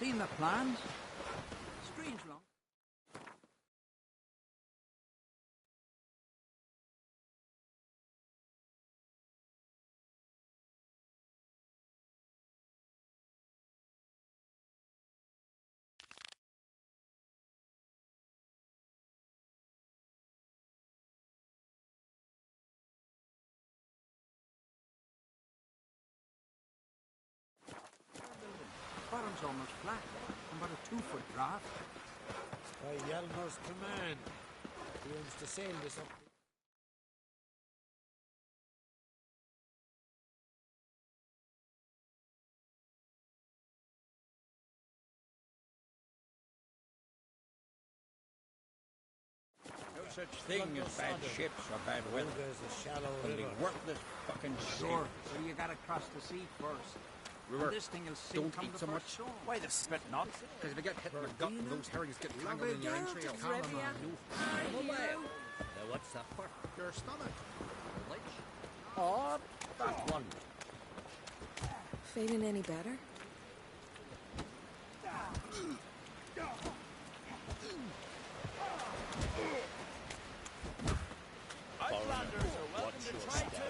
Seen the plans? Strange long. Bottom's almost flat, and about a 2-foot draft. By Yelmer's command, he aims to sail this up. No such thing as bad ships or bad weather. There's a shallow Only river. worthless fucking Sure, sailors. so you gotta cross the sea first. River, And this thing will sink don't come eat the so first much. storm. Why the spit not? Because if you get hit in the gut and those herrings get tangled in your entrails. Now what's that for? Your stomach. Oh, that one. Feeling any better? Outlanders are welcome to try to.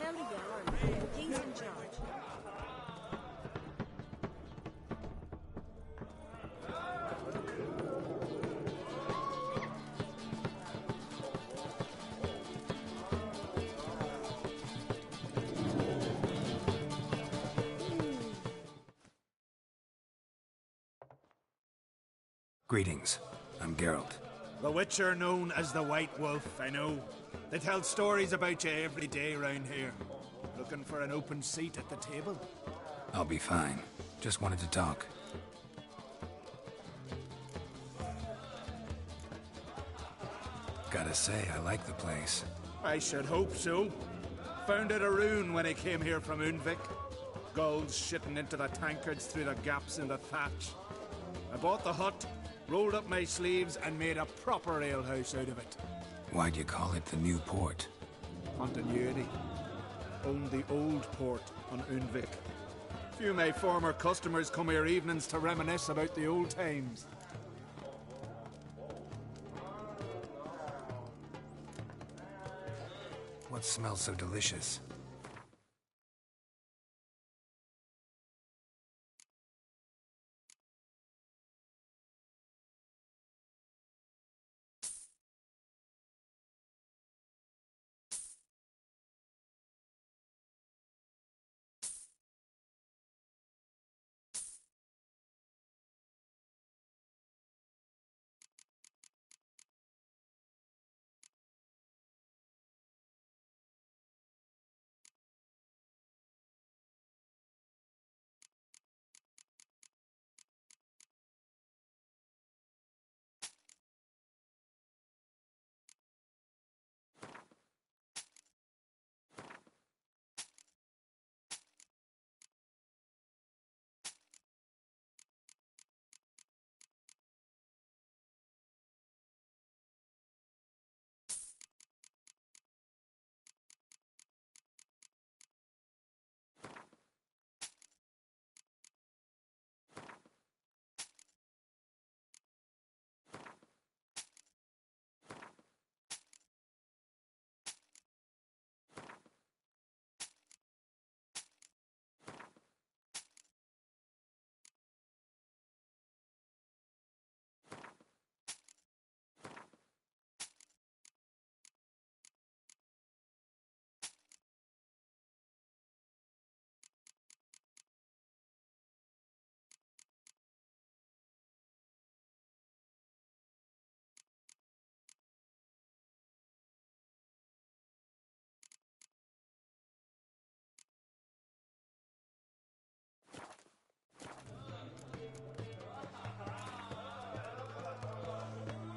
Tell the yarn. He's in charge. Greetings. I'm Geralt. The Witcher known as the White Wolf, I know. They tell stories about you every day round here. Looking for an open seat at the table? I'll be fine. Just wanted to talk. Gotta say, I like the place. I should hope so. Found it a rune when I came here from Unvik. Gulls shitting into the tankards through the gaps in the thatch. I bought the hut, rolled up my sleeves, and made a proper alehouse out of it. Why'd you call it the New Port? Continuity. Owned the old port on Unvik. Few of my former customers come here evenings to reminisce about the old times. What smells so delicious?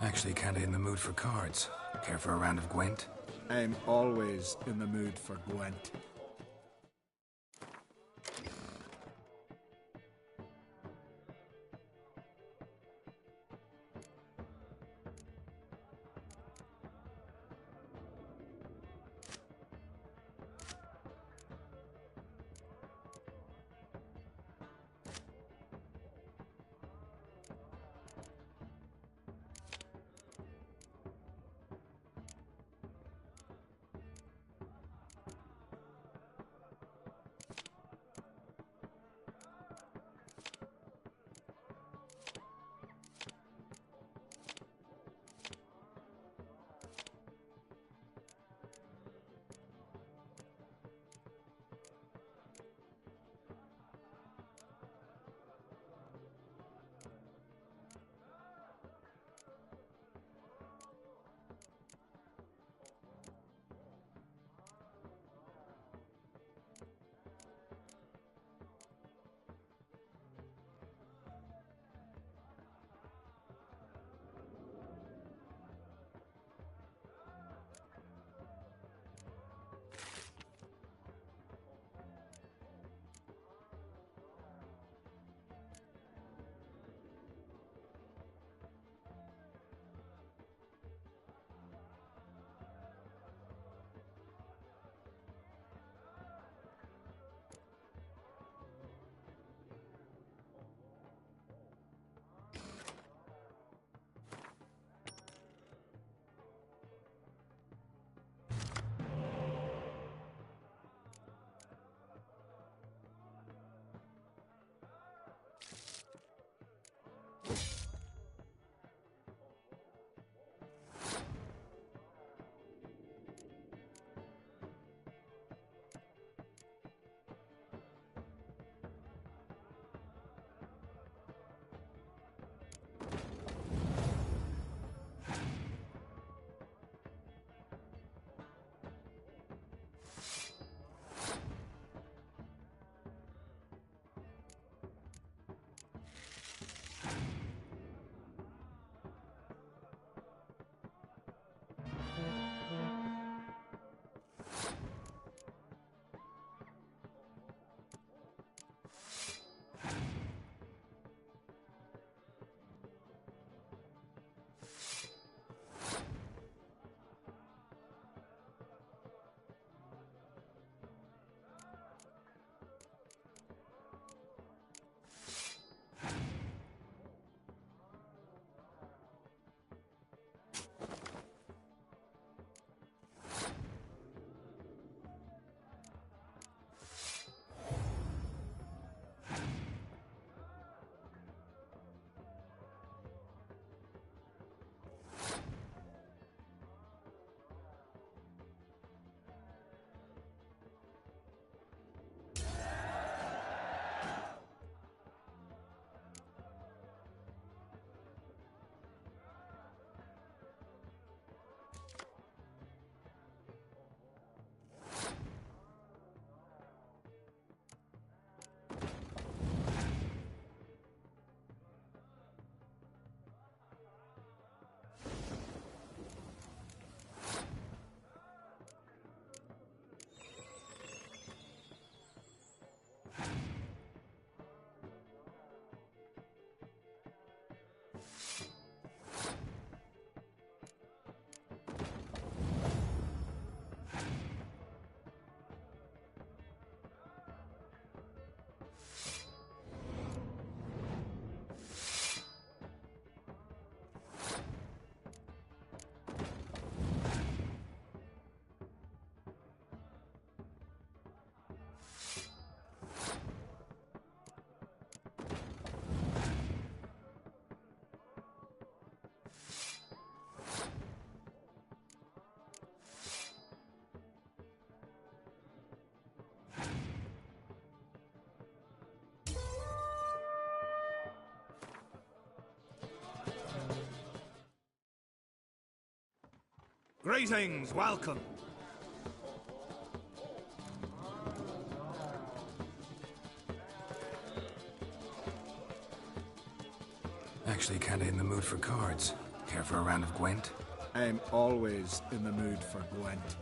Actually kinda in the mood for cards. Care for a round of Gwent? I'm always in the mood for Gwent. Greetings, welcome. Actually kinda in the mood for cards. Care for a round of Gwent? I'm always in the mood for Gwent.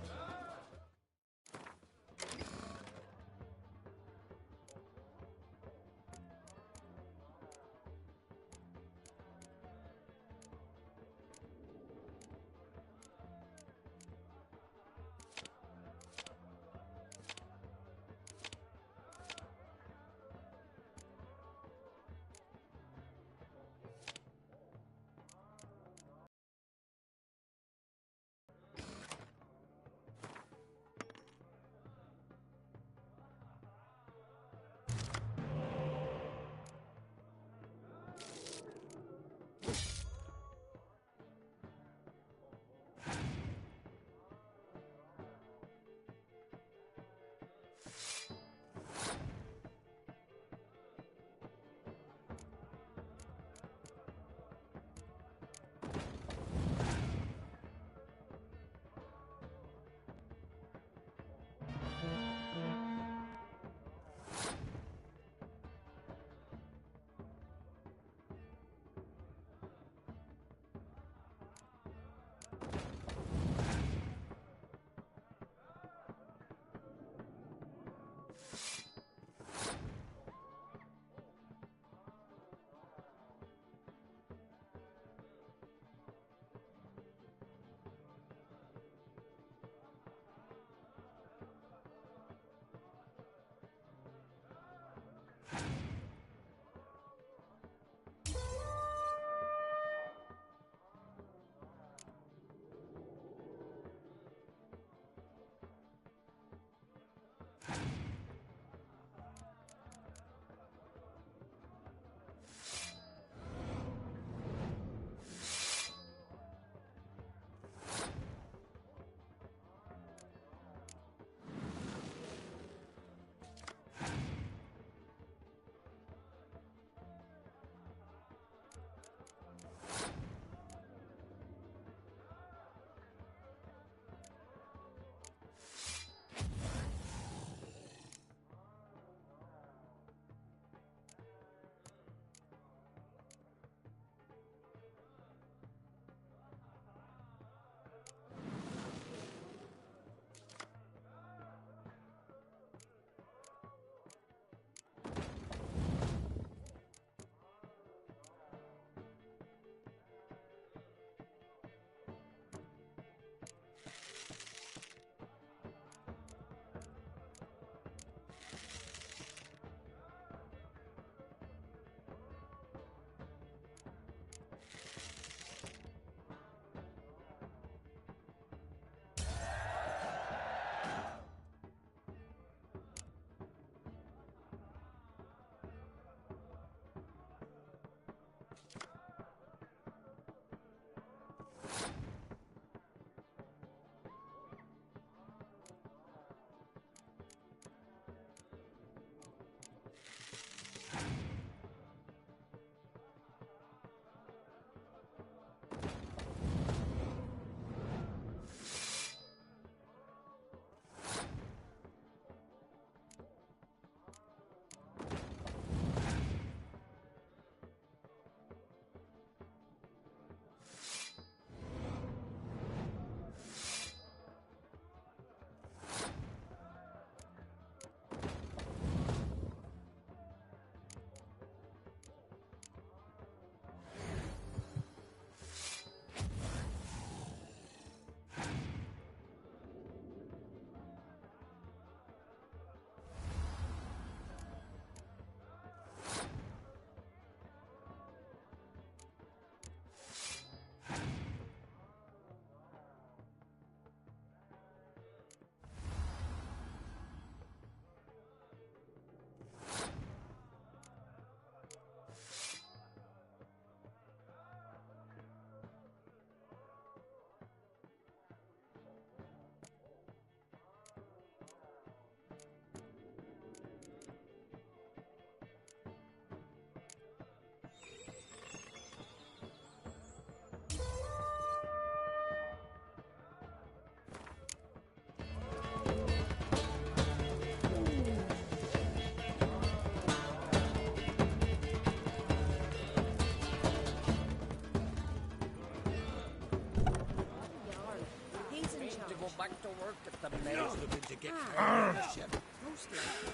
looking to get carried on the ship. Most likely.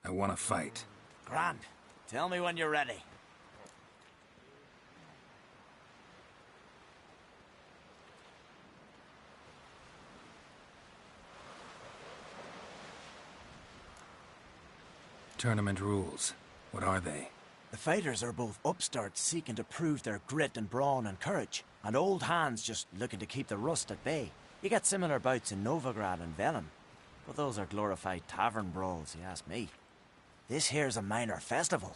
I want to fight. Grand. Tell me when you're ready. Tournament rules. What are they? The fighters are both upstarts seeking to prove their grit and brawn and courage, and old hands just looking to keep the rust at bay. You get similar bouts in Novigrad and Velen, but those are glorified tavern brawls, you ask me. This here's a minor festival.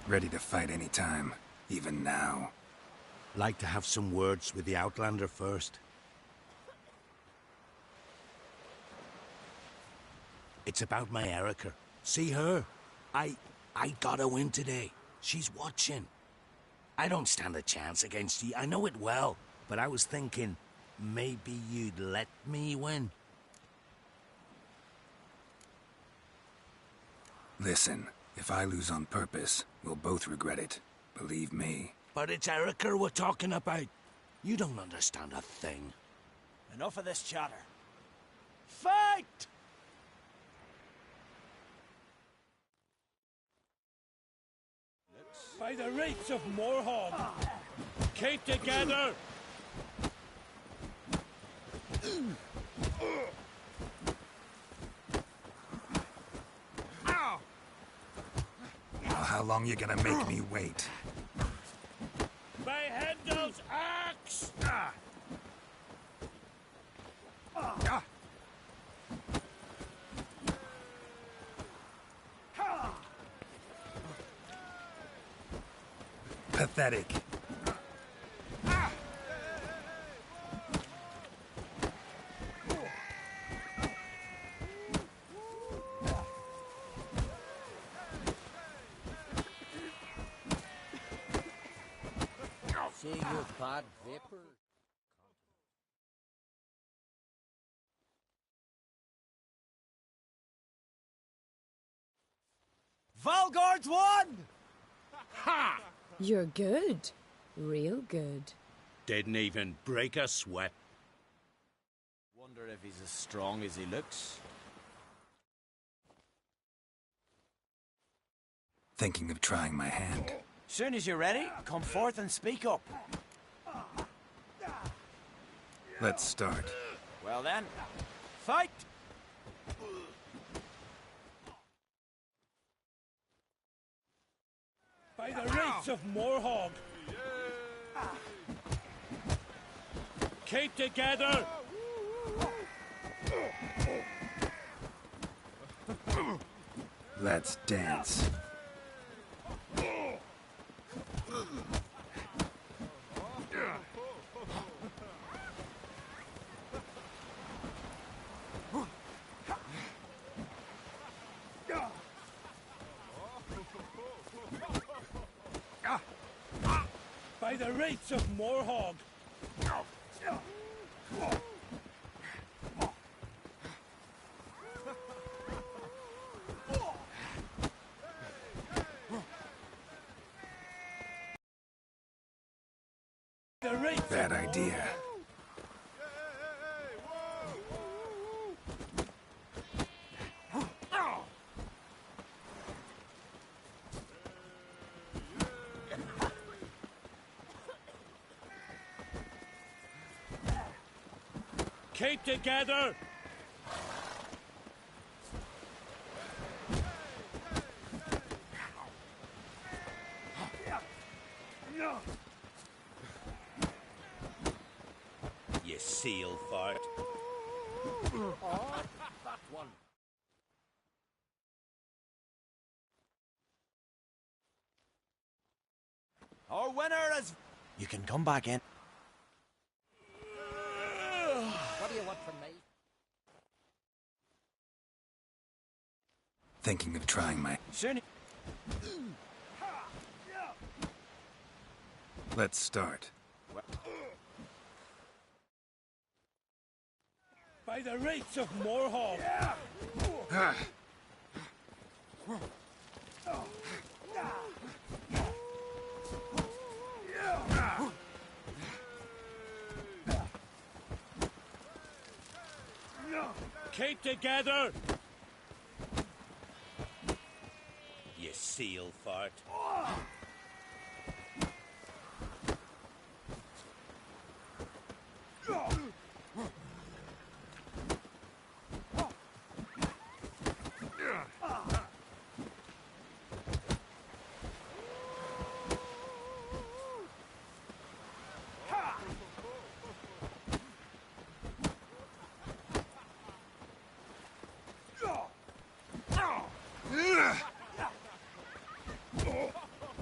Ready to fight any time, even now. Like to have some words with the Outlander first. It's about my Erica. See her? I got a win today. She's watching. I don't stand a chance against you. I know it well. But I was thinking, maybe you'd let me win. Listen, if I lose on purpose, we'll both regret it. Believe me. But it's Erica we're talking about. You don't understand a thing. Enough of this chatter. Fight! By the rates of Morhog, keep together! Well, how long you gonna make me wait? By Hendel's axe! Pathetic. See your bad vapor. Valgard's won! Ha! You're good. Real good. Didn't even break a sweat. Wonder if he's as strong as he looks. Thinking of trying my hand. Soon as you're ready, come forth and speak up. Let's start. Well then, fight! By the rates of Morhog, keep together! Let's dance. By the rates of Morhog, the rates Bad idea. keep together! You seal fart. Our winner is... You can come back in. What do you want from me? Thinking of trying my... Soon... Let's start. By the rates of Morhog, Keep together! You seal fart.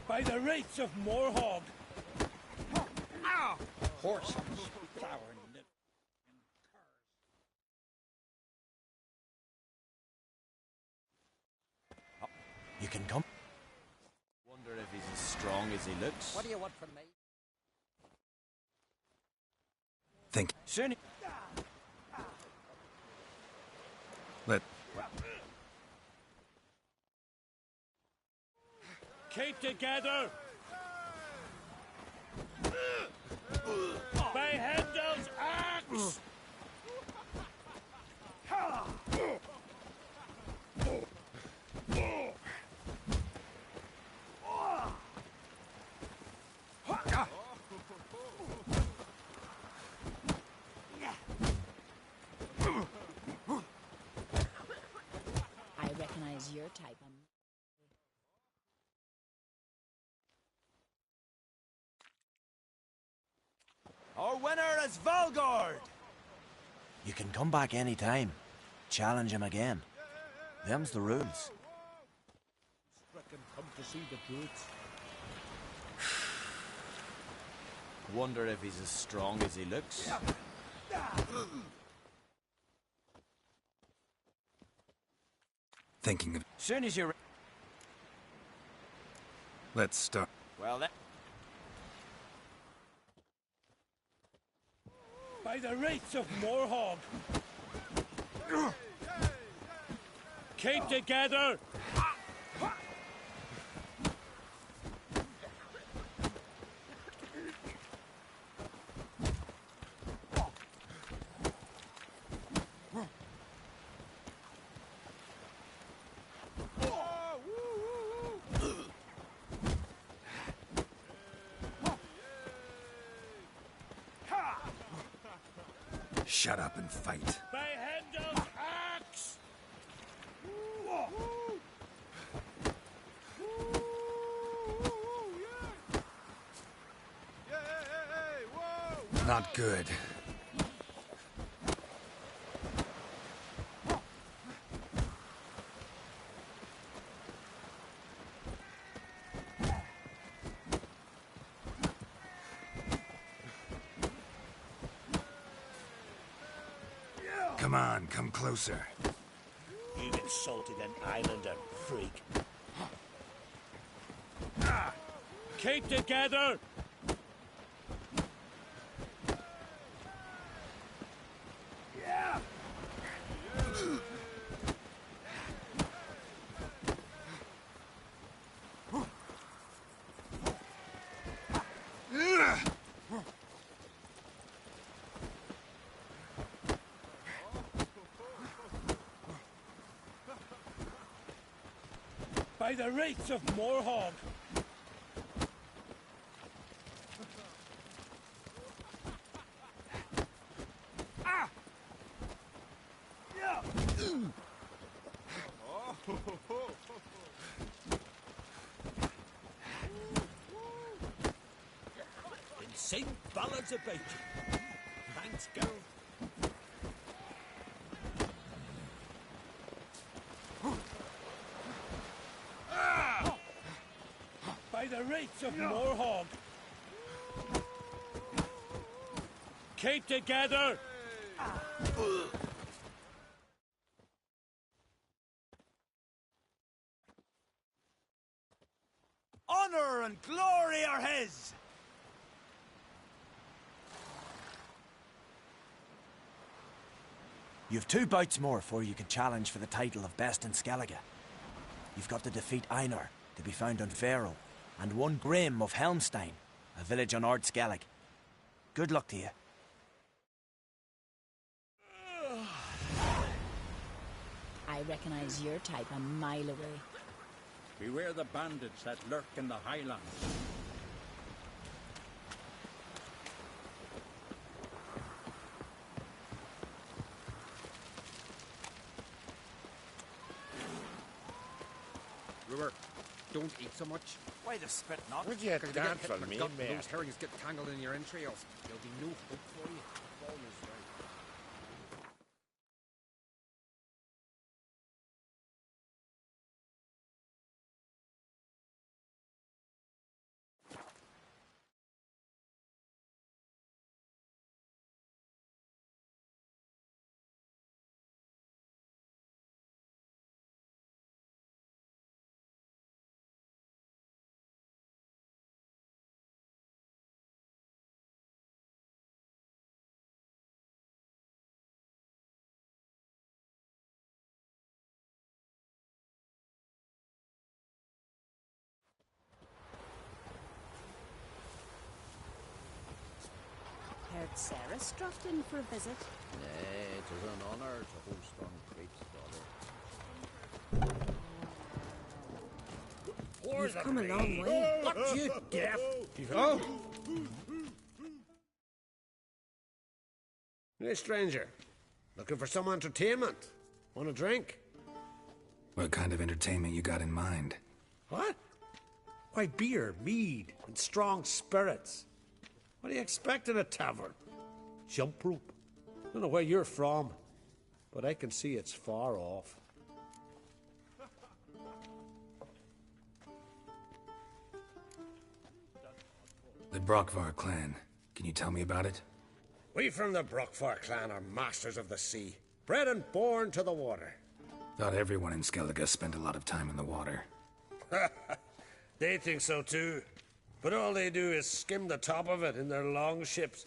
By the rates of Morhog! Horses plowing the You can come. Wonder if he's as strong as he looks. What do you want from me? Think. Soon. Let. Keep together! By Hendel's axe! I recognize your type. Our winner is Valgard! You can come back any time. Challenge him again. Them's the rules. Reckon come to see the brutes. Wonder if he's as strong as he looks. Thinking of. Soon as you're... Let's start. Well, then... By the rates of Morhog! Keep together! Shut up and fight. By Hendel's axe! Not good. Come on, come closer. You insulted an islander, freak. Keep together! By the rates of Morhog! Sing ballads about you. Thanks, girl. By the rates of Morhog! Keep together! Honor and glory are his! You've 2 bouts more before you can challenge for the title of Best in Skellige. You've got to defeat Einar, to be found on Faroe, and 1 Grim of Helmstein, a village on Ard Skellig. Good luck to you. I recognize your type a mile away. Beware the bandits that lurk in the highlands. Brewer, don't eat so much. Why the spit not? Would you You're gonna get dance hit on in the me, gut and mate? those herrings get tangled in your entrails. There'll be no hope for you. Always right. Heard Sarah's dropped in for a visit. Nay, it is an honour to host on Creep's daughter. You've come a long way. What, you deaf? Oh, Hey, stranger. Looking for some entertainment? Want a drink? What kind of entertainment you got in mind? What? Why, beer, mead, and strong spirits. What do you expect in a tavern? Jump rope. Don't know where you're from, but I can see it's far off. The Brockvar clan. Can you tell me about it? We from the Brockfar clan are masters of the sea, bred and born to the water. Thought everyone in Skellige spent a lot of time in the water. They think so too, but all they do is skim the top of it in their long ships.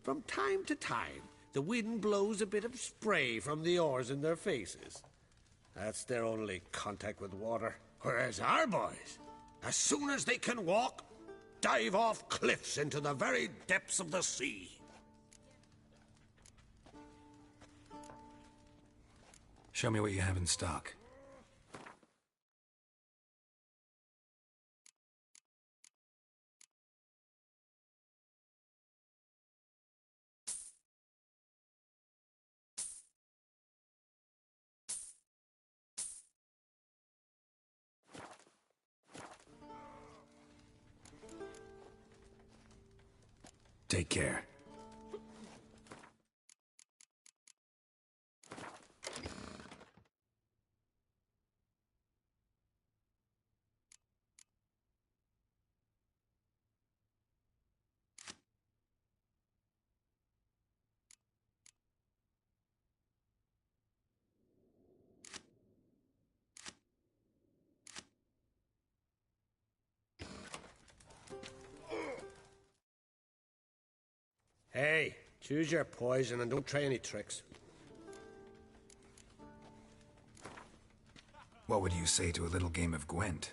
From time to time, the wind blows a bit of spray from the oars in their faces. That's their only contact with water. Whereas our boys, as soon as they can walk, dive off cliffs into the very depths of the sea. Show me what you have in stock. Take care. Hey, choose your poison and don't try any tricks. What would you say to a little game of Gwent?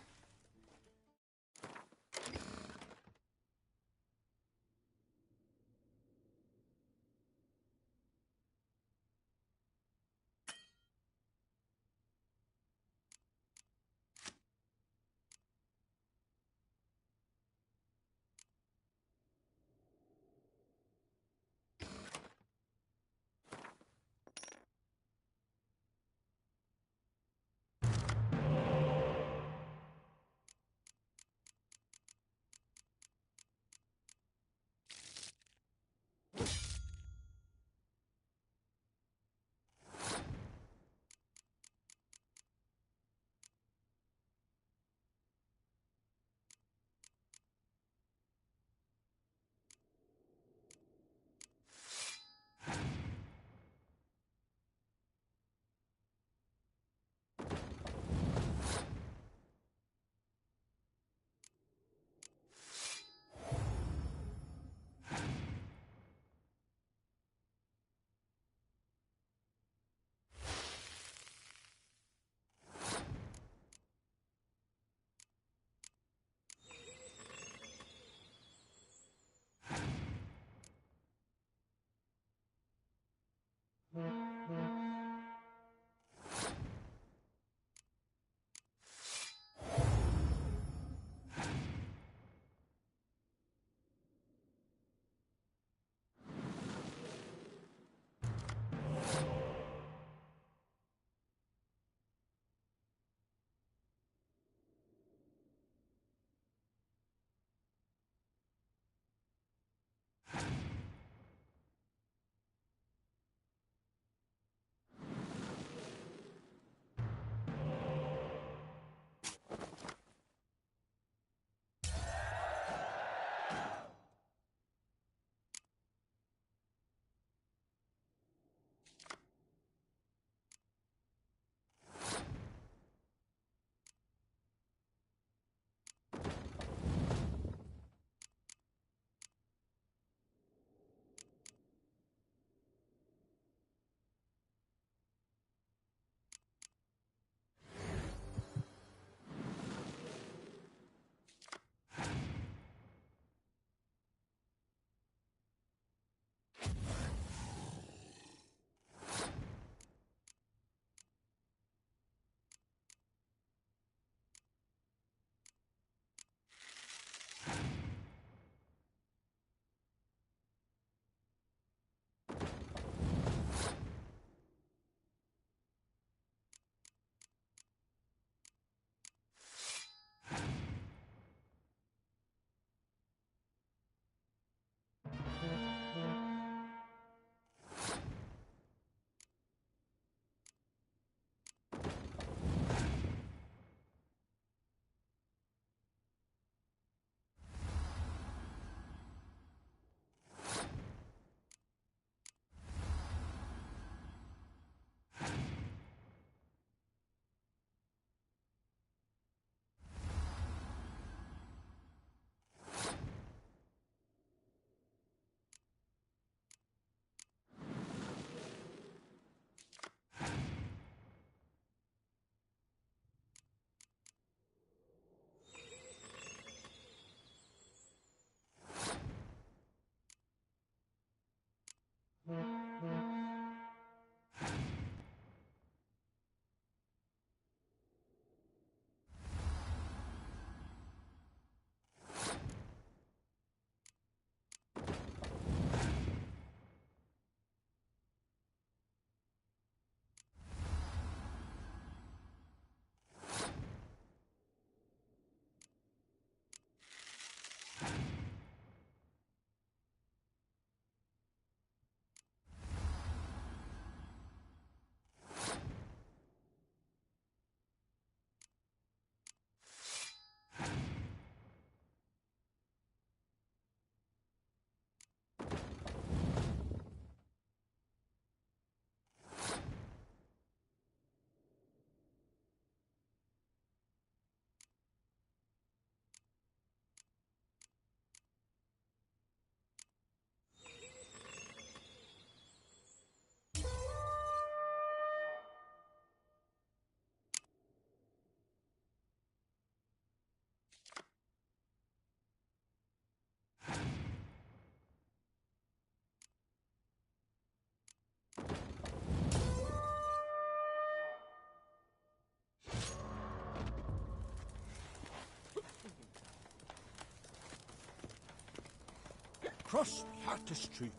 across Harter Street.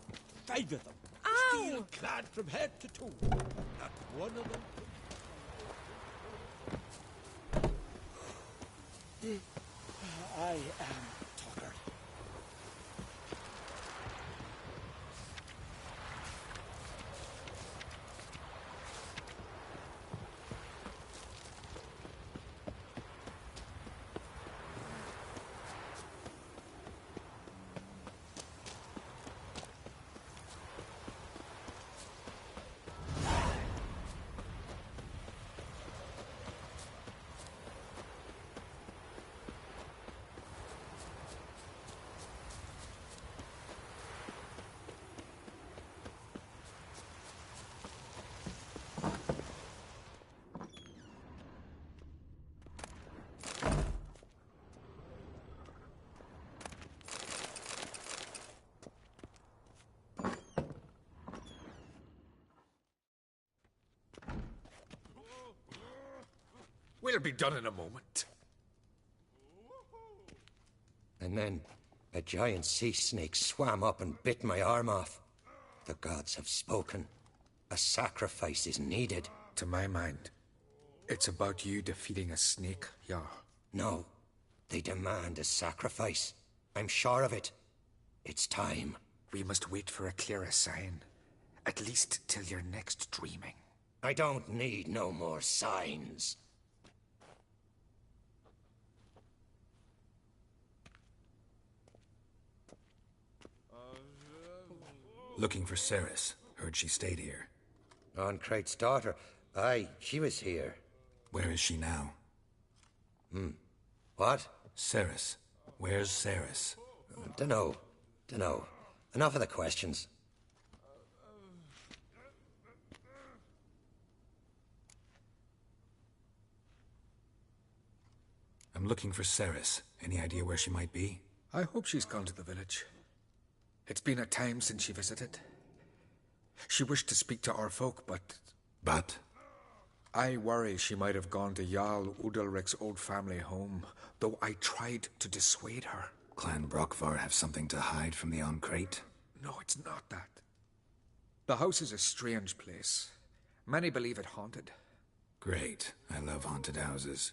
5 of them. Ow! Steel clad from head to toe. Not one of them. I am tired. We'll be done in a moment. And then a giant sea snake swam up and bit my arm off. The gods have spoken. A sacrifice is needed. To my mind, it's about you defeating a snake, Jarl. No, they demand a sacrifice. I'm sure of it. It's time. We must wait for a clearer sign. At least till your next dreaming. I don't need no more signs. Looking for Ceres. Heard she stayed here. Oncrate's daughter. Aye, she was here. Where is she now? What? Ceres. Where's Ceres? Dunno. Enough of the questions. I'm looking for Ceres. Any idea where she might be? I hope she's gone to the village. It's been a time since she visited. She wished to speak to our folk, but... But? I worry she might have gone to Jarl Udalric's old family home, though I tried to dissuade her. Clan Brockvar have something to hide from the Oncrate? No, it's not that. The house is a strange place. Many believe it haunted. Great. I love haunted houses.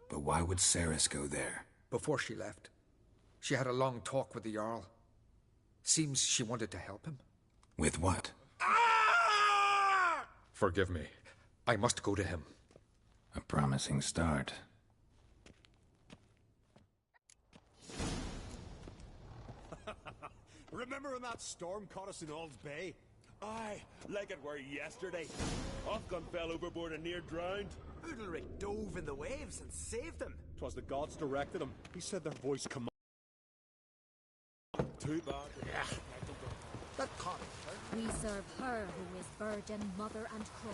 But why would Ceres go there? Before she left, she had a long talk with the Jarl. Seems she wanted to help him. With what? Forgive me. I must go to him. A promising start. Remember when that storm caught us in Ald's Bay? Aye, like it were yesterday. Othgun fell overboard and near drowned. Udalric dove in the waves and saved them. 'Twas the gods directed him. He said their voice commanded. Too bad. That can't We serve her who is virgin, mother, and crone.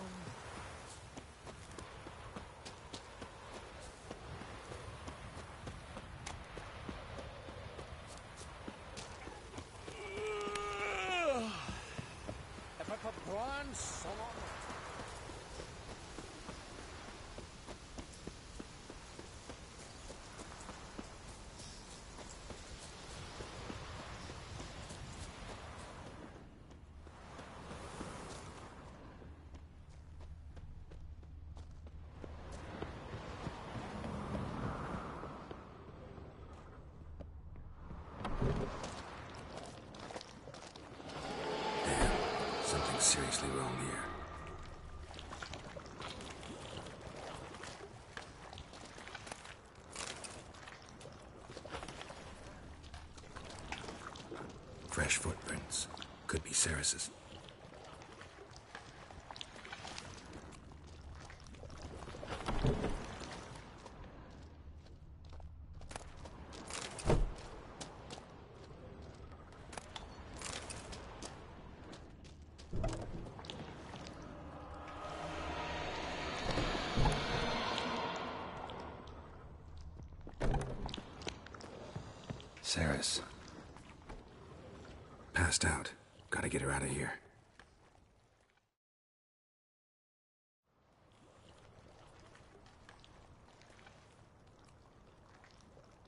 If I put bronze sun on it. Something's seriously wrong here. Fresh footprints. Could be Ceres's. Ceres. Passed out. Gotta get her out of here.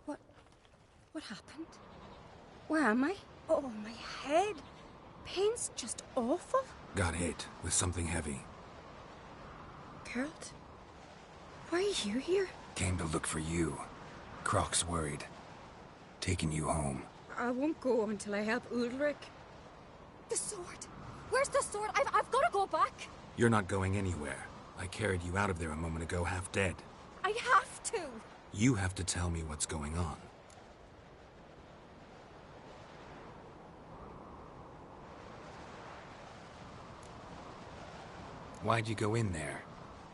What happened? Where am I? Oh, my head. Pain's just awful. Got hit with something heavy. Geralt? Why are you here? Came to look for you. Croc's worried. Taking you home. I won't go until I help Ulrich. The sword! Where's the sword? I've got to go back! You're not going anywhere. I carried you out of there a moment ago, half dead. I have to! You have to tell me what's going on. Why'd you go in there?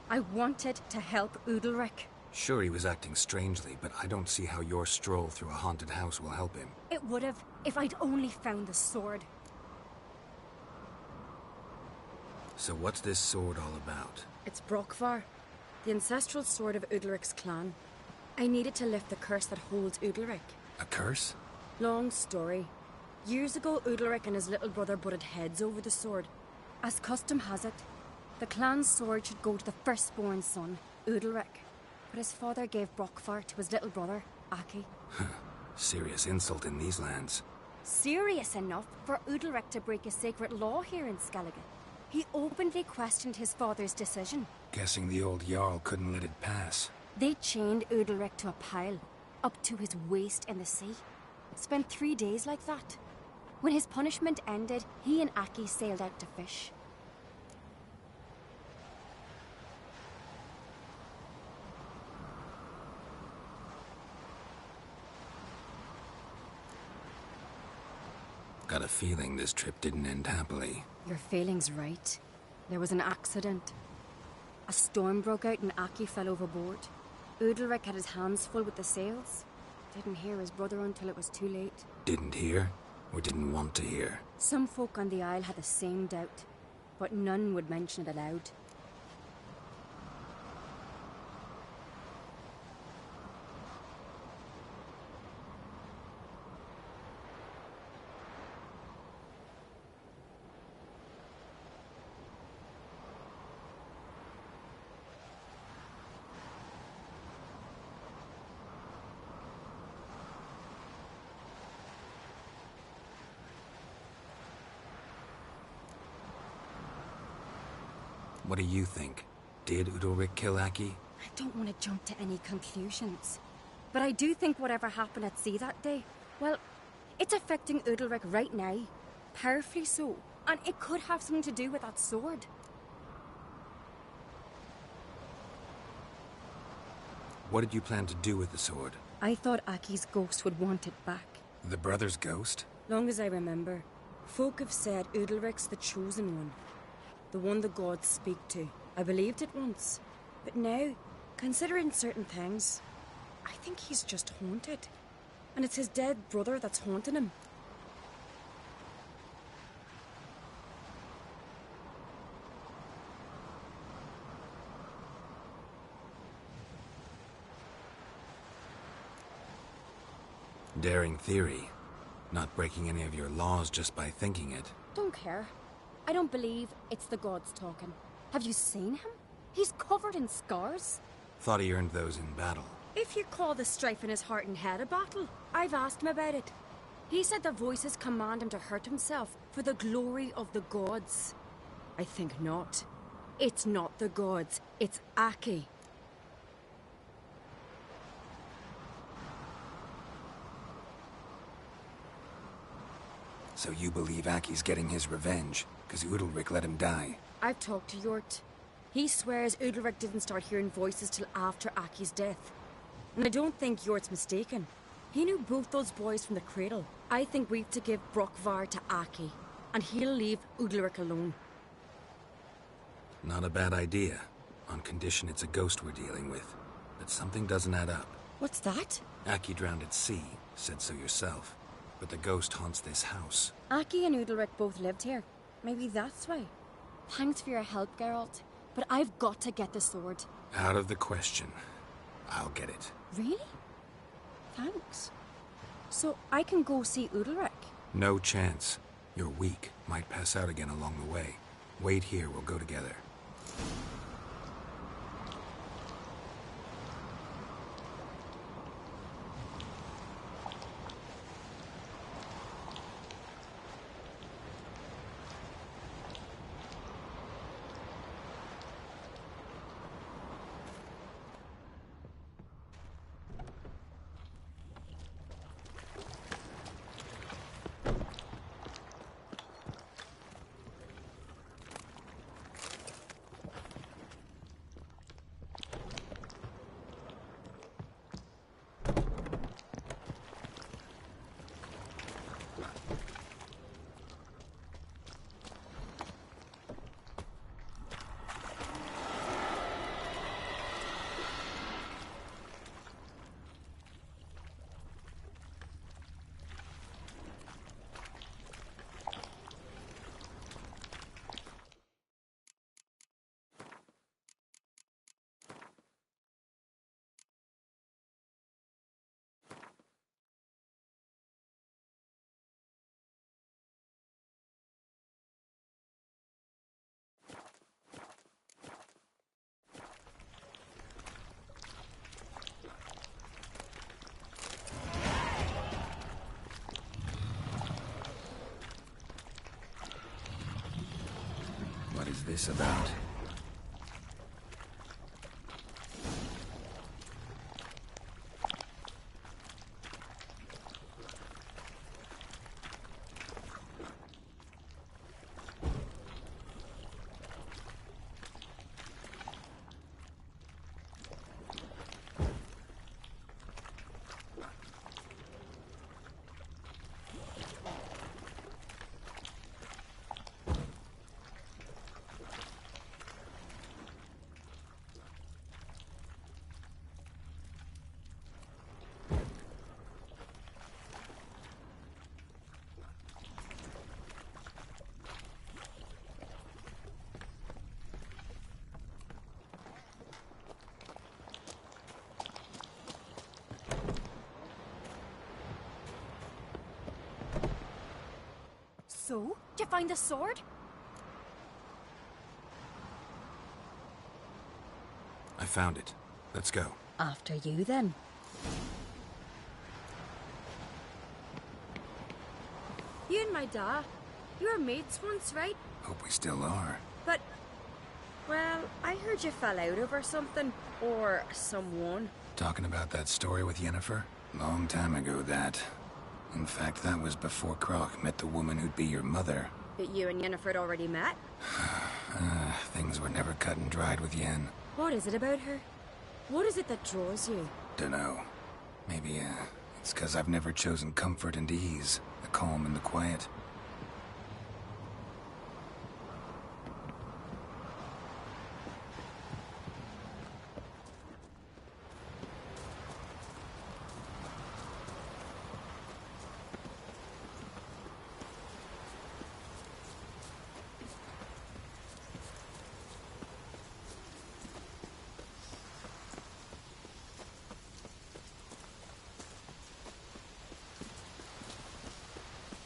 I wanted to help Ulrich. Sure, he was acting strangely, but I don't see how your stroll through a haunted house will help him. It would have, if I'd only found the sword. So what's this sword all about? It's Brokvar, the ancestral sword of Udalric's clan. I needed to lift the curse that holds Udalric. A curse? Long story. Years ago, Udalric and his little brother butted heads over the sword. As custom has it, the clan's sword should go to the firstborn son, Udalric. But his father gave Brokvar to his little brother, Aki. Serious insult in these lands. Serious enough for Udalric to break a sacred law here in Skellige. He openly questioned his father's decision. Guessing the old Jarl couldn't let it pass. They chained Udalric to a pile, up to his waist in the sea. Spent 3 days like that. When his punishment ended, he and Aki sailed out to fish. Got a feeling this trip didn't end happily. Your feeling's right. There was an accident. A storm broke out and Aki fell overboard. Udalric had his hands full with the sails. Didn't hear his brother until it was too late. Didn't hear? Or didn't want to hear? Some folk on the Isle had the same doubt, but none would mention it aloud. What do you think? Did Udalric kill Aki? I don't want to jump to any conclusions. But I do think whatever happened at sea that day, well, it's affecting Udalric right now. Powerfully so. And it could have something to do with that sword. What did you plan to do with the sword? I thought Aki's ghost would want it back. The brother's ghost? Long as I remember, folk have said Udalric's the chosen one. The one the gods speak to. I believed it once. But now, considering certain things, I think he's just haunted. And it's his dead brother that's haunting him. Daring theory. Not breaking any of your laws just by thinking it. Don't care. I don't believe it's the gods talking. Have you seen him? He's covered in scars. Thought he earned those in battle. If you call the strife in his heart and head a battle, I've asked him about it. He said the voices command him to hurt himself for the glory of the gods. I think not. It's not the gods, it's Aki. So you believe Aki's getting his revenge, because Udalric let him die? I've talked to Yort. He swears Udalric didn't start hearing voices till after Aki's death. And I don't think Yort's mistaken. He knew both those boys from the cradle. I think we've to give Brokvar to Aki, and he'll leave Udalric alone. Not a bad idea, on condition it's a ghost we're dealing with. But something doesn't add up. What's that? Aki drowned at sea, said so yourself. But the ghost haunts this house. Aki and Udalric both lived here. Maybe that's why. Thanks for your help, Geralt. But I've got to get the sword. Out of the question. I'll get it. Really? Thanks. So I can go see Udalric? No chance. You're weak. Might pass out again along the way. Wait here, we'll go together. this about? So, did you find the sword? I found it. Let's go. After you, then. You and my dad, you were mates once, right? Hope we still are. But, well, I heard you fell out over something. Or someone. Talking about that story with Yennefer? Long time ago, that. In fact, that was before Croc met the woman who'd be your mother. But you and Yennefer had already met? Things were never cut and dried with Yen. What is it about her? What is it that draws you? Dunno. Maybe, it's 'cause I've never chosen comfort and ease. The calm and the quiet.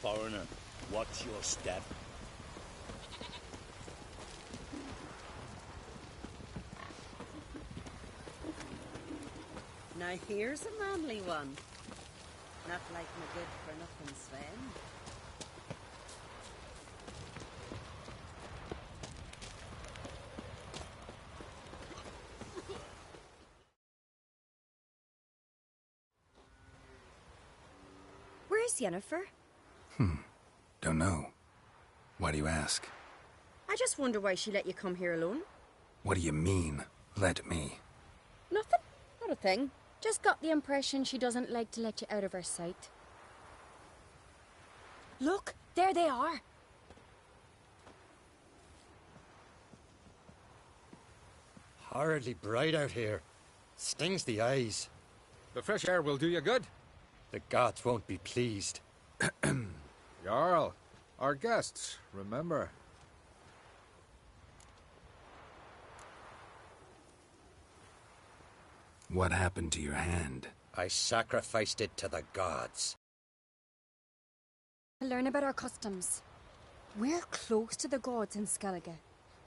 Foreigner, watch your step. Now here's a manly one. Not like my good-for-nothing Sven. Where's Yennefer? Don't know. Why do you ask? I just wonder why she let you come here alone. What do you mean, let me? Nothing. Not a thing. Just got the impression she doesn't like to let you out of her sight. Look, there they are. Horridly bright out here. Stings the eyes. The fresh air will do you good. The gods won't be pleased. Jarl, our guests, remember. What happened to your hand? I sacrificed it to the gods. To learn about our customs. We're close to the gods in Skellige,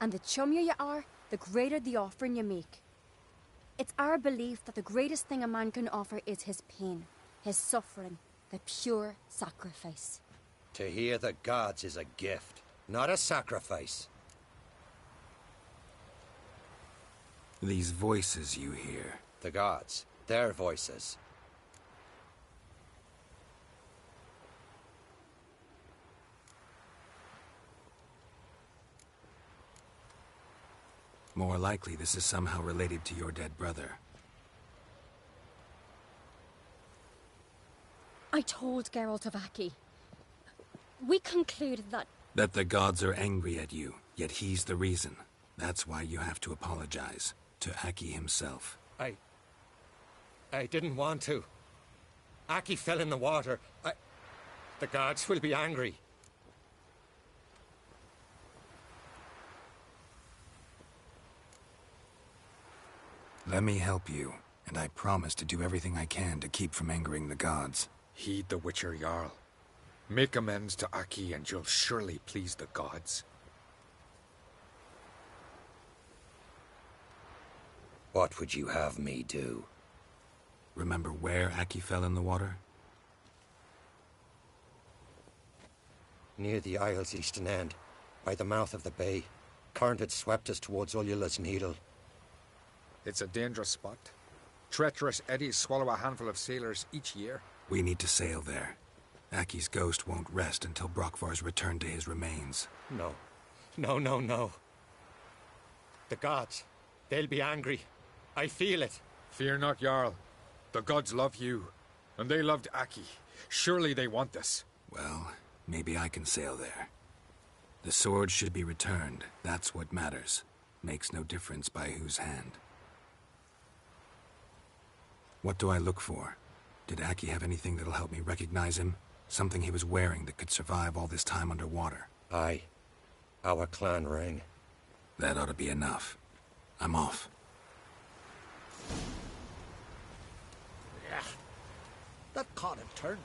and the chummier you are, the greater the offering you make. It's our belief that the greatest thing a man can offer is his pain, his suffering, the pure sacrifice. To hear the gods is a gift, not a sacrifice. These voices you hear. The gods, their voices. More likely this is somehow related to your dead brother. I told Geralt of Aki. We concluded that... That the gods are angry at you, yet he's the reason. That's why you have to apologize. To Aki himself. I didn't want to. Aki fell in the water. The gods will be angry. Let me help you, and I promise to do everything I can to keep from angering the gods. Heed the Witcher Jarl. Make amends to Aki and you'll surely please the gods. What would you have me do? Remember where Aki fell in the water? Near the isle's eastern end, by the mouth of the bay. current had swept us towards Ullula's Needle. It's a dangerous spot. Treacherous eddies swallow a handful of sailors each year. We need to sail there. Aki's ghost won't rest until Brokvar's returned to his remains. No. No. The gods, they'll be angry. I feel it. Fear not, Jarl. The gods love you, and they loved Aki. Surely they want this. Well, maybe I can sail there. The sword should be returned. That's what matters. Makes no difference by whose hand. What do I look for? Did Aki have anything that'll help me recognize him? Something he was wearing that could survive all this time underwater? Aye. Our clan ring. That ought to be enough. I'm off. Yeah. That caught a turn.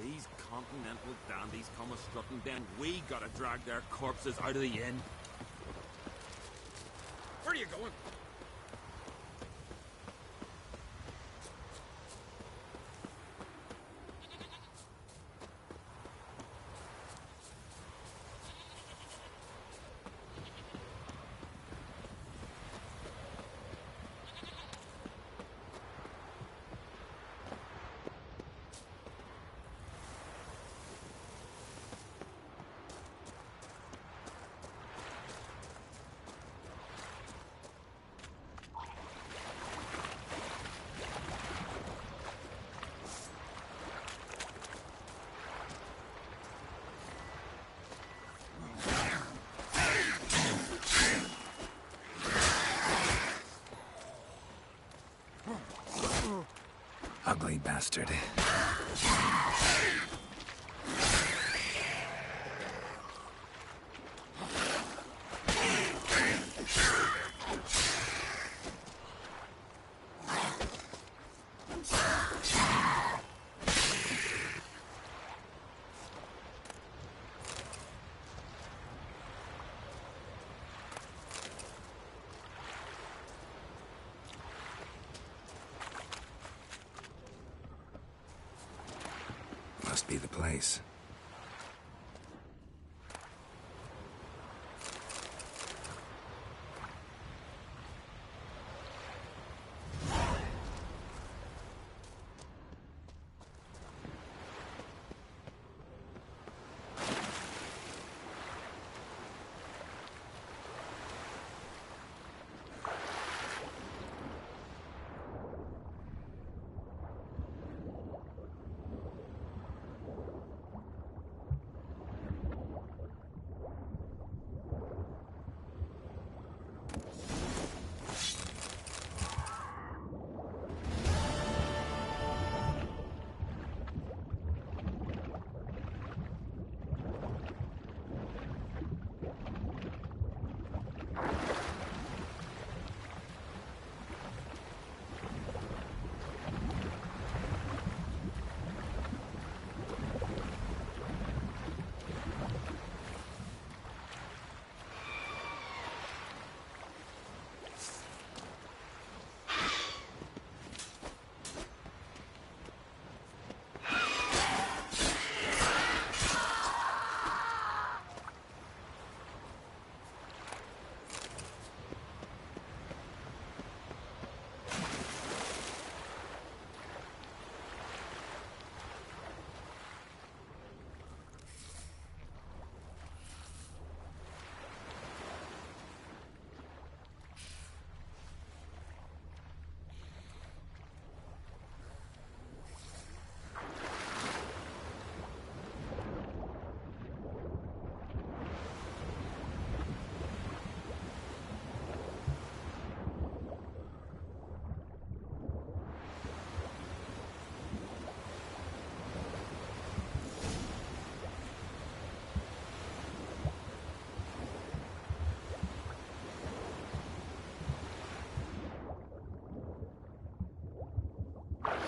These continental dandies come a-strutting, then we gotta drag their corpses out of the inn. Where are you going? Ugly bastard. Must be the place.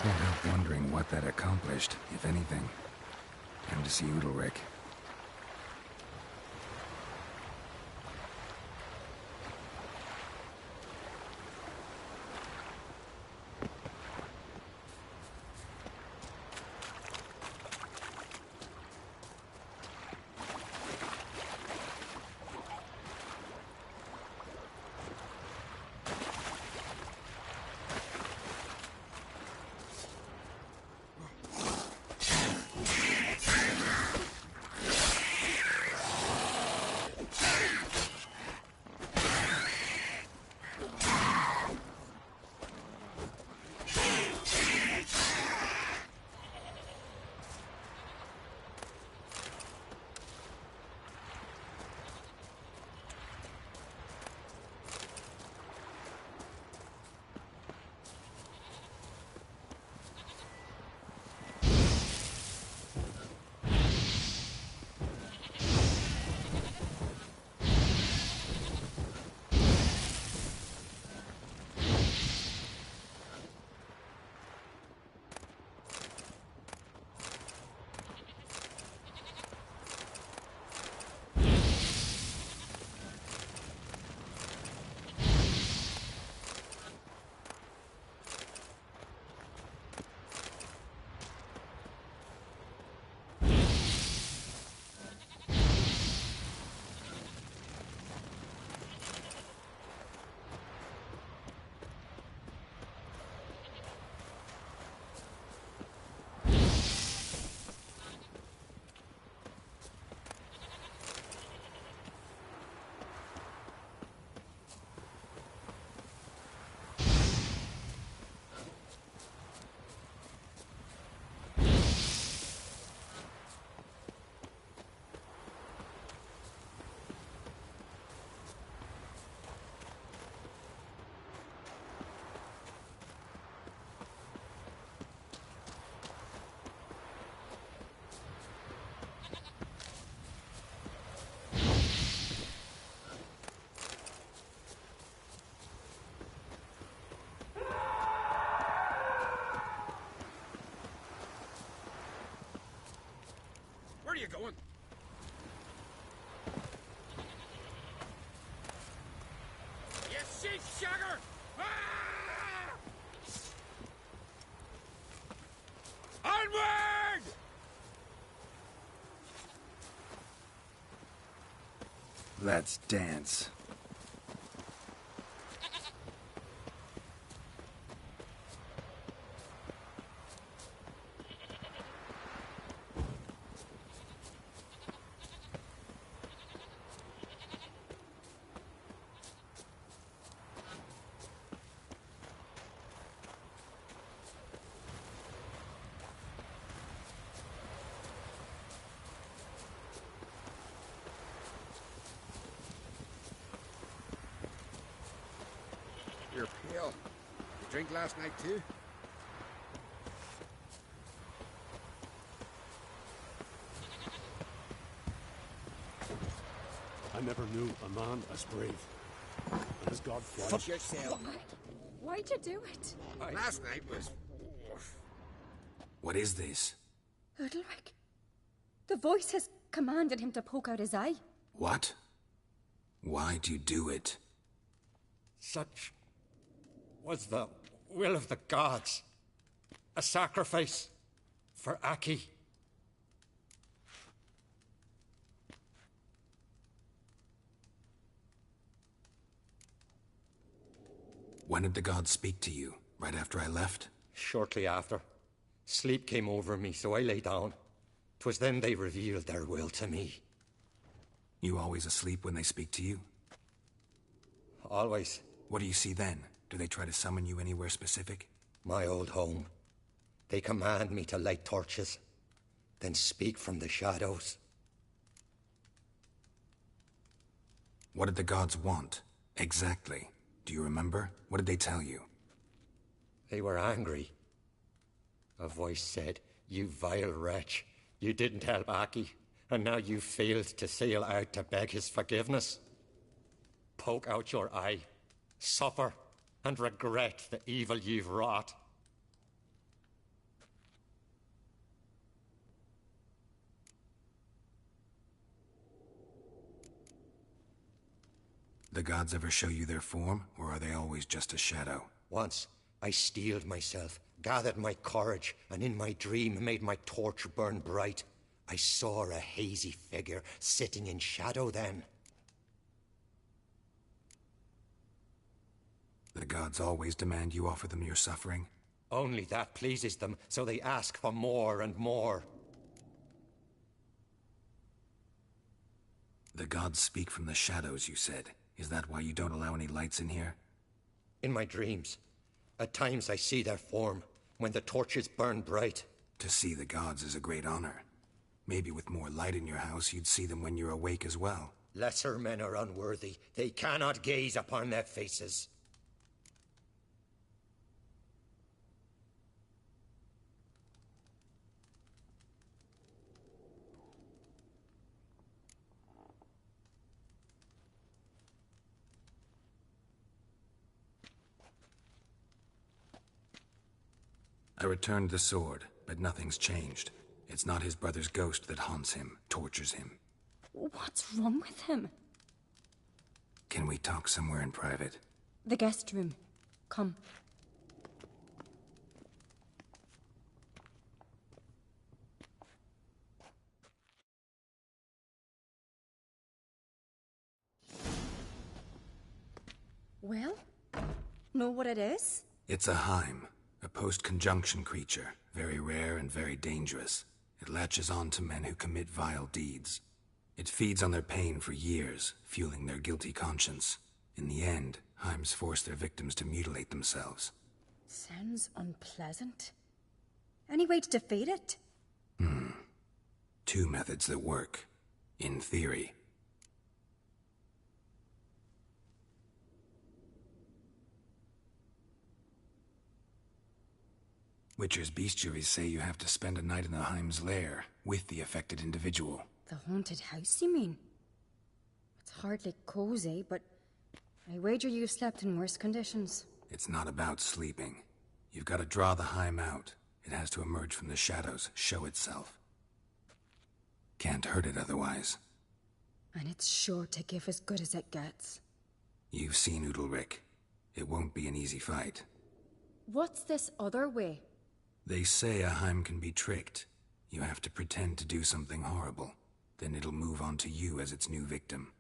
Can't help wondering what that accomplished, if anything. Come to see Udalric. Where are you going? You sheep shagger! Ah! Onward! Let's dance. You're pale. You drink last night too? I never knew a man as brave as Godfrey. Watch yourself. Why'd you do it? Last night was... What is this? Udalric. The voice has commanded him to poke out his eye. What? Why'd you do it? Such was the will of the gods. A sacrifice for Aki. When did the gods speak to you? Right after I left? Shortly after. Sleep came over me, so I lay down. 'Twas then they revealed their will to me. You always asleep when they speak to you? Always. What do you see then? Do they try to summon you anywhere specific? My old home. They command me to light torches, then speak from the shadows. What did the gods want? Exactly. Do you remember? What did they tell you? They were angry. A voice said, "You vile wretch, you didn't help Aki, and now you failed to sail out to beg his forgiveness. Poke out your eye, suffer, and regret the evil you've wrought." The gods ever show you their form, or are they always just a shadow? Once, I steeled myself, gathered my courage, and in my dream made my torch burn bright. I saw a hazy figure sitting in shadow then. The gods always demand you offer them your suffering? Only that pleases them, so they ask for more and more. The gods speak from the shadows, you said. Is that why you don't allow any lights in here? In my dreams, At times I see their form, when the torches burn bright. To see the gods is a great honor. Maybe with more light in your house, you'd see them when you're awake as well. Lesser men are unworthy. They cannot gaze upon their faces. I returned the sword, but nothing's changed. It's not his brother's ghost that haunts him, tortures him. What's wrong with him? Can we talk somewhere in private? The guest room. Come. Well, know what it is? It's a Heim, a post-conjunction creature, very rare and very dangerous. It latches on to men who commit vile deeds. It feeds on their pain for years, fueling their guilty conscience. In the end, Heims force their victims to mutilate themselves. Sounds unpleasant. Any way to defeat it? Two methods that work. In theory. Witcher's bestiaries say you have to spend a night in the Heim's lair, with the affected individual. The haunted house, you mean? It's hardly cozy, but I wager you've slept in worse conditions. It's not about sleeping. You've got to draw the Heim out. It has to emerge from the shadows, show itself. Can't hurt it otherwise. And it's sure to give as good as it gets. You've seen Udalryk. It won't be an easy fight. What's this other way? They say a Heim can be tricked. You have to pretend to do something horrible. Then it'll move on to you as its new victim.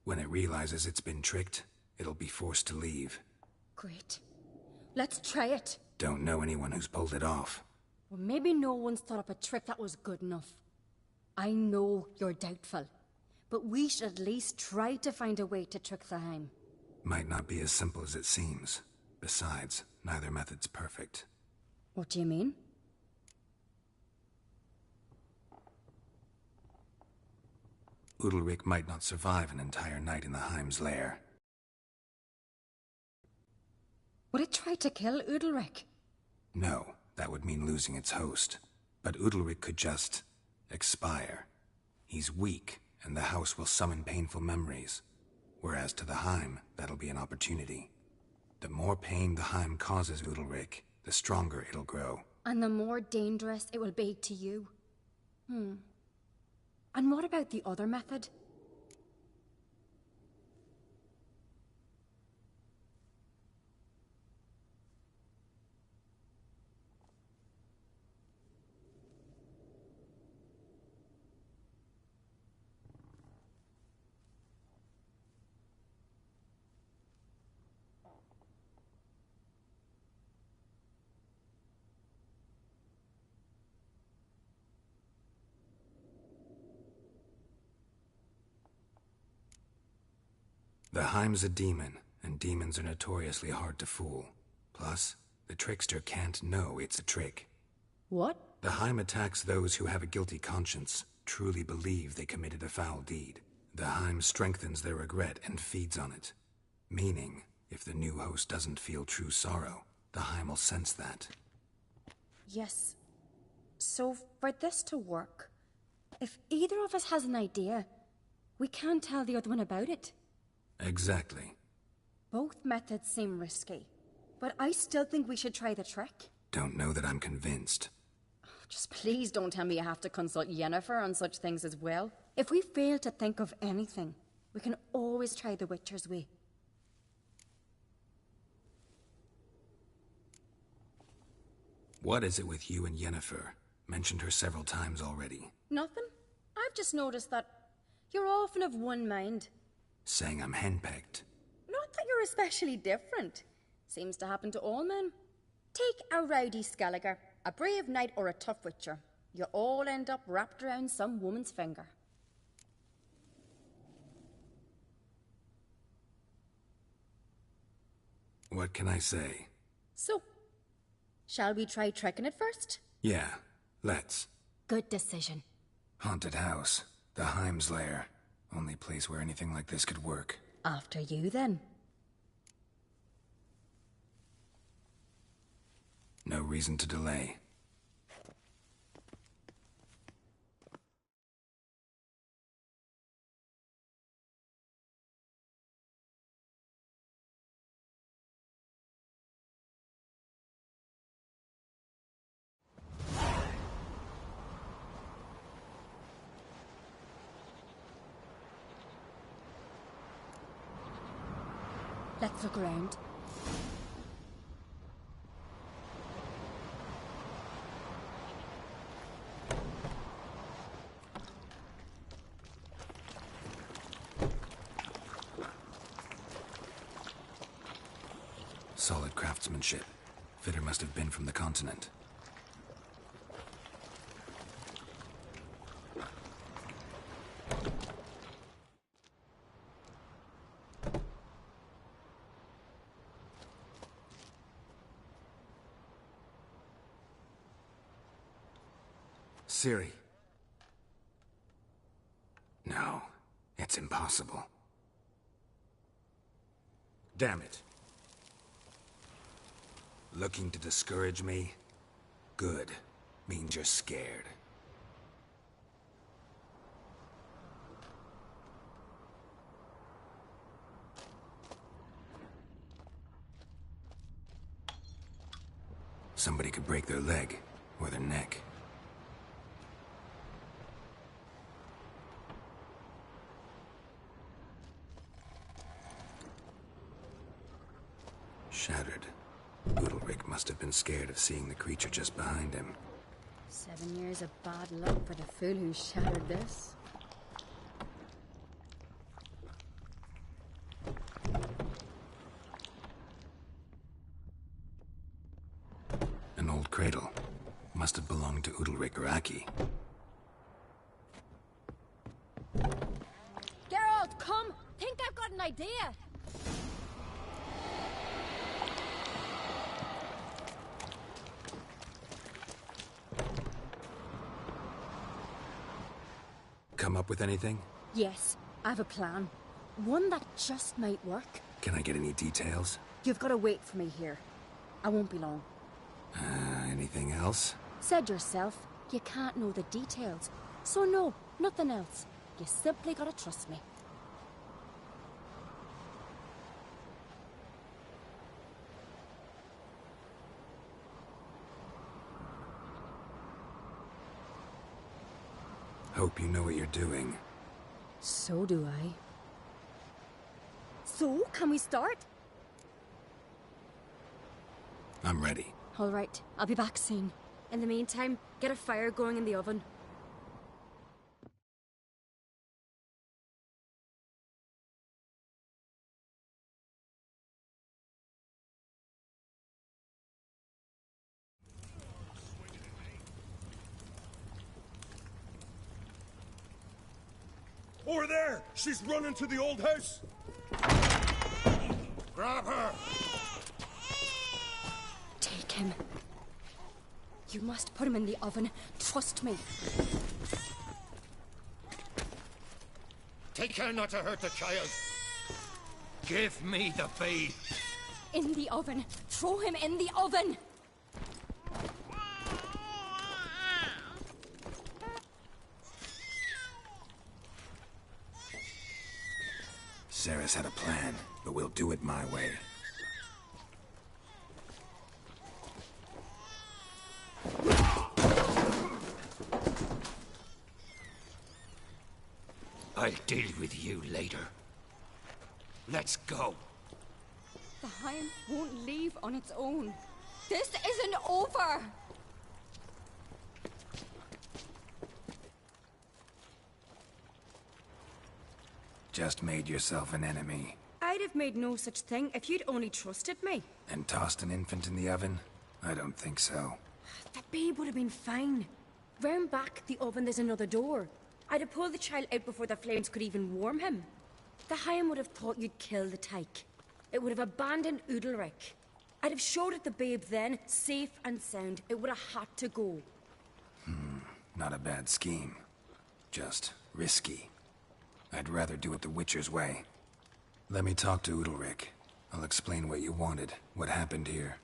When it realizes it's been tricked, it'll be forced to leave. Great. Let's try it. Don't know anyone who's pulled it off. Well, maybe no one's thought up a trick that was good enough. I know you're doubtful, but we should at least try to find a way to trick the Heim. Might not be as simple as it seems. Besides, neither method's perfect. What do you mean? Udalryk might not survive an entire night in the Heim's lair. Would it try to kill Udalryk? No, that would mean losing its host. But Udalryk could just expire. He's weak, and the house will summon painful memories. Whereas to the Heim, that'll be an opportunity. The more pain the Heim causes Udalryk, the stronger it'll grow. And the more dangerous it will be to you. And what about the other method? The Heim's a demon, and demons are notoriously hard to fool. Plus, the trickster can't know it's a trick. What? The Heim attacks those who have a guilty conscience, truly believe they committed a foul deed. The Heim strengthens their regret and feeds on it. Meaning, if the new host doesn't feel true sorrow, the Heim will sense that. Yes. So, for this to work, if either of us has an idea, we can't tell the other one about it. Exactly. Both methods seem risky, but I still think we should try the trick. Don't know that I'm convinced. Just please don't tell me you have to consult Yennefer on such things as well. If we fail to think of anything, we can always try the Witcher's way. What is it with you and Yennefer? Mentioned her several times already. Nothing. I've just noticed that you're often of one mind. Saying I'm henpecked. Not that you're especially different. Seems to happen to all men. Take a rowdy Skelliger, a brave knight or a tough witcher. You all end up wrapped around some woman's finger. What can I say? So, shall we try trekking it first? Yeah, let's. Good decision. Haunted house. The Heim's lair. Only place where anything like this could work. After you, then. No reason to delay. Let's look around. Solid craftsmanship. Fitter must have been from the continent. Ciri. No, it's impossible. Damn it. Looking to discourage me? Good. Means you're scared. Somebody could break their leg, or their neck. Shattered. Udalryk must have been scared of seeing the creature just behind him. 7 years of bad luck for the fool who shattered this. An old cradle. Must have belonged to Udalryk or Aki. Geralt, come! Think I've got an idea! Come up with anything? Yes, I have a plan. One that just might work. Can I get any details? You've got to wait for me here. I won't be long. Anything else? Said yourself, you can't know the details. So no, nothing else. You simply gotta trust me. Hope you know what you're doing. So do I. So, can we start? I'm ready. All right, I'll be back soon. In the meantime, get a fire going in the oven. Over there! She's running to the old house! Grab her! Take him. You must put him in the oven. Trust me. Take care not to hurt the child. Give me the babe. In the oven. Throw him in the oven. Sarah's had a plan, but we'll do it my way. I'll deal with you later. Let's go. The Heim won't leave on its own. This isn't over! Just made yourself an enemy. I'd have made no such thing if you'd only trusted me. And tossed an infant in the oven? I don't think so. The babe would have been fine. Round back the oven there's another door. I'd have pulled the child out before the flames could even warm him. The Heim would have thought you'd kill the tyke. It would have abandoned Udalryk. I'd have showed it the babe then, safe and sound. It would have had to go. Not a bad scheme. Just risky. I'd rather do it the Witcher's way. Let me talk to Udalric. I'll explain what you wanted, what happened here.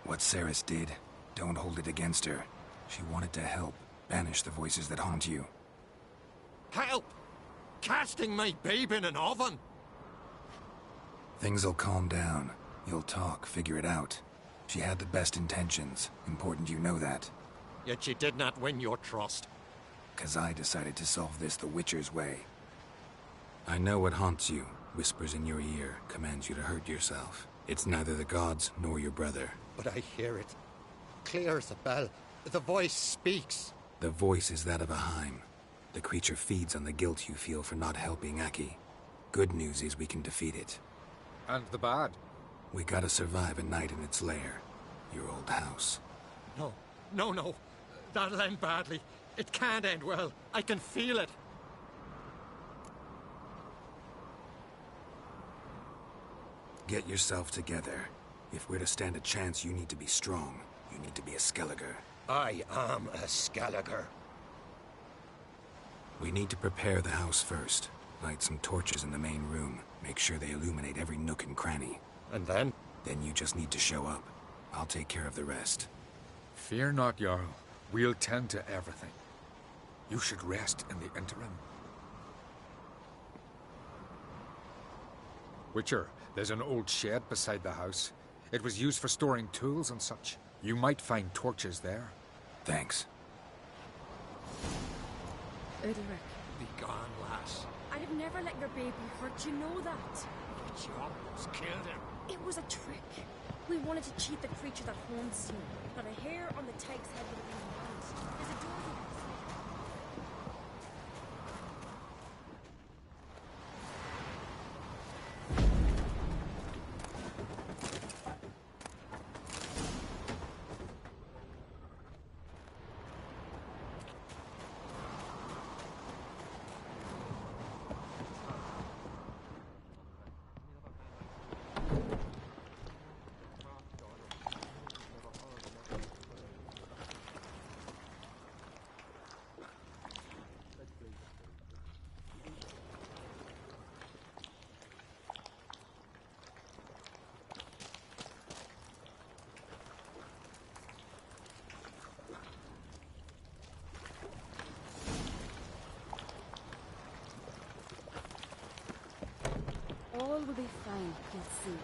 What Ceres did, don't hold it against her. She wanted to help, banish the voices that haunt you. Help! Casting my babe in an oven! Things'll calm down. You'll talk, figure it out. She had the best intentions. Important you know that. Yet she did not win your trust. 'Cause I decided to solve this the Witcher's way. I know what haunts you, whispers in your ear, commands you to hurt yourself. It's neither the gods nor your brother. But I hear it. Clear as a bell. The voice speaks. The voice is that of a Heim. The creature feeds on the guilt you feel for not helping Aki. Good news is we can defeat it. And the bad? We gotta survive a night in its lair. Your old house. No, no, no. That'll end badly. It can't end well. I can feel it. Get yourself together. If we're to stand a chance, you need to be strong. You need to be a Skelliger. I am a Skelliger. We need to prepare the house first. Light some torches in the main room. Make sure they illuminate every nook and cranny. And then? Then you just need to show up. I'll take care of the rest. Fear not, Jarl. We'll tend to everything. You should rest in the interim. Witcher, there's an old shed beside the house. It was used for storing tools and such. You might find torches there. Thanks. Udalric, Be gone, lass. I'd have never let your baby hurt, you know that. But you almost killed him. It was a trick. We wanted to cheat the creature that haunts you. Not a hair on the tyke's head would have been right. There's a door here. All will be fine, you'll see.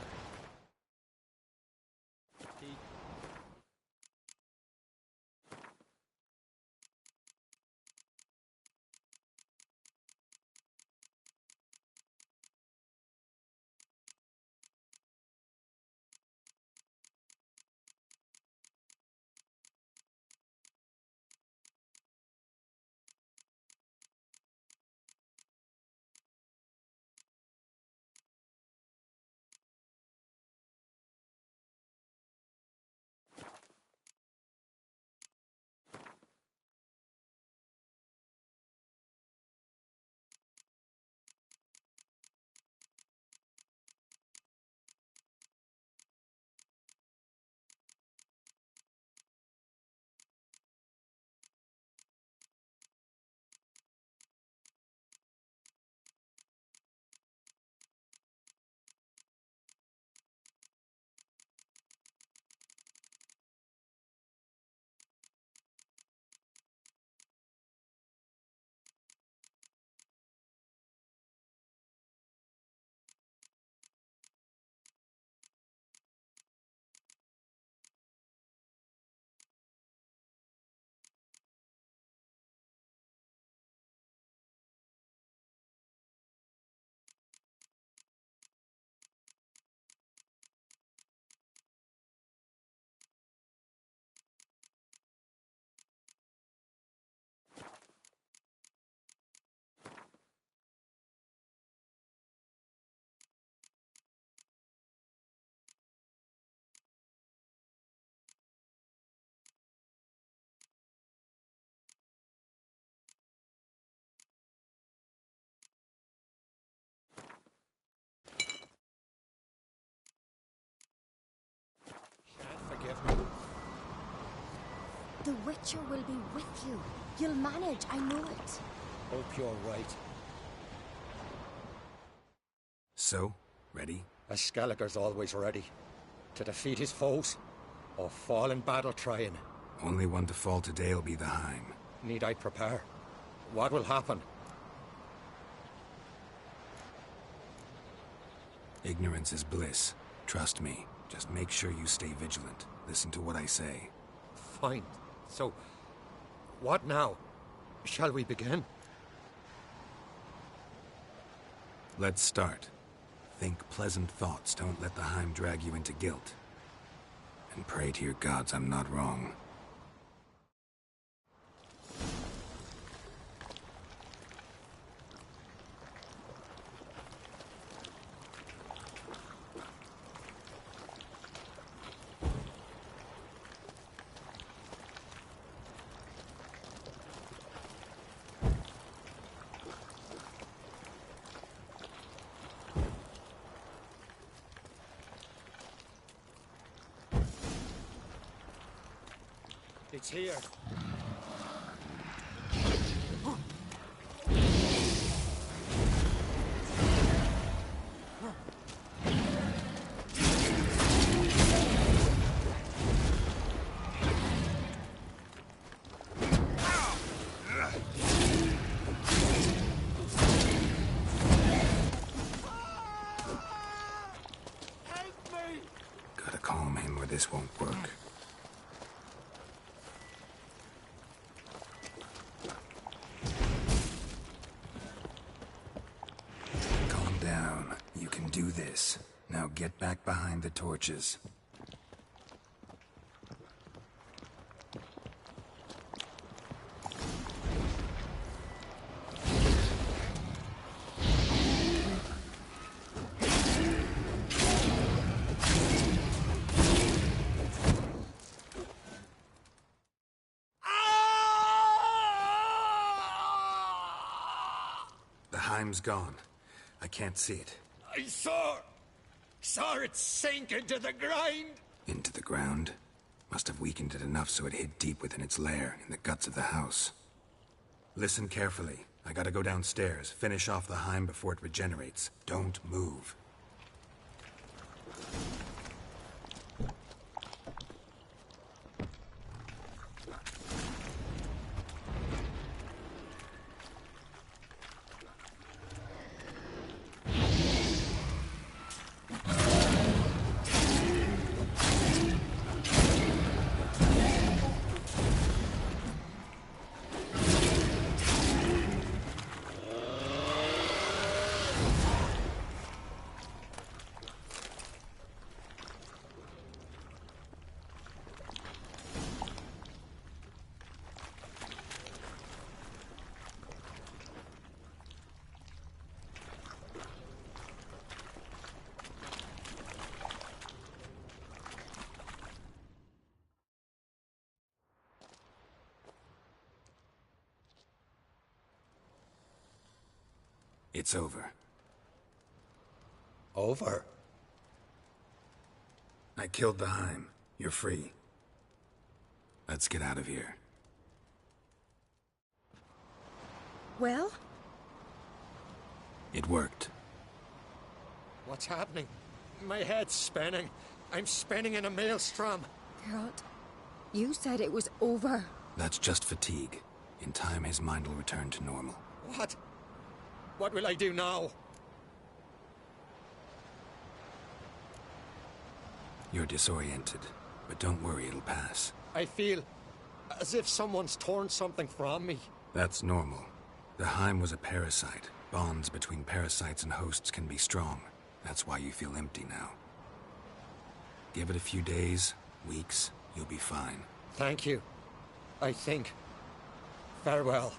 The Witcher will be with you. You'll manage, I know it. Hope you're right. So, ready? A Skelliger's always ready. To defeat his foes, or fall in battle trying. Only one to fall today will be the Heim. Need I prepare? What will happen? Ignorance is bliss. Trust me. Just make sure you stay vigilant. Listen to what I say. Fine. So, what now? Shall we begin? Let's start. Think pleasant thoughts. Don't let the Heim drag you into guilt. And pray to your gods I'm not wrong. It's here. Gotta calm him or this won't work. Calm down. You can do this. Now get back behind the torches. The Heim's gone. I can't see it. I saw it sink into the ground. Into the ground? Must have weakened it enough so it hid deep within its lair, in the guts of the house. Listen carefully. I gotta go downstairs, finish off the Heim before it regenerates. Don't move. It's over. Over? I killed the Heim. You're free. Let's get out of here. Well? It worked. What's happening? My head's spinning. I'm spinning in a maelstrom. Geralt, you said it was over. That's just fatigue. In time, his mind will return to normal. What? What will I do now? You're disoriented, but don't worry, it'll pass. I feel as if someone's torn something from me. That's normal. The Heim was a parasite. Bonds between parasites and hosts can be strong. That's why you feel empty now. Give it a few days, weeks, you'll be fine. Thank you. I think. Farewell.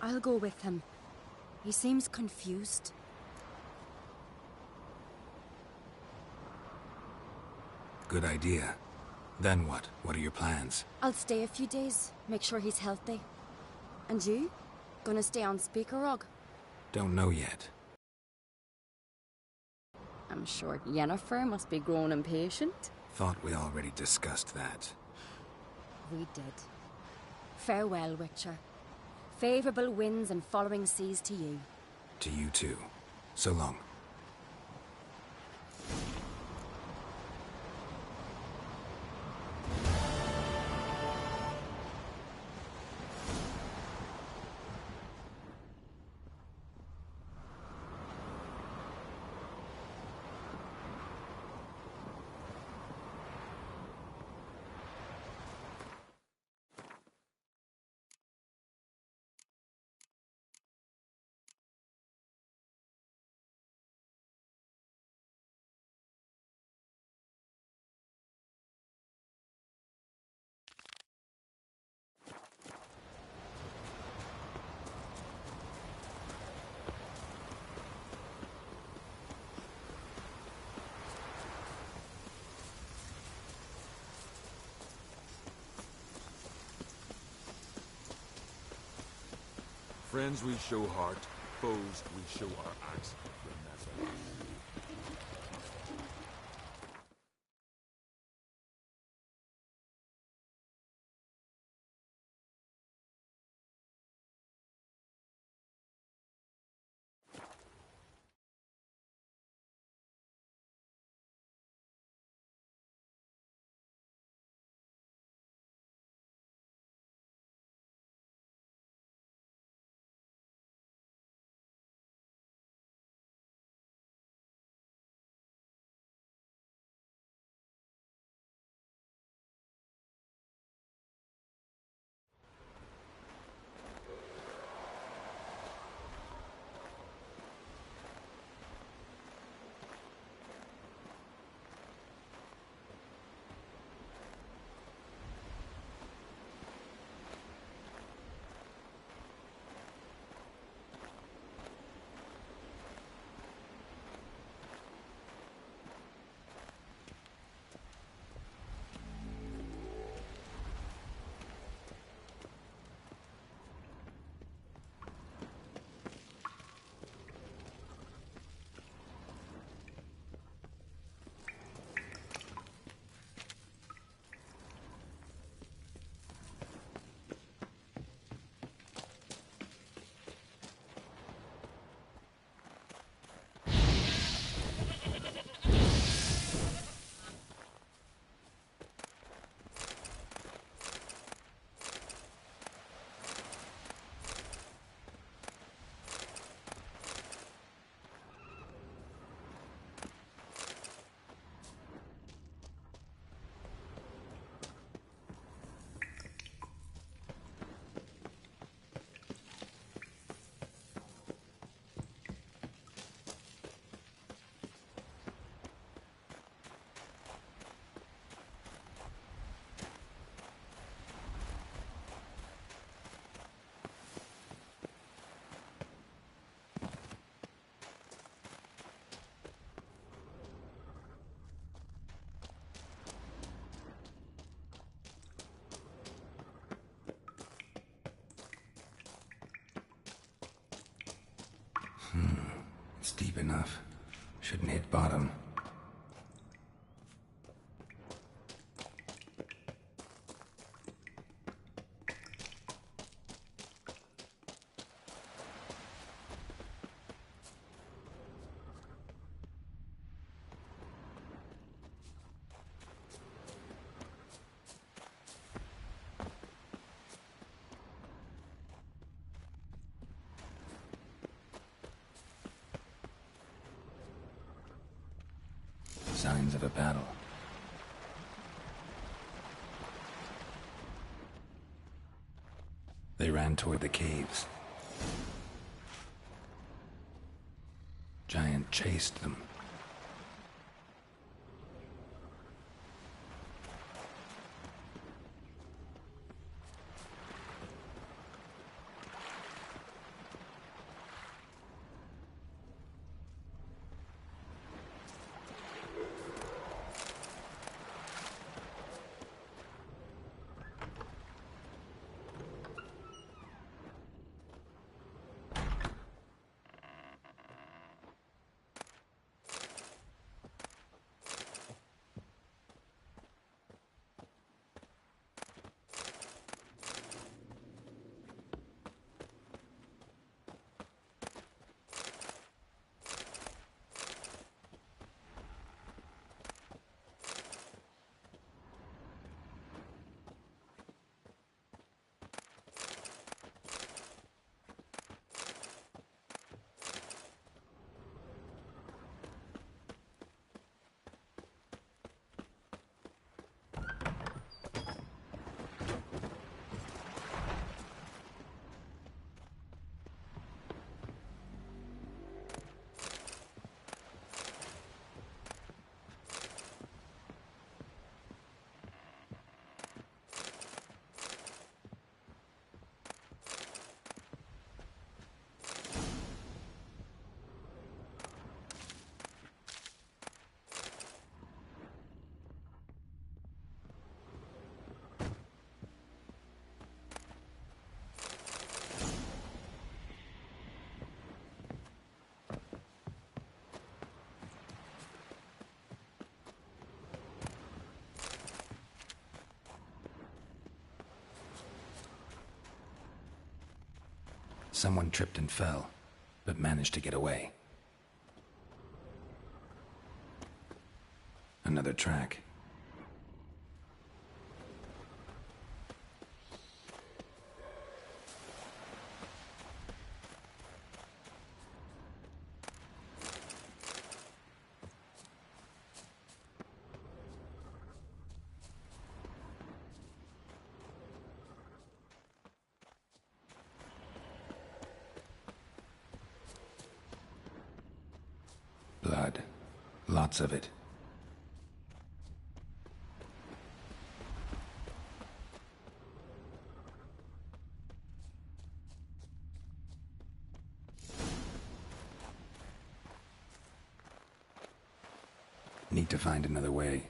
I'll go with him. He seems confused. Good idea. Then what? What are your plans? I'll stay a few days, make sure he's healthy. And you? Gonna stay on Speaker Rug? Don't know yet. I'm sure Yennefer must be grown impatient. Thought we already discussed that. We did. Farewell, Witcher. Favourable winds and following seas to you. To you too. So long. Friends we show heart, foes we show our axe. Remember. It's deep enough. Shouldn't hit bottom. Signs of a battle. They ran toward the caves. Giant chased them. Someone tripped and fell, but managed to get away. Another track. Blood. Lots of it. Need to find another way.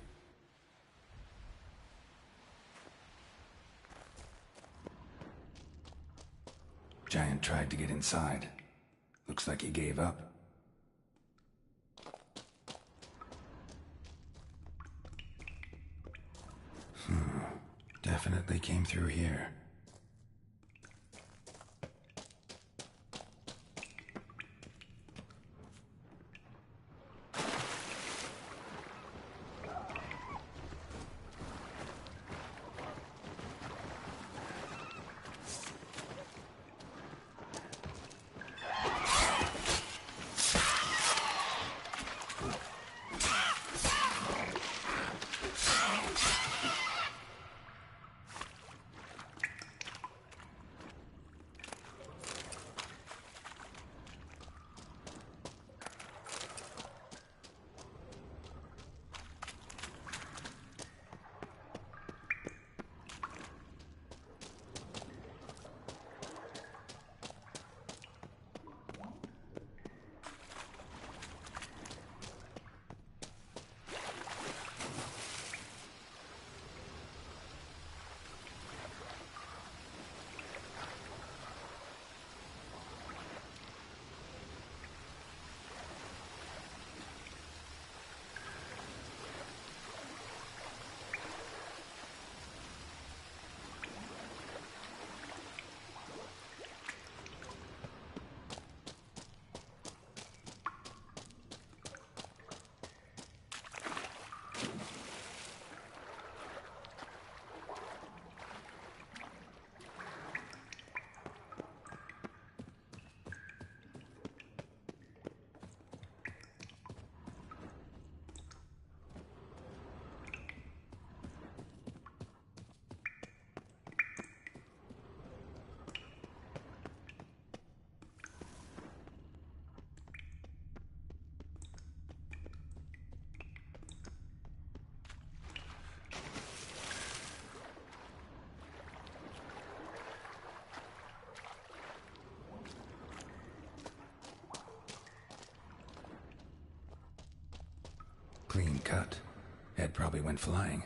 Giant tried to get inside. Looks like he gave up. Definitely came through here. Clean cut. Head probably went flying.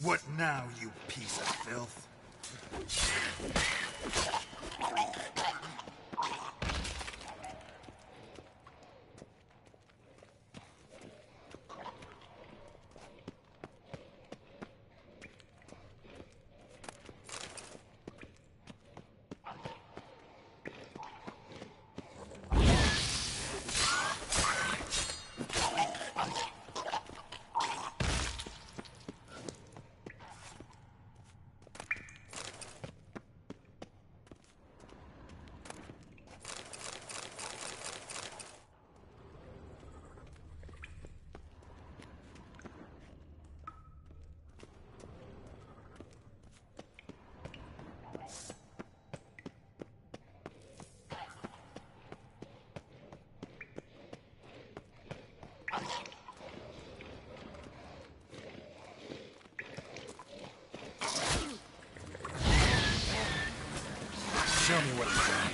What now, you piece of filth? Show me what you got.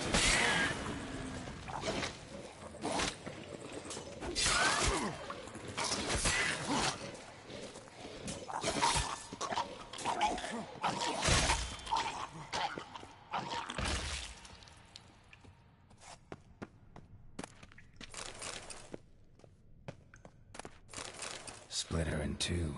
Split her in two.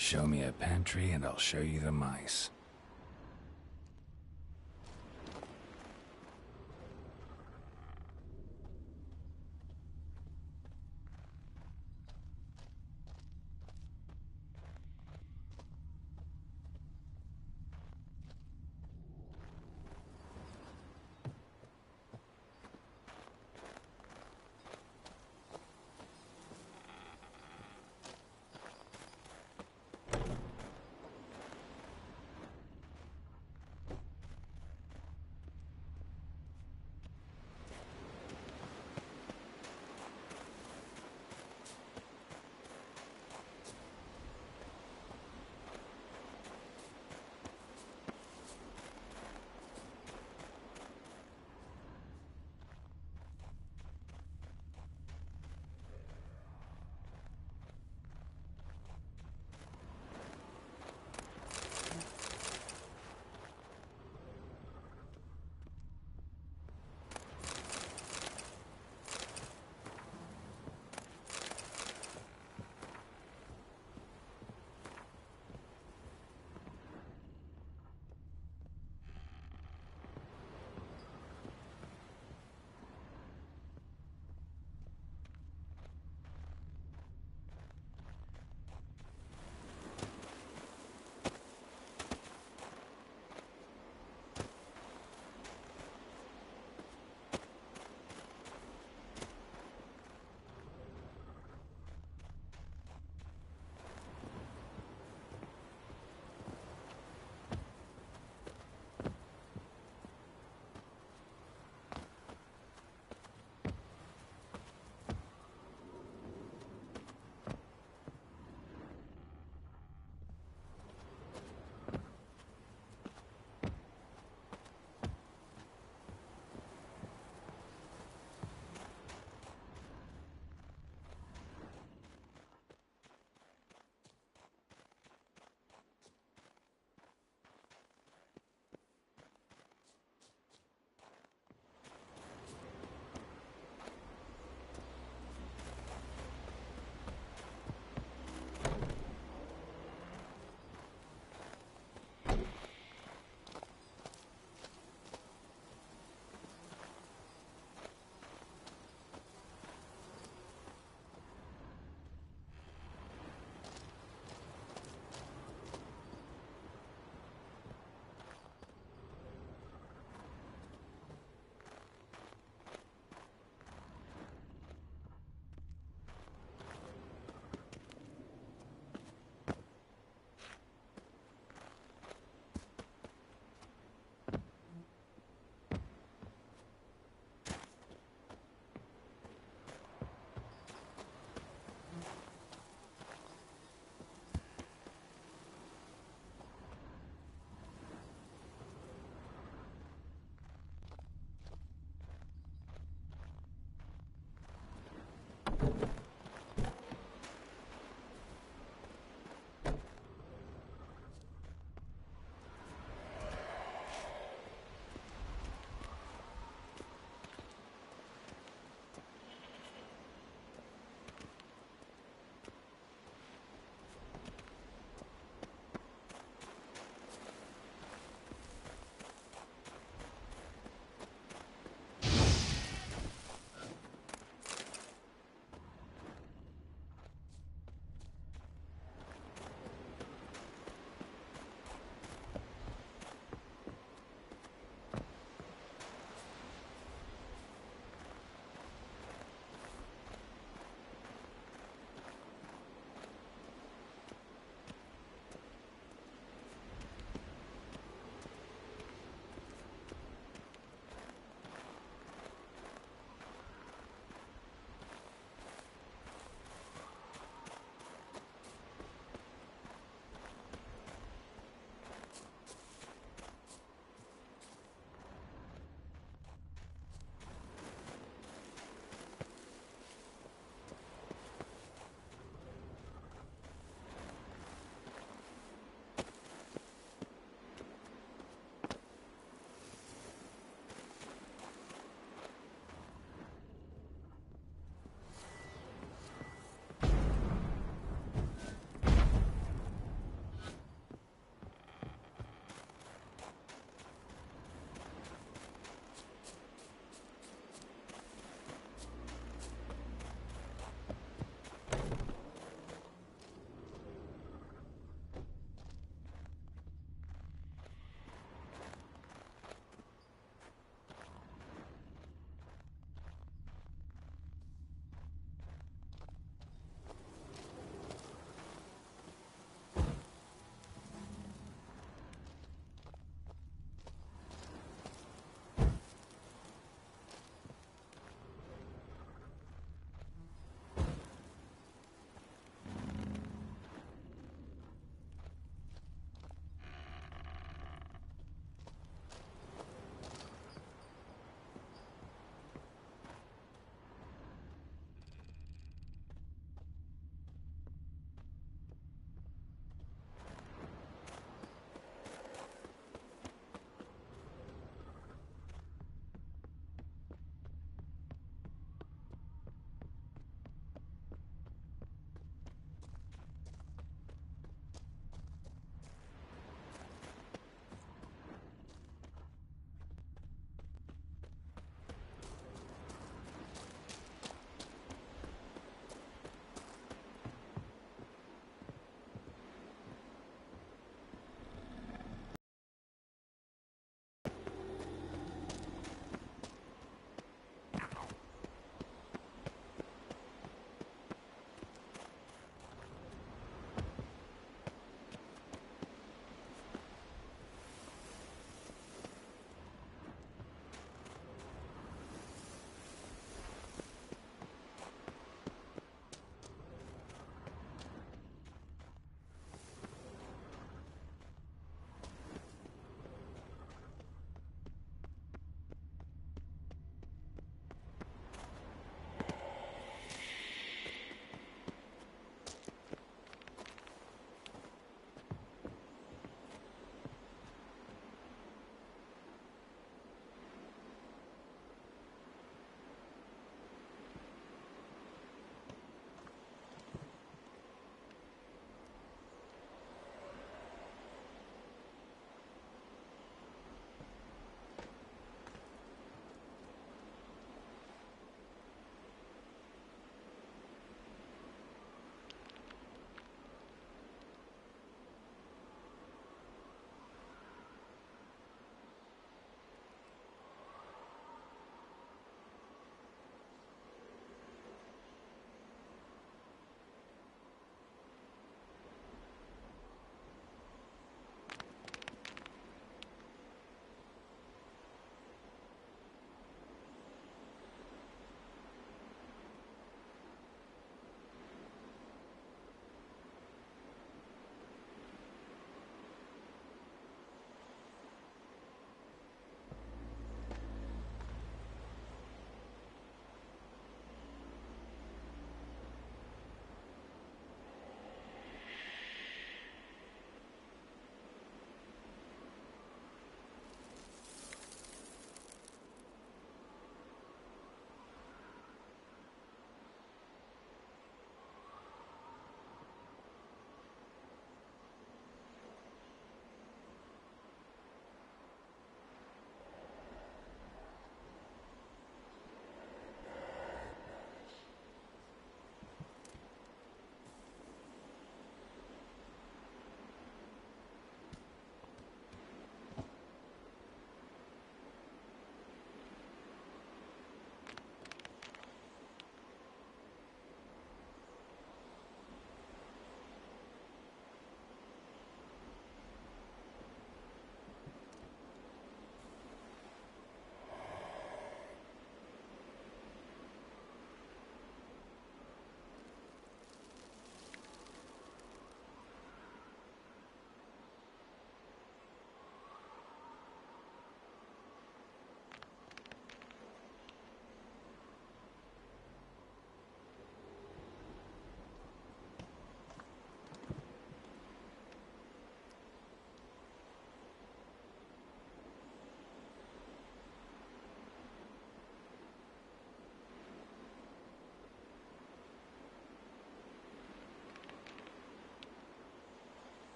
Show me a pantry and I'll show you the mice.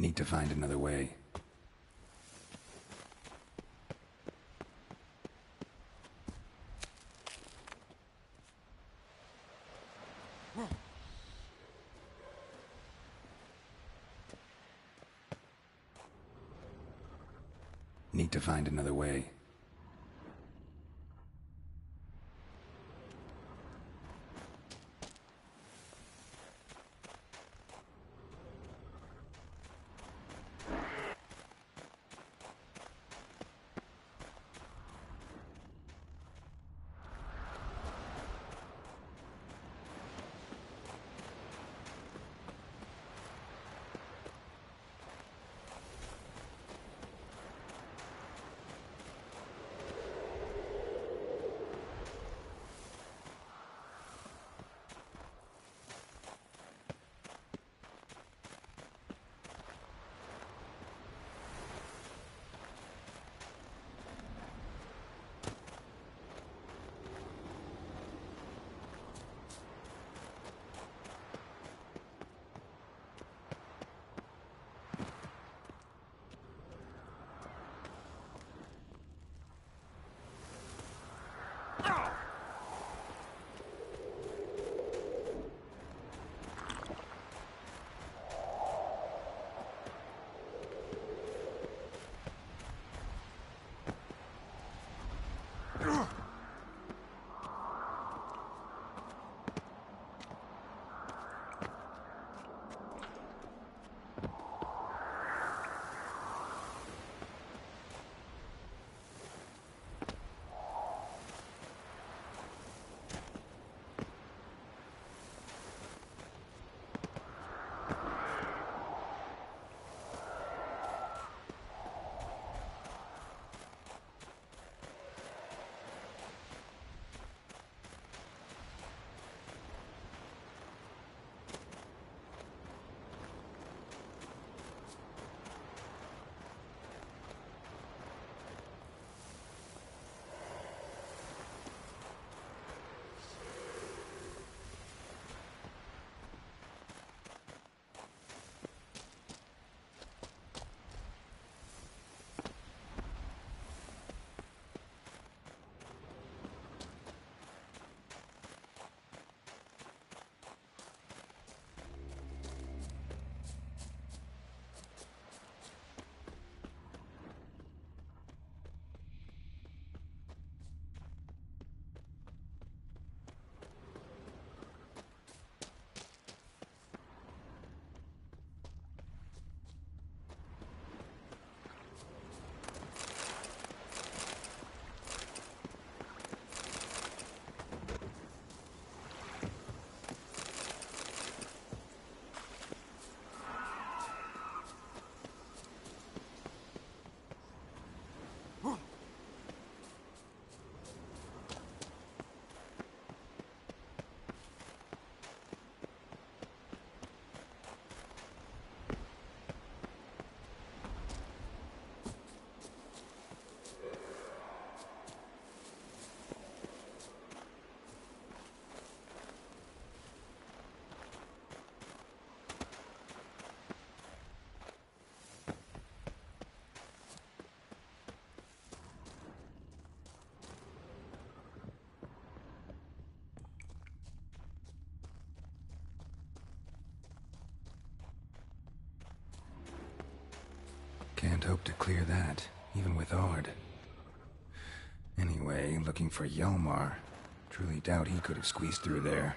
Need to find another way. Need to find another way. Can't hope to clear that, even with Ard. Anyway, looking for Yelmar. Truly doubt he could have squeezed through there.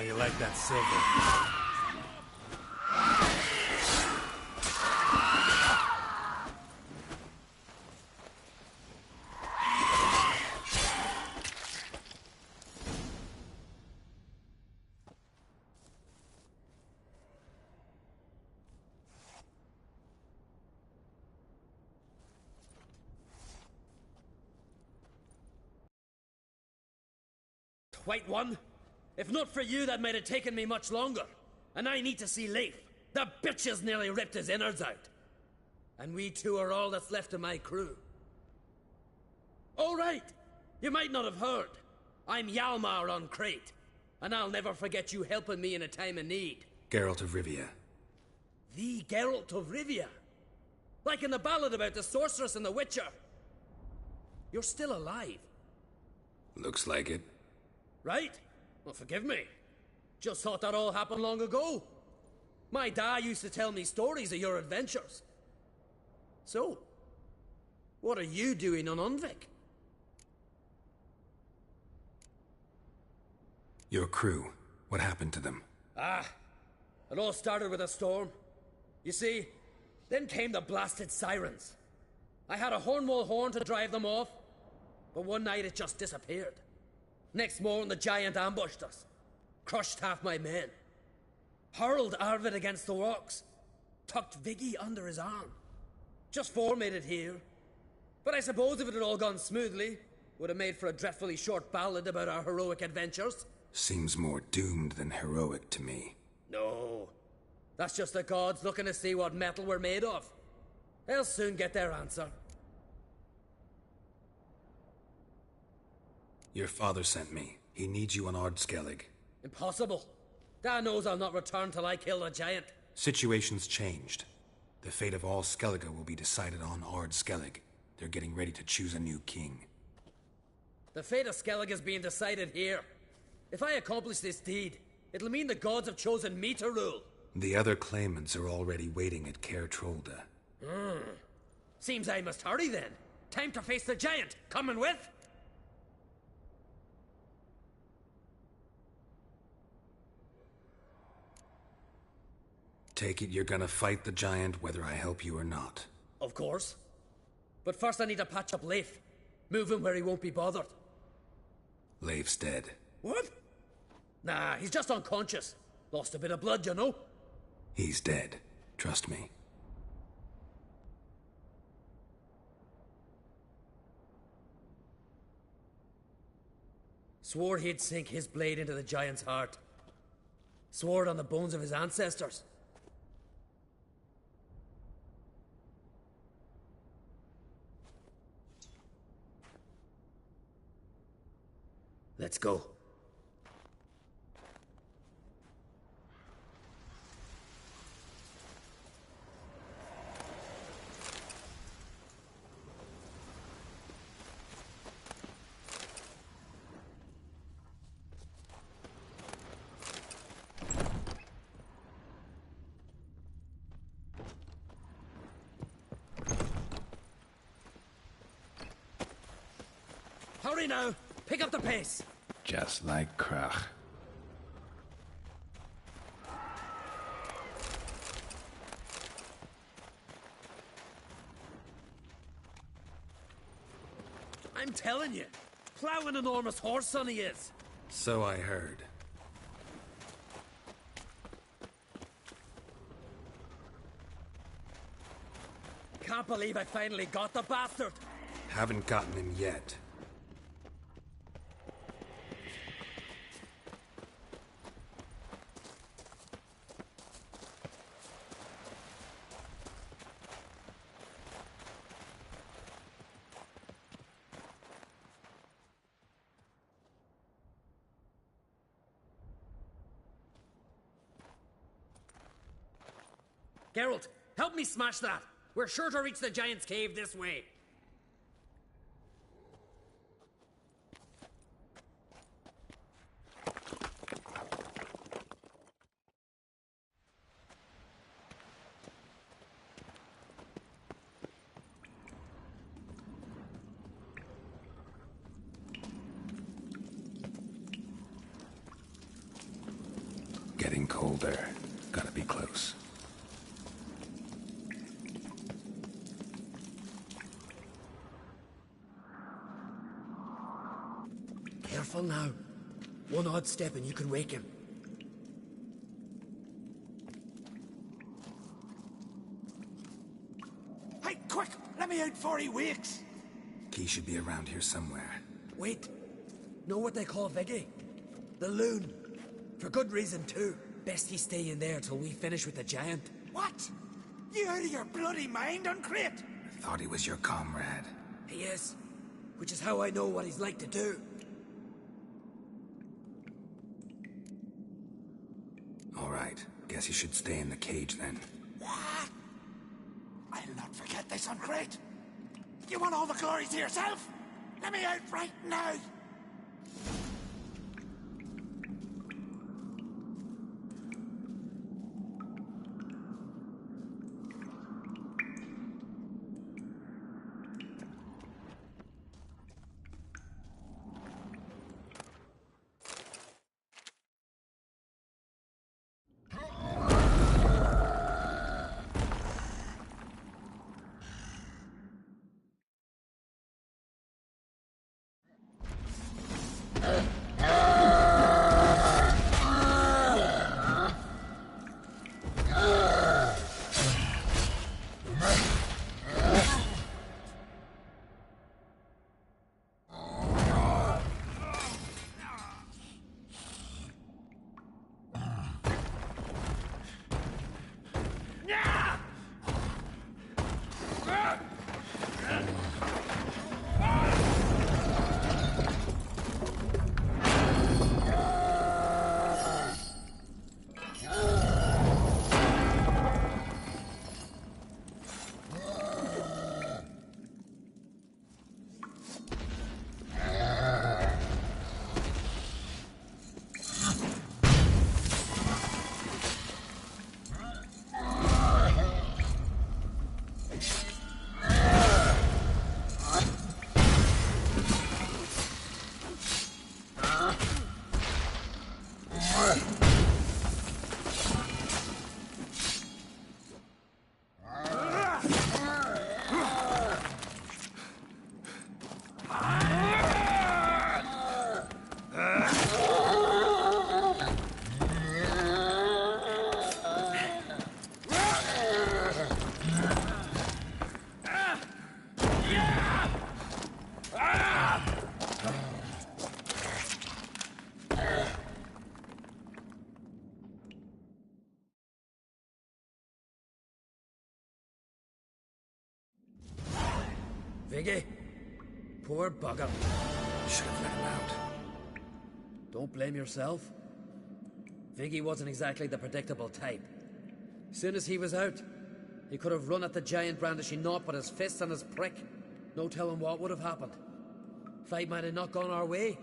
you like that silver? White One, if not for you, that might have taken me much longer. And I need to see Leif. The bitch has nearly ripped his innards out. And we two are all that's left of my crew. All right, you might not have heard. I'm Hjalmar on Crete, and I'll never forget you helping me in a time of need. Geralt of Rivia. The Geralt of Rivia? Like in the ballad about the sorceress and the witcher. You're still alive. Looks like it. Right? Well, forgive me. Just thought that all happened long ago. My dad used to tell me stories of your adventures. So, what are you doing on Unvik? Your crew. What happened to them? It all started with a storm. You see, then came the blasted sirens. I had a Hornwall horn to drive them off, but one night it just disappeared. Next morning, the giant ambushed us, crushed half my men, hurled Arvid against the rocks, tucked Viggy under his arm. Just four made it here. But I suppose if it had all gone smoothly, would have made for a dreadfully short ballad about our heroic adventures. Seems more doomed than heroic to me. No. That's just the gods looking to see what metal we're made of. They'll soon get their answer. Your father sent me. He needs you on Ard Skellig. Impossible. Dad knows I'll not return till I kill the giant. Situation's changed. The fate of all Skellige will be decided on Ard Skellig. They're getting ready to choose a new king. The fate of Skellig is being decided here. If I accomplish this deed, it'll mean the gods have chosen me to rule. The other claimants are already waiting at Caer Trolda. Seems I must hurry then. Time to face the giant. Coming with? Take it you're gonna fight the giant whether I help you or not. Of course. But first I need to patch up Leif. Move him where he won't be bothered. Leif's dead. What? Nah, he's just unconscious. Lost a bit of blood, you know? He's dead. Trust me. Swore he'd sink his blade into the giant's heart. Swore it on the bones of his ancestors. Let's go. Hurry now! Pick up the pace! Just like Krach. I'm telling you, plow an enormous horse son he is. So I heard. Can't believe I finally got the bastard. Haven't gotten him yet. Geralt, help me smash that. We're sure to reach the giant's cave this way. boulder. Gotta be close. Careful now. One odd step and you can wake him. Hey, quick! Let me out before he wakes! Key should be around here somewhere. Wait. Know what they call Viggy? The loon. For good reason, too. Best he stay in there till we finish with the giant. What? You out of your bloody mind, Uncrate? Thought he was your comrade. He is. Which is how I know what he's like to do. All right. Guess you should stay in the cage then. What? I'll not forget this, Uncrate. You want all the glory to yourself? Let me out right now! Viggy? Poor bugger. Should have let him out. Don't blame yourself. Viggy wasn't exactly the predictable type. Soon as he was out, he could have run at the giant brandishing naught but his fist and his prick. No telling what would have happened. Fight might have not gone our way.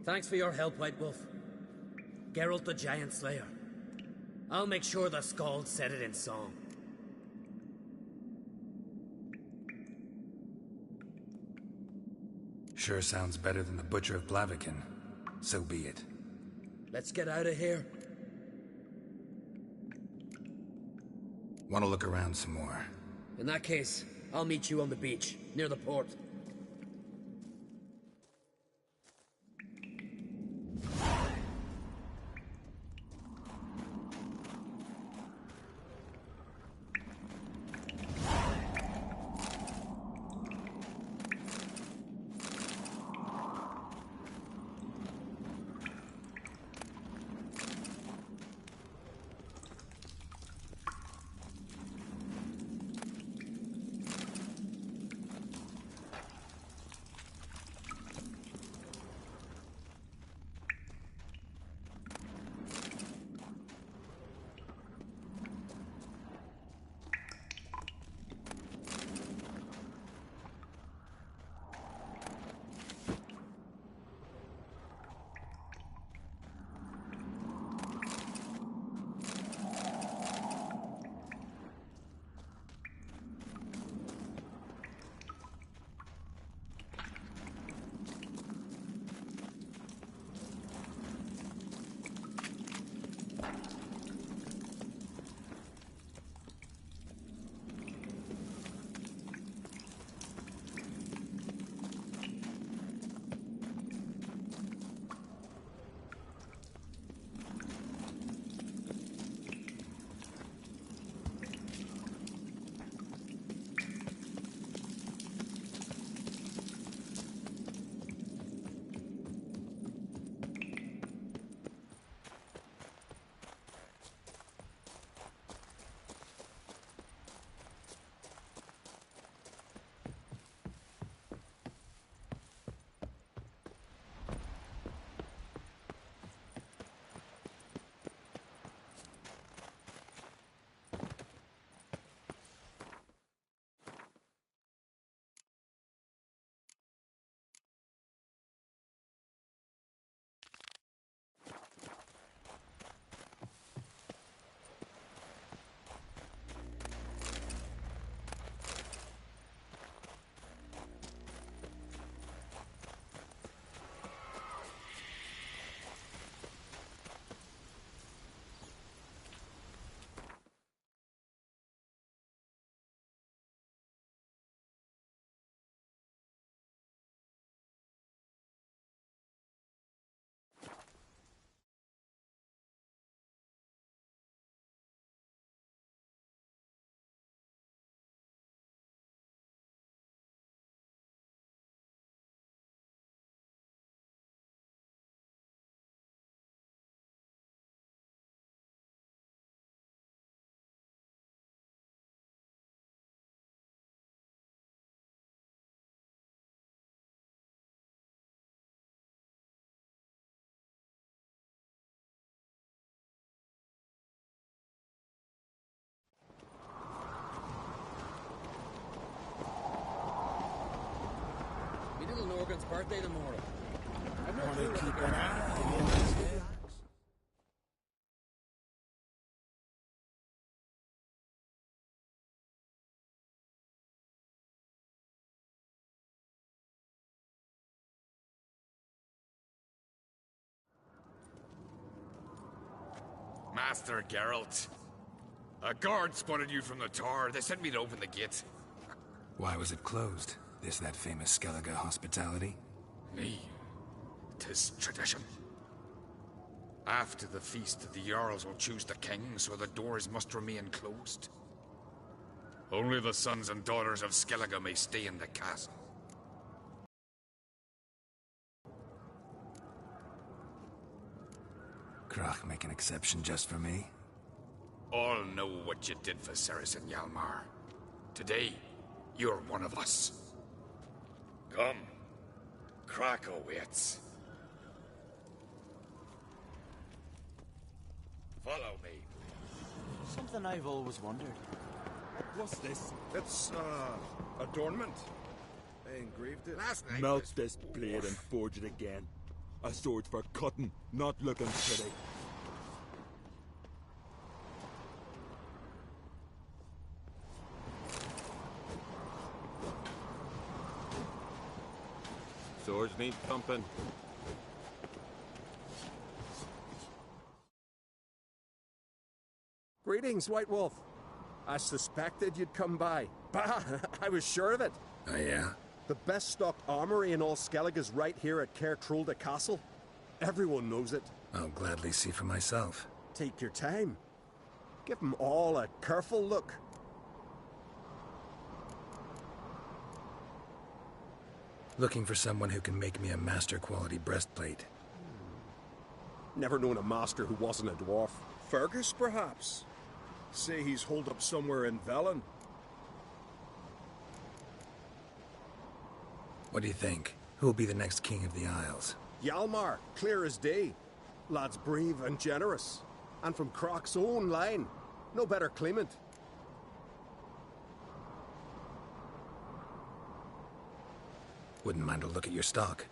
Thanks for your help, White Wolf. Geralt the Giant Slayer. I'll make sure the Skald said it in song. Sure sounds better than the Butcher of Blaviken. So be it. Let's get out of here. Want to look around some more? In that case, I'll meet you on the beach, near the port. Morgan's birthday tomorrow. I've no Want clue to what keep to an do. eye on his head? Master Geralt. A guard spotted you from the tower. They sent me to open the gate. Why was it closed? That famous Skellige hospitality? Me. 'Tis tradition. After the feast, the Jarls will choose the king, so the doors must remain closed. Only the sons and daughters of Skellige may stay in the castle. Krach make an exception just for me? All know what you did for Saracen Hjalmar. Today, you're one of us. Come. Krakow waits. Follow me. Something I've always wondered. What's this? It's, adornment. They engraved it. Last night Melt was this blade and forge it again. A sword for cutting, not looking pretty. Swords need thumping. Greetings, White Wolf. I suspected you'd come by. Bah, I was sure of it. Oh, yeah? The best stock armory in all Skellige is right here at Caer Trolde Castle. Everyone knows it. I'll gladly see for myself. Take your time. Give them all a careful look. Looking for someone who can make me a master-quality breastplate. Never known a master who wasn't a dwarf. Fergus, perhaps? Say he's holed up somewhere in Velen. What do you think? Who will be the next king of the Isles? Hjalmar, clear as day. Lad's brave and generous. And from Croc's own line. No better claimant. Wouldn't mind a look at your stock.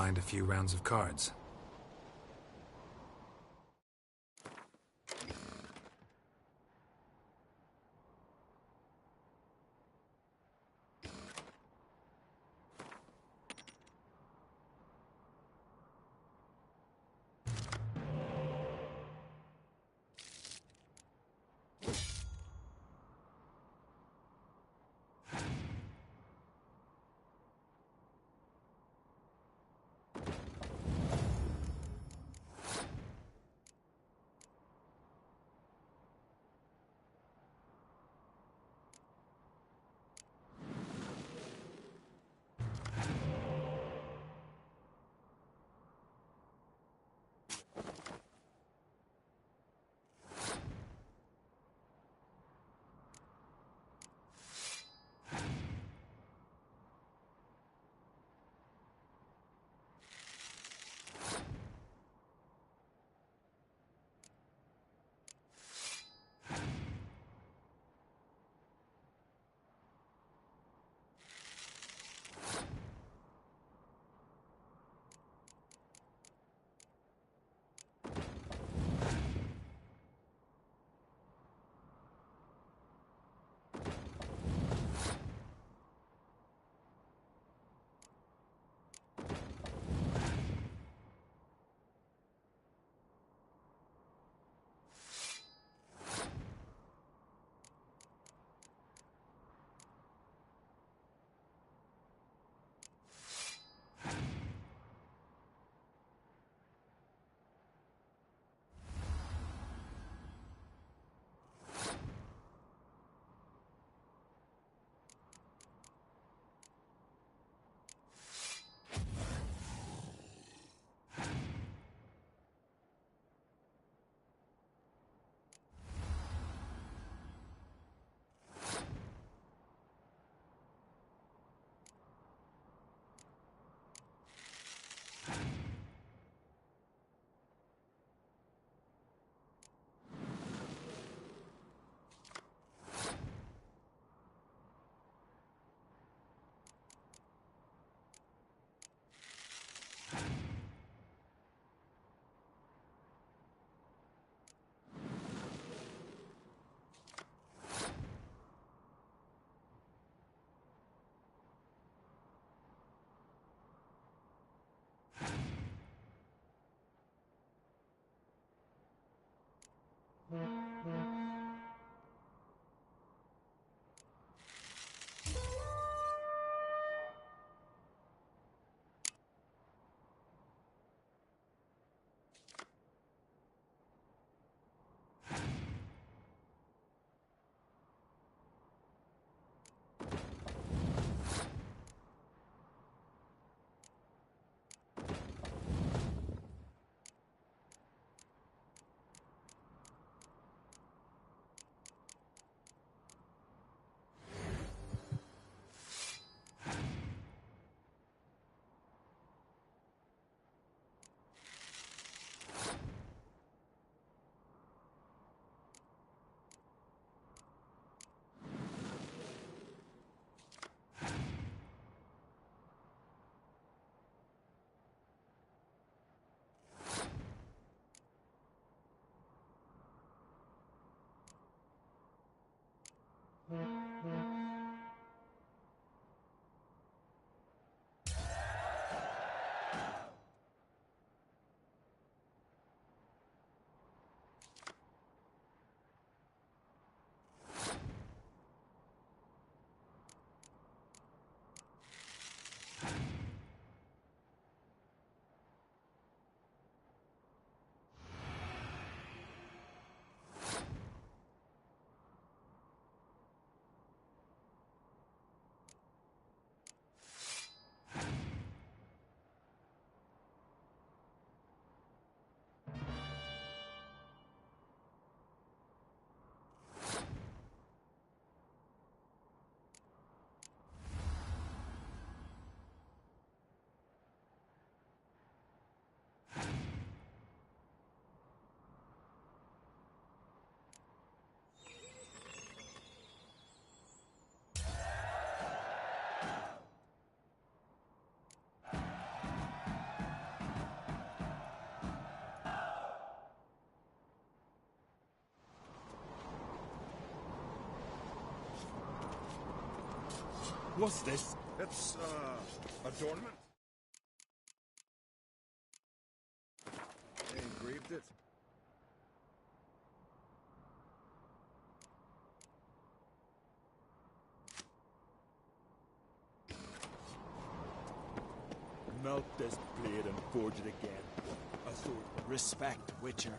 mind a few rounds of cards. What's this? It's, adornment. They engraved it. Melt this blade and forge it again. A sword. Respect, Witcher.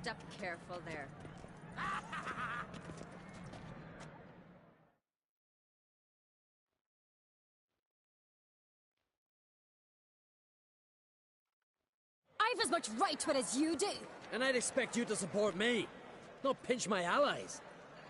Step careful there. I've as much right to it as you do. And I'd expect you to support me, not pinch my allies.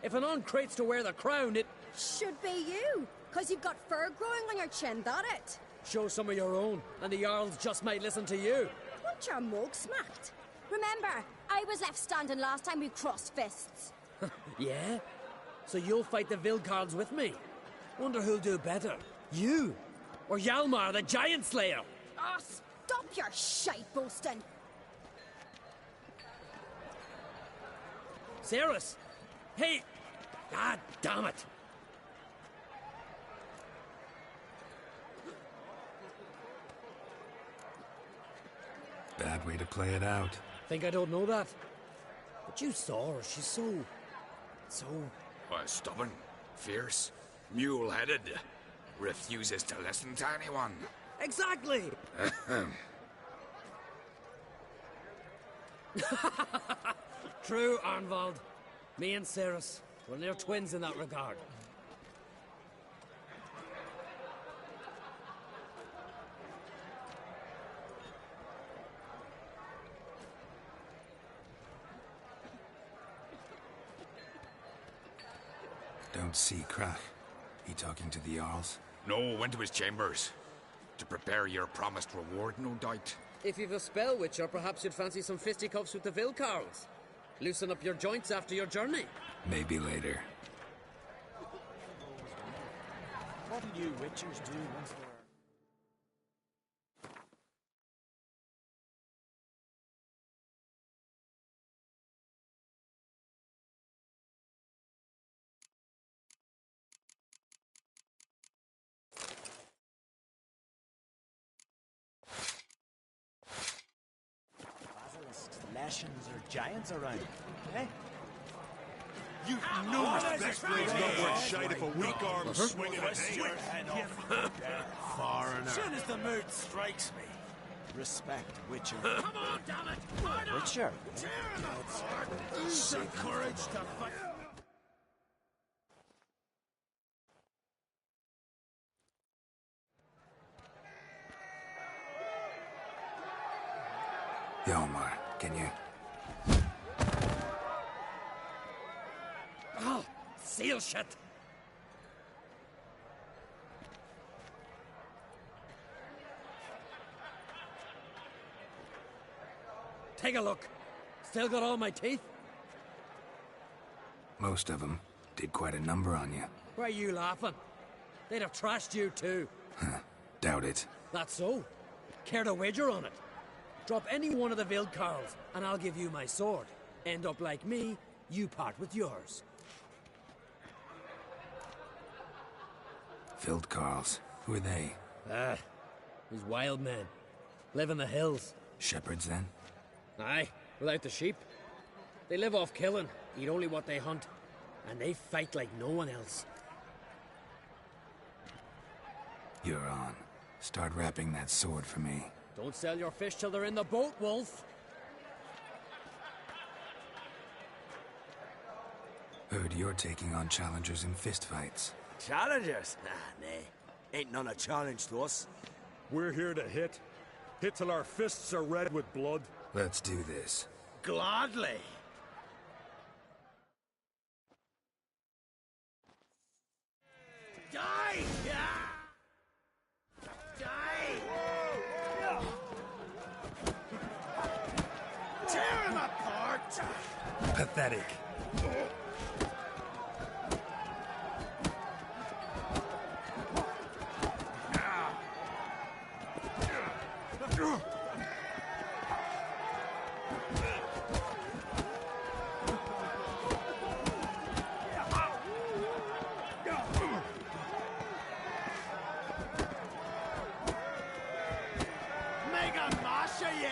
If an uncrate's to wear the crown, it Should be you, because you've got fur growing on your chin, that it? shows some of your own, and the Jarls just might listen to you. Want your mug smacked? Remember, I was left standing last time we crossed fists. Yeah? So you'll fight the Vilcarls with me? Wonder who'll do better, you or Hjalmar the Giant Slayer? Ah, stop your shite boasting. Cerys! Hey! God damn it! Bad way to play it out. Think I don't know that? But you saw her. She's so... Stubborn, fierce, mule-headed. Refuses to listen to anyone. Exactly! True, Arnvald. Me and Cerys, well, they're twins in that regard. Don't see Krach. He talking to the Jarls? No, went to his chambers. To prepare your promised reward, no doubt. If you've a spell, Witcher, perhaps you'd fancy some fisticuffs with the Vilcarls. Loosen up your joints after your journey. Maybe later. What'll you Witchers do once they're... Basilisks, lashings, or giants around, eh? You no respect blade's not worth shite if a weak arm swinging a Your head off. foreigner. Soon as the mood strikes me. Respect, Witcher. Come on, damn it! Witcher. Use the courage to fight. Hjalmar, can you... Oh, seal shit! Take a look. Still got all my teeth? Most of them did quite a number on you. Why are you laughing? They'd have trashed you too. Doubt it. That's so. Care to wager on it? Drop any one of the Vilcarls, and I'll give you my sword. End up like me, you part with yours. Vilcarls. Who are they? These wild men. Live in the hills. Shepherds, then? Aye, without the sheep. They live off killing, eat only what they hunt. And they fight like no one else. You're on. Start wrapping that sword for me. Don't sell your fish till they're in the boat, Wolf. Heard you're taking on challengers in fistfights. Challengers? Nah, nay. Ain't none a challenge to us. We're here to hit. Hit till our fists are red with blood. Let's do this. Gladly. Die! Die! Tear him apart! Pathetic. Mega Masha ye!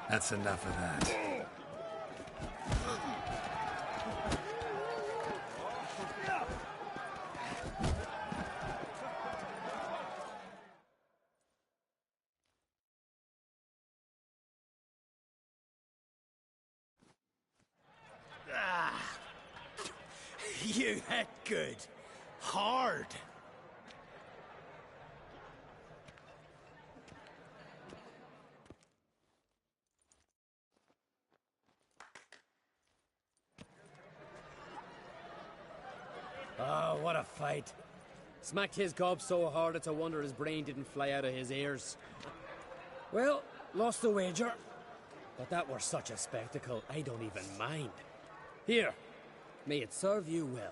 That's enough of that. You hit good. Hard. Oh, what a fight. Smacked his gob so hard it's a wonder his brain didn't fly out of his ears. Well, lost the wager. But that were such a spectacle, I don't even mind. Here, may it serve you well.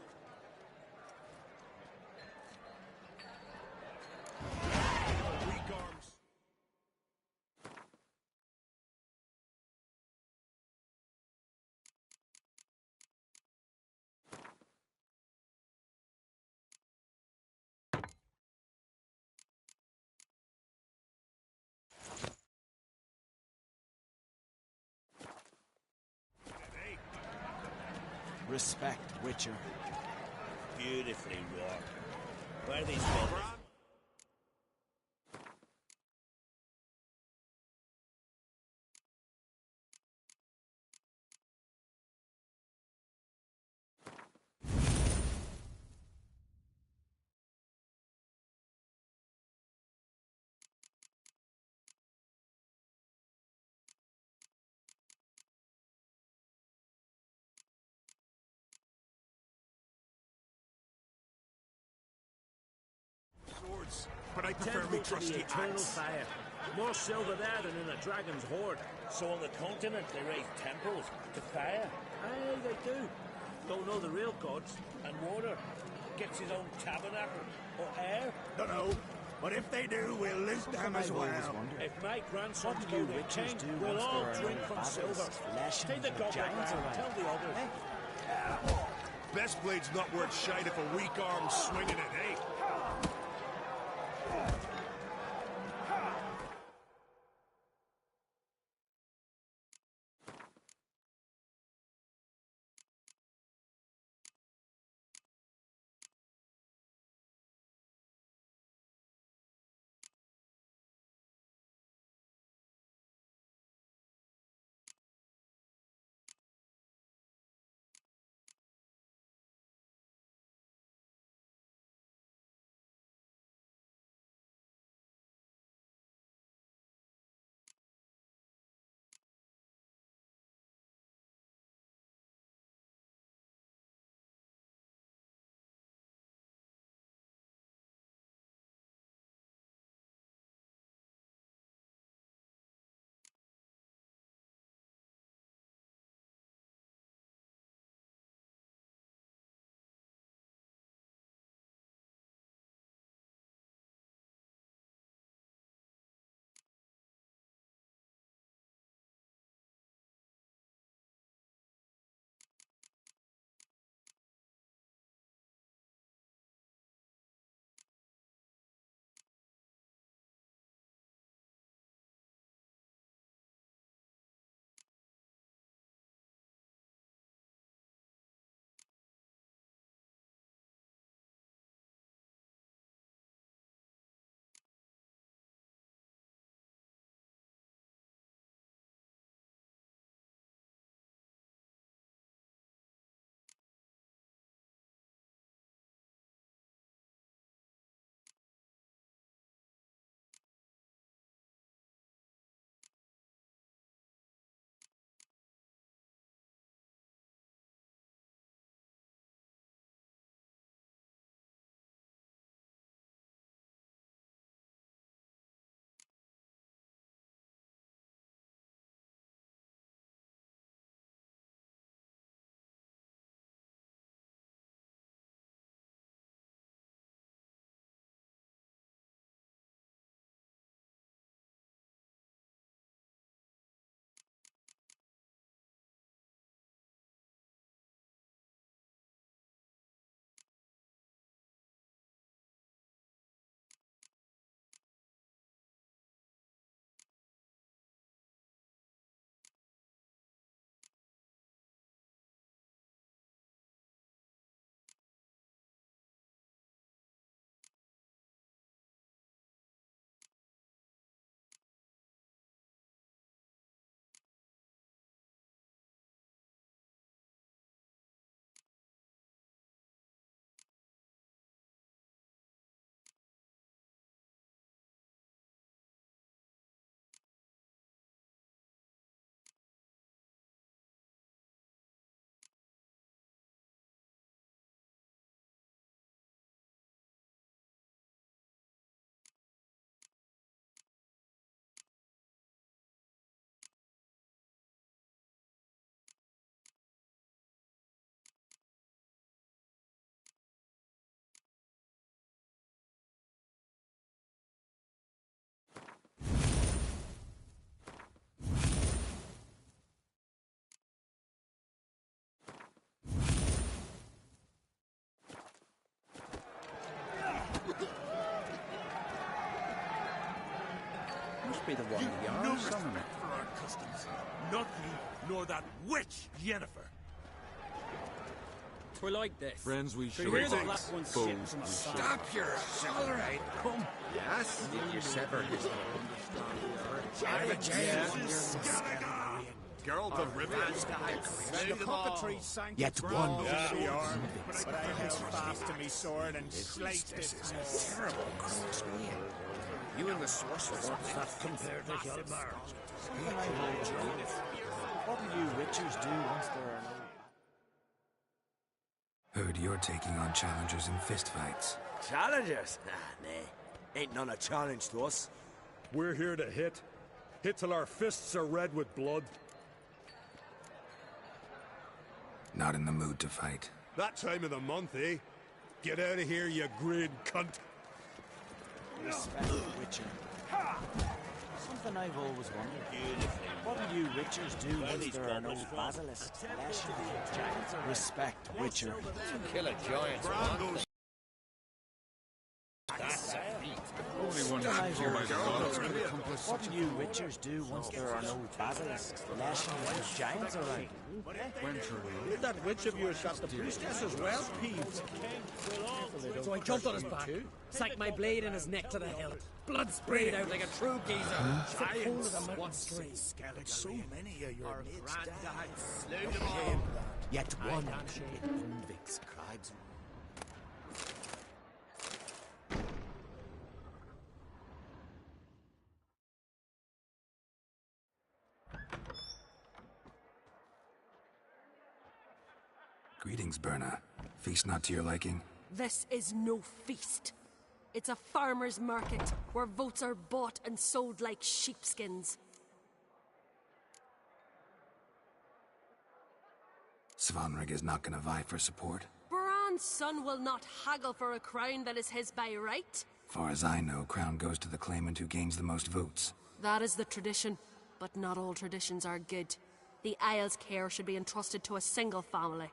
Respect, Witcher. Beautifully wrought. Where are these brothers? Swords, but I prefer me trusty eternal axe. fire. More silver there than in a dragon's hoard. So on the continent they raise temples to fire. Aye, they do. Don't know the real gods. And water gets his own tabernacle or air. Dunno. But if they do, we'll list them as well. If my grandson What do go you to witches king, do we'll once all there are drink no from battles, silver. lashings Take the or goblet giants round, around? tell the others. Best blade's not worth shite if a weak arm's swinging it, eh? be the one You Jarl no summoned. respect for our customs. Not you, nor that witch, Yennefer. We're like this. Friends we So should here's the be. black one Foes shitting from a we side. Stop your all right. Come. Yes? Did you sever his Geralt of Rivia. The puppetry sank Yet one. Yeah, you are. But I held fast to me sword and sliced its small. terrible cross You and the sorcerer. What's that compared to Hjalmar? What do you witchers do once there are no... Heard you're taking on challengers in fistfights. Challengers? Ah, nah. Ain't none a challenge to us. We're here to hit. Hit till our fists are red with blood. Not in the mood to fight. That time of the month, eh? Get out of here, you green cunt. Respect, witcher. Something I've always wondered. What do you witchers do once there are no basilisks, lashing giants? Respect, witcher. Kill a giant. That's a feat. Only one Something I've by always the gods could wondered. accomplish What such do you witchers do once there are no basilisks, lashing giants around? That witch of yours shot the priestess as well, Peeves. So I jumped on his back, sank my blade in his neck to the hilt. Blood sprayed out like a true geezer. Took hold of the mountain string. So many of your mates died. Slew them all. Yet one. Unvik's cribs. Greetings, Berna. Feast not to your liking? This is no feast. It's a farmer's market where votes are bought and sold like sheepskins. Svanrig is not gonna vie for support. Bran's son will not haggle for a crown that is his by right. Far as I know, crown goes to the claimant who gains the most votes. That is the tradition, but not all traditions are good. The Isle's care should be entrusted to a single family.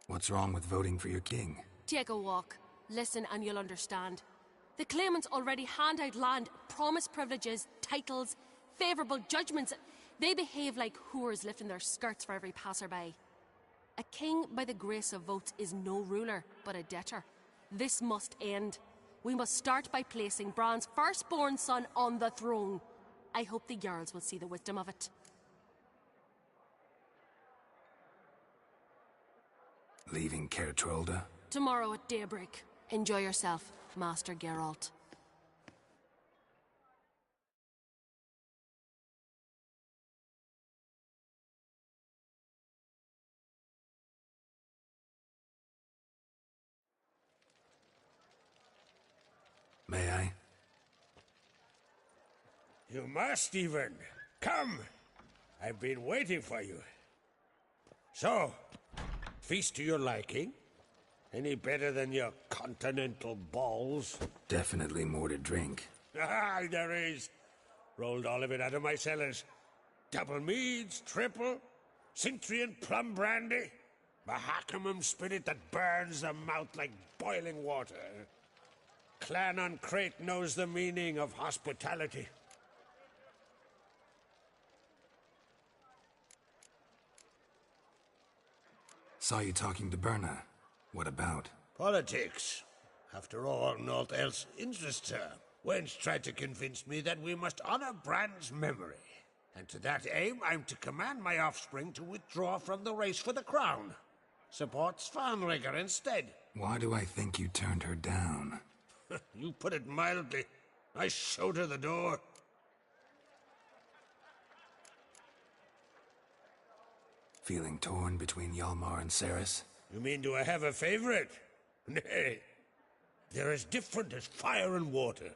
What's wrong with voting for your king? Take a walk. Listen and you'll understand. The claimants already hand out land, promise privileges, titles, favourable judgments. They behave like whores lifting their skirts for every passerby. A king by the grace of votes is no ruler, but a debtor. This must end. We must start by placing Bran's firstborn son on the throne. I hope the Jarls will see the wisdom of it. Leaving Caer Trolda? Tomorrow at daybreak. Enjoy yourself, Master Geralt. May I? You must, even. Come. I've been waiting for you. So, feast to your liking? Any better than your continental balls? Definitely more to drink. Ah, there is. Rolled all of it out of my cellars. Double meads, triple, Cintrian plum brandy, Mahakimum spirit that burns the mouth like boiling water. Clan on Crate knows the meaning of hospitality. Saw you talking to Berna. What about? Politics. After all, naught else interests her. Wench tried to convince me that we must honor Bran's memory. And to that aim, I'm to command my offspring to withdraw from the race for the crown. Support Svanrigger instead. Why do I think you turned her down? You put it mildly. I showed her the door. Feeling torn between Hjalmar and Cerys? You mean, do I have a favorite? Nay. They're as different as fire and water.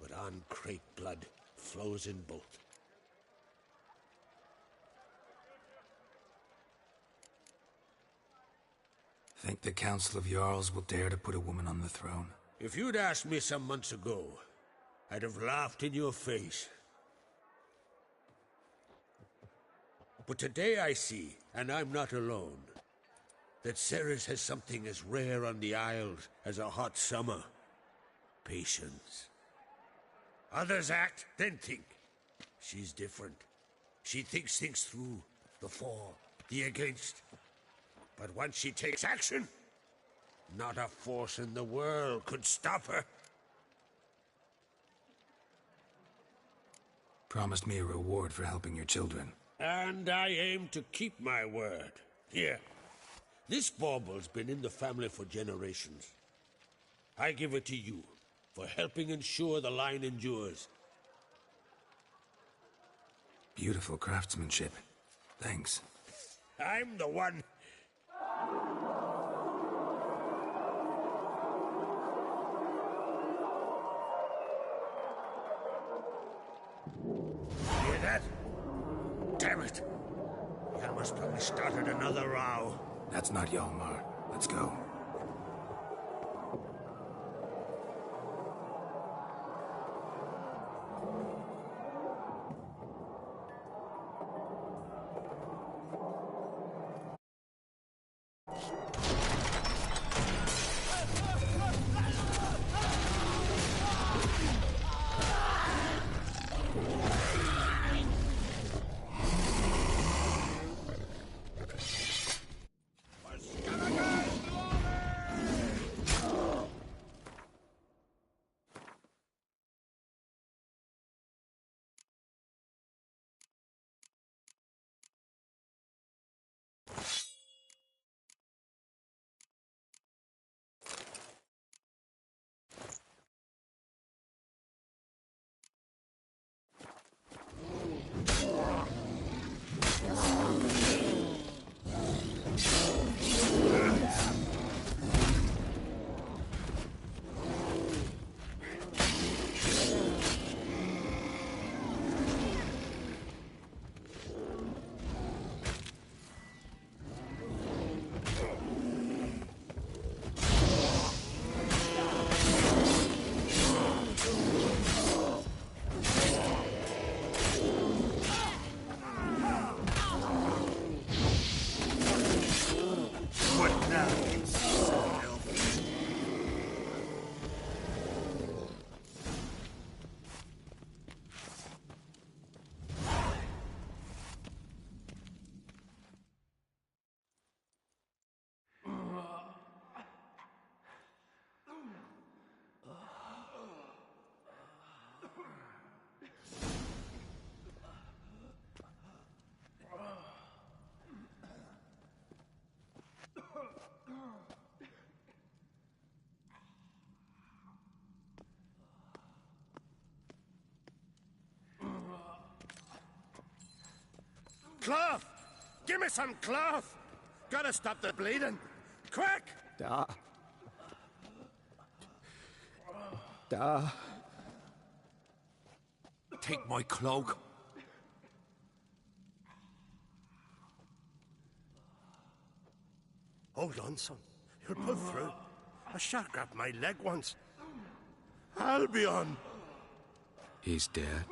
But on Crate blood flows in both. Think the Council of Jarls will dare to put a woman on the throne? If you'd asked me some months ago, I'd have laughed in your face. But today I see, and I'm not alone, that Cerys has something as rare on the Isles as a hot summer. Patience. Others act, then think. She's different. She thinks things through. The for, the against. But once she takes action, not a force in the world could stop her. Promised me a reward for helping your children. And I aim to keep my word. Here. This bauble's been in the family for generations. I give it to you for helping ensure the line endures. Beautiful craftsmanship. Thanks. I'm the one. Hear that? Damn it! Hjalmar's probably started another row. That's not Hjalmar. Let's go. Cloth! Give me some cloth! Gotta stop the bleeding! Quick! Take my cloak. Hold on, son. You'll pull through. A shark grabbed my leg once. Albion! He's dead.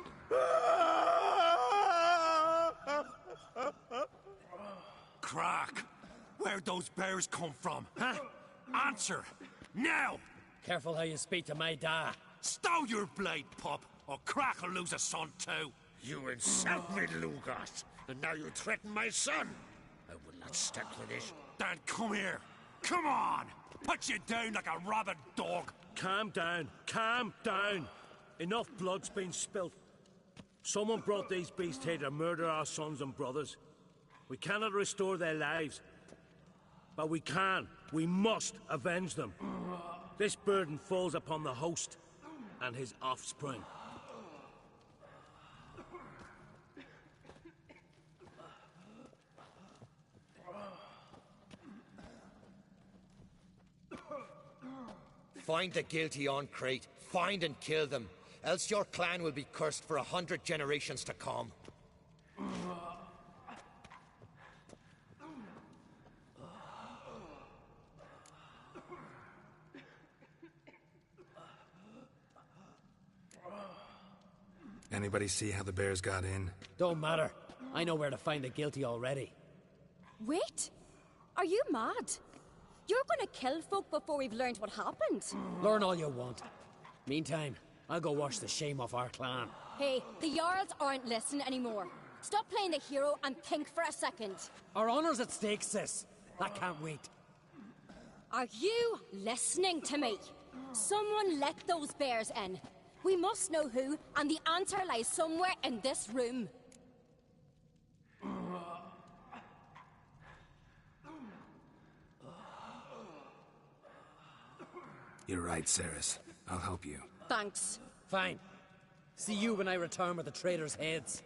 Crack! Where'd those bears come from, huh? Answer! Now! Careful how you speak to my da. Stow your blade, pup, or Crack will lose a son too. You insult me, Lugas, and now you threaten my son. I will not step for this. Dan, come here. Come on! Put you down like a rabid dog. Calm down. Calm down. Enough blood's been spilt. Someone brought these beasts here to murder our sons and brothers. We cannot restore their lives. But we can. We must avenge them. This burden falls upon the host and his offspring. Find the guilty on Crate. Find and kill them. Else your clan will be cursed for 100 generations to come. Anybody see how the bears got in? Don't matter. I know where to find the guilty already. Wait! Are you mad? You're gonna kill folk before we've learned what happened? Learn all you want. Meantime, I'll go wash the shame off our clan. Hey, the Jarls aren't listening anymore. Stop playing the hero and think for a second. Our honor's at stake, sis. I can't wait. Are you listening to me? Someone let those bears in. We must know who, and the answer lies somewhere in this room. You're right, Cerys. I'll help you. Thanks. Fine. See you when I return with the traitors' heads.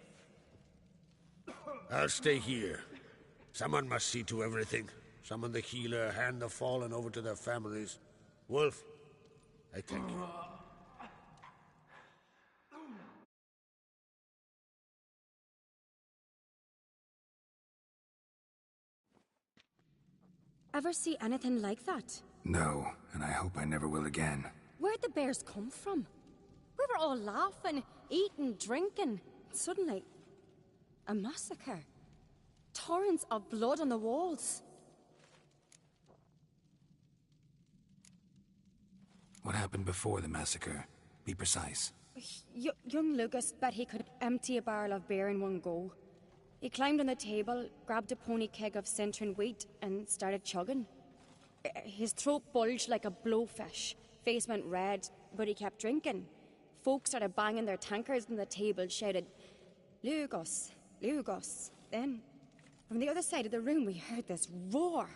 I'll stay here. Someone must see to everything. Summon the healer, hand the fallen over to their families. Wolf, I thank you. Ever see anything like that? No, and I hope I never will again. Where'd the bears come from? We were all laughing, eating, drinking. Suddenly, a massacre. Torrents of blood on the walls. What happened before the massacre? Be precise. Young Lucas bet he could empty a barrel of beer in one go. He climbed on the table, grabbed a pony keg of Centron wheat, and started chugging. His throat bulged like a blowfish. Face went red, but he kept drinking. Folks started banging their tankards on the table, shouted, "Lugos, Lugos." Then, from the other side of the room, we heard this roar.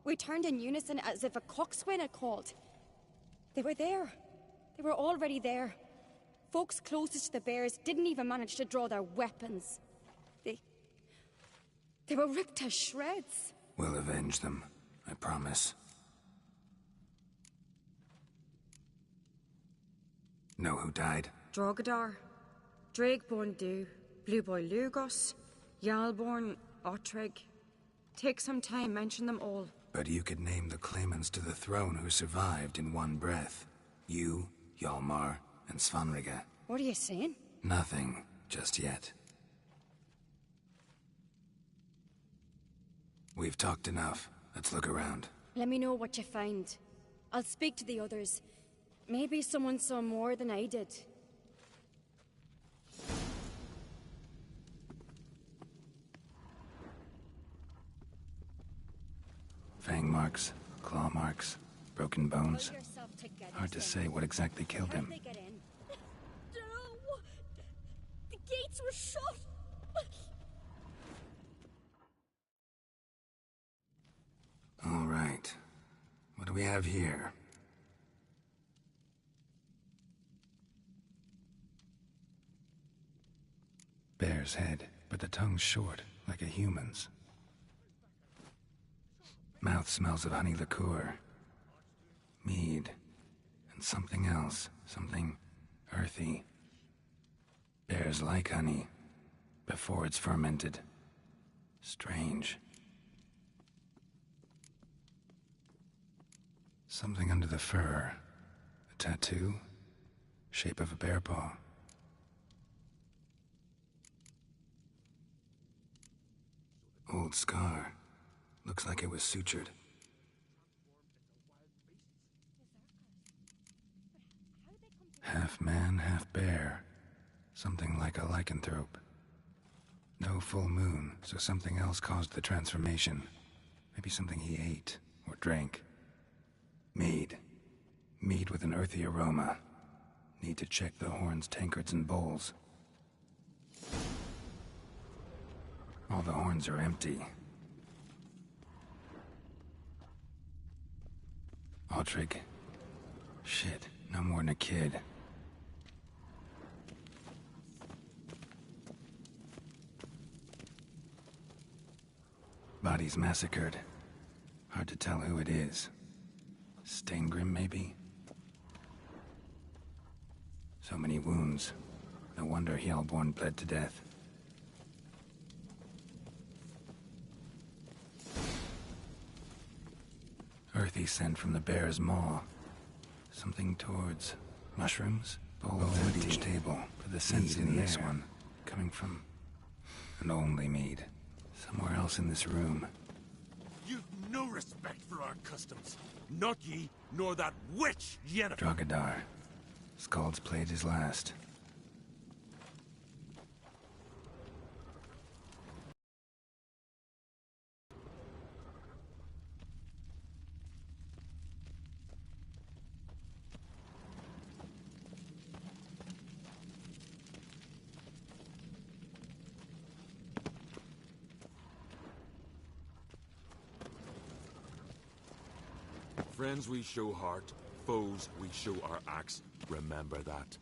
We turned in unison as if a coxswain had called. They were there. They were already there. Folks closest to the bears didn't even manage to draw their weapons. They were ripped to shreds. We'll avenge them, I promise. Know who died? Drogadar, Drakeborn Du, Blue Boy Lugos, Yalborn, Ottrig. Take some time, mention them all. But you could name the claimants to the throne who survived in one breath. You, Hjalmar, and Svanrige. What are you saying? Nothing, just yet. We've talked enough. Let's look around. Let me know what you find. I'll speak to the others. Maybe someone saw more than I did. Fang marks, claw marks, broken bones. Hard to say what exactly killed him. No! The gates were shut! All right. What do we have here? Bear's head, but the tongue's short, like a human's. Mouth smells of honey liqueur. Mead. And something else. Something earthy. Bears like honey. Before it's fermented. Strange. Something under the fur. A tattoo? Shape of a bear paw. Old scar. Looks like it was sutured. Half man, half bear. Something like a lycanthrope. No full moon, so something else caused the transformation. Maybe something he ate or drank. Mead. Mead with an earthy aroma. Need to check the horns, tankards, and bowls. All the horns are empty. Ottrig. Shit, no more than a kid. Bodies massacred. Hard to tell who it is. Steingrim, maybe? So many wounds. No wonder Hjalborn bled to death. Earthy scent from the bear's maw. Something towards mushrooms? Bowl of each table, but the scent's in this one. Coming from an only mead. Somewhere else in this room. You've no respect for our customs. Not ye, nor that witch, Yennefer. Drogadar. Skald's played his last. Friends we show heart, foes we show our axe. Remember that.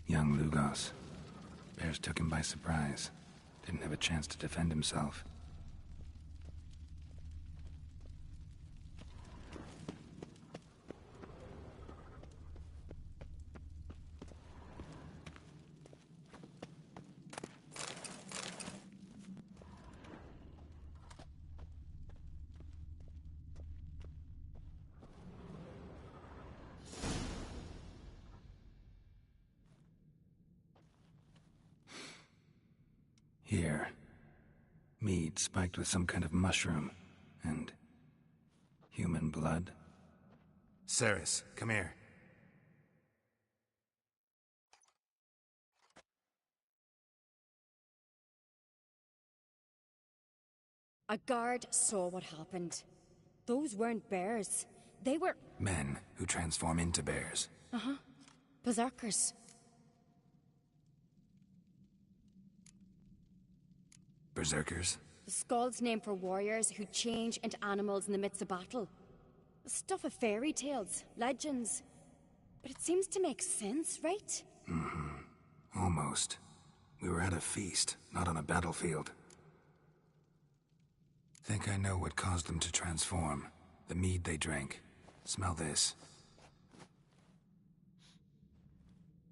Young Lugos. Bears took him by surprise. Didn't have a chance to defend himself. Here. Mead spiked with some kind of mushroom. And... human blood. Cerys, come here. A guard saw what happened. Those weren't bears. They were... Men who transform into bears. Uh-huh. Berserkers. Berserkers? The Skald's name for warriors who change into animals in the midst of battle. The stuff of fairy tales, legends. But it seems to make sense, right? Mm-hmm. Almost. We were at a feast, not on a battlefield. Think I know what caused them to transform. The mead they drank. Smell this.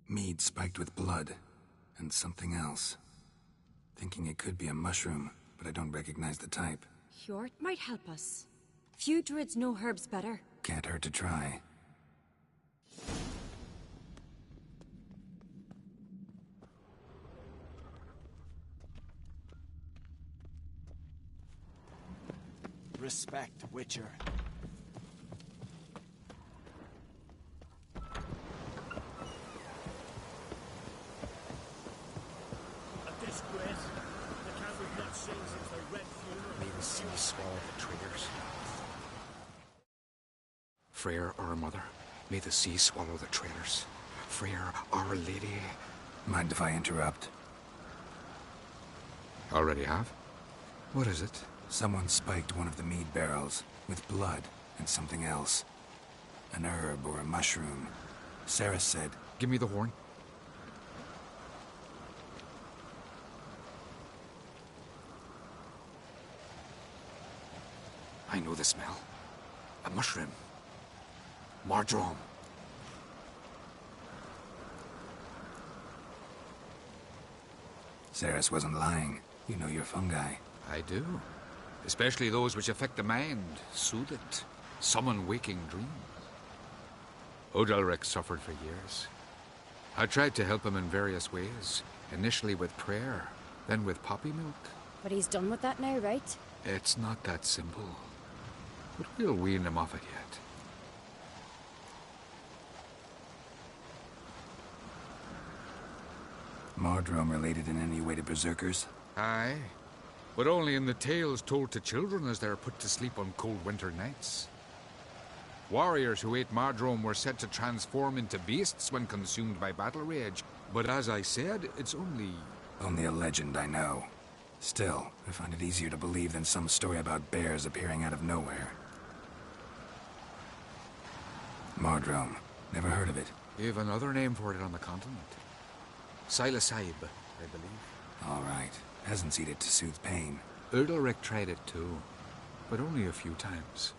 Mead spiked with blood. And something else. Thinking it could be a mushroom, but I don't recognize the type. Hjort might help us. Few druids know herbs better. Can't hurt to try. Respect, Witcher. May the sea swallow the traitors. Freyr, our mother, may the sea swallow the traitors. Freyr, our lady. Mind if I interrupt? Already have? What is it? Someone spiked one of the mead barrels with blood and something else. An herb or a mushroom. Cerys said... Give me the horn. I know the smell. A mushroom. Mardrome. Cerys wasn't lying. You know your fungi. I do. Especially those which affect the mind, soothe it, summon waking dreams. Udalryk suffered for years. I tried to help him in various ways. Initially with prayer, then with poppy milk. But he's done with that now, right? It's not that simple. But we'll wean him off it yet. Mardrome related in any way to berserkers? Aye. But only in the tales told to children as they're put to sleep on cold winter nights. Warriors who ate Mardrome were said to transform into beasts when consumed by battle rage. But as I said, it's only... Only a legend, I know. Still, I find it easier to believe than some story about bears appearing out of nowhere. Mardrome. Never heard of it. You have another name for it on the continent. Silasaib, I believe. All right. Peasants eat it to soothe pain. Udalryk tried it too, but only a few times.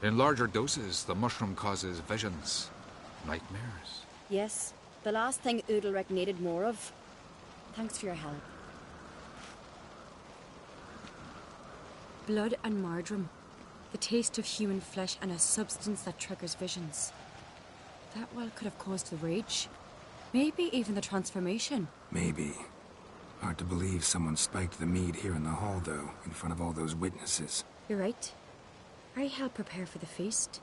In larger doses, the mushroom causes visions, nightmares. Yes, the last thing Udalryk needed more of. Thanks for your help. Blood and Mardrome. The taste of human flesh and a substance that triggers visions. That well could have caused the rage. Maybe even the transformation. Maybe. Hard to believe someone spiked the mead here in the hall, though, in front of all those witnesses. You're right. I help prepare for the feast.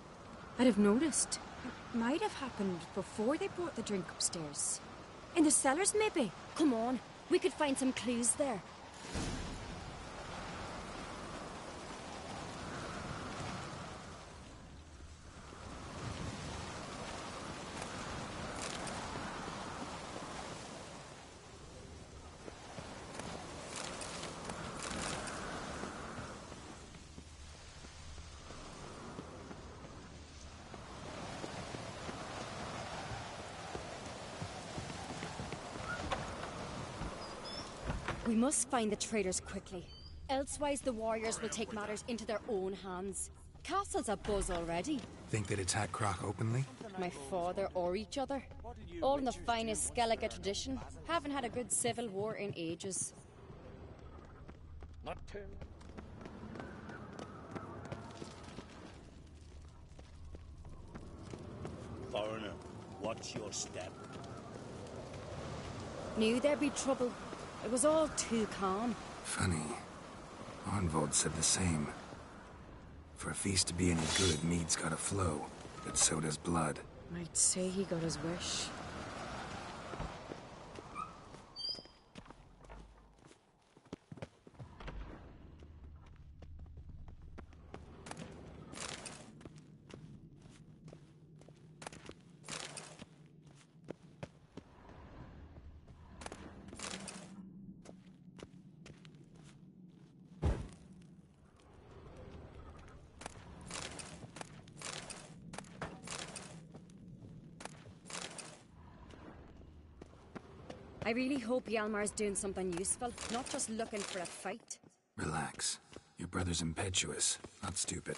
I'd have noticed. It might have happened before they brought the drink upstairs. In the cellars, maybe? Come on, we could find some clues there. We must find the traitors quickly. Elsewise, the warriors will take matters into their own hands. Castle's abuzz already. Think they'd attack Croc openly? My father or each other. All in the finest Skellige tradition. Haven't had a good civil war in ages. Not too. Foreigner, watch your step. Knew there'd be trouble. It was all too calm. Funny. Arnvold said the same. For a feast to be any good, mead's gotta flow, but so does blood. I'd say he got his wish. I really hope Hjalmar's doing something useful, not just looking for a fight. Relax. Your brother's impetuous, not stupid.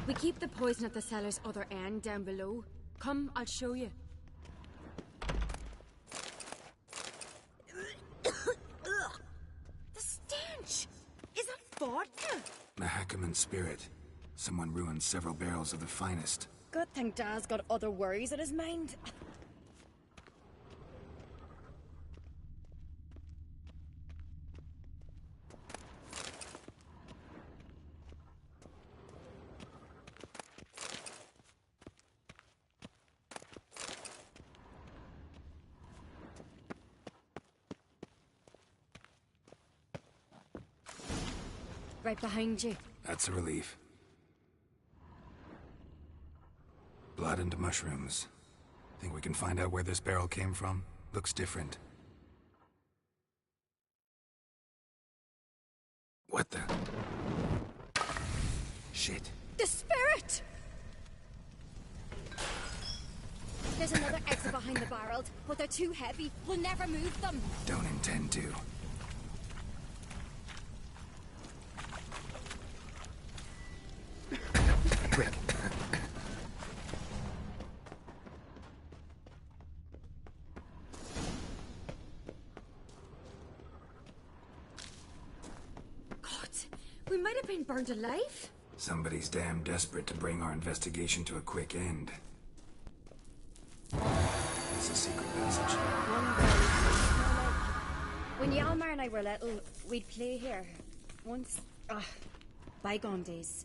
We keep the poison at the cellar's other end, down below. Come, I'll show you. The stench! Is that vodka? Mahakaman spirit. Someone ruined several barrels of the finest. Good thing Dad's got other worries in his mind. Right behind you. That's a relief. Blood and mushrooms. Think we can find out where this barrel came from? Looks different. What the? Shit. The spirit! There's another exit behind the barrels, but they're too heavy. We'll never move them. Don't intend to. Quick. God, we might have been burned alive. Somebody's damn desperate to bring our investigation to a quick end. It's a secret passage. When Hjalmar and I were little, we'd play here. Once. Bygone days.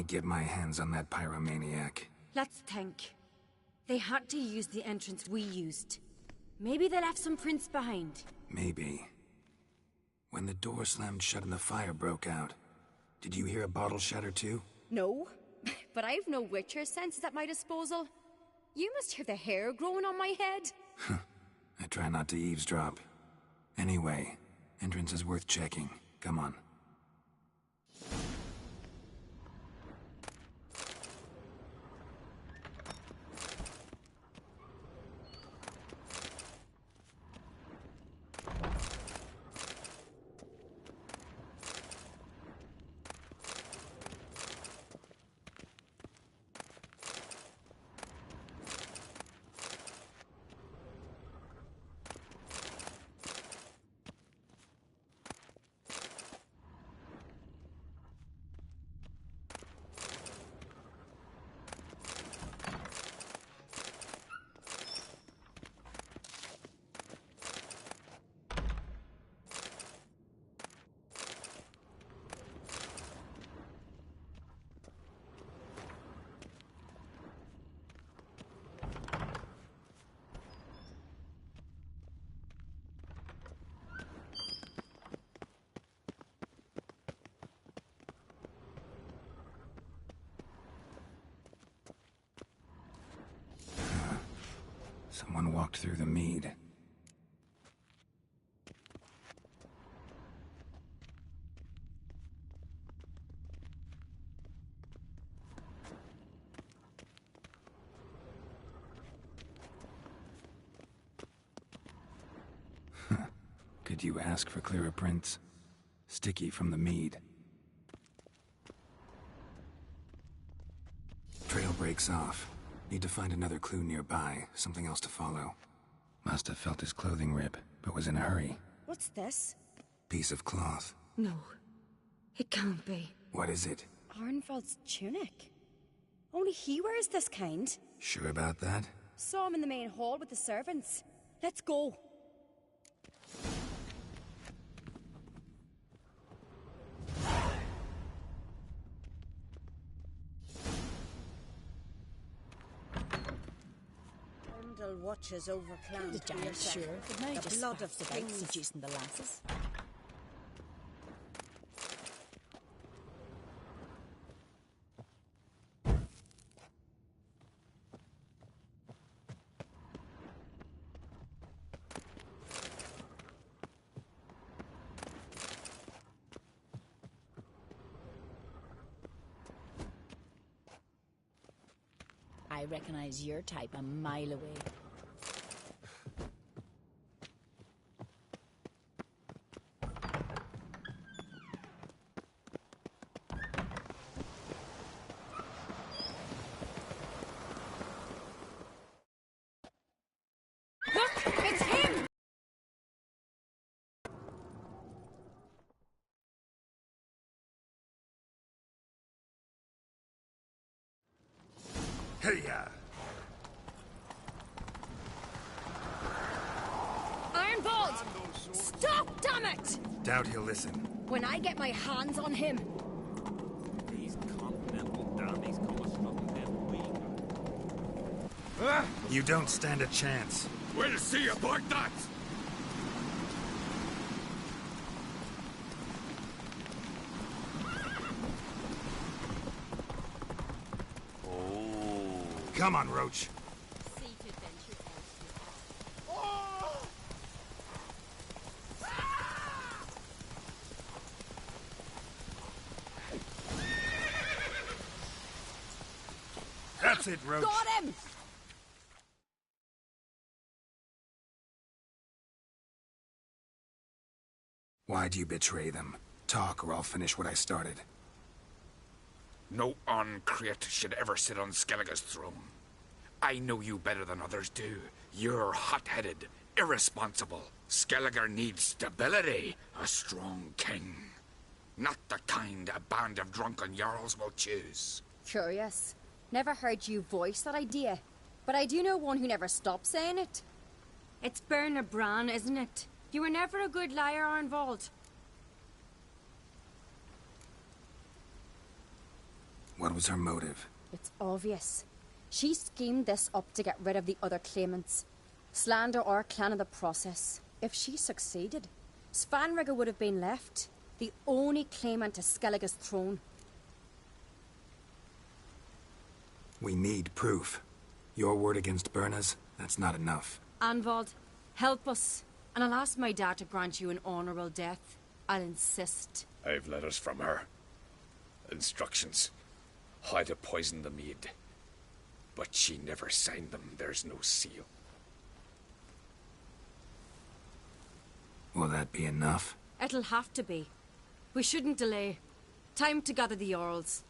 I get my hands on that pyromaniac? Let's think. They had to use the entrance we used. Maybe they left some prints behind. Maybe. When the door slammed shut and the fire broke out, did you hear a bottle shatter too? No, but I've no Witcher senses at my disposal. You must hear the hair growing on my head. I try not to eavesdrop. Anyway, entrance is worth checking. Come on. Someone walked through the mead. Could you ask for clearer prints? Sticky from the mead. Trail breaks off. Need to find another clue nearby, something else to follow. Must have felt his clothing rip, but was in a hurry. What's this? Piece of cloth. No, it can't be. What is it? Arnvald's tunic. Only he wears this kind. Sure about that? Saw him in the main hall with the servants. Let's go. Watches over Clan The giant's sure, but now the just blood of about kings. seducing the lasses. I recognize your type a mile away. Look, it's him! Hey-ya! Ironbolt! Stop, damn it! Doubt he'll listen. When I get my hands on him. These continental dandies come a strutting them weak. You don't stand a chance. We'll see about that! Come on, Roach. That's it, Roach. Got him! Why'd you betray them? Talk, or I'll finish what I started. No Oncreate should ever sit on Skellige's throne. I know you better than others do. You're hot-headed, irresponsible. Skellige needs stability, a strong king. Not the kind a band of drunken jarls will choose. Curious. Never heard you voice that idea. But I do know one who never stops saying it. It's Bernard Bran, isn't it? You were never a good liar, Arnvald. What was her motive? It's obvious. She schemed this up to get rid of the other claimants. Slander our clan in the process. If she succeeded, Svanrigger would have been left, the only claimant to Skellige's throne. We need proof. Your word against Birna's, that's not enough. Anvald, help us, and I'll ask my dad to grant you an honourable death. I'll insist. I've letters from her. Instructions. How to poison the mead. But she never signed them. There's no seal. Will that be enough? It'll have to be. We shouldn't delay. Time to gather the Jarls.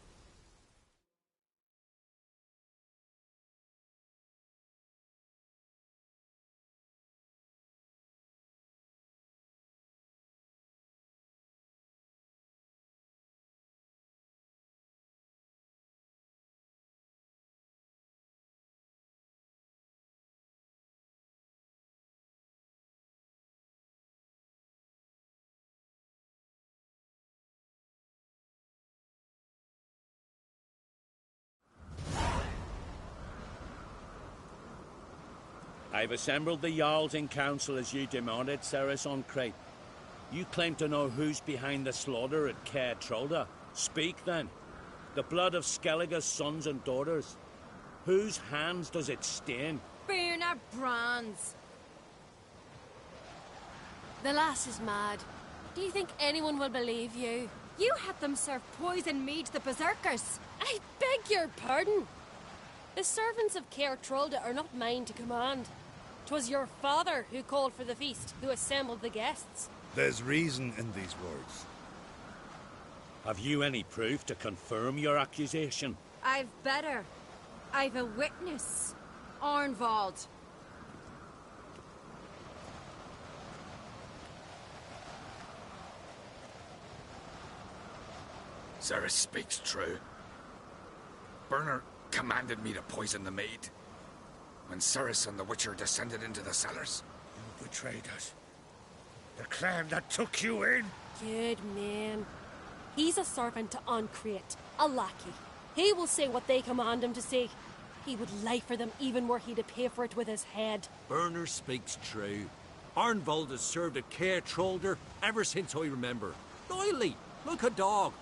I've assembled the Jarls in council as you demanded, Cerys on Crate. You claim to know who's behind the slaughter at Caer Trolda. Speak then. The blood of Skellige's sons and daughters. Whose hands does it stain? Birna Brands. The lass is mad. Do you think anyone will believe you? You had them serve poison mead to the berserkers. I beg your pardon. The servants of Caer Trolda are not mine to command. 'Twas your father who called for the feast, who assembled the guests. There's reason in these words. Have you any proof to confirm your accusation? I've better. I've a witness. Arnvald. Cerys speaks true. Birna commanded me to poison the maid. When Cerys and the Witcher descended into the cellars. You betrayed us. The clan that took you in. Good man. He's a servant to Ancrate, a lackey. He will say what they command him to say. He would lie for them even were he to pay for it with his head. Birna speaks true. Arnvald has served at Caer Trolder ever since I remember. Loyally, like a dog.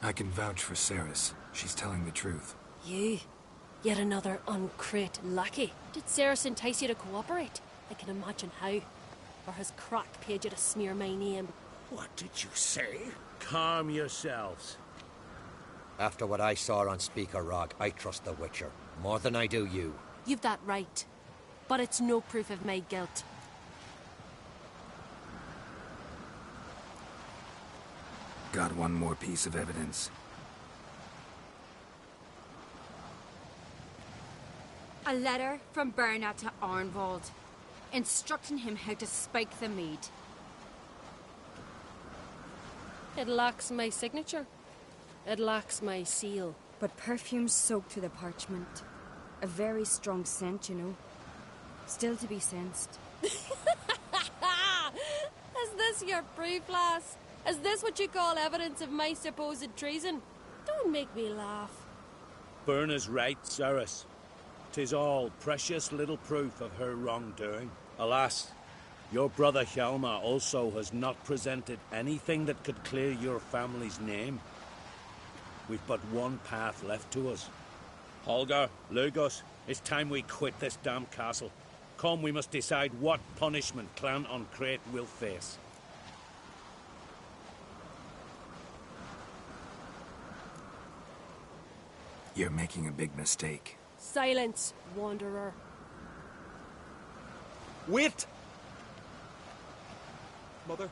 I can vouch for Cerys. She's telling the truth. You? Yet another Ancrate lackey. Did Cerys entice you to cooperate? I can imagine how. Or has Crack paid you to smear my name? What did you say? Calm yourselves. After what I saw on Speaker Rock, I trust the Witcher. More than I do you. You've that right. But it's no proof of my guilt. Got one more piece of evidence. A letter from Birna to Arnvald, instructing him how to spike the mead. It lacks my signature. It lacks my seal. But perfume soaked through the parchment. A very strong scent, you know. Still to be sensed. Is this your proof, lass? Is this what you call evidence of my supposed treason? Don't make me laugh. Birna's right, Cerys. 'Tis all precious little proof of her wrongdoing. Alas, your brother Hjalmar also has not presented anything that could clear your family's name. We've but one path left to us. Holger, Lugos, it's time we quit this damn castle. Come, we must decide what punishment Clan Ancrate will face. You're making a big mistake. Silence, wanderer. Wait! Mother,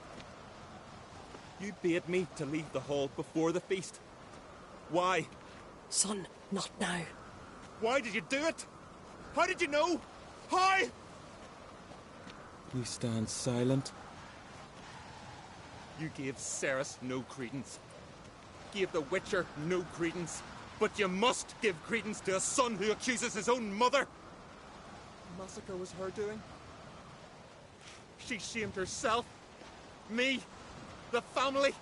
you bade me to leave the hall before the feast. Why? Son, not now. Why did you do it? How did you know? How? You stand silent. You gave Cerys no credence. Gave the Witcher no credence. But you must give credence to a son who accuses his own mother. The massacre was her doing. She shamed herself. Me, the family,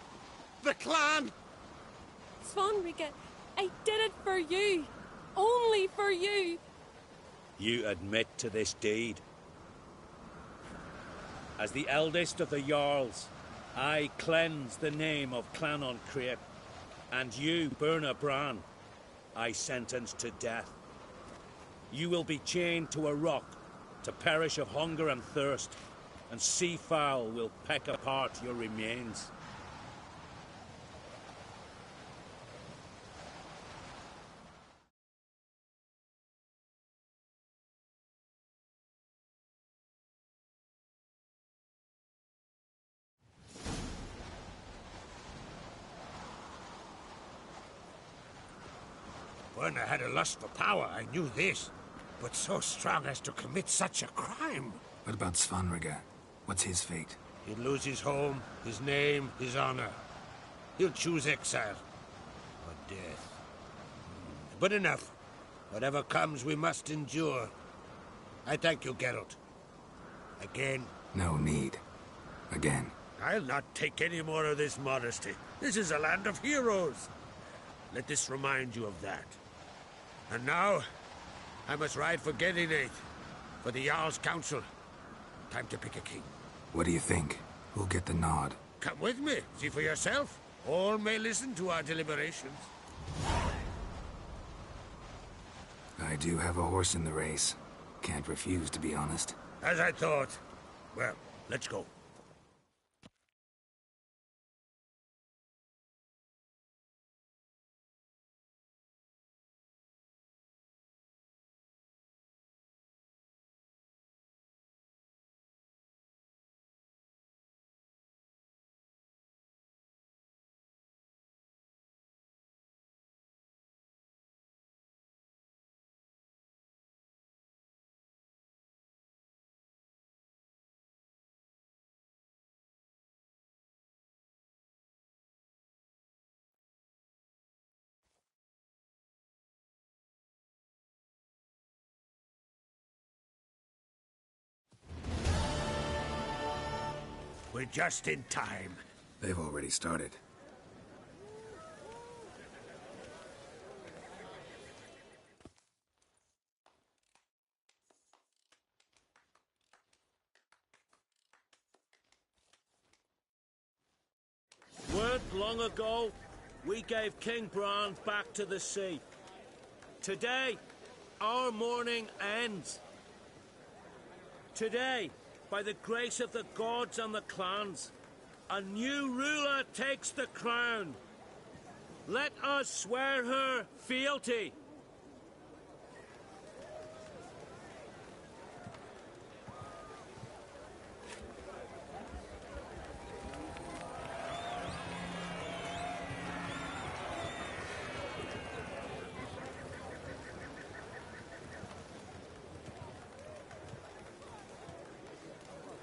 the clan. Svanrige, I did it for you. Only for you. You admit to this deed. As the eldest of the Jarls, I cleanse the name of Clanon Creip, and you, Burna Bran, I sentence to death. You will be chained to a rock to perish of hunger and thirst, and sea fowl will peck apart your remains. Burna had a lust for power, I knew this. But so strong as to commit such a crime. What about Svanrige? What's his fate? He'll lose his home, his name, his honor. He'll choose exile. Or death. But enough. Whatever comes, we must endure. I thank you, Geralt. Again. No need. Again. I'll not take any more of this modesty. This is a land of heroes. Let this remind you of that. And now, I must ride for Gedinate, for the Jarl's Council. Time to pick a king. What do you think? Who'll get the nod? Come with me. See for yourself. All may listen to our deliberations. I do have a horse in the race. Can't refuse, to be honest. As I thought. Well, let's go. We're just in time. They've already started. Weren't long ago, we gave King Bran back to the sea. Today, our mourning ends. Today, by the grace of the gods and the clans, a new ruler takes the crown. Let us swear her fealty.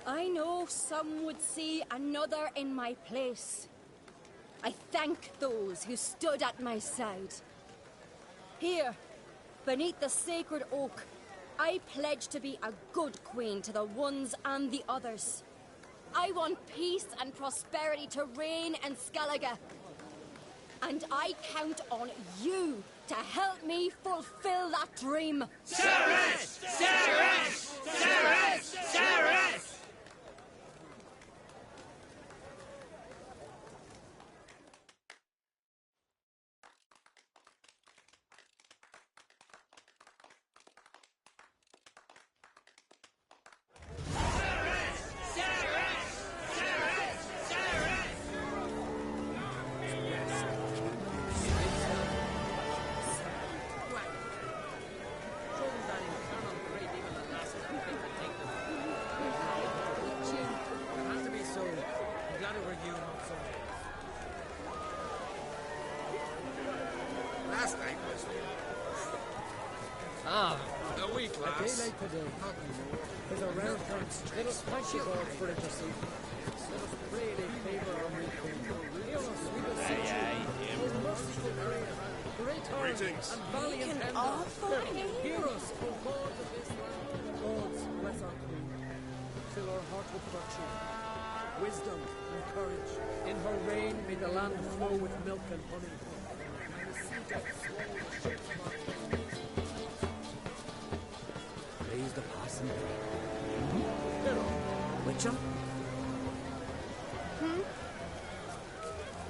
I know some would see another in my place. I thank those who stood at my side. Here, beneath the sacred oak, I pledge to be a good queen to the ones and the others. I want peace and prosperity to reign in Skellige. And I count on you to help me fulfill that dream. Cerys! Cerys! Cerys! Cerys! A week last. A day like today, there's a rare chance. Let us thank you, God, for interceding. Let us pray they favour our new king. Hear us, we will see you. O merciful prayer, great arm and valiant hand. Hear us, O God of Israel. Gods, bless our queen. Fill our heart with virtue. wisdom and courage. In her reign may the land flow with milk and honey. And the sea depths swallow the ships of our enemies. Praise the passing day. Hello, Witcher?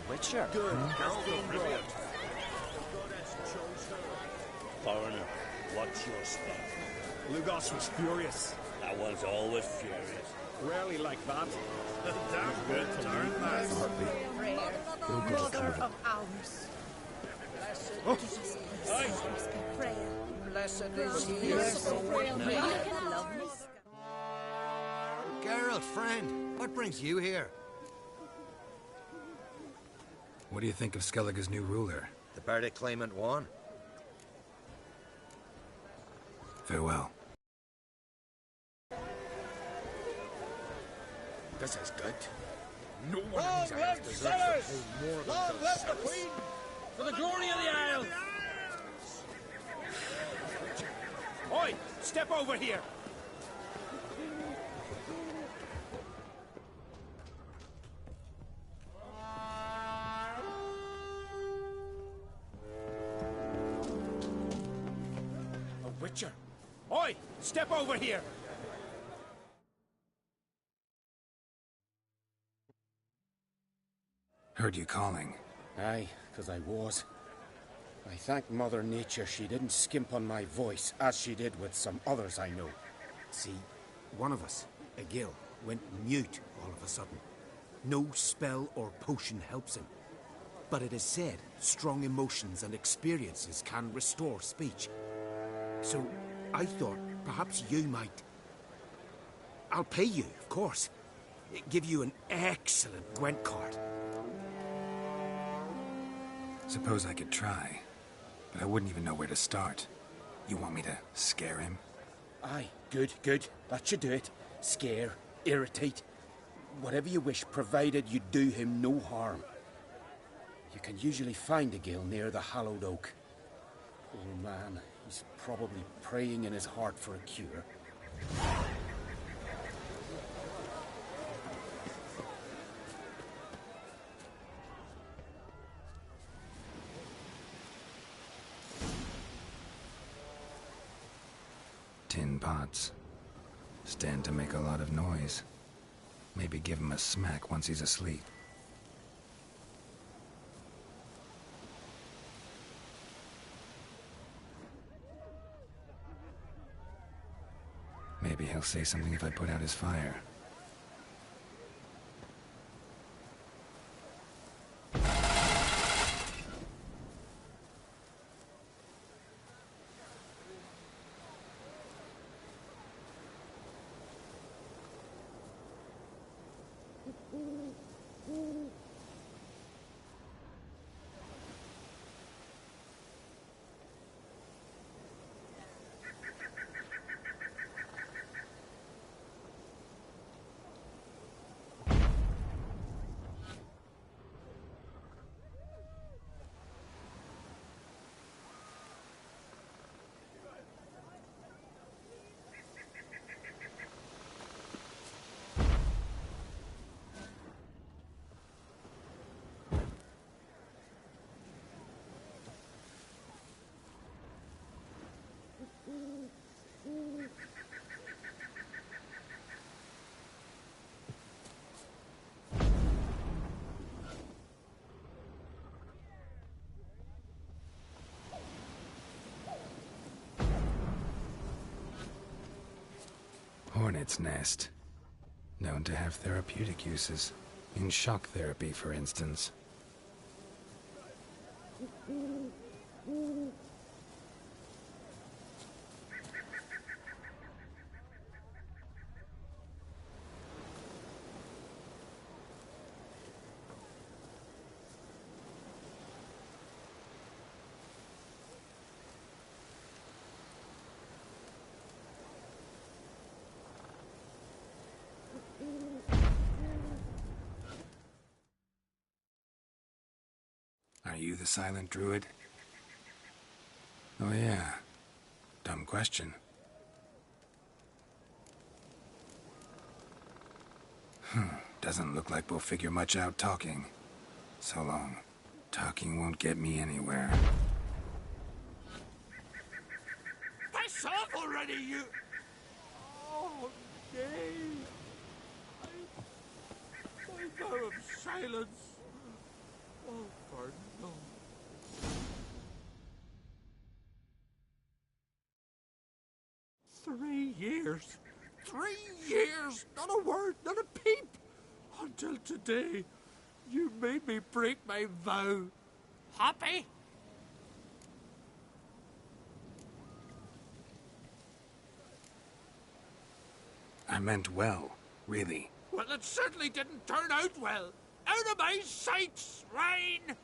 Witcher? Good. Girl from Roy. Foreigner, what's your step? Lugos was furious. That one's always furious. Rarely like that. Damn good turn, man. Mother of ours. Oh. Blessed is he. Geralt, friend, what brings you here? What do you think of Skellige's new ruler? The verdict claimant won. Farewell. This is good. No one in these isles deserves to hold more than themselves. For the glory of the Isle! Oi! Step over here! A witcher! Oi! Step over here! Heard you calling. Aye, 'cause I was. I thank Mother Nature she didn't skimp on my voice, as she did with some others I know. See, one of us, a Gil, went mute all of a sudden. No spell or potion helps him. But it is said strong emotions and experiences can restore speech. So I thought perhaps you might... I'll pay you, of course. Give you an excellent Gwent card. Suppose I could try, but I wouldn't even know where to start. You want me to scare him? Aye, good, good. That should do it. Scare, irritate, whatever you wish, provided you do him no harm. You can usually find a Gil near the Hallowed Oak. Poor man, he's probably praying in his heart for a cure. Tin pots. Stand to make a lot of noise. Maybe give him a smack once he's asleep. Maybe he'll say something if I put out his fire. Hornet's nest. Known to have therapeutic uses. In shock therapy, for instance. Are you the silent druid? Oh yeah. Dumb question. Doesn't look like we'll figure much out talking. So long. Talking won't get me anywhere. Piss off already, you... Oh, nay. My vow of silence. Oh, for no. 3 years. 3 years! Not a word, not a peep! Until today, you made me break my vow. Happy? I meant well, really. Well, it certainly didn't turn out well. Out of my sight, swine!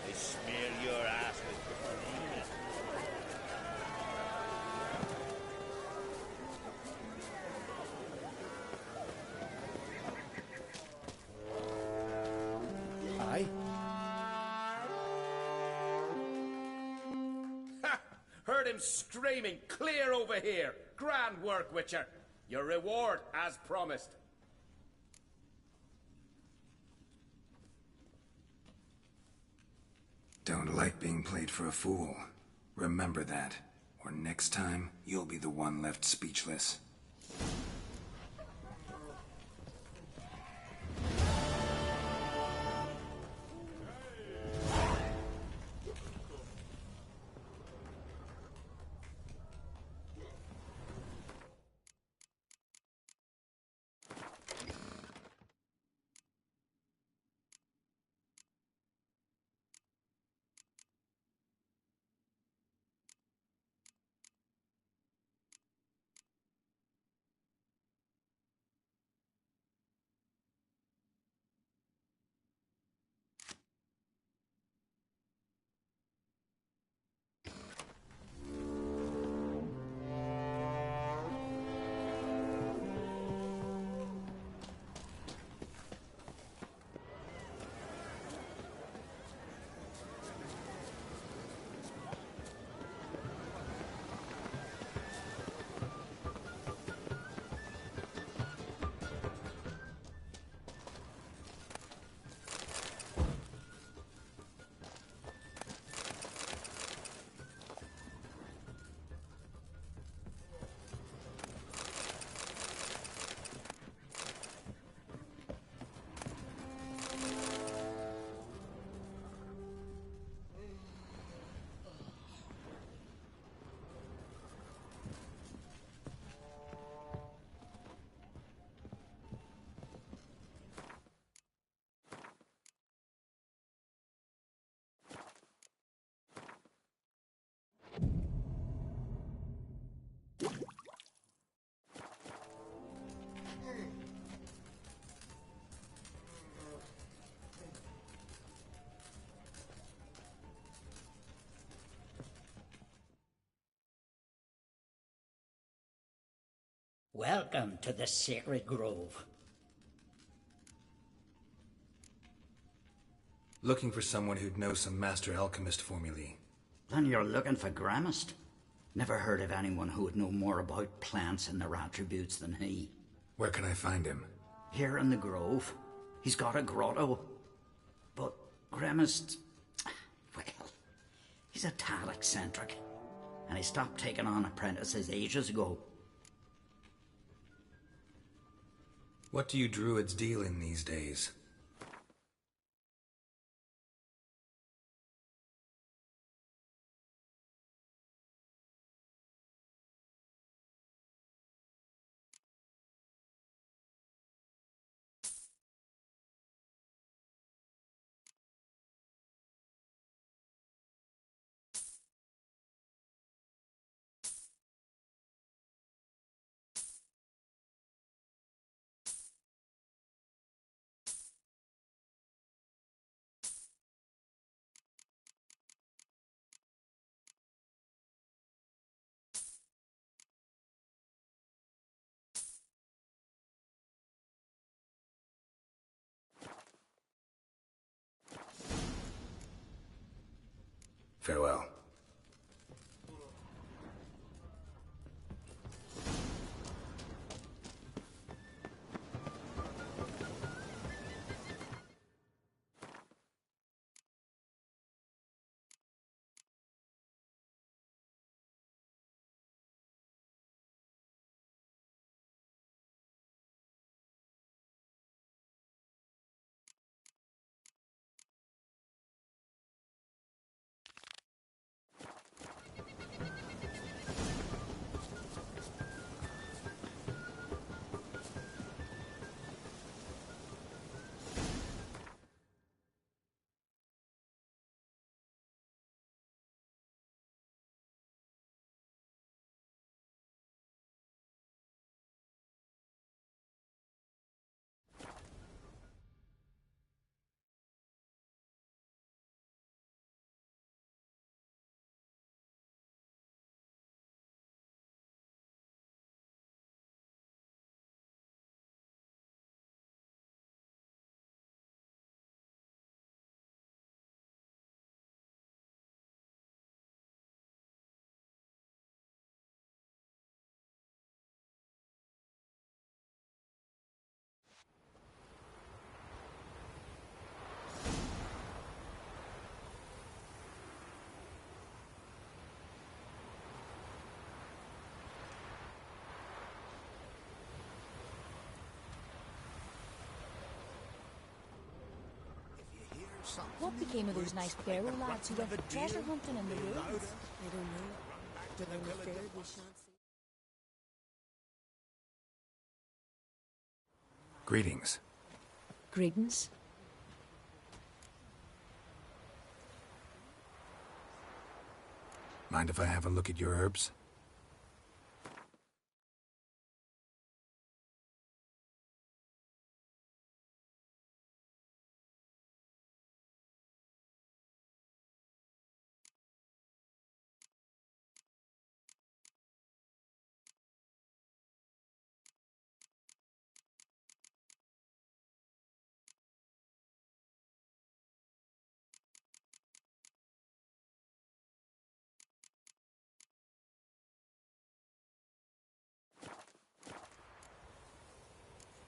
They smear your ass with gasoline. Aye? Ha! Heard him screaming, clear over here. Grand work, Witcher. Your reward, as promised. Don't like being played for a fool. Remember that, or next time, you'll be the one left speechless. Welcome to the Sacred Grove. Looking for someone who'd know some master alchemist formulae. Then you're looking for Gramist? Never heard of anyone who would know more about plants and their attributes than he. Where can I find him? Here in the Grove. He's got a grotto. But Gramist... well, he's a tad eccentric. And he stopped taking on apprentices ages ago. What do you druids deal in these days? Farewell. What became of those nice Barrow lads who went treasure hunting in the woods? I don't know. But I'm afraid we shan't see. Greetings. Greetings. Mind if I have a look at your herbs?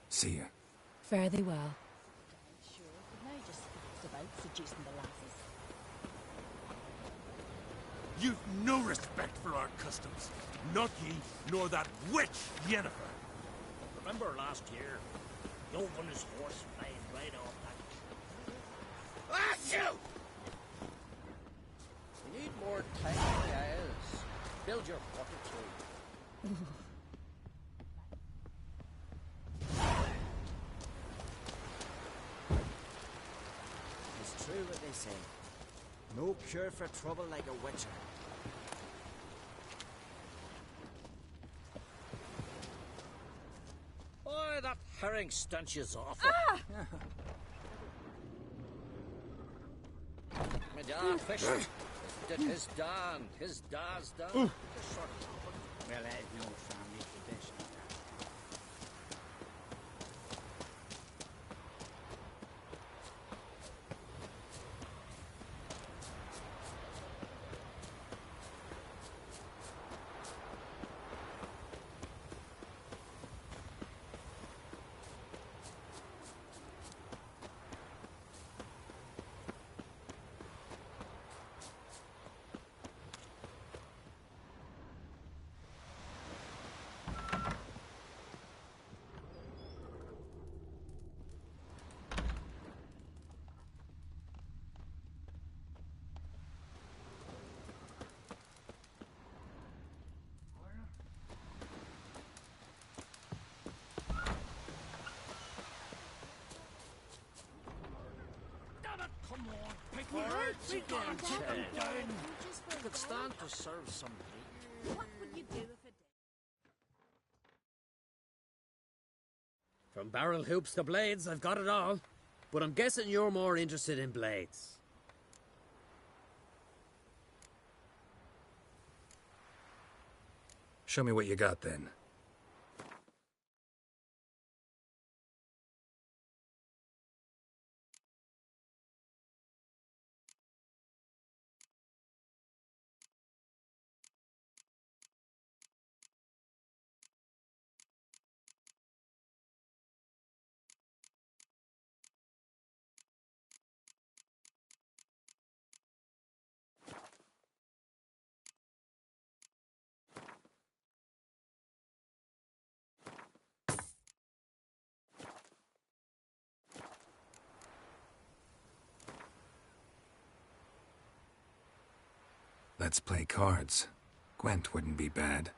See ya. Fare thee well. Sure, but now just speaks about seducing the lasses. You've no respect for our customs. Not ye, nor that witch, Yennefer. Remember last year? He opened his horse flying right off that. Ah, shoot! You need more tiny eyes. Build your water too. It's true what they say. No cure for trouble like a witcher. Oh, that herring stench is awful. Ah! Madame Fisher. Did his dad's done. Ooh. Just sort of happened. Well, that is no family tradition. You could stand to serve somebody. What would you do if it did? From barrel hoops to blades, I've got it all. But I'm guessing you're more interested in blades. Show me what you got then. Let's play cards. Gwent wouldn't be bad.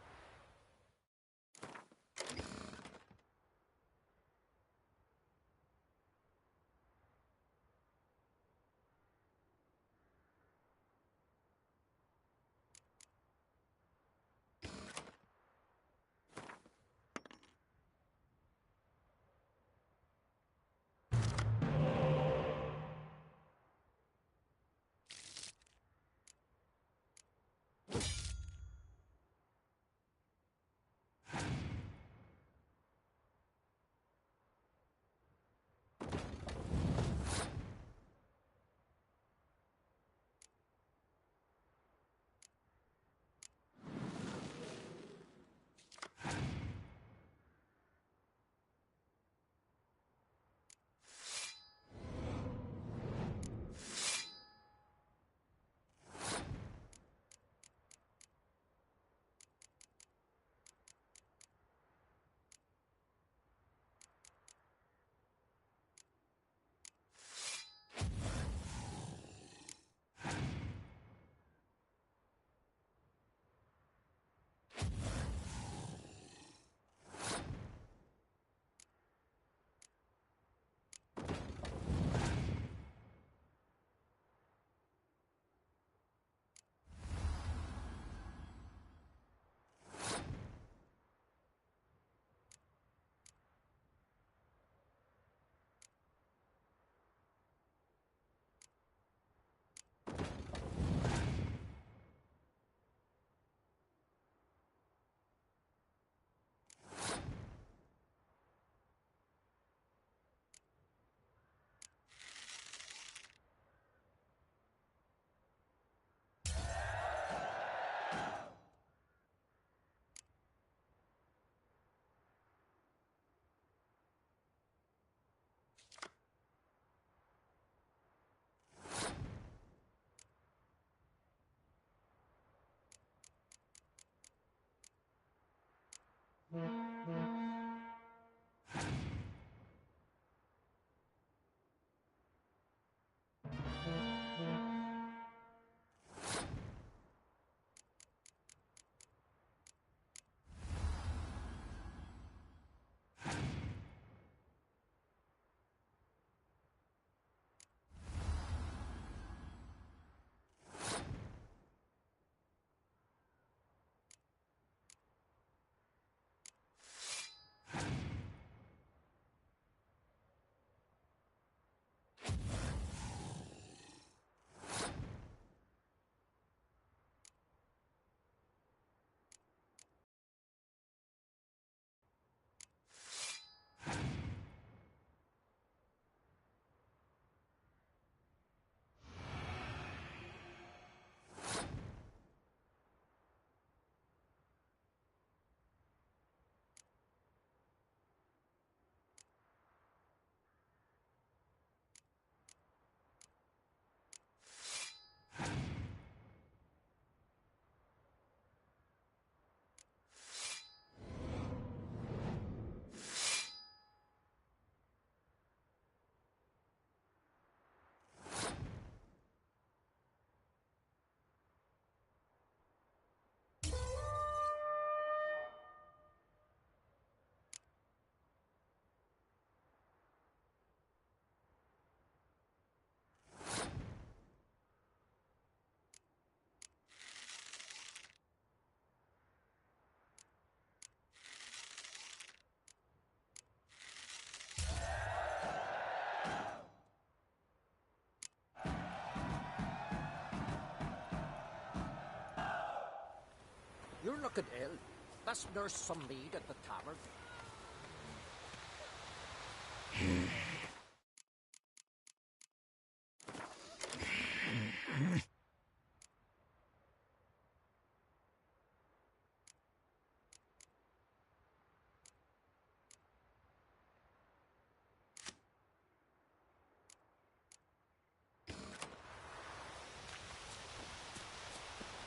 You're looking ill. That's Nurse some mead at the tavern.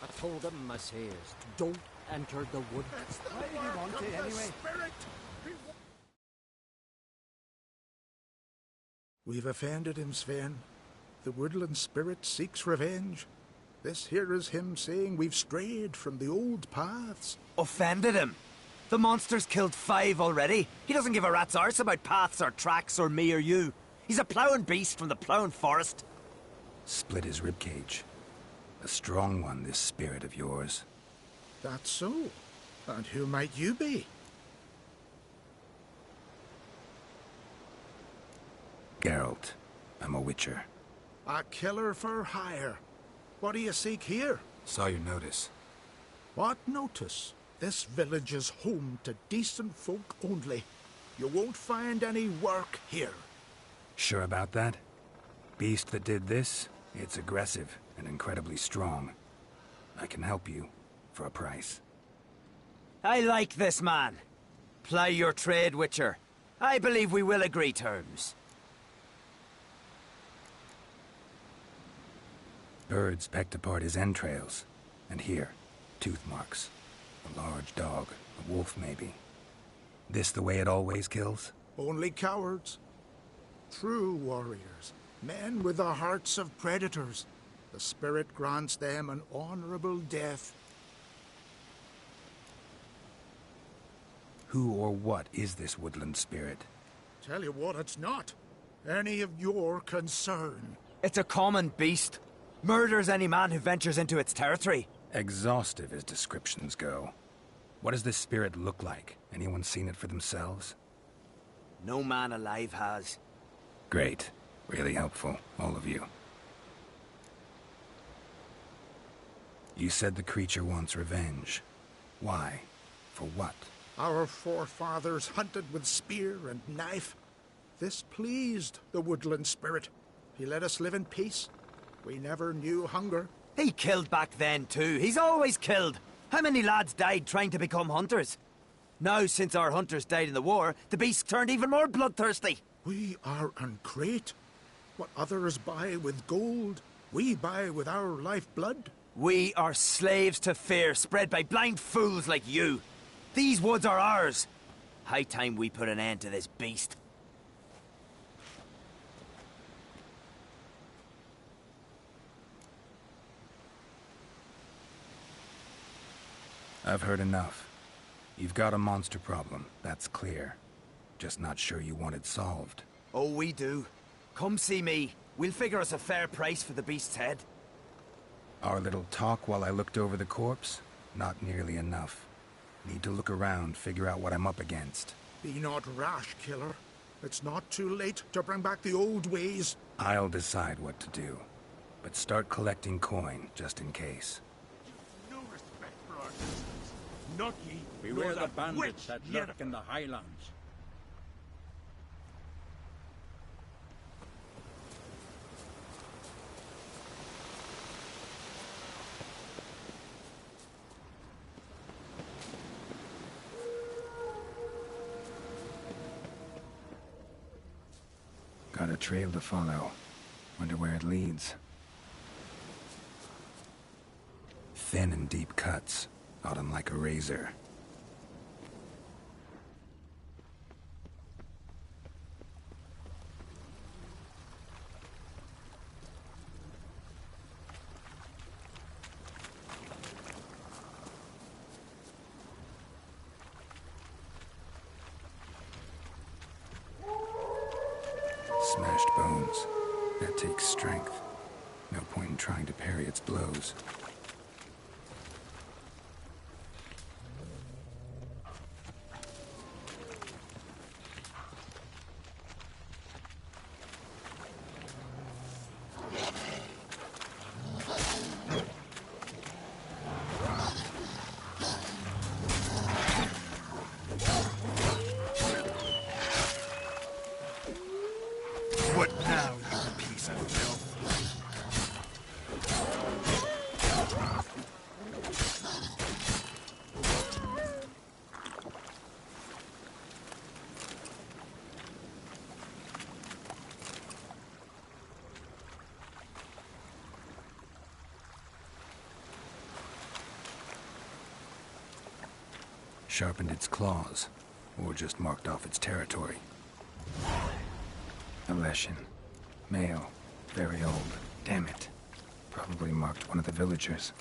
I told him, I says, don't enter the wood. Why do you want to, anyway? We've offended him, Sven. The woodland spirit seeks revenge. This here is him saying we've strayed from the old paths. Offended him? The monster's killed 5 already. He doesn't give a rat's arse about paths or tracks or me or you. He's a ploughing beast from the ploughing forest. Split his ribcage. A strong one, this spirit of yours. That's so. And who might you be? Geralt. I'm a witcher. A killer for hire. What do you seek here? Saw your notice. What notice? This village is home to decent folk only. You won't find any work here. Sure about that? Beast that did this, it's aggressive and incredibly strong. I can help you, for a price. I like this man. Ply your trade, Witcher. I believe we will agree terms. Birds pecked apart his entrails. And here, tooth marks. A large dog, a wolf maybe. This the way it always kills? Only cowards. True warriors. Men with the hearts of predators. The spirit grants them an honorable death. Who or what is this woodland spirit? Tell you what, it's not any of your concern. It's a common beast. Murders any man who ventures into its territory. Exhaustive as descriptions go. What does this spirit look like? Anyone seen it for themselves? No man alive has. Great. Really helpful, all of you. You said the creature wants revenge. Why? For what? Our forefathers hunted with spear and knife. This pleased the woodland spirit. He let us live in peace. We never knew hunger. He killed back then too. He's always killed. How many lads died trying to become hunters? Now, since our hunters died in the war, the beast turned even more bloodthirsty. We are uncreate. What others buy with gold, we buy with our lifeblood. We are slaves to fear, spread by blind fools like you. These woods are ours. High time we put an end to this beast. I've heard enough. You've got a monster problem, that's clear. Just not sure you want it solved. Oh, we do. Come see me. We'll figure us a fair price for the beast's head. Our little talk while I looked over the corpse? Not nearly enough. Need to look around, figure out what I'm up against. Be not rash, killer. It's not too late to bring back the old ways. I'll decide what to do. But start collecting coin, just in case. No respect for our systems. Not ye. Beware nor the that bandits witch that yet. lurk in the highlands. Got a trail to follow. Wonder where it leads. Thin and deep cuts. Out on like a razor. Smashed bones. That takes strength. No point in trying to parry its blows. What now, you piece of filth? Sharpened its claws, or just marked off its territory. A Leshen. Male. Very old. Damn it. Probably marked one of the villagers.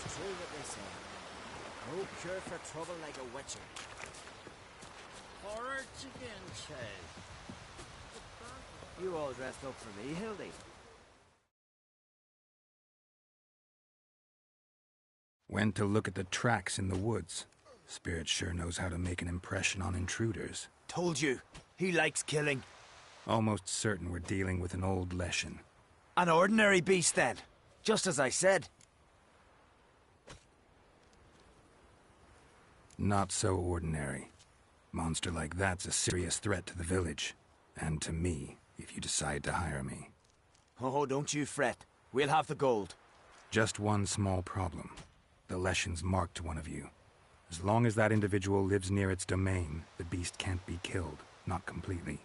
It's true what they say. No cure for trouble like a witcher. Porridge again, child. You all dressed up for me, Hildy. Went to look at the tracks in the woods. Spirit sure knows how to make an impression on intruders. Told you, he likes killing. Almost certain we're dealing with an old Leshen. An ordinary beast, then. Just as I said. Not so ordinary. Monster like that's a serious threat to the village. And to me, if you decide to hire me. Oh, don't you fret. We'll have the gold. Just one small problem. The Leshen's marked one of you. As long as that individual lives near its domain, the beast can't be killed. Not completely.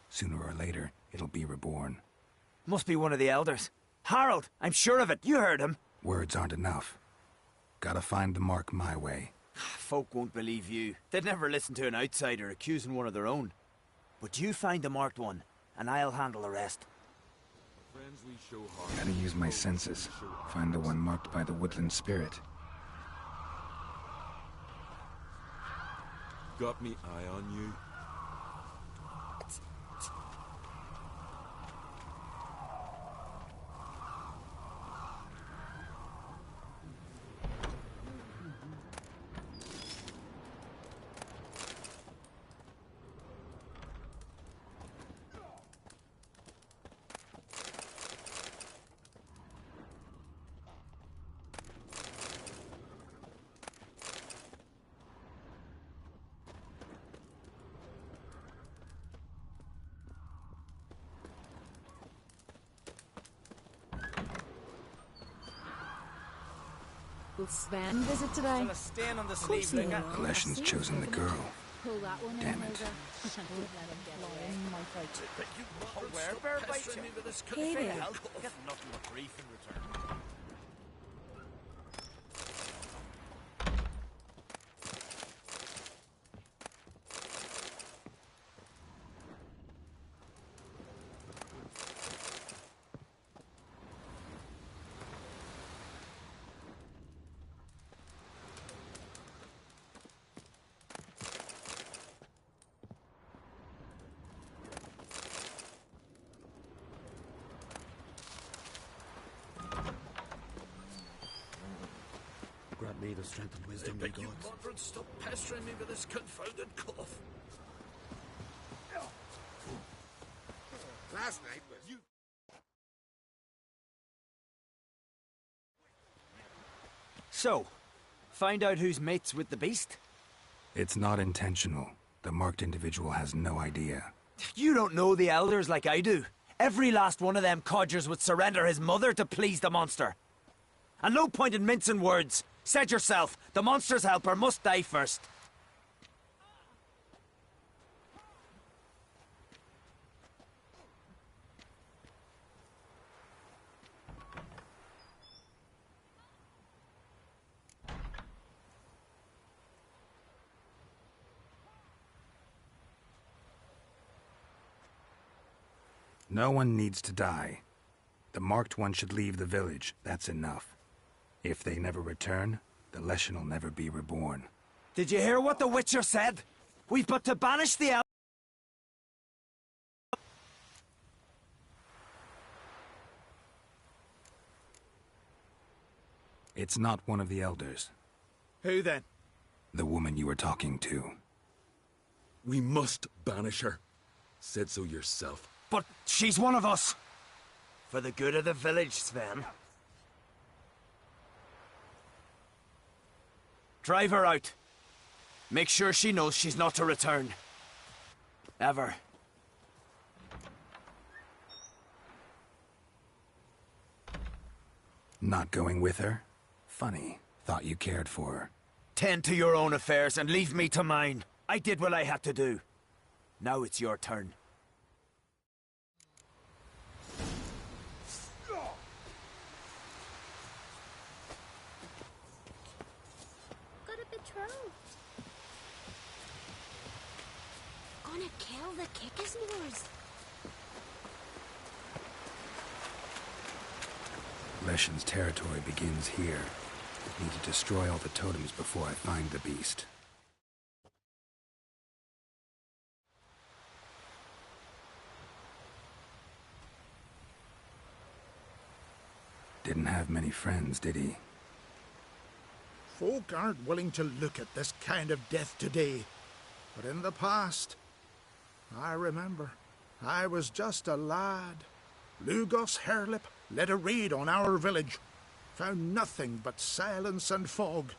Sooner or later, it'll be reborn. Must be one of the elders. Harold, I'm sure of it. You heard him. Words aren't enough. Gotta find the mark my way. Folk won't believe you. They'd never listen to an outsider accusing one of their own. But you find the marked one, and I'll handle the rest. Gotta use my senses. Find the one marked by the woodland spirit. Got me eye on you. Will Sven visit today? Shall I stand on the sleeve, The Leshen's chosen the girl. Pull that one Damn in, it. Where bear bite you? Hey there. Get nothing but grief in return. Grant me the strength and wisdom, my gods. Stop pestering me with this confounded cough. Last night was you. So, find out who's mates with the beast? It's not intentional. The marked individual has no idea. You don't know the elders like I do. Every last one of them codgers would surrender his mother to please the monster. And no point in mincing words. Said yourself, the monster's helper must die first. No one needs to die. The marked one should leave the village, that's enough. If they never return, the Leshen will never be reborn. Did you hear what the Witcher said? We've but to banish the elf. It's not one of the elders. Who then? The woman you were talking to. We must banish her. Said so yourself. But she's one of us. For the good of the village, Sven. Drive her out. Make sure she knows she's not to return. Ever. Not going with her? Funny. Thought you cared for her. Tend to your own affairs and leave me to mine. I did what I had to do. Now it's your turn. Got a betrothed. Gonna kill the Kickismores. Leshen's territory begins here. Need to destroy all the totems before I find the beast. Didn't have many friends, did he? Folk aren't willing to look at this kind of death today. But in the past, I remember, I was just a lad. Lugos Harelip led a raid on our village. Found nothing but silence and fog.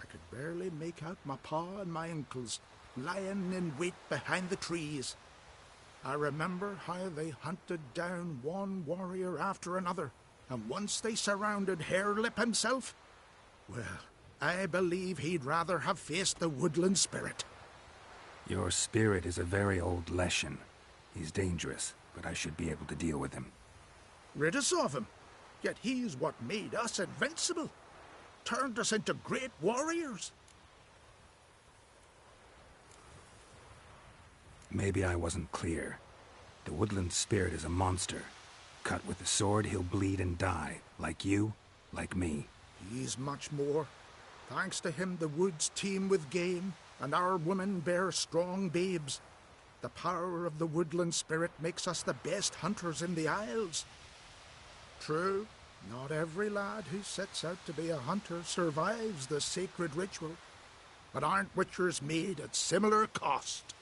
I could barely make out my pa and my uncles lying in wait behind the trees. I remember how they hunted down one warrior after another, and once they surrounded Harelip himself, well, I believe he'd rather have faced the woodland spirit. Your spirit is a very old Leshen. He's dangerous, but I should be able to deal with him. Rid us of him. Yet he's what made us invincible. Turned us into great warriors. Maybe I wasn't clear. The woodland spirit is a monster. Cut with the sword, he'll bleed and die. Like you, like me. He's much more. Thanks to him, the woods teem with game, and our women bear strong babes. The power of the woodland spirit makes us the best hunters in the Isles. True, not every lad who sets out to be a hunter survives the sacred ritual, but aren't witchers made at similar cost?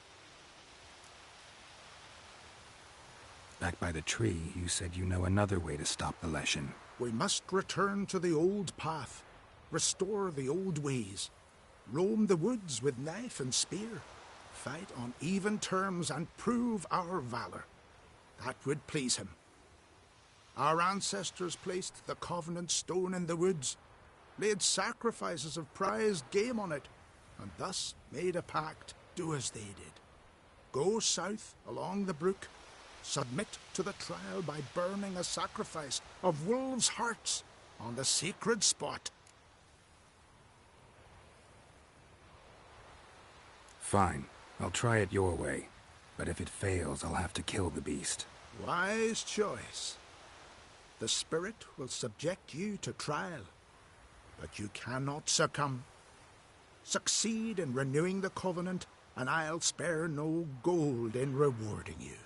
Back by the tree, you said you know another way to stop the Leshen. We must return to the old path, restore the old ways, roam the woods with knife and spear, fight on even terms and prove our valor. That would please him. Our ancestors placed the Covenant Stone in the woods, laid sacrifices of prized game on it, and thus made a pact, do as they did. Go south along the brook, submit to the trial by burning a sacrifice of wolves' hearts on the sacred spot. Fine. I'll try it your way. But if it fails, I'll have to kill the beast. Wise choice. The spirit will subject you to trial, but you cannot succumb. Succeed in renewing the covenant, and I'll spare no gold in rewarding you.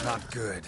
Not good.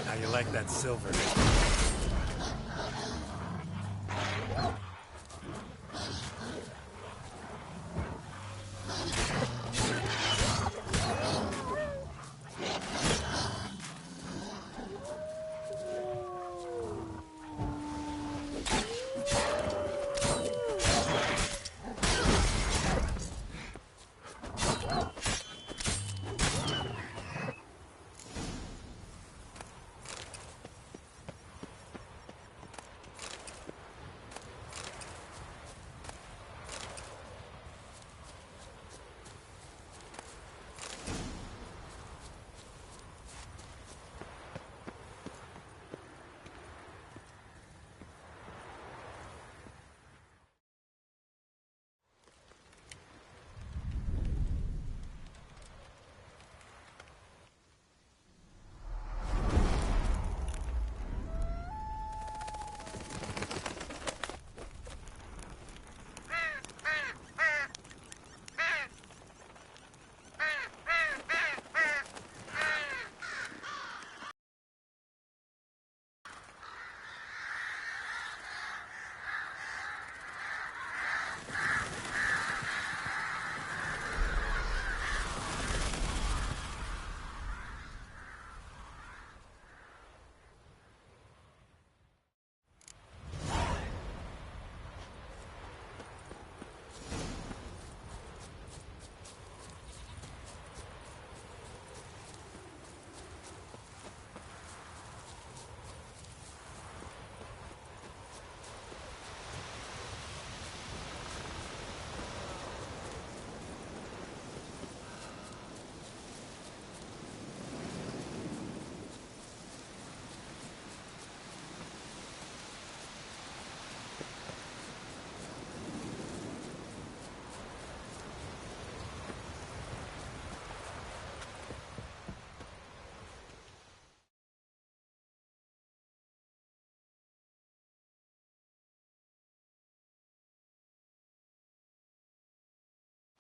How you like that silver?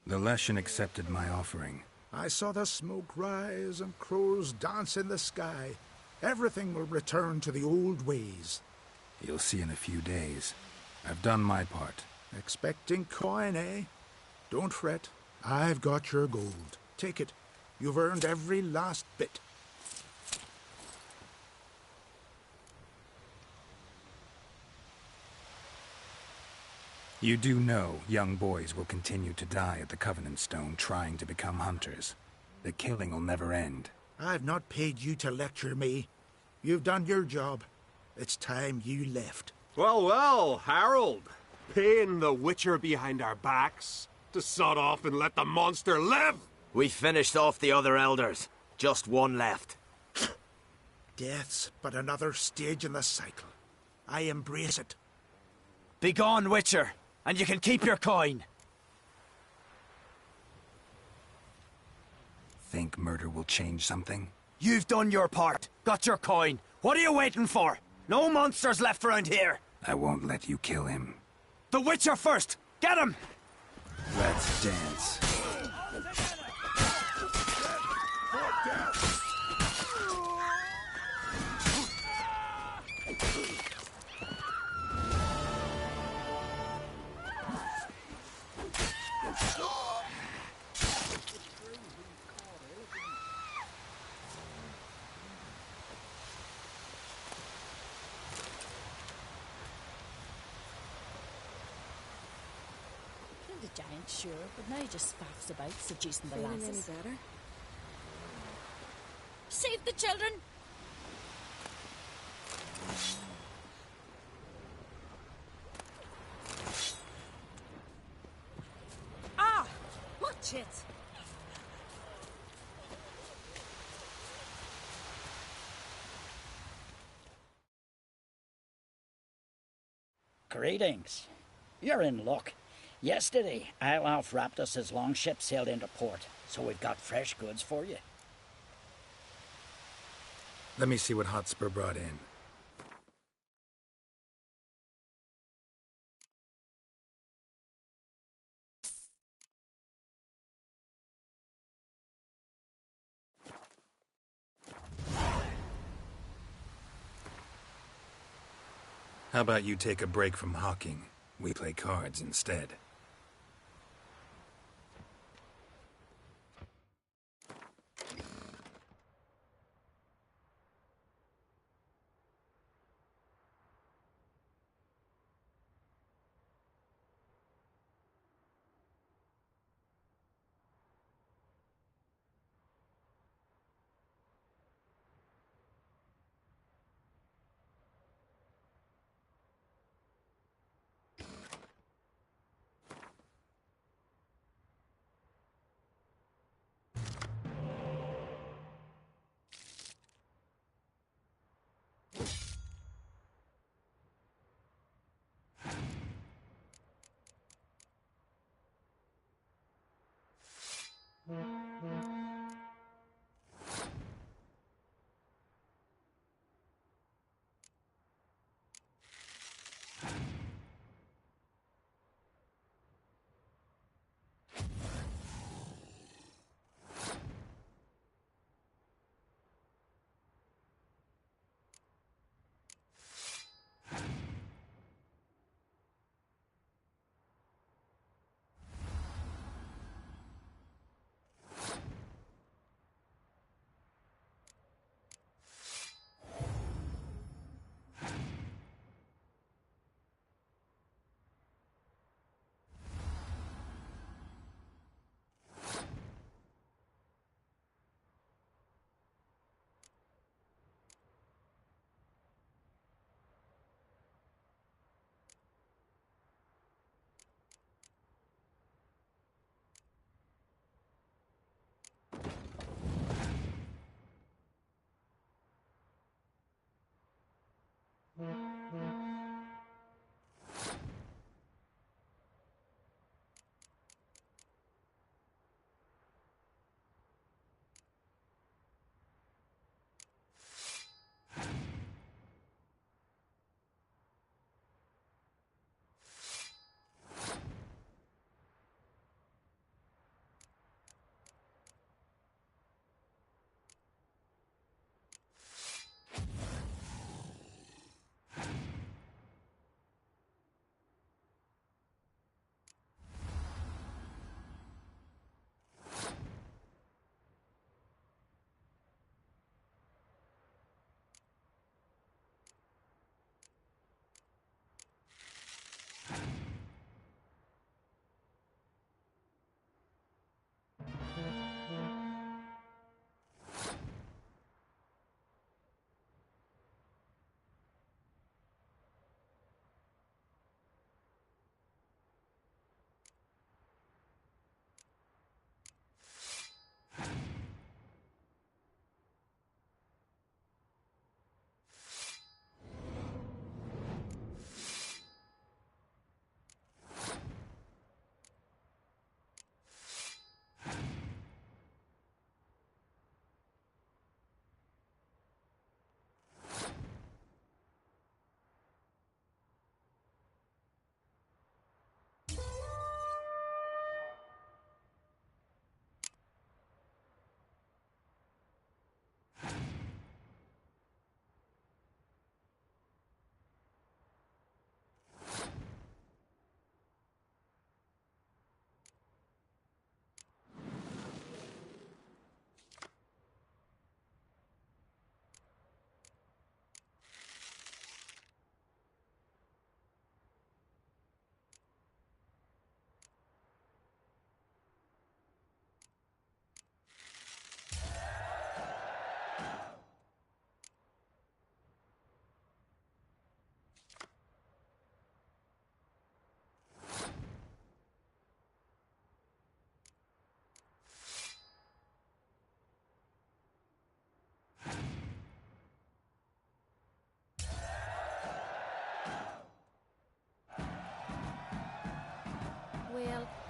The Leshen accepted my offering. I saw the smoke rise and crows dance in the sky. Everything will return to the old ways. You'll see in a few days. I've done my part. Expecting coin, eh? Don't fret. I've got your gold. Take it. You've earned every last bit. You do know young boys will continue to die at the Covenant Stone trying to become hunters. The killing will never end. I've not paid you to lecture me. You've done your job. It's time you left. Well, well, Harold. Paying the Witcher behind our backs to sod off and let the monster live. We finished off the other elders. Just one left. Death's but another stage in the cycle. I embrace it. Begone, Witcher, and you can keep your coin. Think murder will change something? You've done your part. Got your coin. What are you waiting for? No monsters left around here. I won't let you kill him. The Witcher first! Get him! Let's dance. The giant, sure, but now he just faffs about, seducing the Feeling lasses. any better? Save the children! Ah! Watch it! Greetings. You're in luck. Yesterday, Eilaf rapped us his longship sailed into port, so we've got fresh goods for you. Let me see what Hotspur brought in. How about you take a break from hawking? We play cards instead.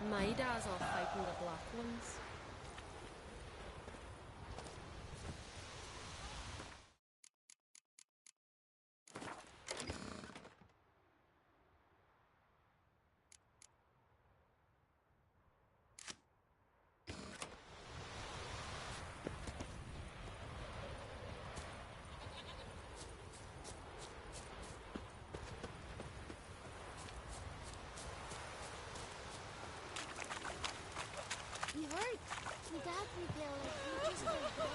My dad's off fighting the Black Ones. You heard? My dad would yell like he just went away.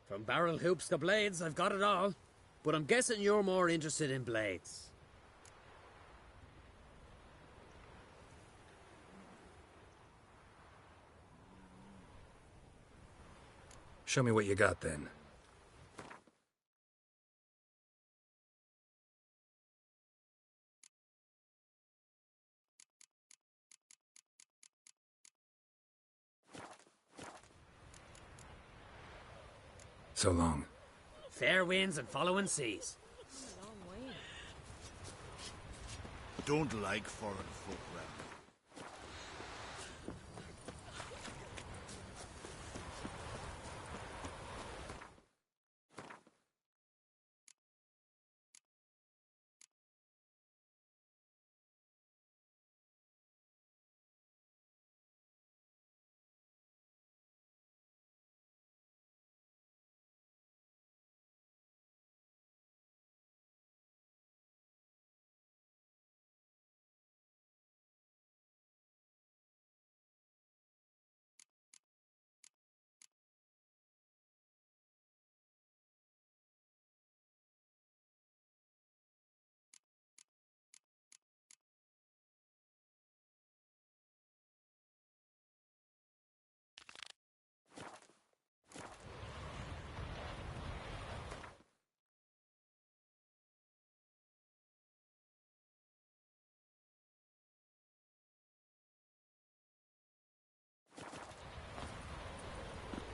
From barrel hoops to blades, I've got it all. But I'm guessing you're more interested in blades. Show me what you got, then. So long. Fair winds and following seas. Don't like foreign folk round.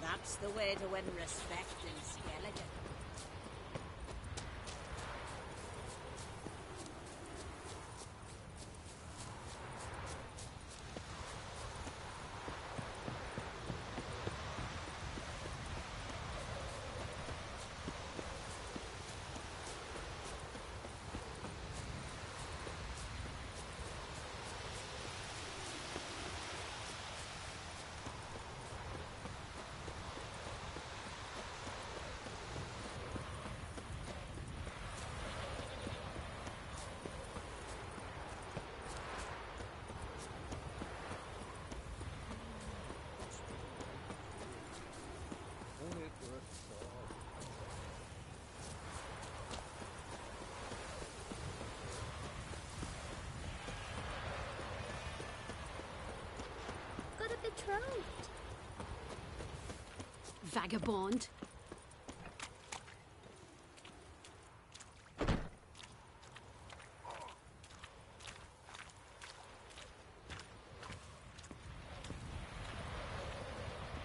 That's the way to win respect in Skellige. Got a betrothed. Vagabond.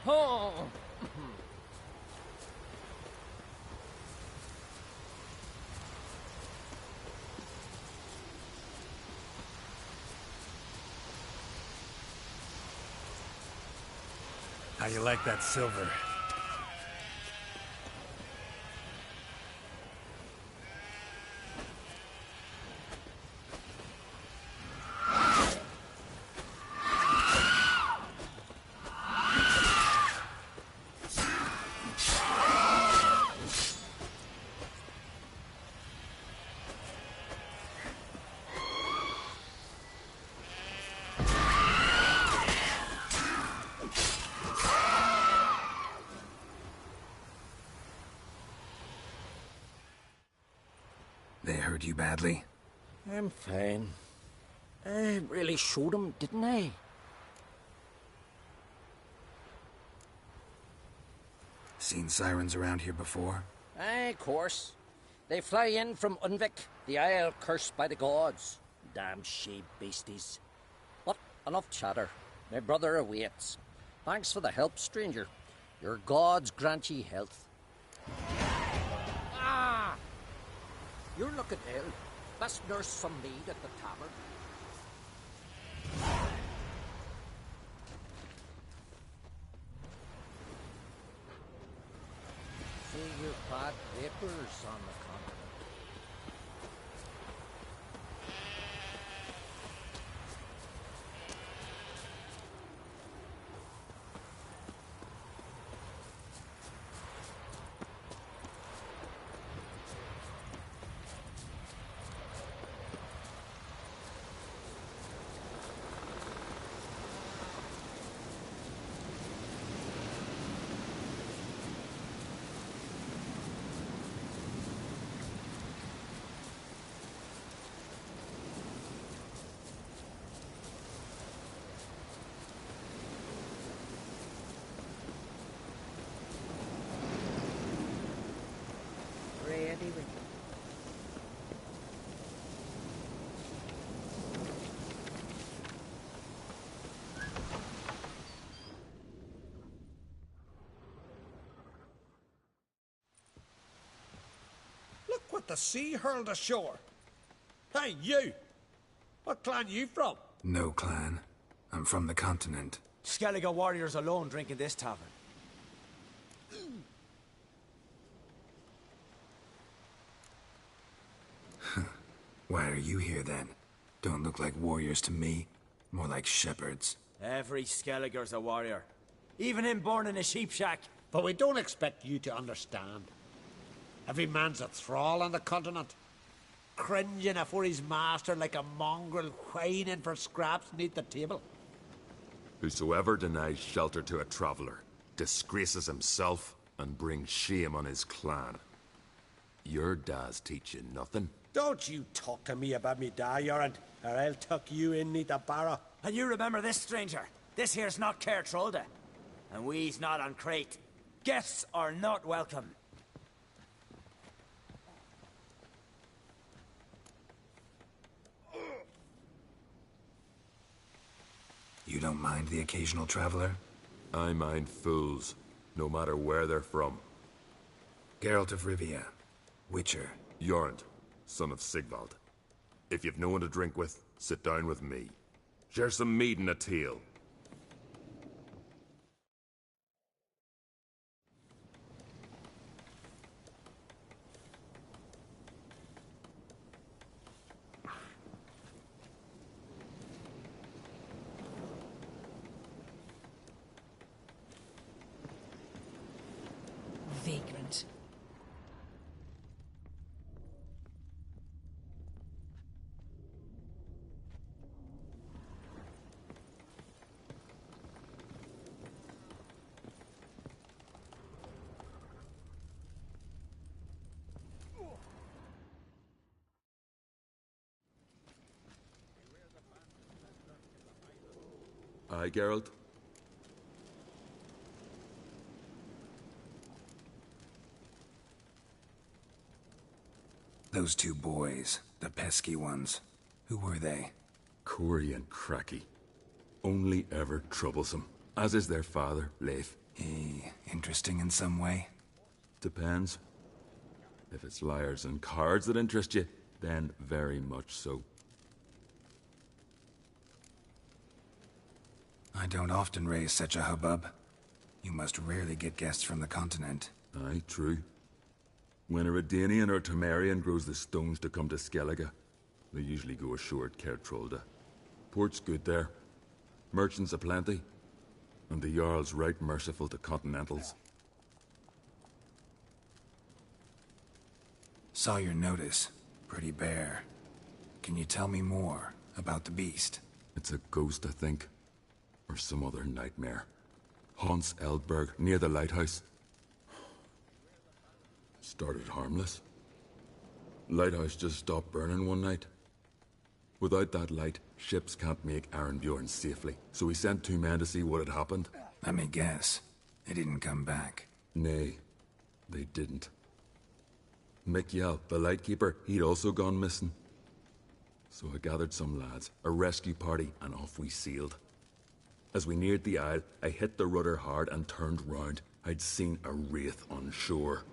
Oh! How you like that silver? They hurt you badly? I'm fine. I really showed him, didn't I? Seen sirens around here before? Aye, of course. They fly in from Unvik, the isle cursed by the gods. Damn sheep beasties. But enough chatter. My brother awaits. Thanks for the help, stranger. Your gods grant ye health. Ah! You're looking ill. Best nurse some mead at the tavern. See your bad papers on the continent. Ready with you. Look what the sea hurled ashore. Hey, you! What clan you from? No clan. I'm from the continent. Skellige warriors alone drink in this tavern. Why are you here then? Don't look like warriors to me. More like shepherds. Every Skellige's a warrior. Even him born in a sheep shack. But we don't expect you to understand. Every man's a thrall on the continent, cringing afore his master like a mongrel whining for scraps neath the table. Whosoever denies shelter to a traveller disgraces himself and brings shame on his clan. Your da's teach you nothing. Don't you talk to me about me da, Yoran, or I'll tuck you in neath the barrow. And you remember this, stranger. This here's not Caer Trolde. And we's not on Crete. Guests are not welcome. You don't mind the occasional traveler? I mind fools, no matter where they're from. Geralt of Rivia, Witcher. Jorund, son of Sigvald. If you've no one to drink with, sit down with me. Share some mead and a tale. Vagrant. Aye, Geralt? Those two boys, the pesky ones. Who were they? Corey and Cracky. Only ever troublesome. As is their father, Leif. He interesting in some way? Depends. If it's liars and cards that interest you, then very much so. I don't often raise such a hubbub. You must rarely get guests from the continent. Aye, true. When a Redanian or Temerian grows the stones to come to Skellige, they usually go ashore at Caer Trolde. Port's good there. Merchants aplenty. And the Jarl's right merciful to continentals. Saw your notice. Pretty bare. Can you tell me more about the beast? It's a ghost, I think. Or some other nightmare. Haunts Eldberg, near the lighthouse. Started harmless. Lighthouse just stopped burning one night. Without that light, ships can't make Arenbjorn safely, so we sent 2 men to see what had happened. Let me guess. They didn't come back. Nay, they didn't. Mikjal, the lightkeeper, he'd also gone missing. So I gathered some lads, a rescue party, and off we sailed. As we neared the isle, I hit the rudder hard and turned round. I'd seen a wraith on shore.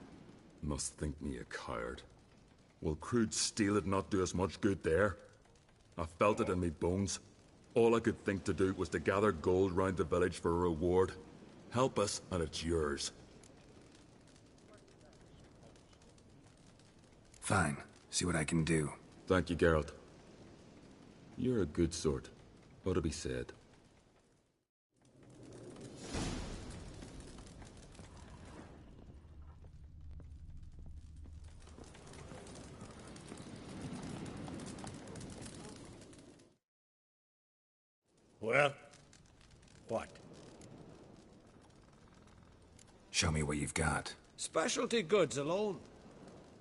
Must think me a coward. Will crude steel it not do us much good there? I felt it in me bones. All I could think to do was to gather gold round the village for a reward. Help us, and it's yours. Fine. See what I can do. Thank you, Geralt. You're a good sort. Ought to be said. Well, what? Show me what you've got. Specialty goods alone.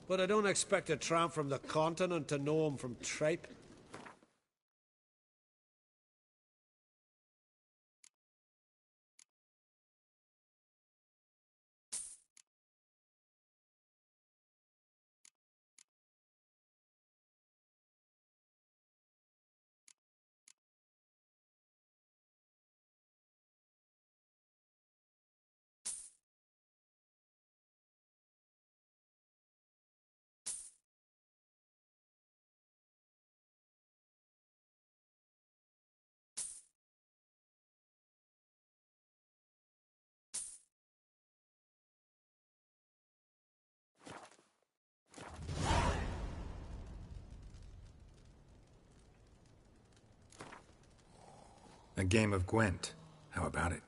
But I don't expect a tramp from the continent to know 'em from tripe. A game of Gwent. How about it?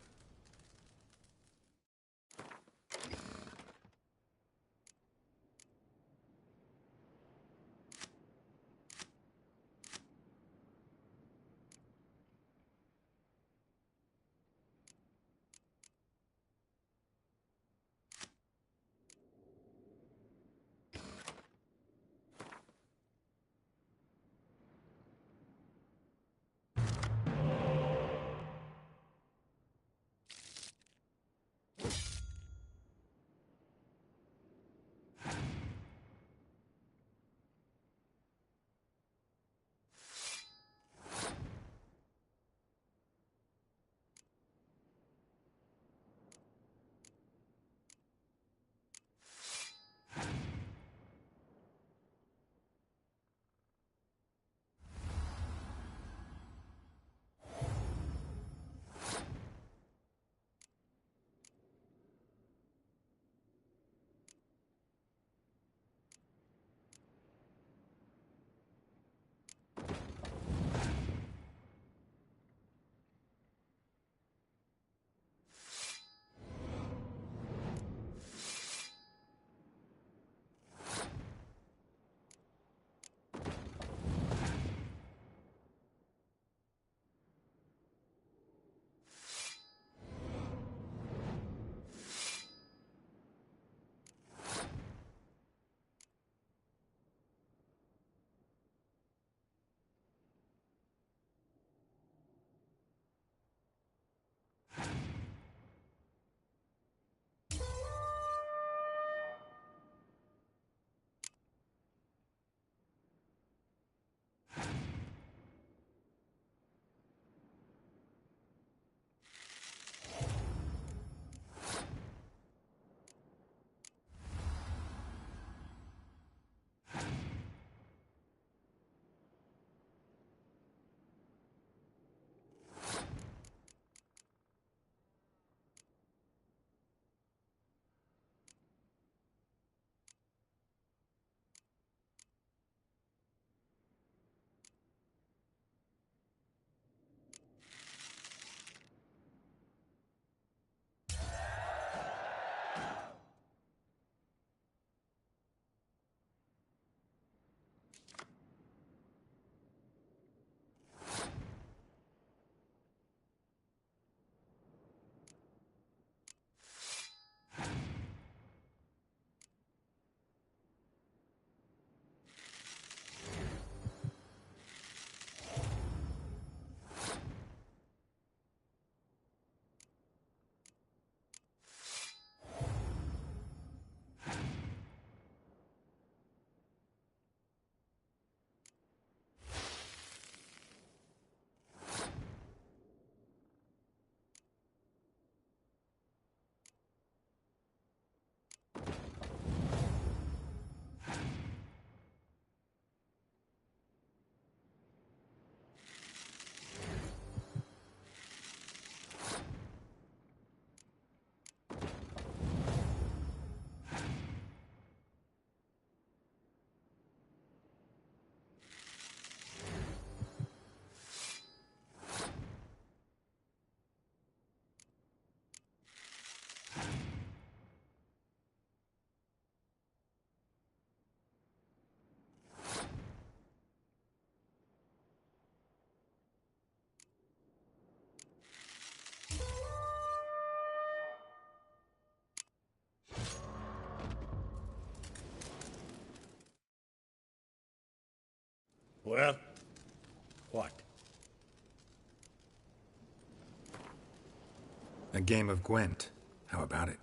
Well, what? A game of Gwent. How about it?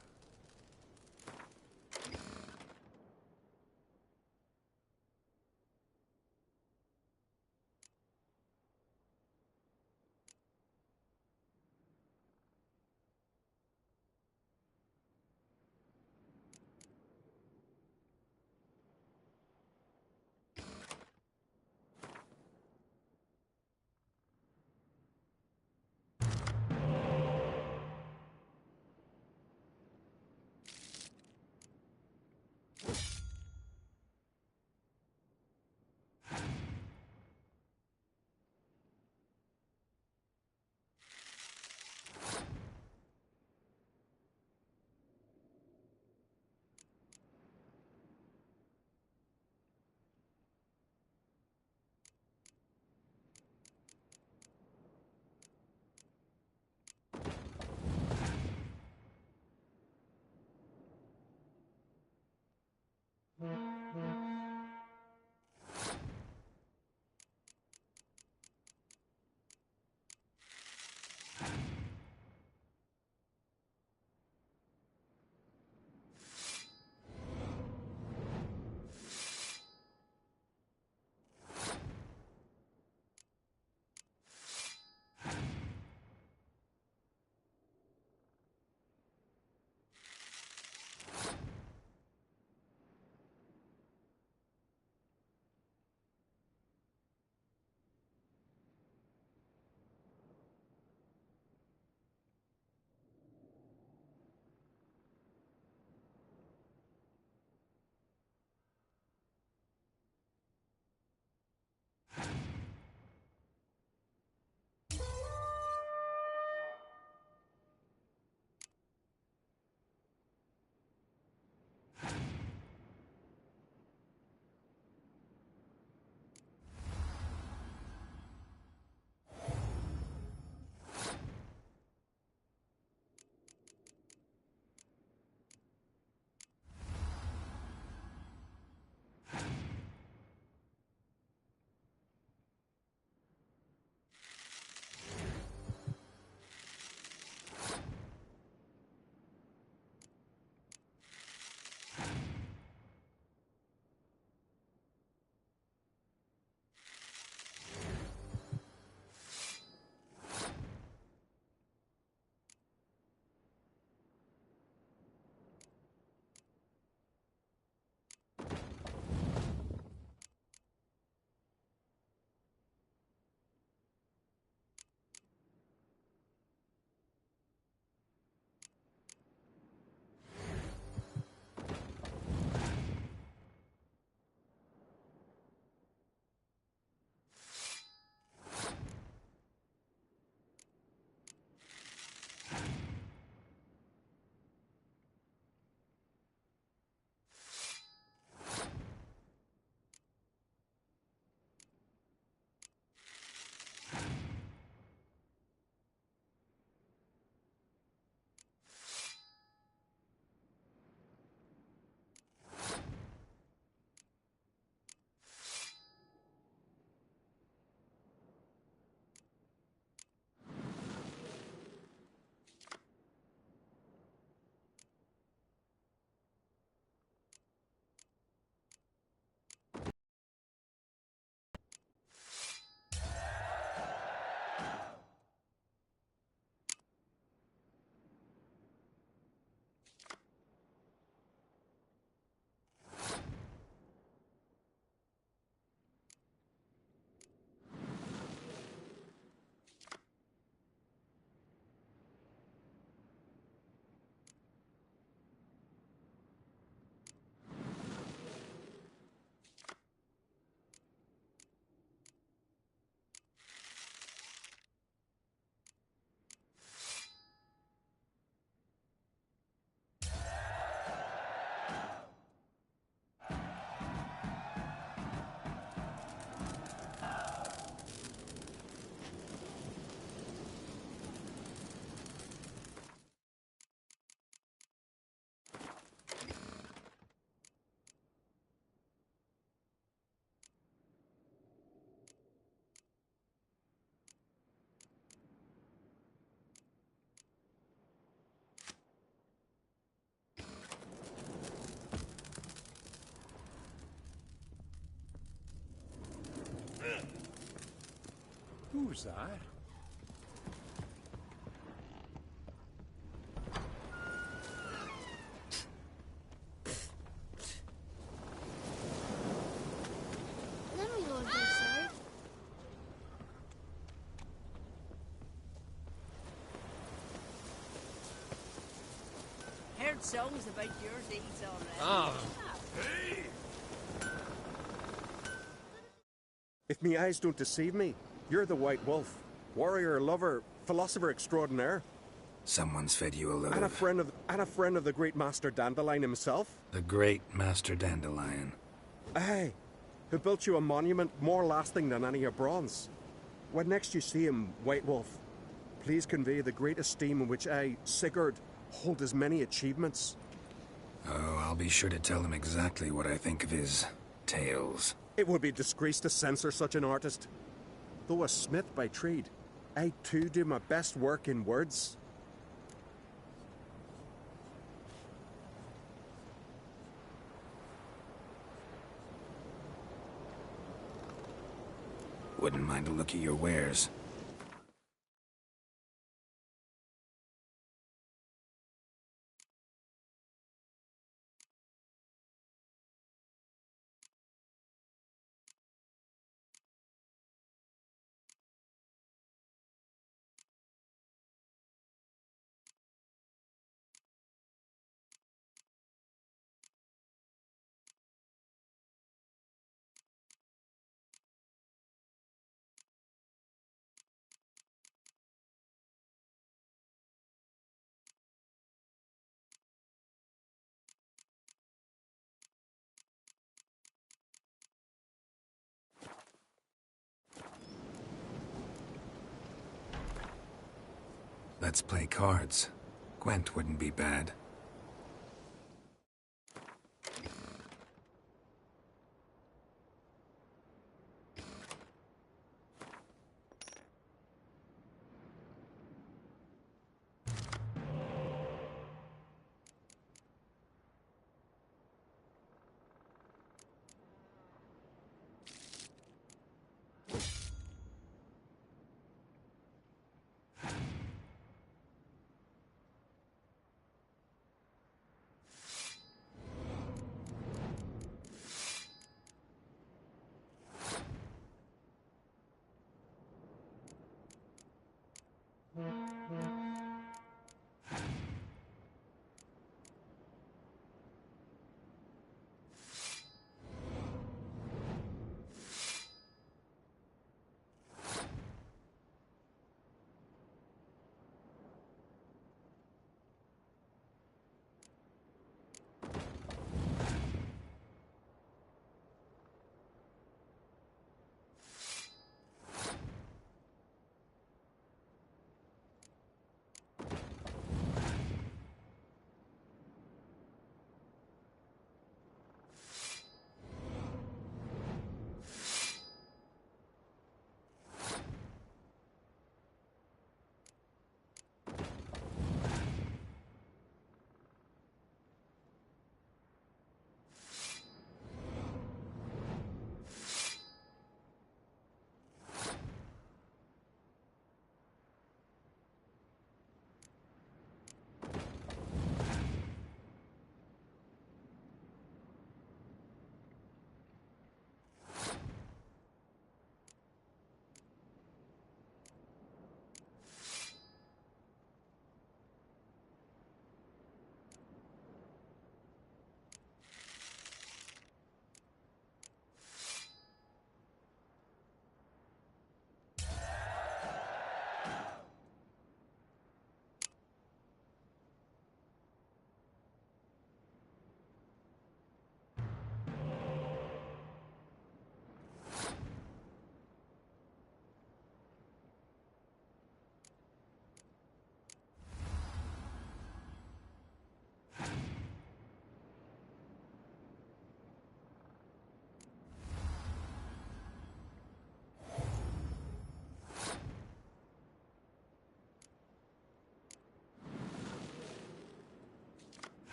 Who's that? Let me hold this sword. Heard songs about your deeds already. Ah. Hey! If me eyes don't deceive me, you're the White Wolf. Warrior, lover, philosopher extraordinaire. Someone's fed you a load And a of... friend of the great Master Dandelion himself. The great Master Dandelion. Aye, who built you a monument more lasting than any of bronze. When next you see him, White Wolf, please convey the great esteem in which I, Sigurd, hold his many achievements. Oh, I'll be sure to tell him exactly what I think of his tales. It would be a disgrace to censor such an artist. Though a smith by trade, I too do my best work in words. Wouldn't mind a look at your wares. Let's play cards. Gwent wouldn't be bad.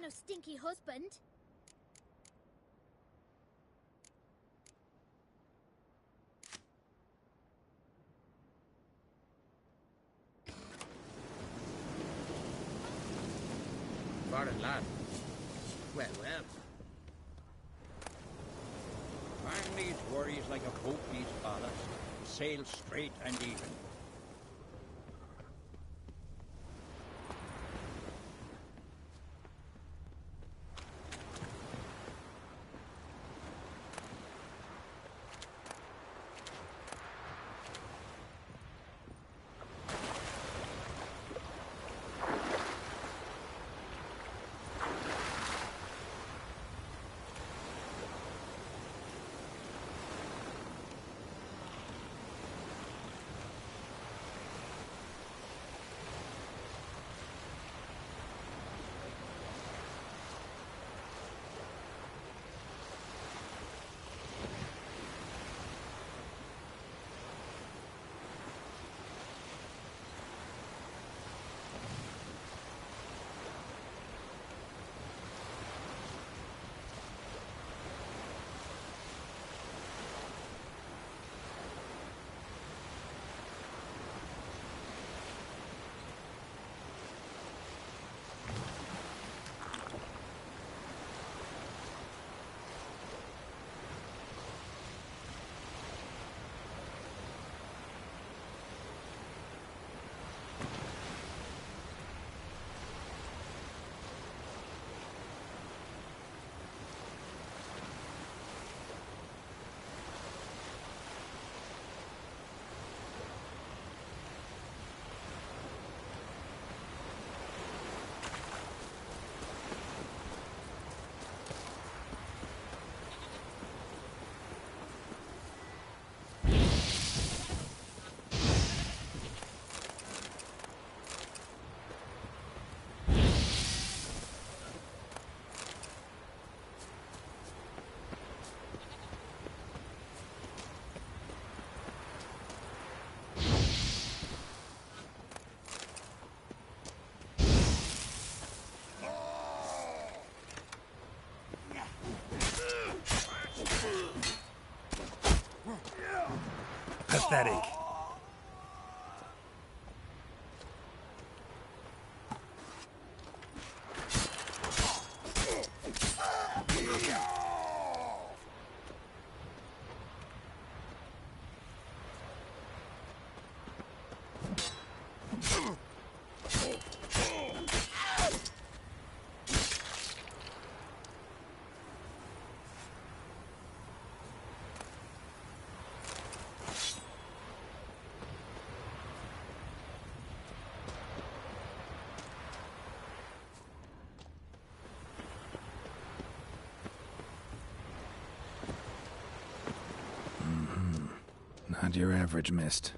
no stinky husband. Foreign lad. Well, well. Man needs worries like a boat needs ballast. Sail straight and even. Pathetic. Not your average mist.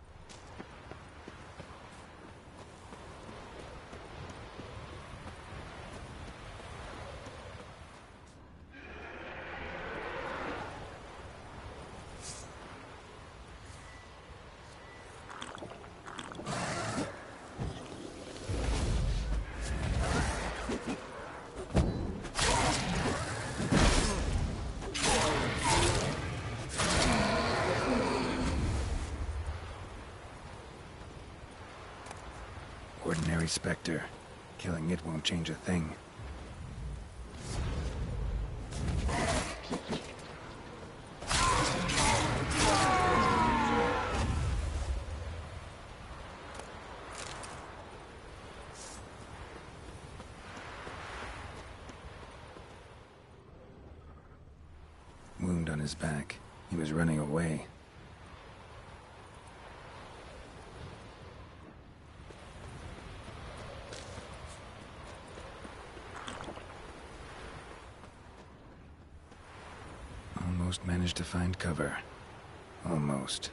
Ordinary Spectre. Killing it won't change a thing. Wound on his back. He was running away. Almost managed to find cover. Almost.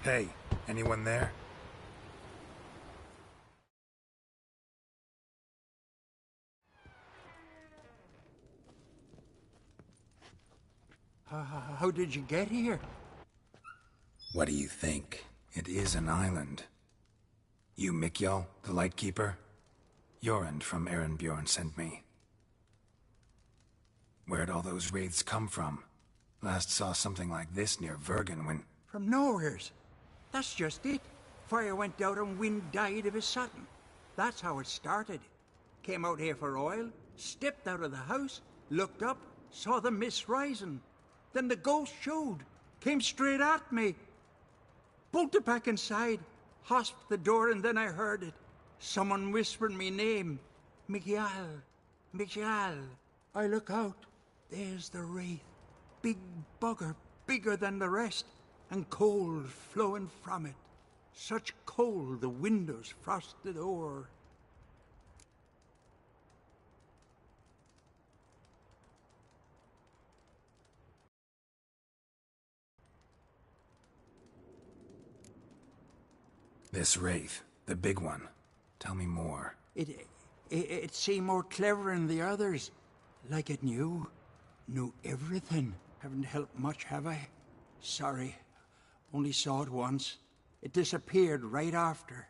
Hey, anyone there? How did you get here? What do you think? It is an island. You Mikjal, the Lightkeeper? Jorund from Erenbjorn sent me. Where'd all those wraiths come from? Last saw something like this near Vergen when... From nowheres. That's just it. Fire went out and wind died of a sudden. That's how it started. Came out here for oil, stepped out of the house, looked up, saw the mist rising. Then the ghost showed, came straight at me. Bolted back inside, hosped the door, and then I heard it. Someone whispered me name. Mikjal. Mikjal. I look out. There's the wraith. Big bugger, bigger than the rest, and cold flowing from it. Such cold the windows frosted o'er. This wraith, the big one. Tell me more. It seemed more clever than the others. Like it knew everything. Haven't helped much, have I? Sorry. Only saw it once. It disappeared right after.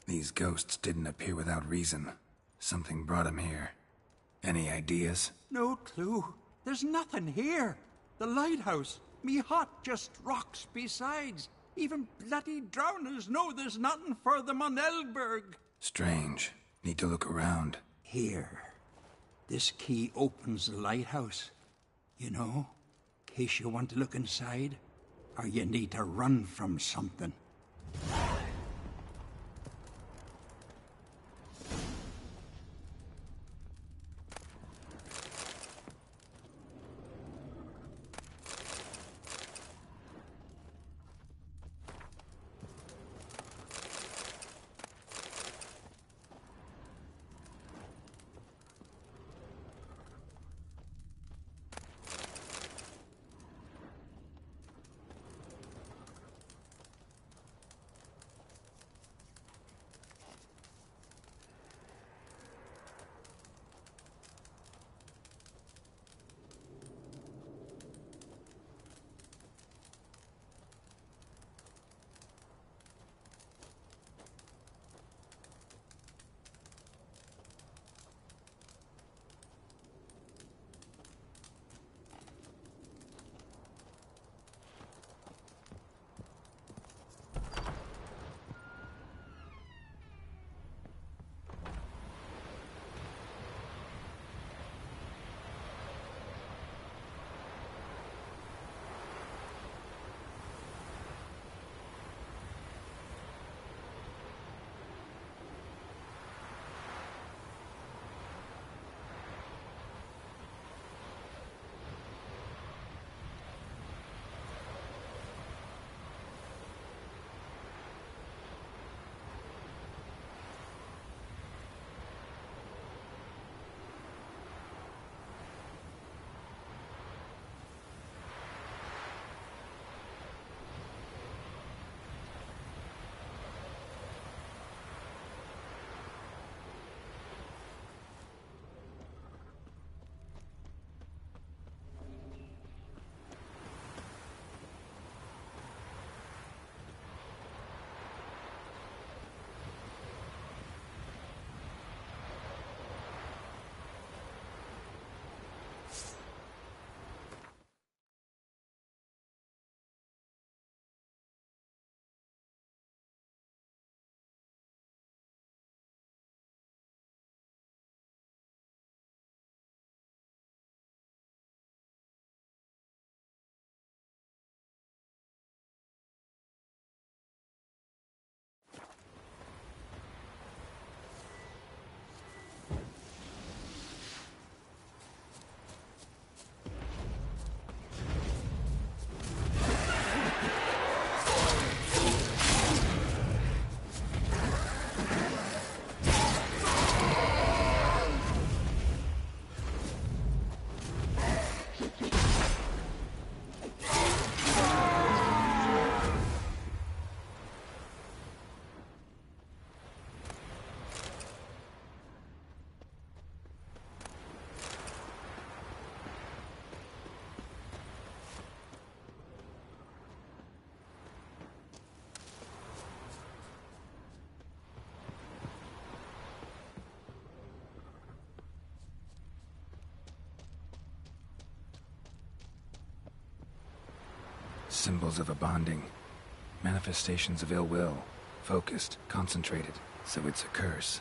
These ghosts didn't appear without reason. Something brought them here. Any ideas? No clue. There's nothing here. The lighthouse. Me hut just rocks besides. Even bloody drowners know there's nothing for them on Elberg. Strange. Need to look around. Here. This key opens the lighthouse. You know, in case you want to look inside, or you need to run from something. Symbols of a bonding. Manifestations of ill will. Focused, concentrated. So it's a curse.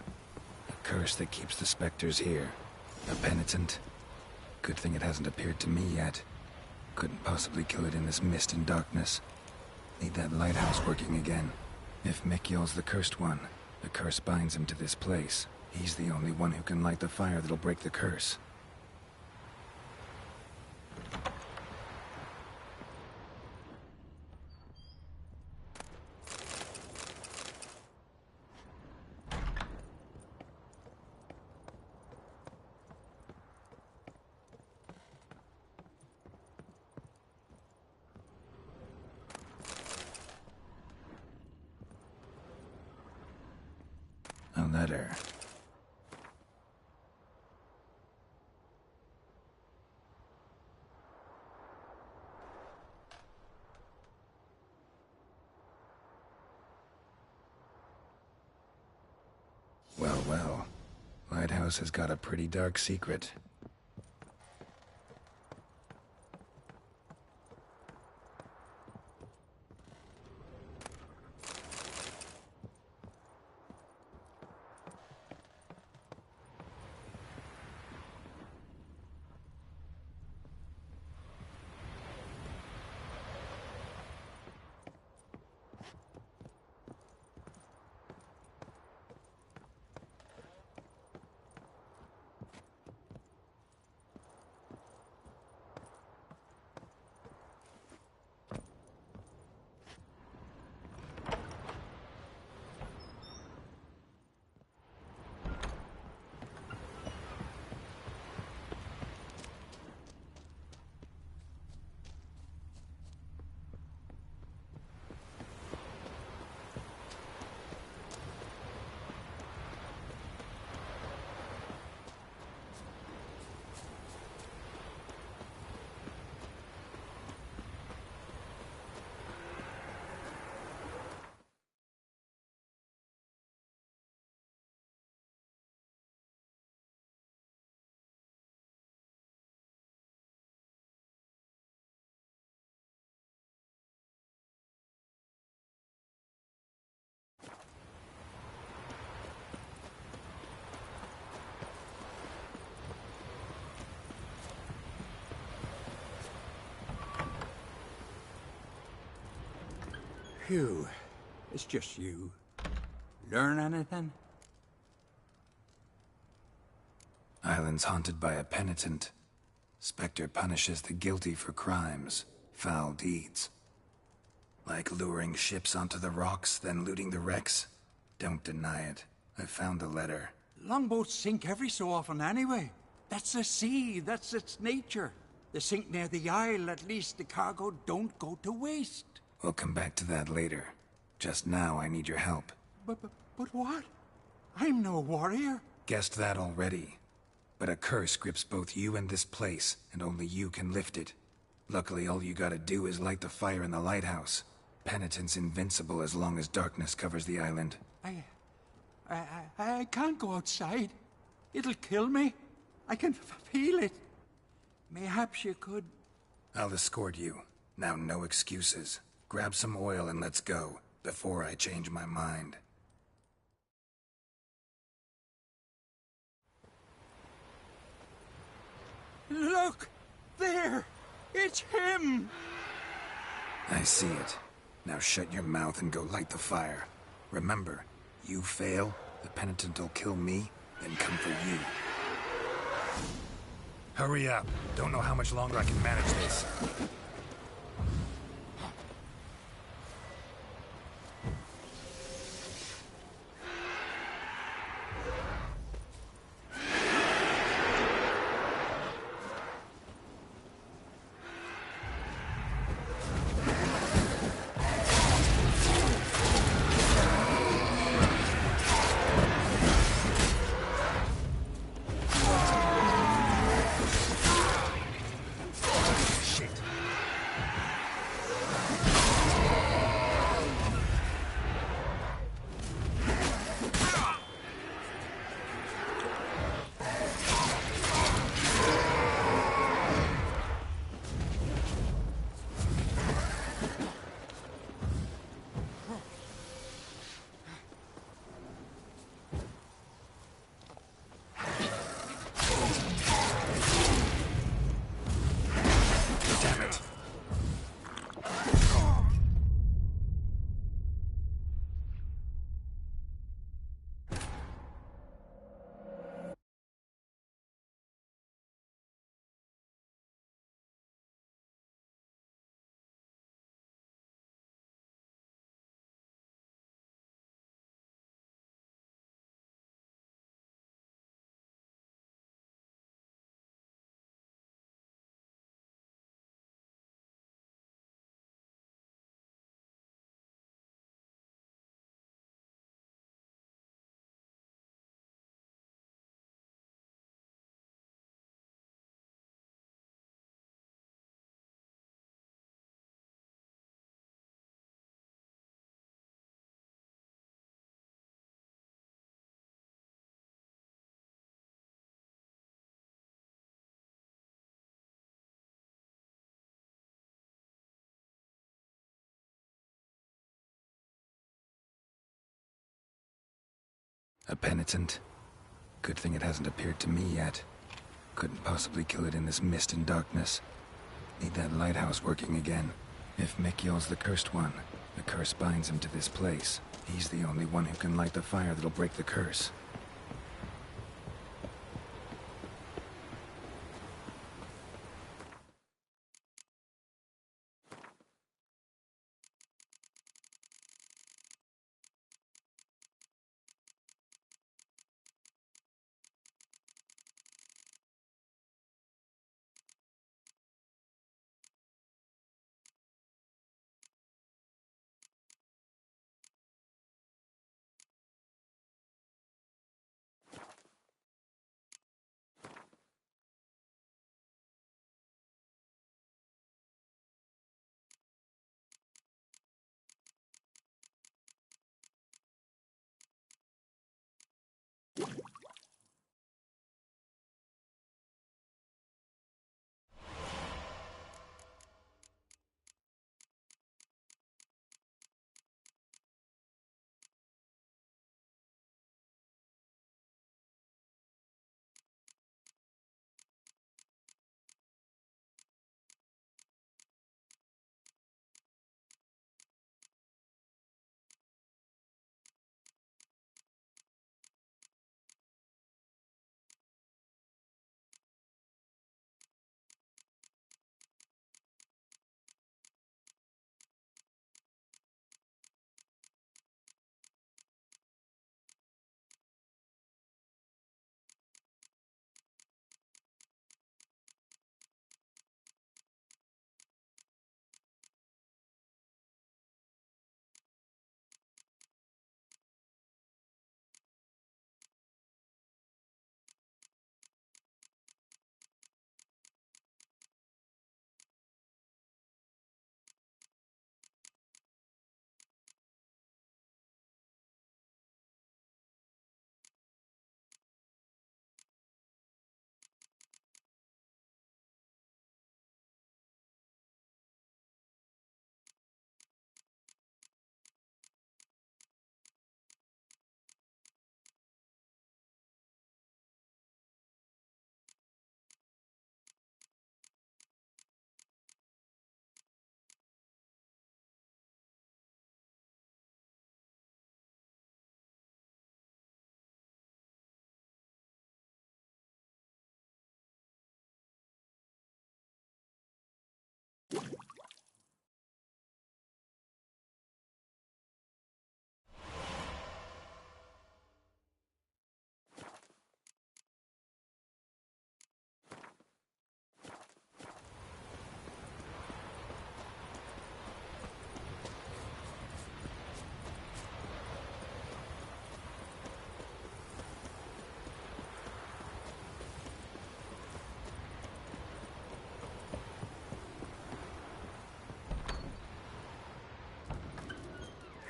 A curse that keeps the specters here. A penitent. Good thing it hasn't appeared to me yet. Couldn't possibly kill it in this mist and darkness. Need that lighthouse working again. If Mikyol's the cursed one, the curse binds him to this place. He's the only one who can light the fire that'll break the curse. A letter. Well, well. Lighthouse has got a pretty dark secret. Phew. It's just you. Learn anything? Island's haunted by a penitent. Spectre punishes the guilty for crimes, foul deeds. Like luring ships onto the rocks, then looting the wrecks. Don't deny it. I found the letter. Longboats sink every so often anyway. That's the sea, that's its nature. They sink near the isle, at least the cargo don't go to waste. We'll come back to that later. Just now, I need your help. But what? I'm no warrior. Guessed that already. But a curse grips both you and this place, and only you can lift it. Luckily, all you gotta do is light the fire in the lighthouse. Penitent's invincible as long as darkness covers the island. I can't go outside. It'll kill me. I can feel it. Mayhaps you could... I'll escort you. Now, no excuses. Grab some oil and let's go, before I change my mind. Look! There! It's him! I see it. Now shut your mouth and go light the fire. Remember, you fail, the penitent will kill me, then come for you. Hurry up. Don't know how much longer I can manage this. A penitent? Good thing it hasn't appeared to me yet. Couldn't possibly kill it in this mist and darkness. Need that lighthouse working again. If Mikyol's the cursed one, the curse binds him to this place. He's the only one who can light the fire that'll break the curse.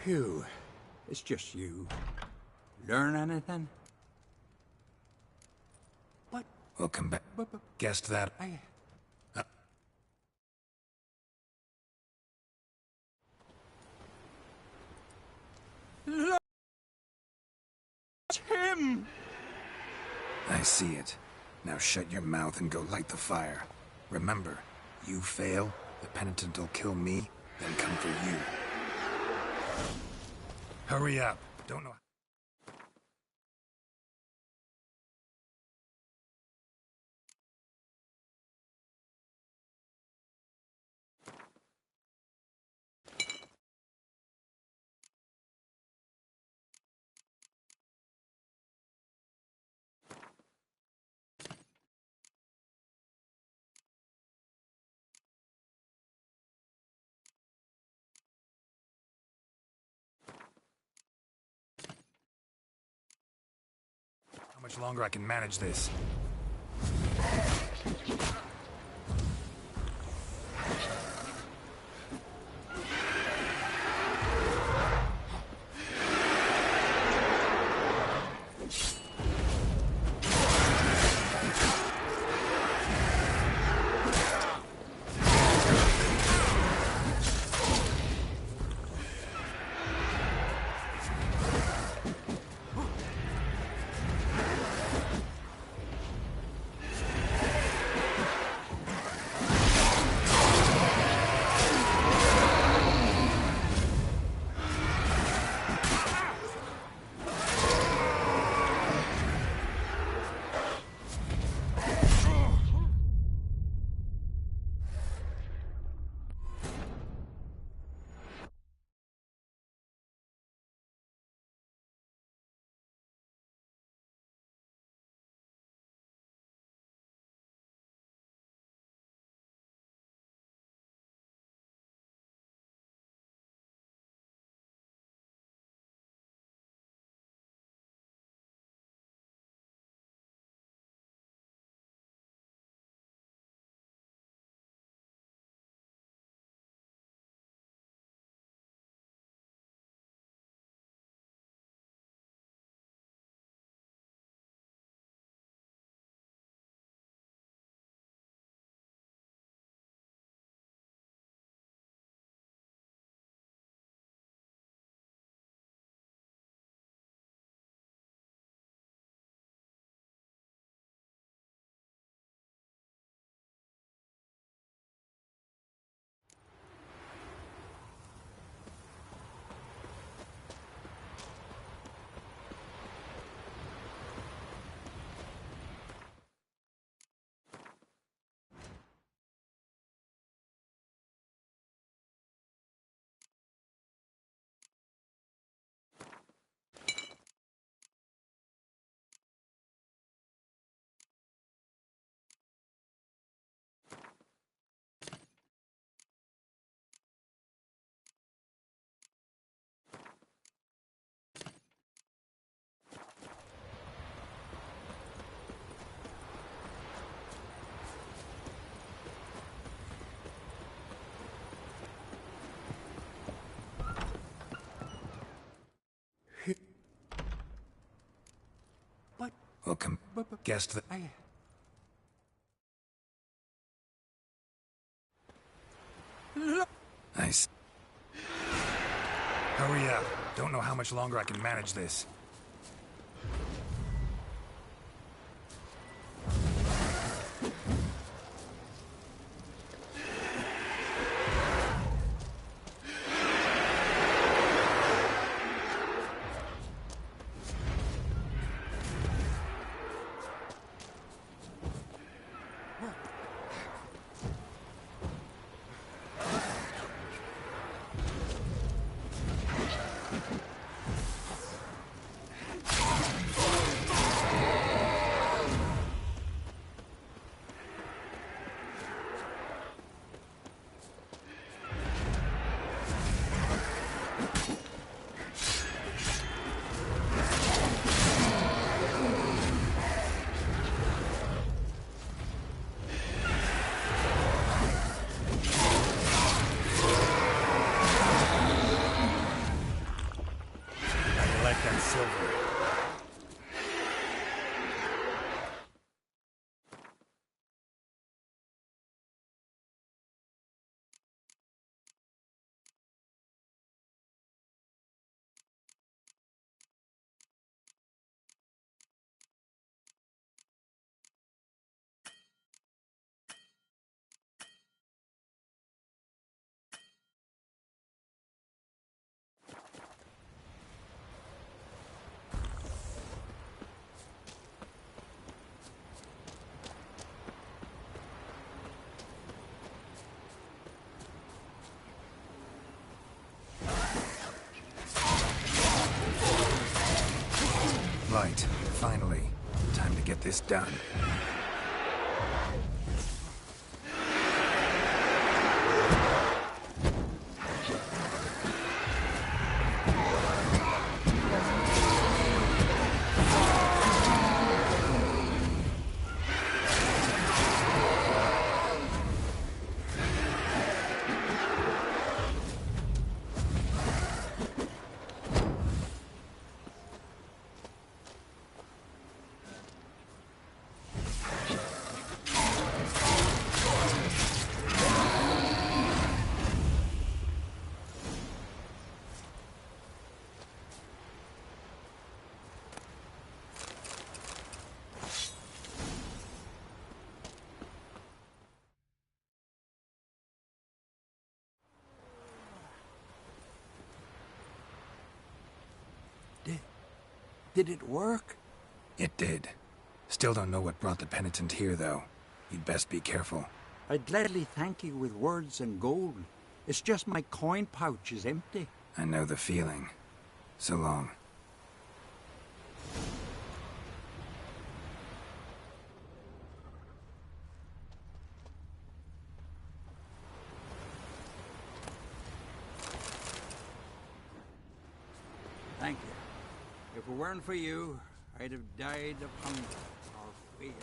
Phew. It's just you. Learn anything? What? We'll come back. Guessed that. It's him! I see it. Now shut your mouth and go light the fire. Remember, you fail, the penitent will kill me, then come for you. Hurry up. Don't know. How much longer I can manage this? welcome guest that... Nice. Hurry up. Don't know how much longer I can manage this. Right, finally. Time to get this done. Did it work? It did. Still don't know what brought the penitent here, though. You'd best be careful. I'd gladly thank you with words and gold. It's just my coin pouch is empty. I know the feeling. So long. Thank you. If it weren't for you, I'd have died of hunger or fear.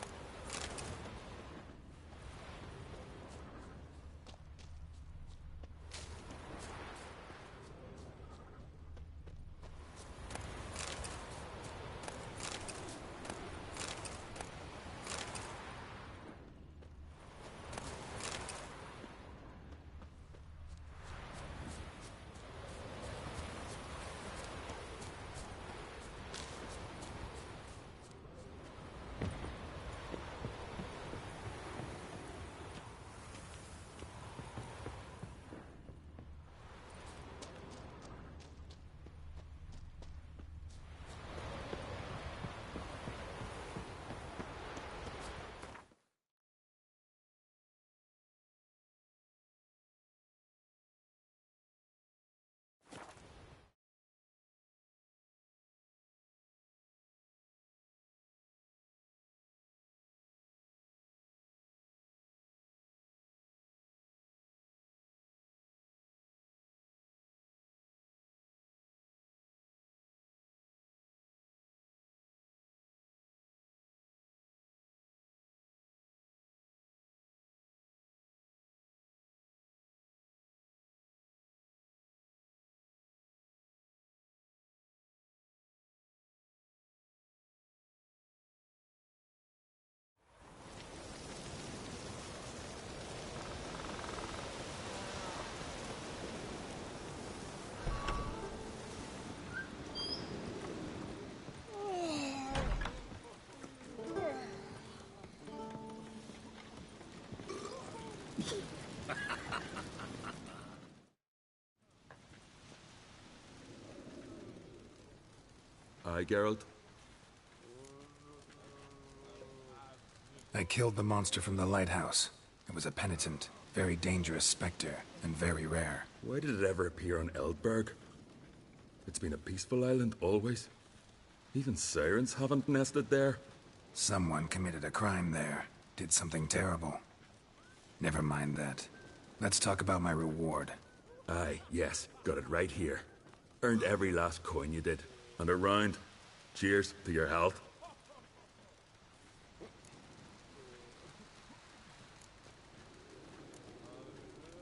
Aye, Geralt. I killed the monster from the lighthouse. It was a penitent, very dangerous spectre, and very rare. Why did it ever appear on Eldberg? It's been a peaceful island, always. Even sirens haven't nested there. Someone committed a crime there. Did something terrible. Never mind that. Let's talk about my reward. Aye, yes. Got it right here. Earned every last coin you did. And a round. Cheers to your health.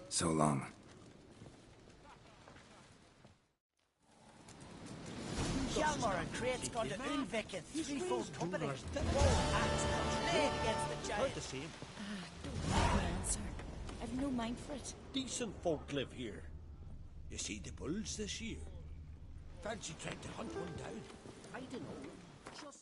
So long. Hjalmar and Crate's gone to Unvik in threefold company. Whoa, axe laid against the giant. Heard the same. Don't worry, sir. I've no mind for it. Decent folk live here. You see the bulls this year? Fancy trying to hunt one down? I don't know. Just...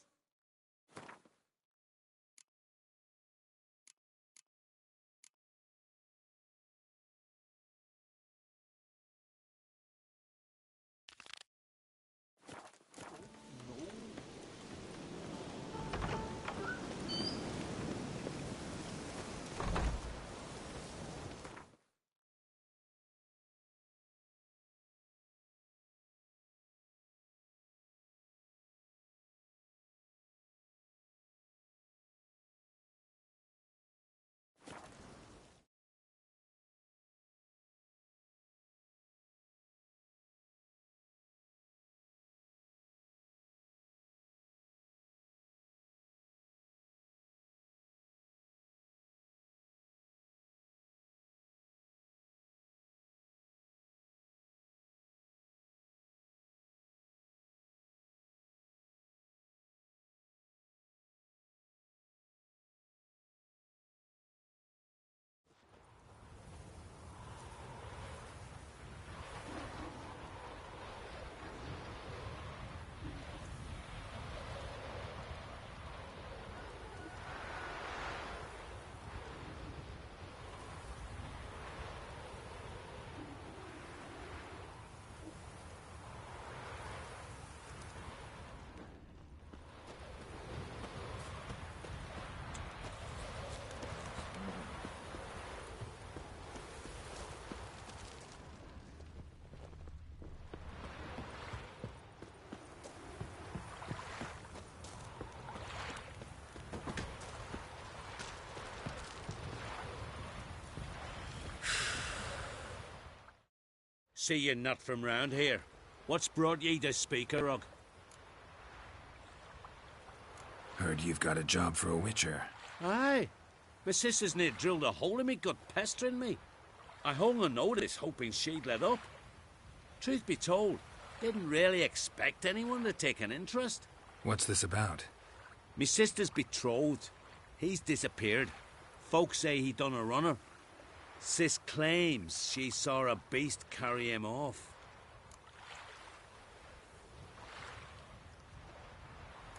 See you're not from round here. What's brought ye to Speakerrug? Heard you've got a job for a witcher. Aye. My sister's near drilled a hole in me gut, pestering me. I hung a notice, hoping she'd let up. Truth be told, didn't really expect anyone to take an interest. What's this about? Me sister's betrothed. He's disappeared. Folks say he done a runner. Sis claims she saw a beast carry him off.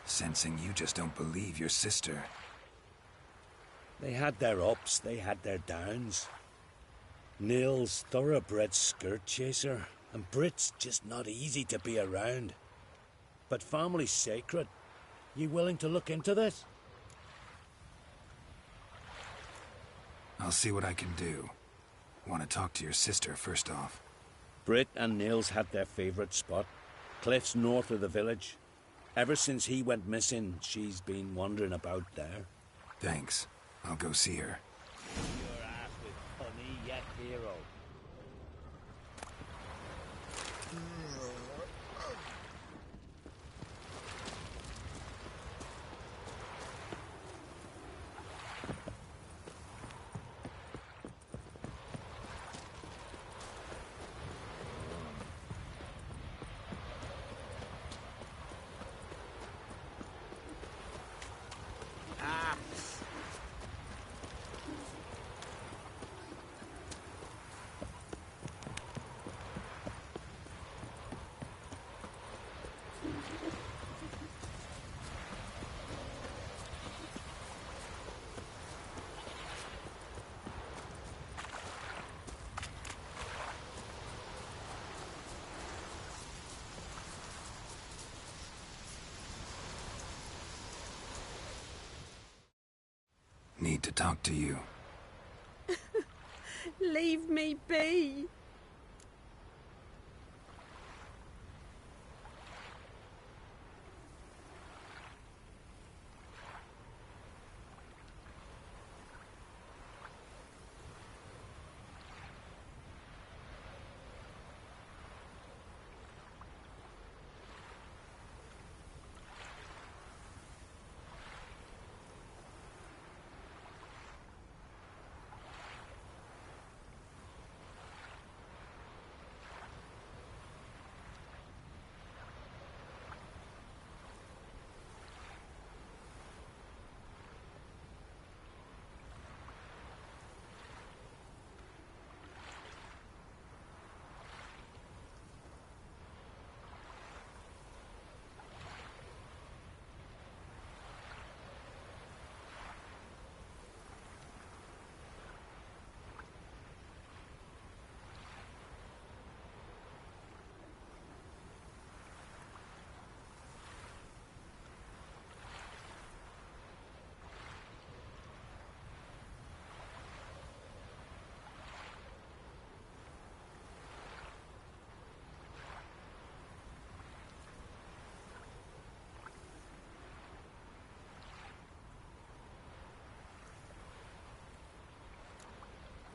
Sensing you just don't believe your sister. They had their ups, they had their downs. Nils, thoroughbred skirt chaser, and Brit's just not easy to be around. But family's sacred. You willing to look into this? I'll see what I can do. Want to talk to your sister first off. Brit and Nils had their favourite spot. Cliffs north of the village. Ever since he went missing, she's been wandering about there. Thanks. I'll go see her. Your ass with funny yet hero. need to talk to you. Leave me be.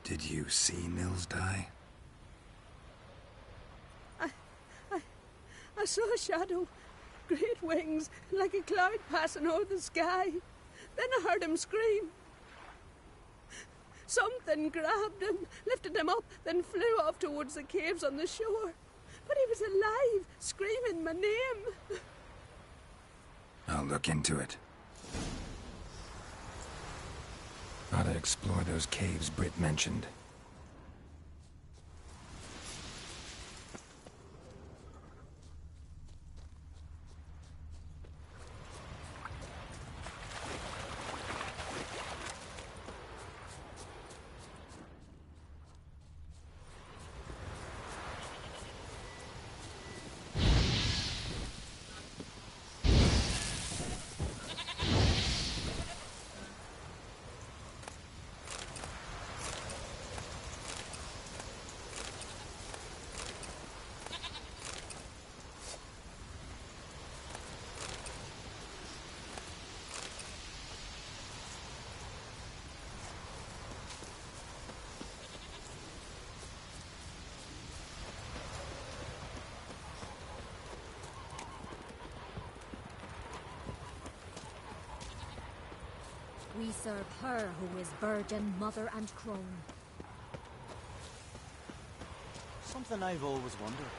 Did you see Nils die? I saw a shadow, great wings, like a cloud passing over the sky. Then I heard him scream. Something grabbed him, lifted him up, then flew off towards the caves on the shore. But he was alive, screaming my name. I'll look into it. Ought to explore those caves Britt mentioned. We serve her who is virgin, mother, and crone. Something I've always wondered.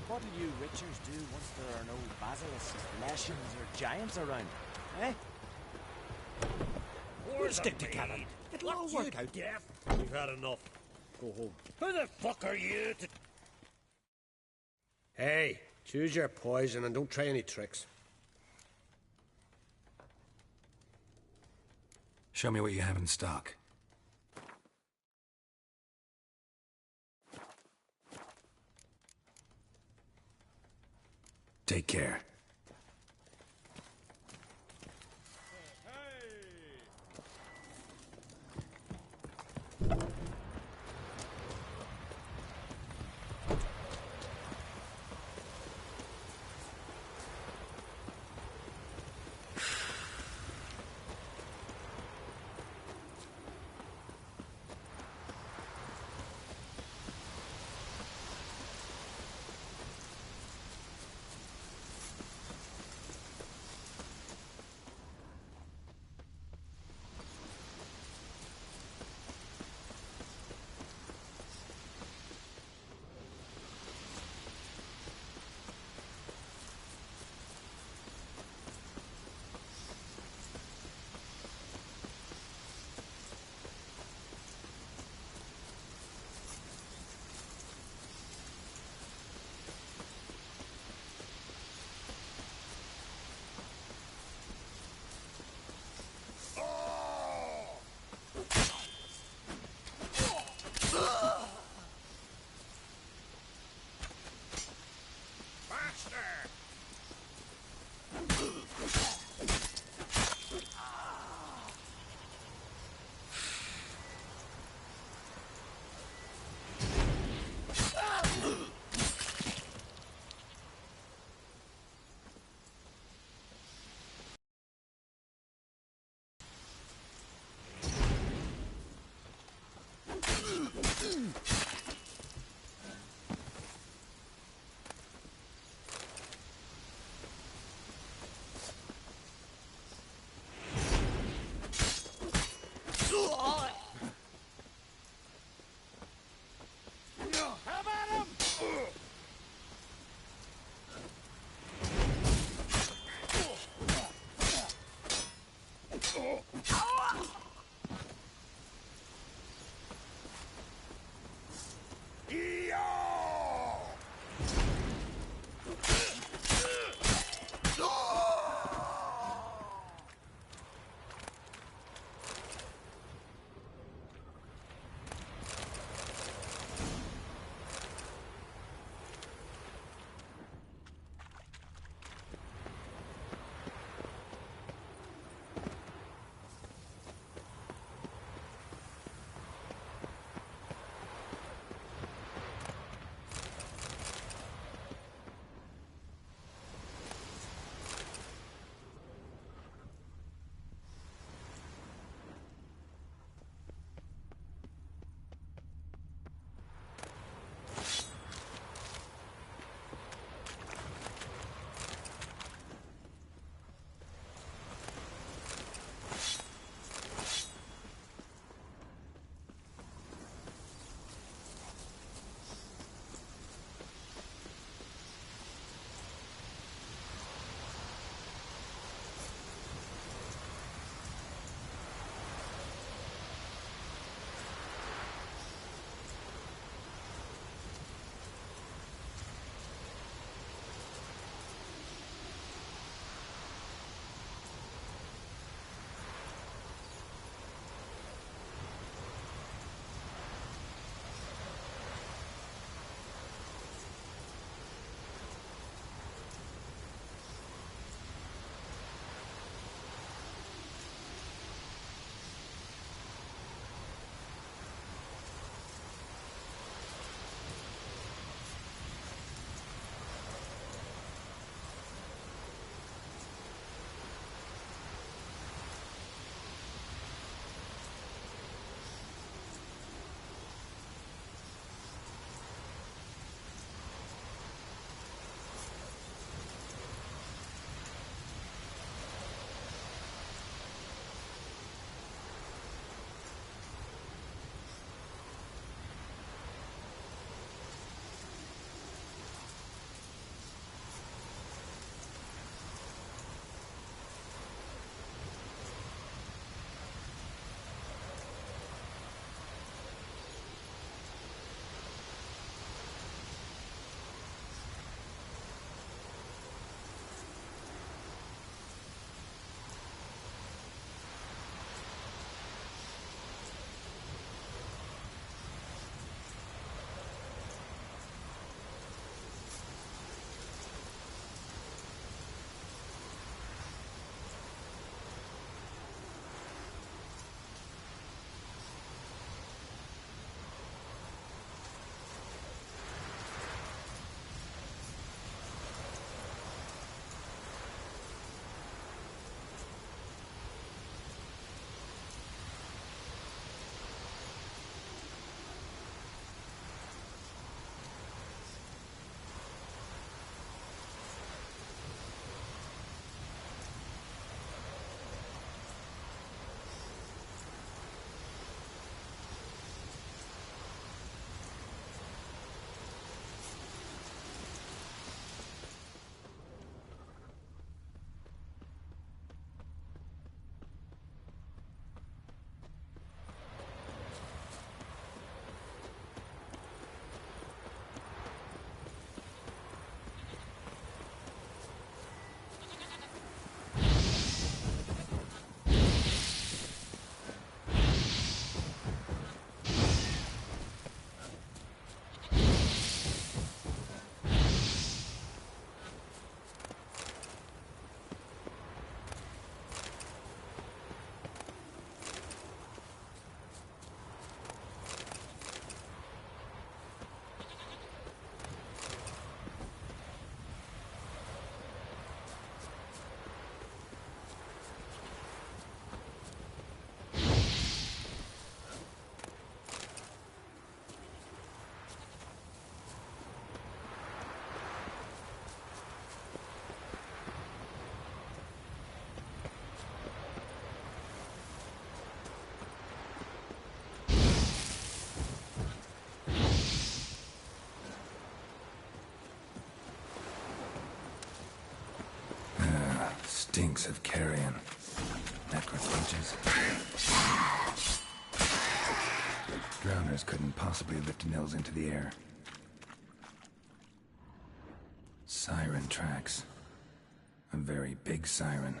What'll you Richards do once there are no basilisks, leshens, or giants around? Eh? We'll stick together. It'll all work out. Deaf? We've had enough. Go home. Who the fuck are you to... Hey, choose your poison and don't try any tricks. Show me what you have in stock. Take care. stinks of carrion. Necrophages. Drowners couldn't possibly lift Nils into the air. Siren tracks. A very big siren.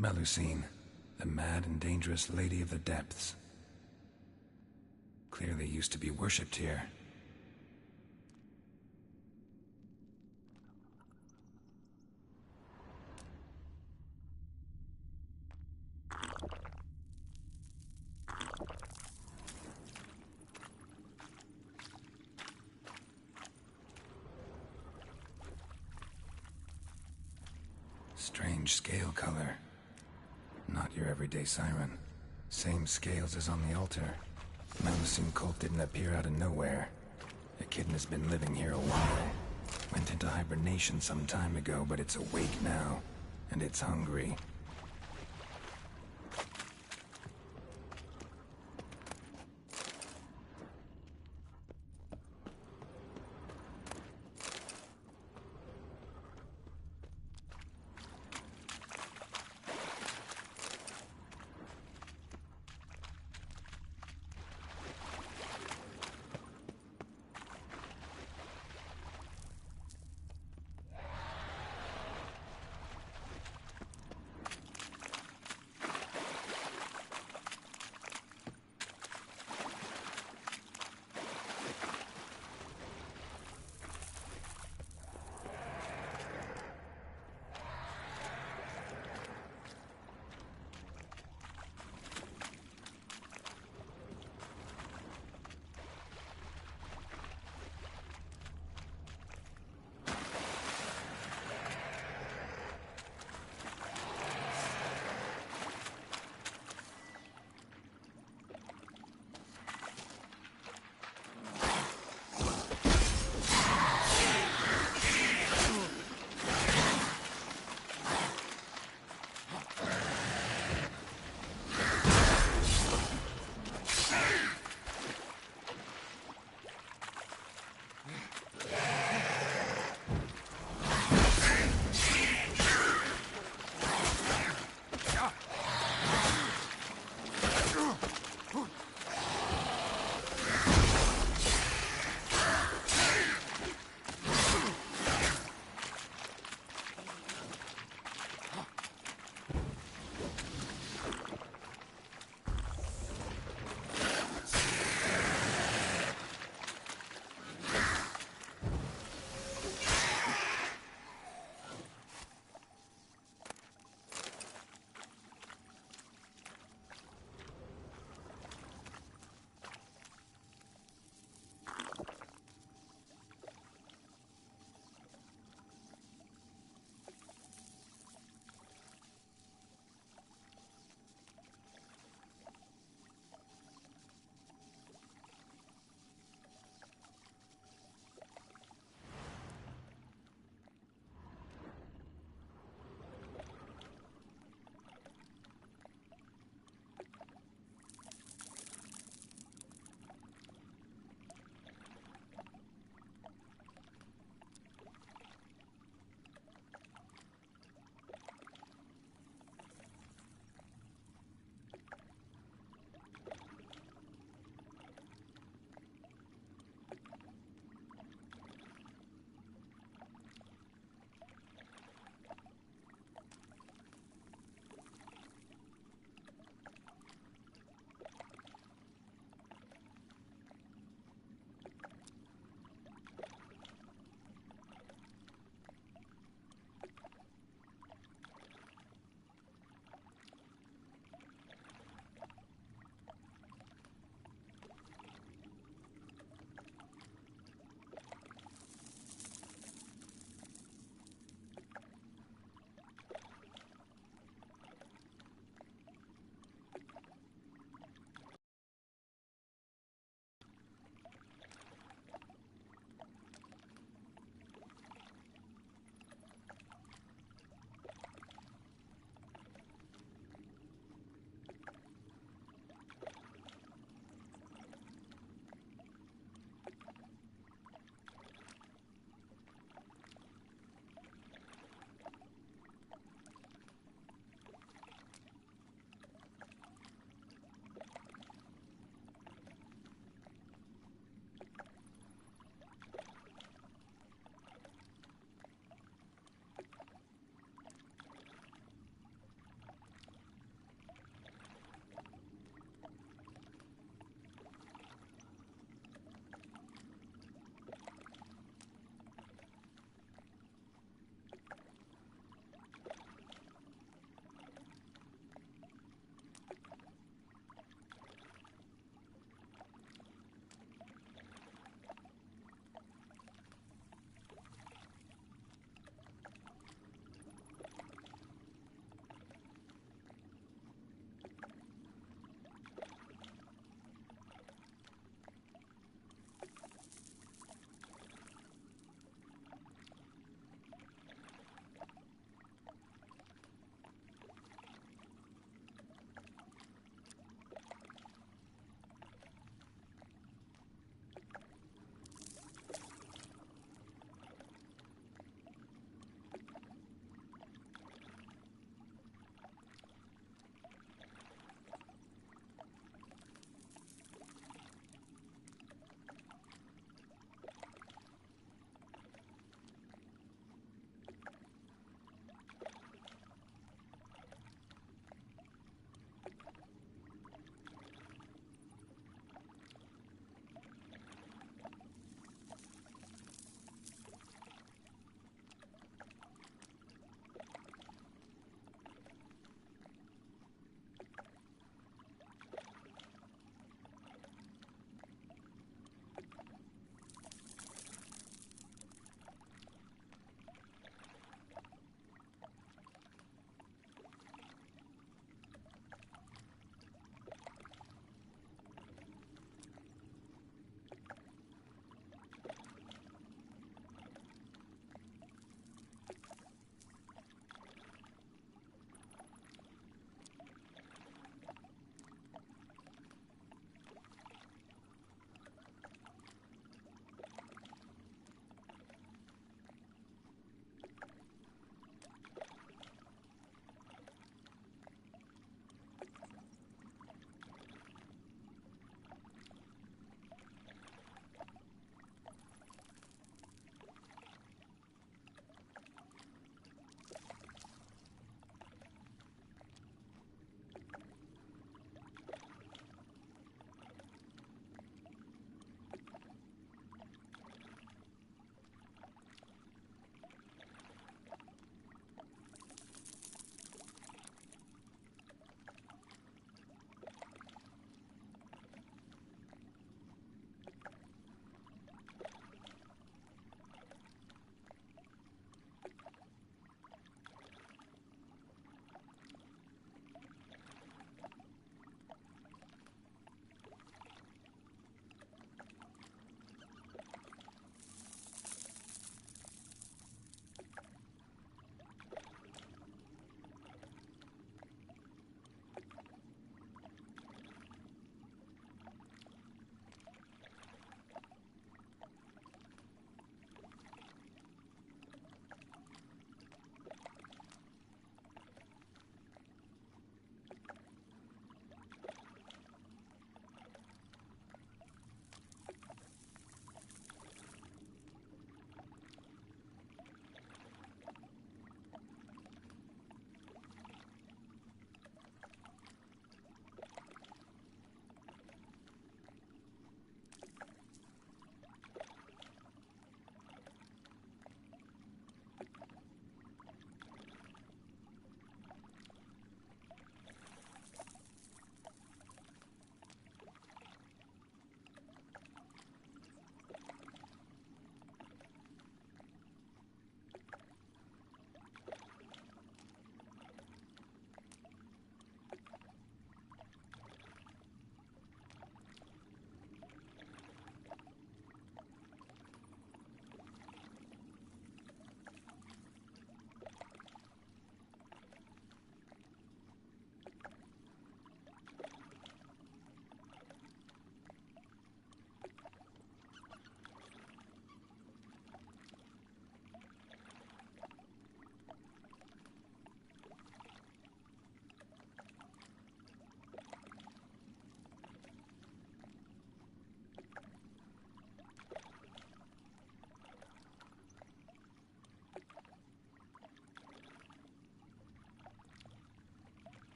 Melusine, the mad and dangerous Lady of the Depths. Clearly used to be worshipped here. Strange scale color. Not your everyday siren. Same scales as on the altar. Melusine cult didn't appear out of nowhere. Echidna has been living here a while. Went into hibernation some time ago, but it's awake now. And it's hungry.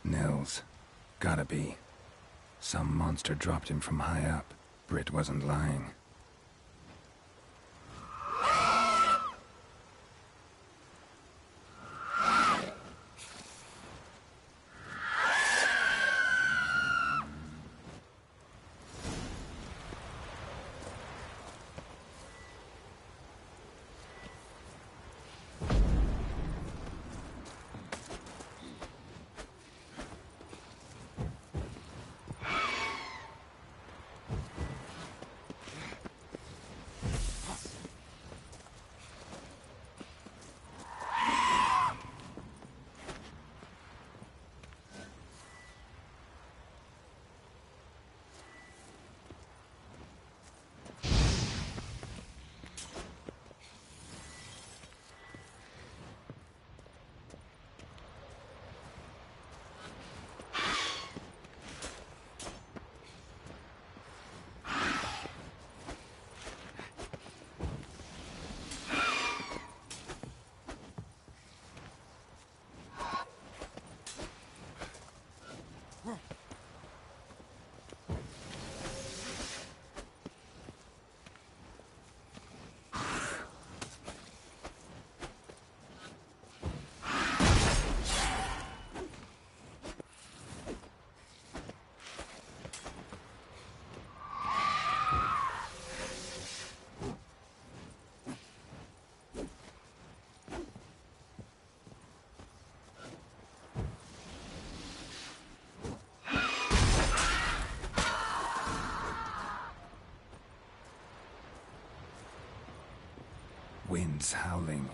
Nils. Gotta be. Some monster dropped him from high up. Britt wasn't lying. Winds howling.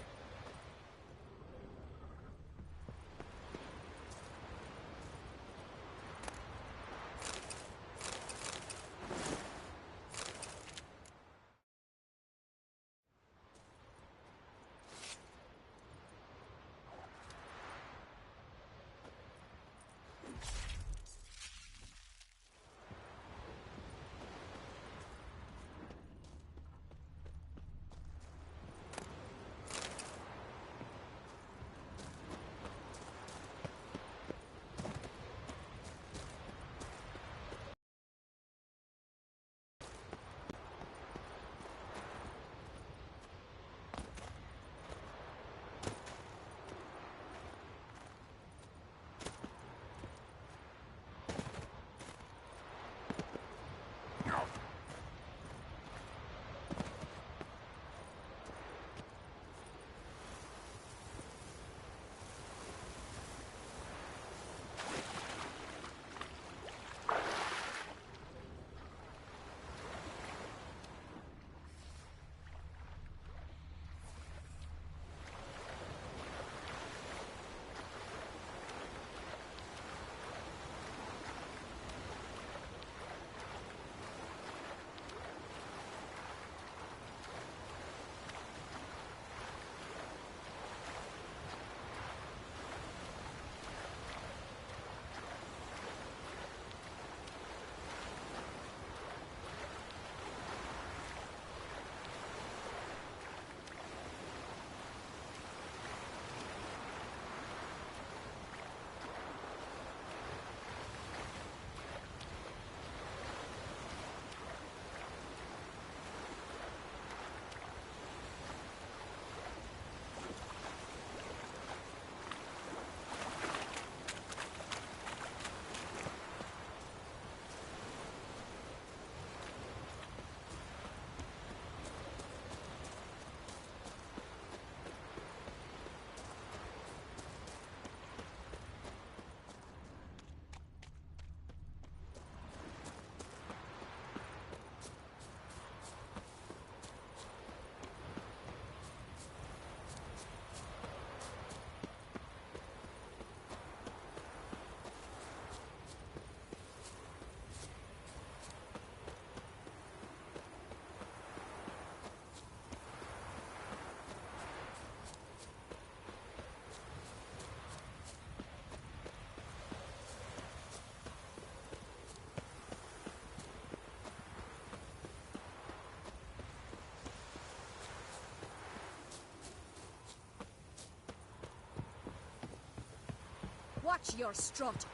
Watch your strut.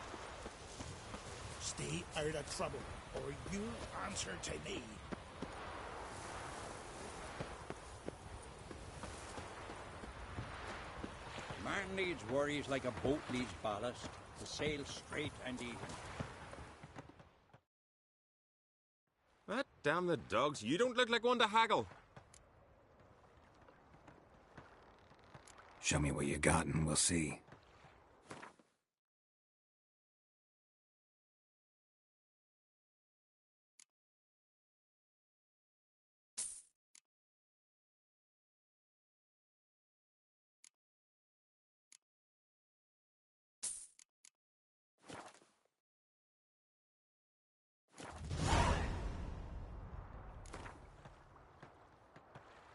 stay out of trouble, or you answer to me. Man needs worries like a boat needs ballast to sail straight and even. Ah, damn the dogs. You don't look like one to haggle. Show me what you got and we'll see.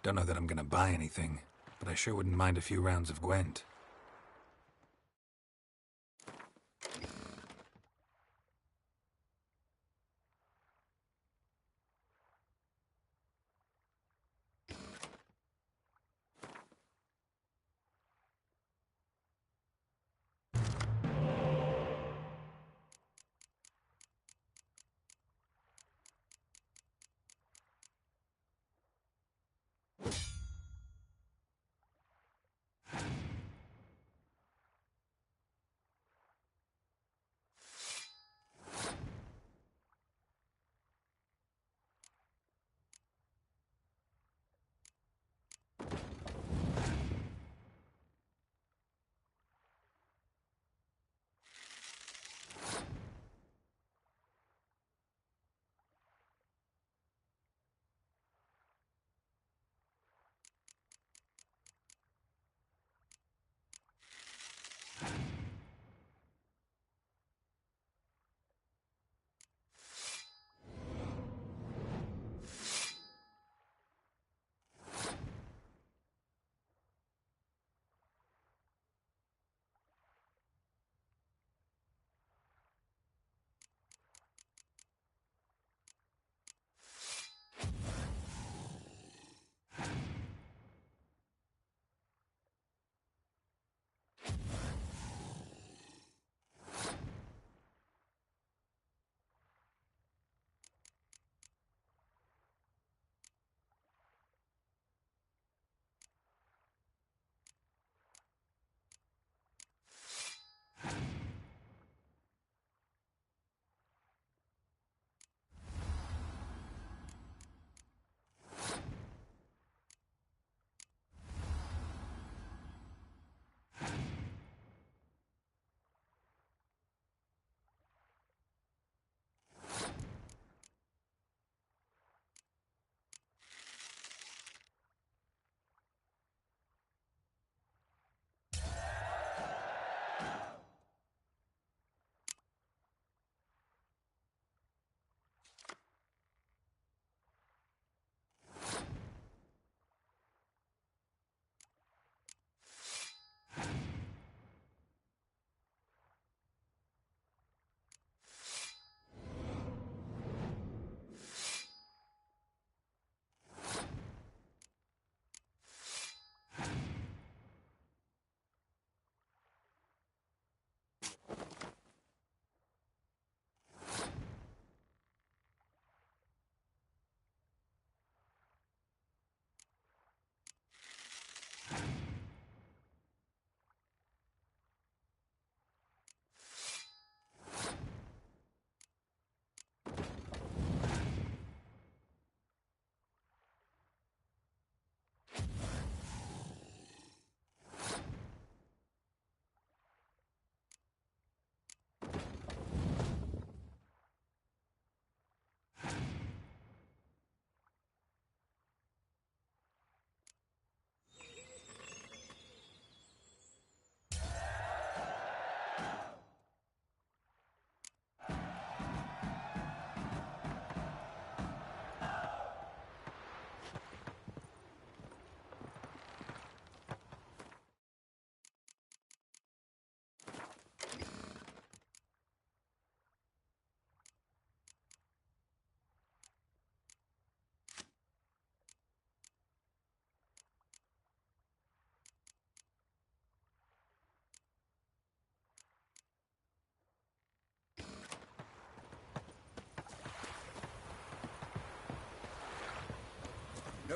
Don't know that I'm gonna buy anything, but I sure wouldn't mind a few rounds of Gwent.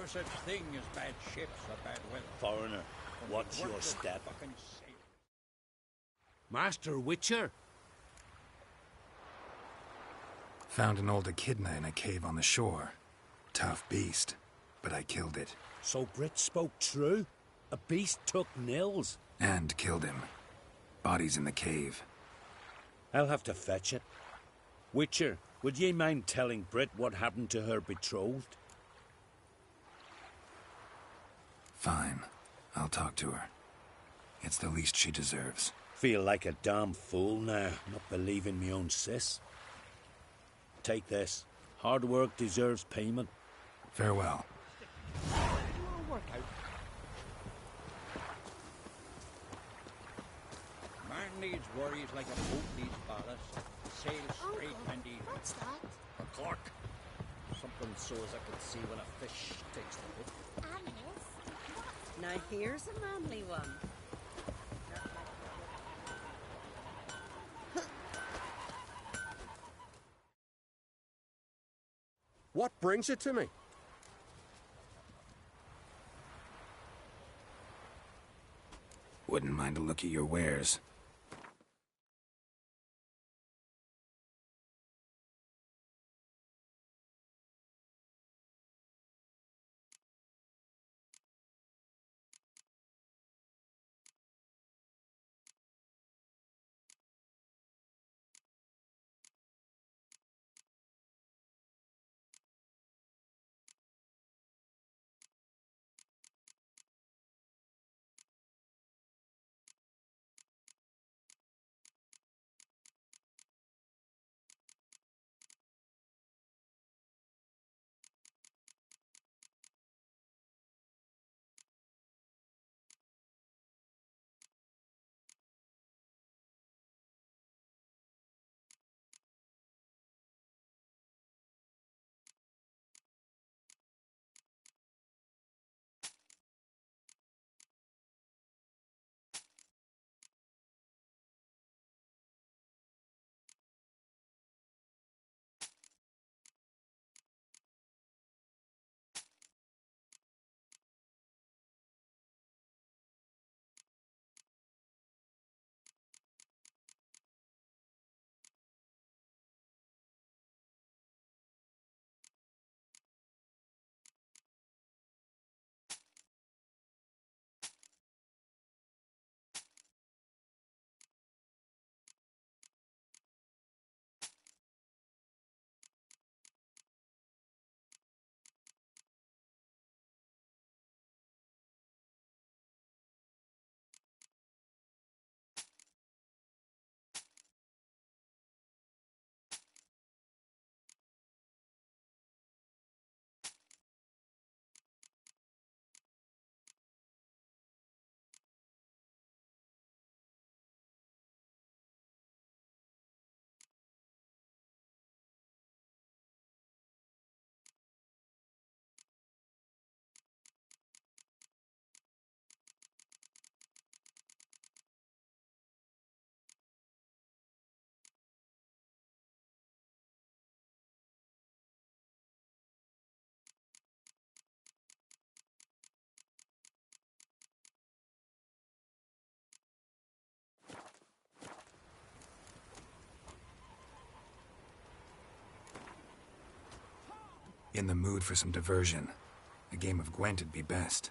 no such thing as bad ships or bad weather. Foreigner, watch your step. Fucking sail. Master Witcher? Found an old echidna in a cave on the shore. Tough beast, but I killed it. So Brit spoke true? A beast took Nils? And killed him. Body's in the cave. I'll have to fetch it. Witcher, would ye mind telling Brit what happened to her betrothed? Fine. I'll talk to her. It's the least she deserves. Feel like a damn fool now, not believing me own sis. Take this. Hard work deserves payment. Farewell. Man needs worries like a boat needs ballast. Sail straight and even. What's that? A cork. Something so as I can see when a fish takes the hook. Animals? Now here's a manly one. What brings it to me? Wouldn't mind a look at your wares. In the mood for some diversion. A game of Gwent'd be best.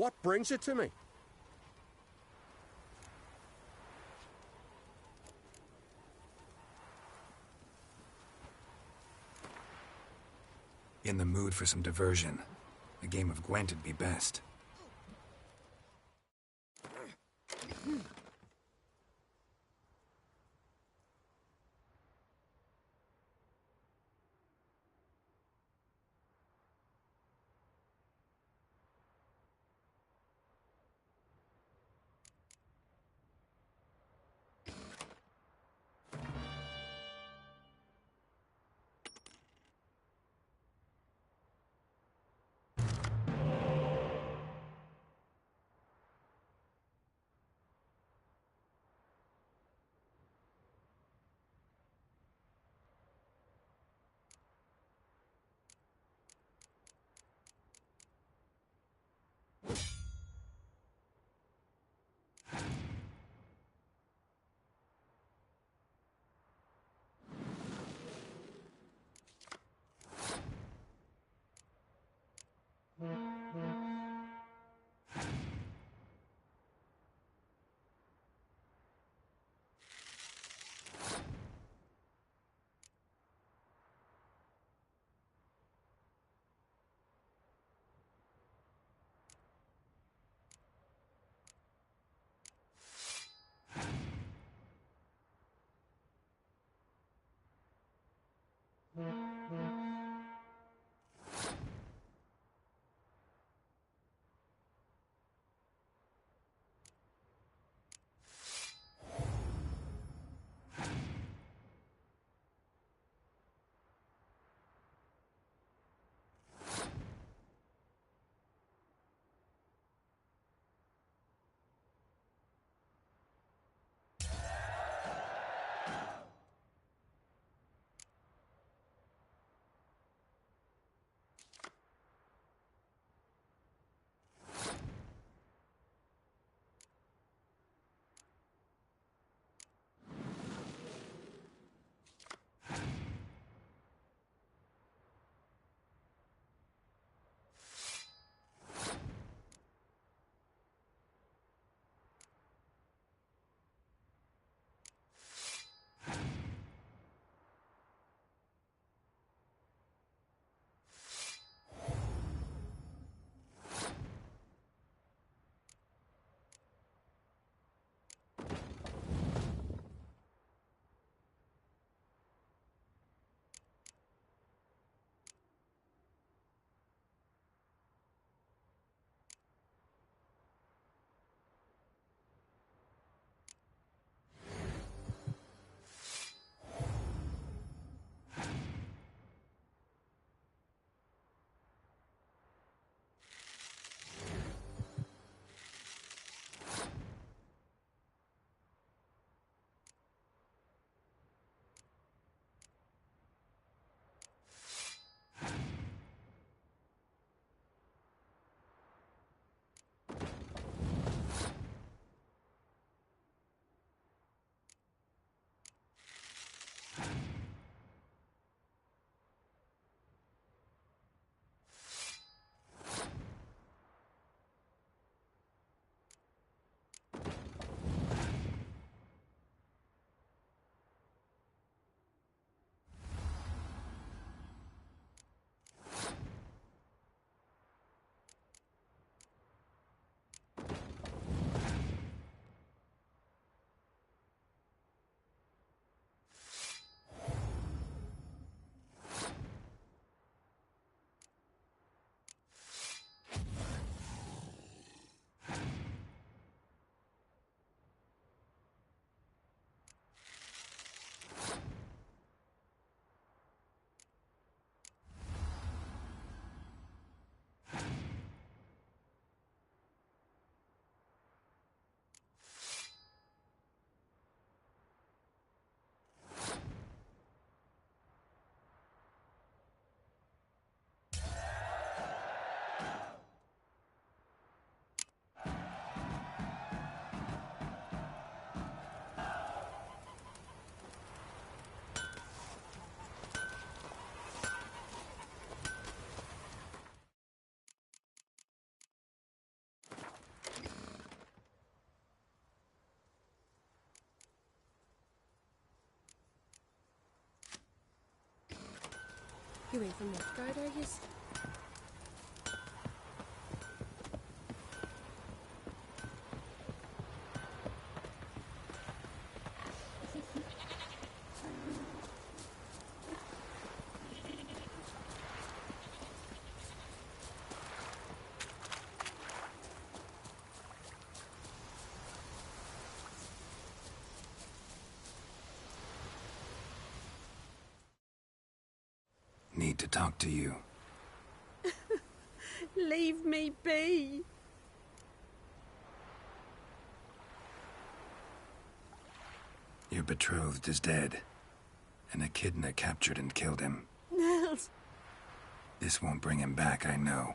What brings you to me? In the mood for some diversion. A game of Gwent'd be best. You away from Northgard, are you? Need to talk to you. Leave me be. Your betrothed is dead, and Echidna captured and killed him. Nels. This won't bring him back, I know,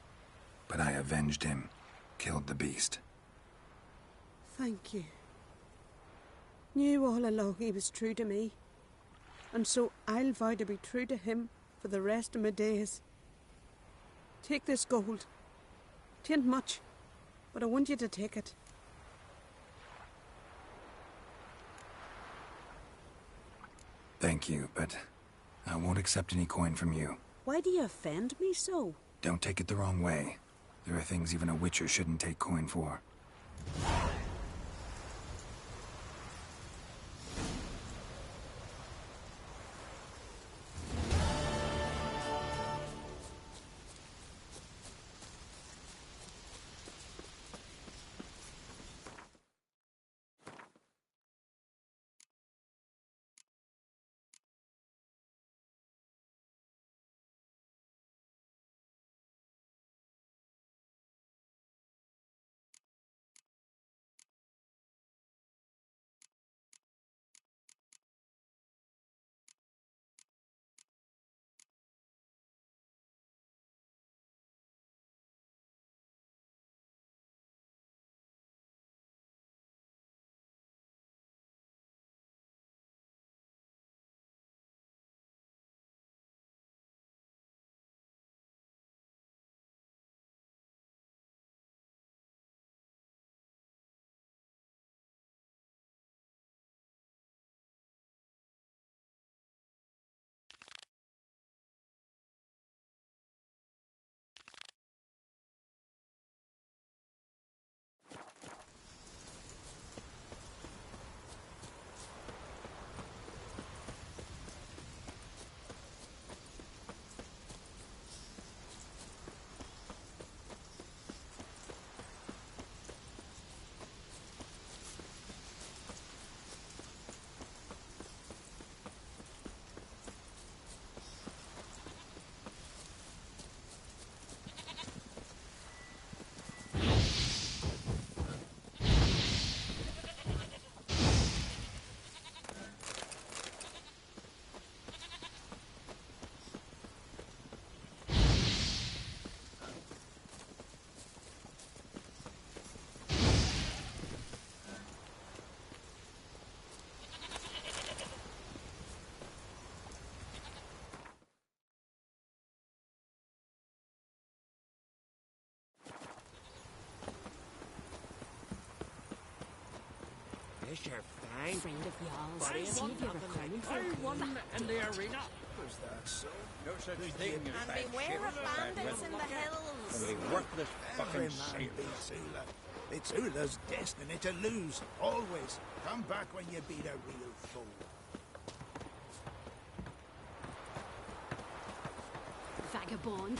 but I avenged him, killed the beast. Thank you. Knew all along he was true to me, and so I'll vow to be true to him for the rest of my days. Take this gold. 'Tain't much, but I want you to take it. Thank you, but I won't accept any coin from you. Why do you offend me so? Don't take it the wrong way. There are things even a witcher shouldn't take coin for. This your fang? Friend of y'all's. But See if you were coming for a won in the arena. Was that so? No such thing as And bad beware of shit, bandits in the bad hills. Only worthless Every fucking man sailors. beats Ula. It's Ula's destiny to lose, always. Come back when you beat a real foe. Vagabond.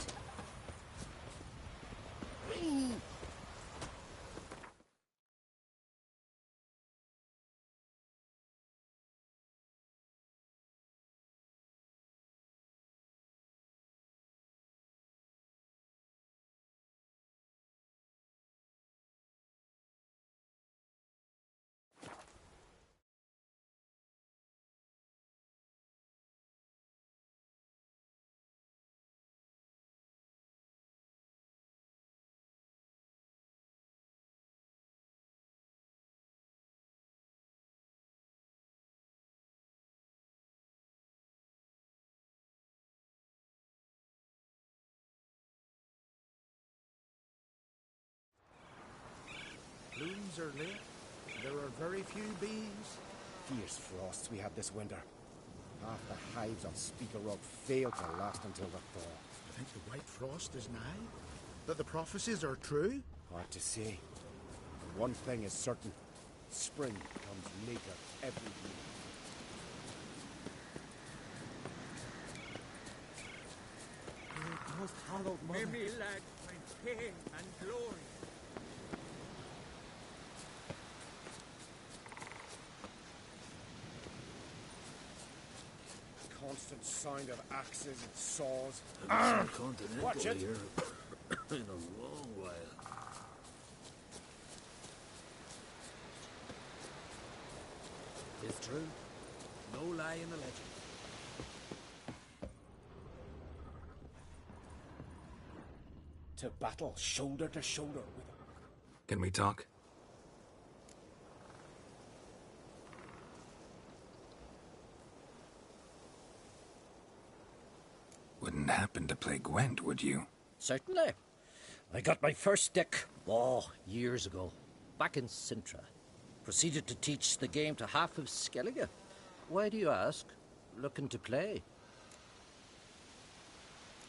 Blooms are late. There are very few bees. Fierce frosts we had this winter. Half the hives on Speaker Rock fail to last until the thaw. You think the White Frost is nigh? That the prophecies are true? Hard to say. But one thing is certain. Spring comes later every year. Most hallowed May mother. me lad find fame and glory. Constant sound of axes and saws. Haven't seen Continental Watch it! here in a long while. It's true. No lie in the legend. To battle shoulder to shoulder with Can we talk? Wouldn't happen to play Gwent, would you? Certainly. I got my first stick, years ago, back in Sintra. Proceeded to teach the game to half of Skellige. Why do you ask? Looking to play?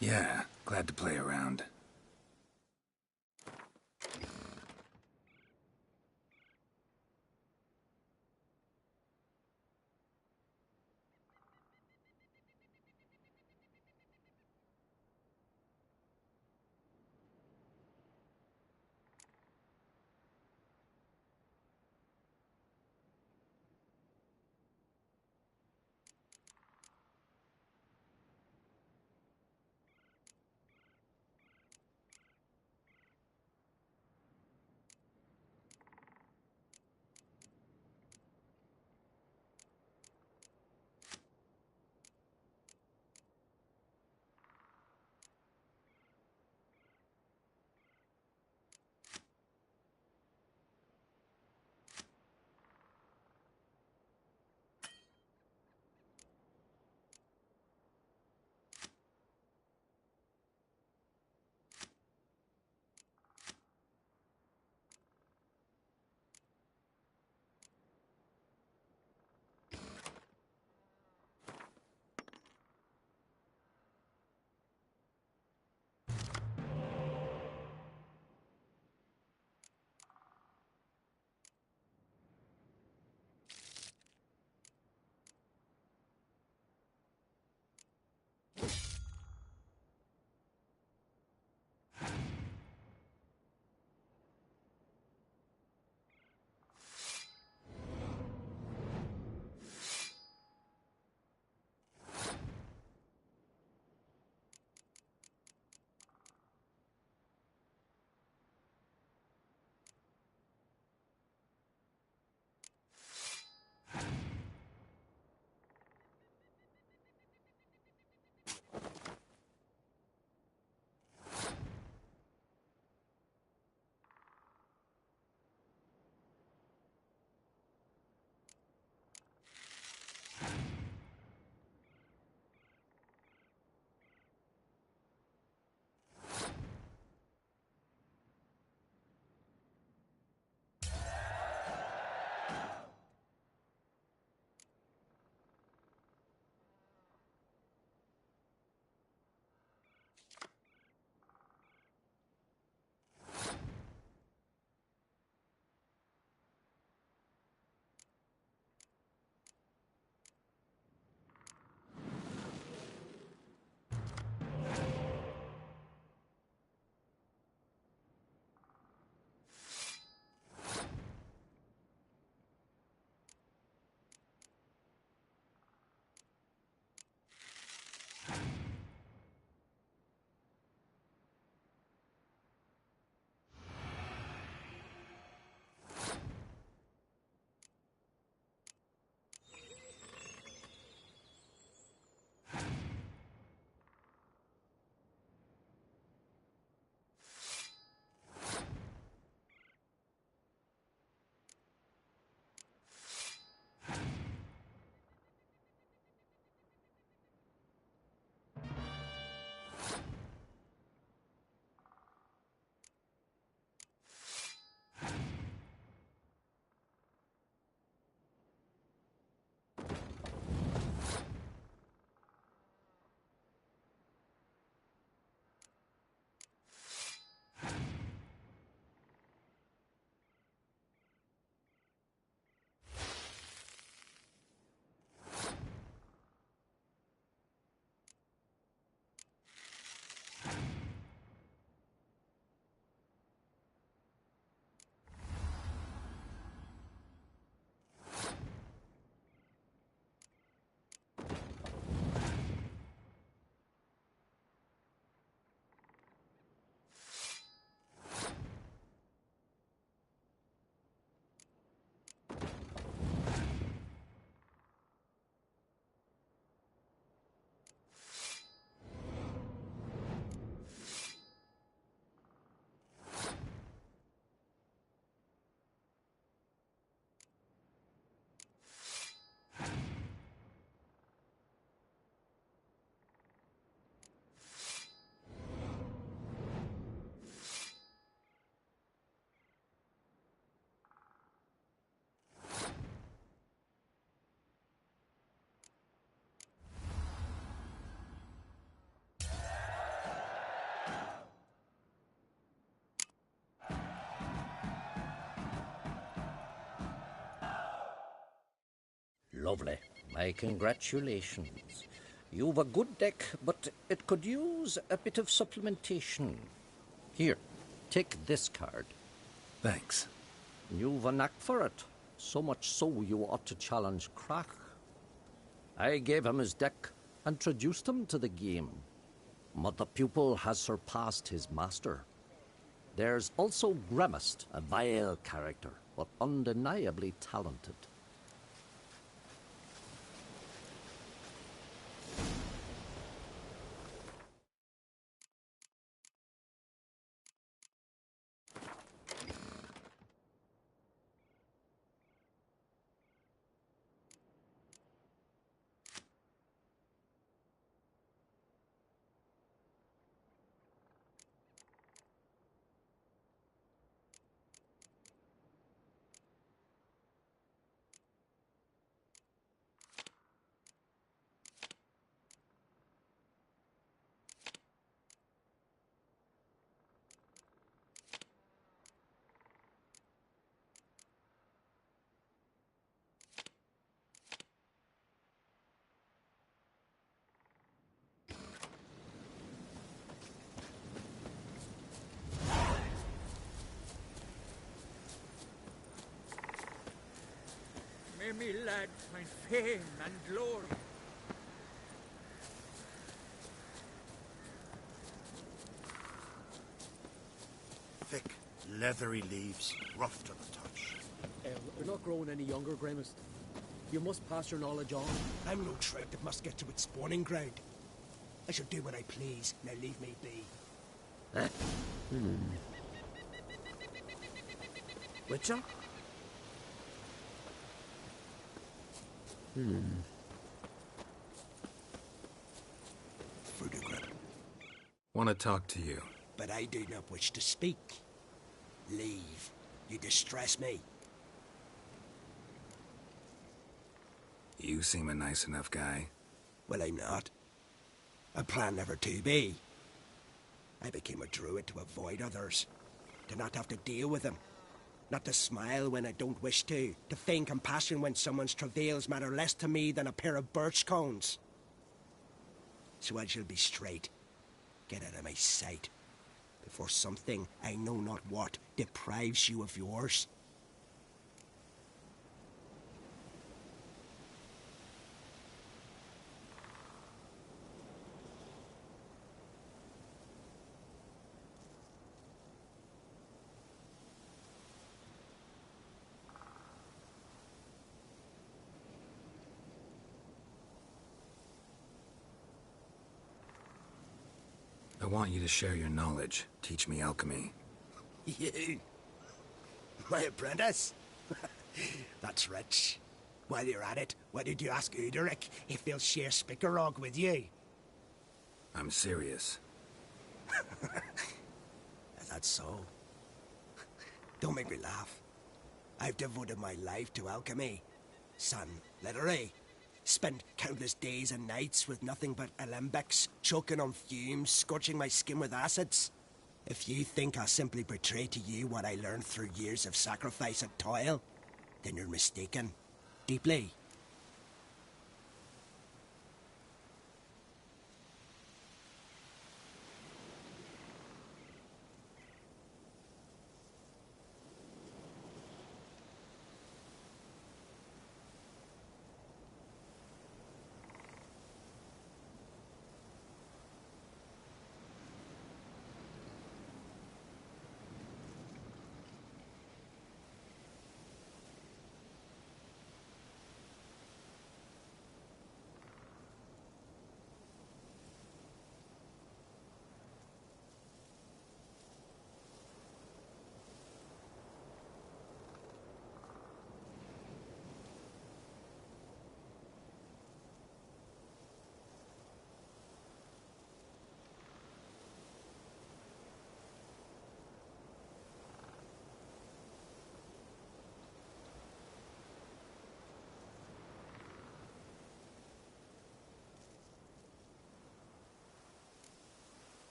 Yeah, glad to play around. Lovely. My congratulations. You've a good deck, but it could use a bit of supplementation. Here, take this card. Thanks. You've a knack for it. So much so you ought to challenge Crach. I gave him his deck, introduced him to the game. But the pupil has surpassed his master. There's also Gremist, a vile character, but undeniably talented. May me lad find fame and glory. Thick, leathery leaves, rough to the touch. We're not growing any younger, Gremist. You must pass your knowledge on. I'm no trout that must get to its spawning ground. I shall do what I please, now leave me be. Witcher? Fudugrin. Want to talk to you. But I do not wish to speak. Leave. You distress me. You seem a nice enough guy. Well, I'm not. I plan never to be. I became a druid to avoid others. To not have to deal with them. Not to smile when I don't wish to feign compassion when someone's travails matter less to me than a pair of birch cones. So I shall be straight. Get out of my sight. Before something, I know not what, deprives you of yours. I want you to share your knowledge. Teach me alchemy. You? My apprentice? That's rich. While you're at it, why did you ask Uderic if he'll share Spickerog with you? I'm serious. Is that so? Don't make me laugh. I've devoted my life to alchemy. Son, literally. Spent countless days and nights with nothing but alembics, choking on fumes, scorching my skin with acids. If you think I'll simply portray to you what I learned through years of sacrifice and toil, then you're mistaken. Deeply.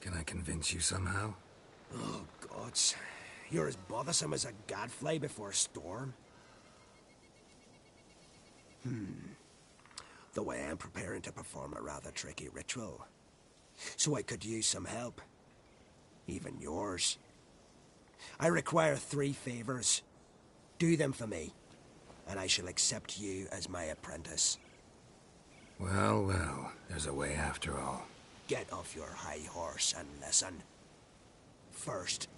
Can I convince you somehow? Oh, gods. You're as bothersome as a gadfly before a storm. Though I am preparing to perform a rather tricky ritual. So I could use some help. Even yours. I require 3 favors. Do them for me, and I shall accept you as my apprentice. Well, well, there's a way after all. Get off your high horse and listen. First,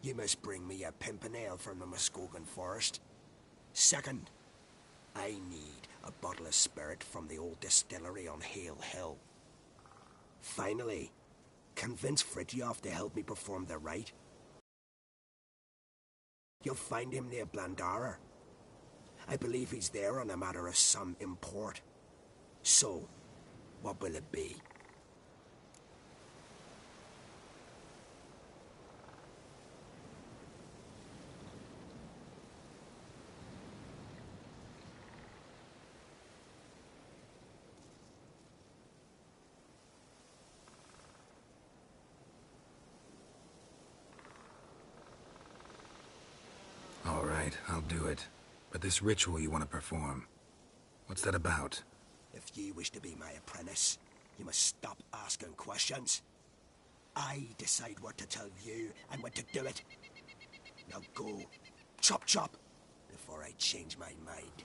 you must bring me a pimpernel from the Muskogan forest. Second, I need a bottle of spirit from the old distillery on Hale Hill. Finally, convince Fridtjof to help me perform the rite. You'll find him near Blandara. I believe he's there on a matter of some import. So, what will it be? All right, I'll do it. But this ritual you want to perform, what's that about? If you wish to be my apprentice, you must stop asking questions. I decide what to tell you and when to do it. Now go, chop chop, before I change my mind.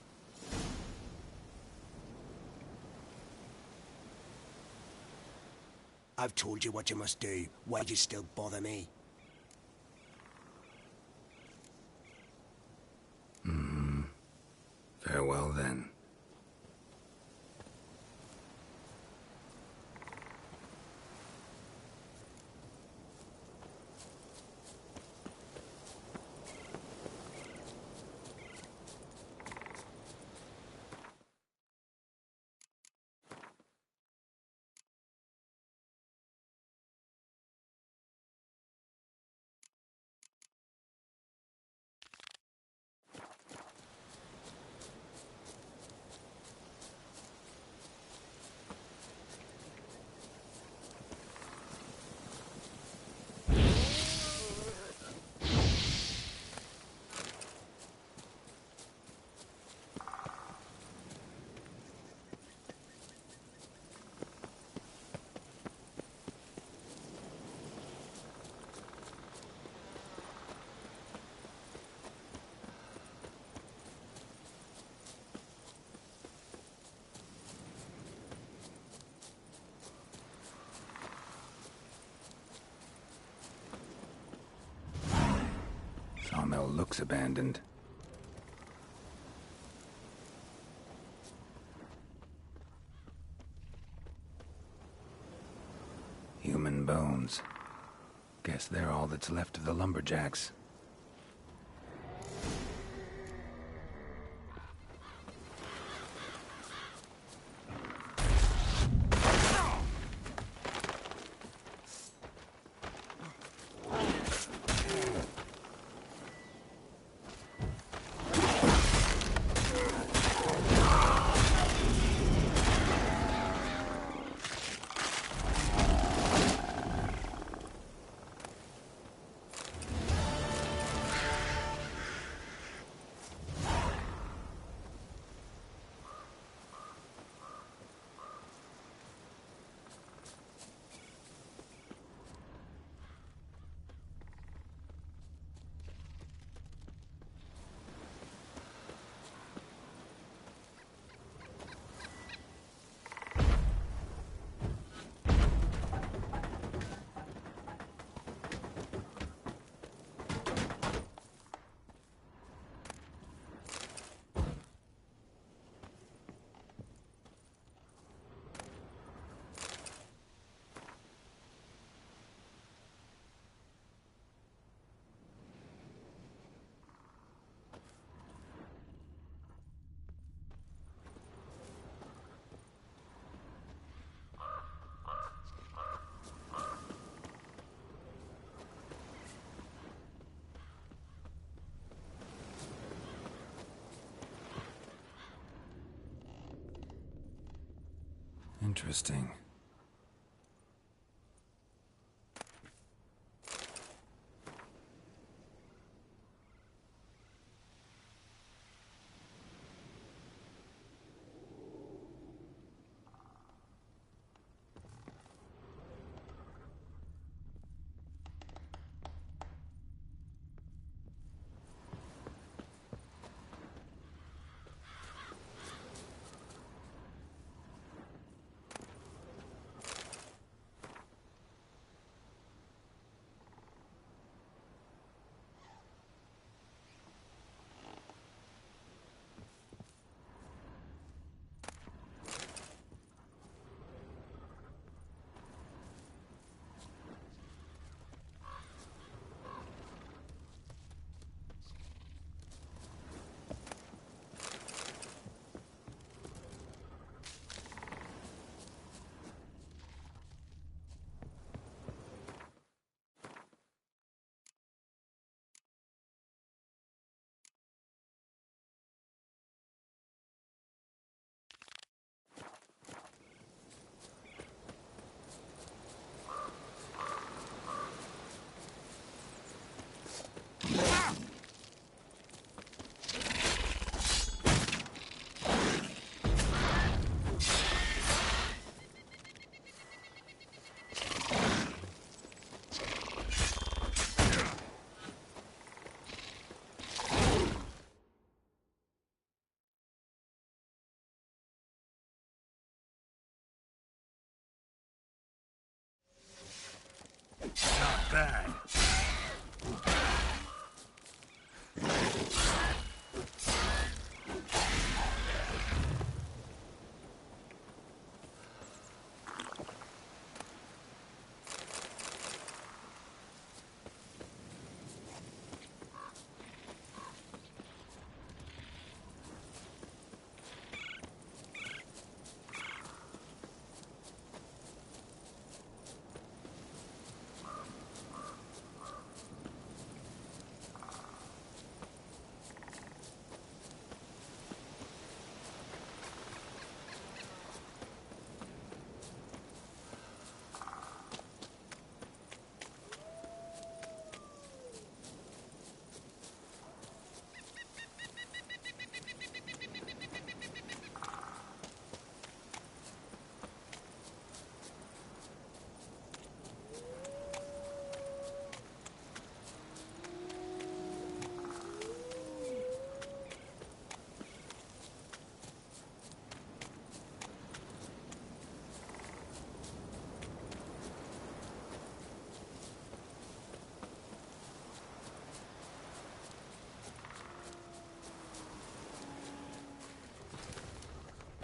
I've told you what you must do. Why do you still bother me? Farewell, then. Sawmill looks abandoned. Human bones. Guess they're all that's left of the lumberjacks. Interesting.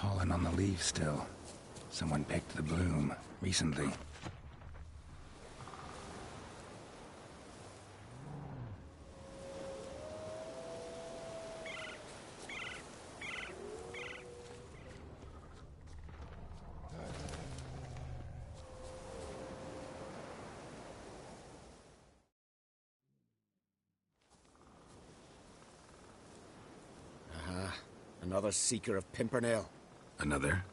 pollen on the leaves still. Someone picked the bloom recently. Another seeker of Pimpernel. Another?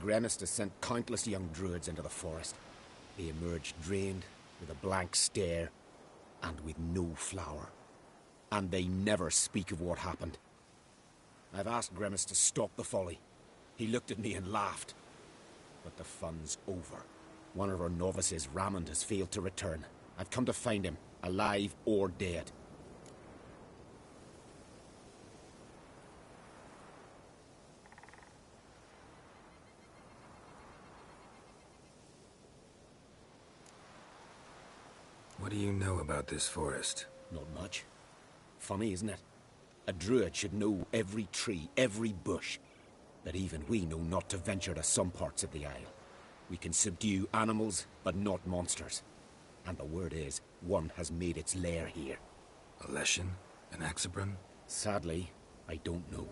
Gremist has sent countless young druids into the forest. They emerge drained, with a blank stare, and with no flower. And they never speak of what happened. I've asked Gremist to stop the folly. He looked at me and laughed. But the fun's over. One of our novices, Ramond, has failed to return. I've come to find him, alive or dead. What do you know about this forest? Not much. Funny, isn't it? A druid should know every tree, every bush. But even we know not to venture to some parts of the Isle. We can subdue animals, but not monsters. And the word is, one has made its lair here. A Leshen? An Axabron? Sadly, I don't know.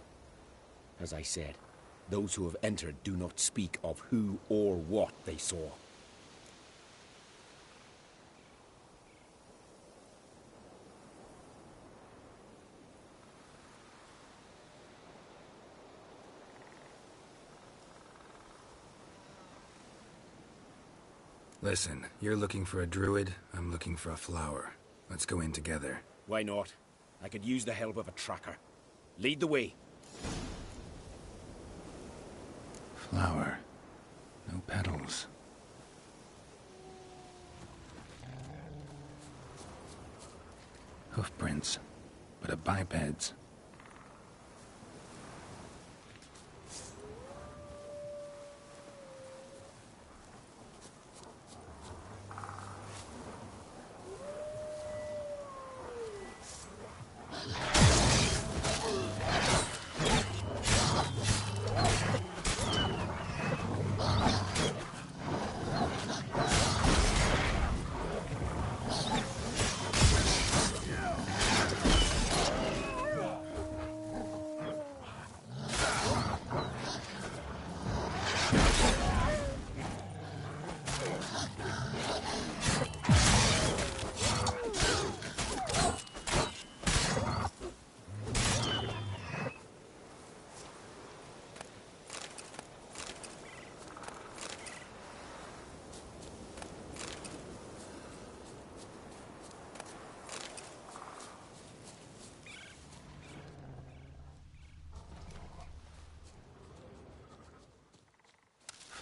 As I said, those who have entered do not speak of who or what they saw. Listen, you're looking for a druid, I'm looking for a flower. Let's go in together. Why not? I could use the help of a tracker. Lead the way. Flower. No petals. Hoofprints, but a biped's.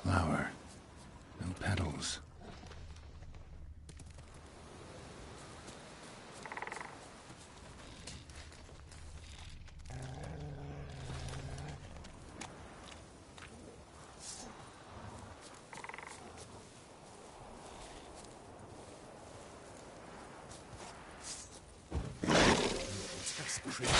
Flower. No petals. That's creepy.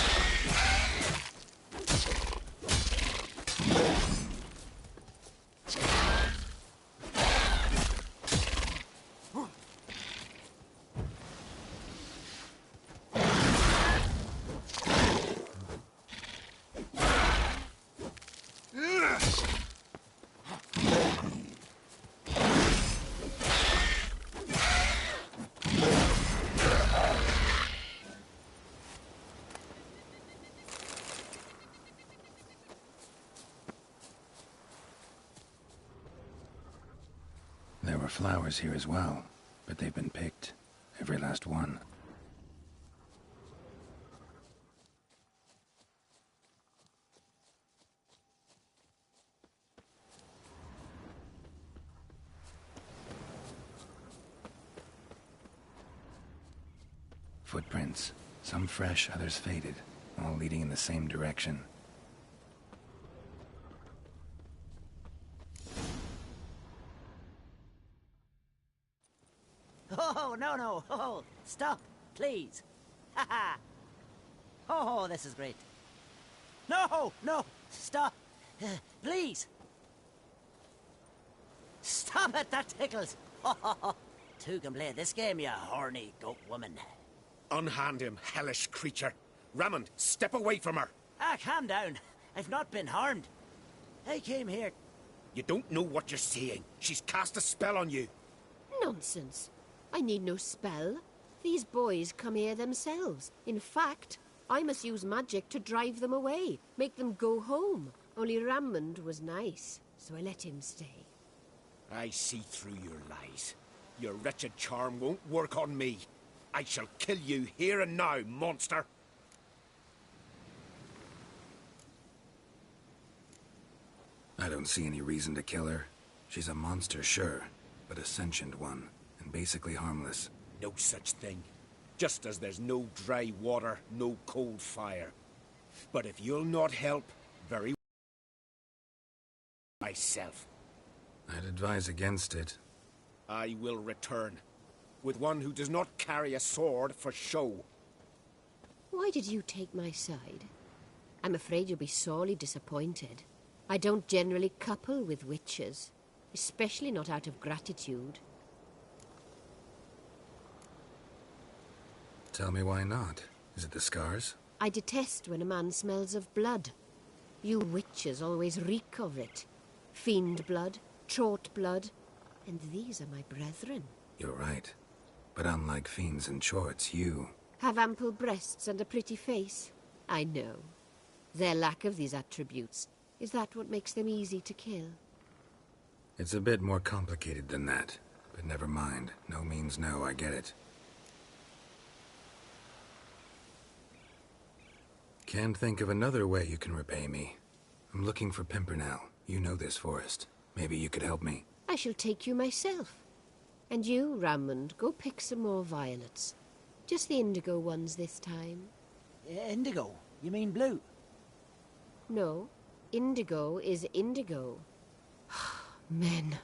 There were flowers here as well, but they've been picked. Every last one. Footprints. Some fresh, others faded, all leading in the same direction. Oh, no. Oh, stop, please. Ha ha. Oh, this is great. No, stop. Please! Stop it, that tickles! Two can play this game, you horny goat woman. Unhand him, hellish creature. Rammond, step away from her. Ah, calm down. I've not been harmed. I came here... You don't know what you're saying. She's cast a spell on you. Nonsense. I need no spell. These boys come here themselves. In fact, I must use magic to drive them away, make them go home. Only Rammond was nice, so I let him stay. I see through your lies. Your wretched charm won't work on me. I shall kill you here and now, monster. I don't see any reason to kill her. She's a monster, sure, but a sentient one, and basically harmless. No such thing. Just as there's no dry water, no cold fire. But if you'll not help, very myself. I'd advise against it. I will return, with one who does not carry a sword for show. Why did you take my side? I'm afraid you'll be sorely disappointed. I don't generally couple with witches, especially not out of gratitude. Tell me why not. Is it the scars? I detest when a man smells of blood. You witches always reek of it. Fiend blood, trot blood, and these are my brethren. You're right. But unlike fiends and chorts, you... Have ample breasts and a pretty face. I know. Their lack of these attributes, is that what makes them easy to kill? It's a bit more complicated than that. But never mind. No means no, I get it. Can't think of another way you can repay me. I'm looking for Pimpernel. You know this forest. Maybe you could help me. I shall take you myself. And you, Rammond, go pick some more violets. Just the indigo ones this time. Indigo? You mean blue? No. Indigo is indigo. Men.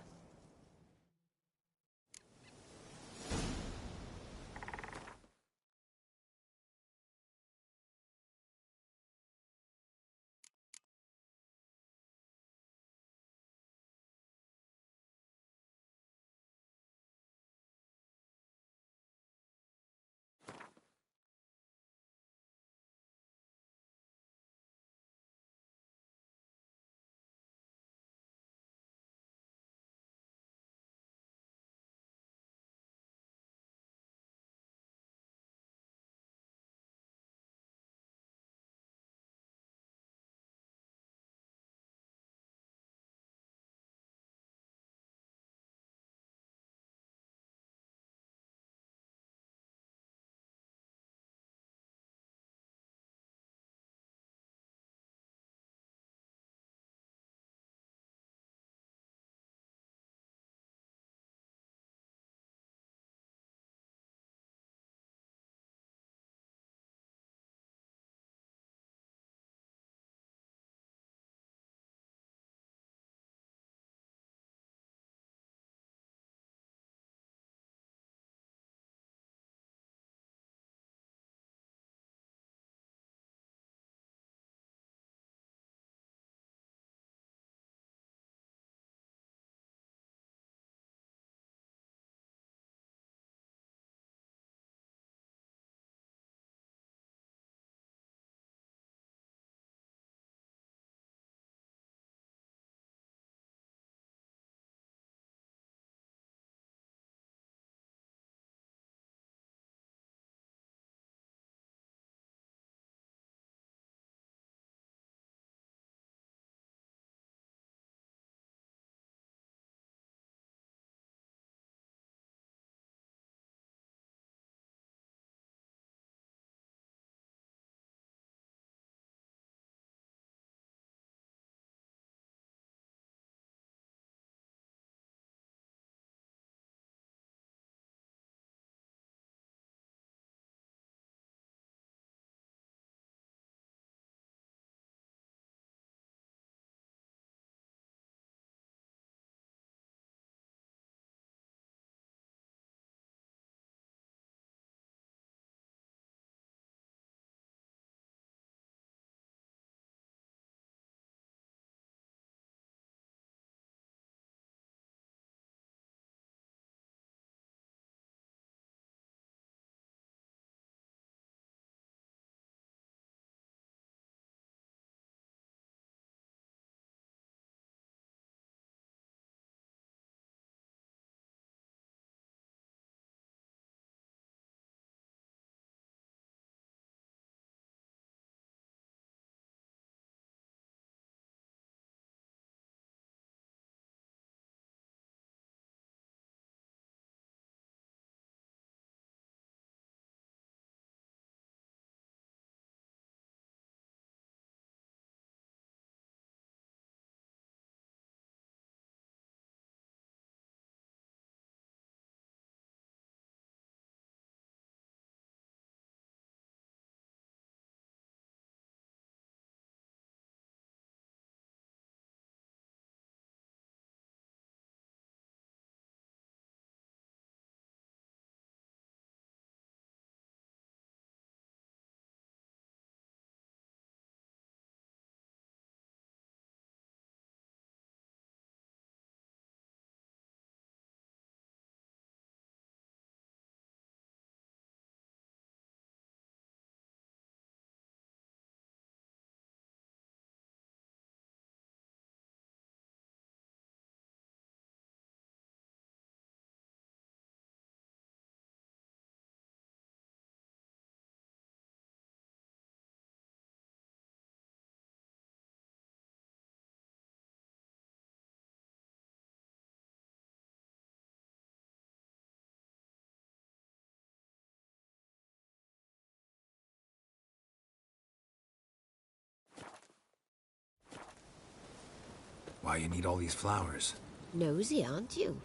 why you need all these flowers. Nosy, aren't you?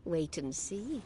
Wait and see.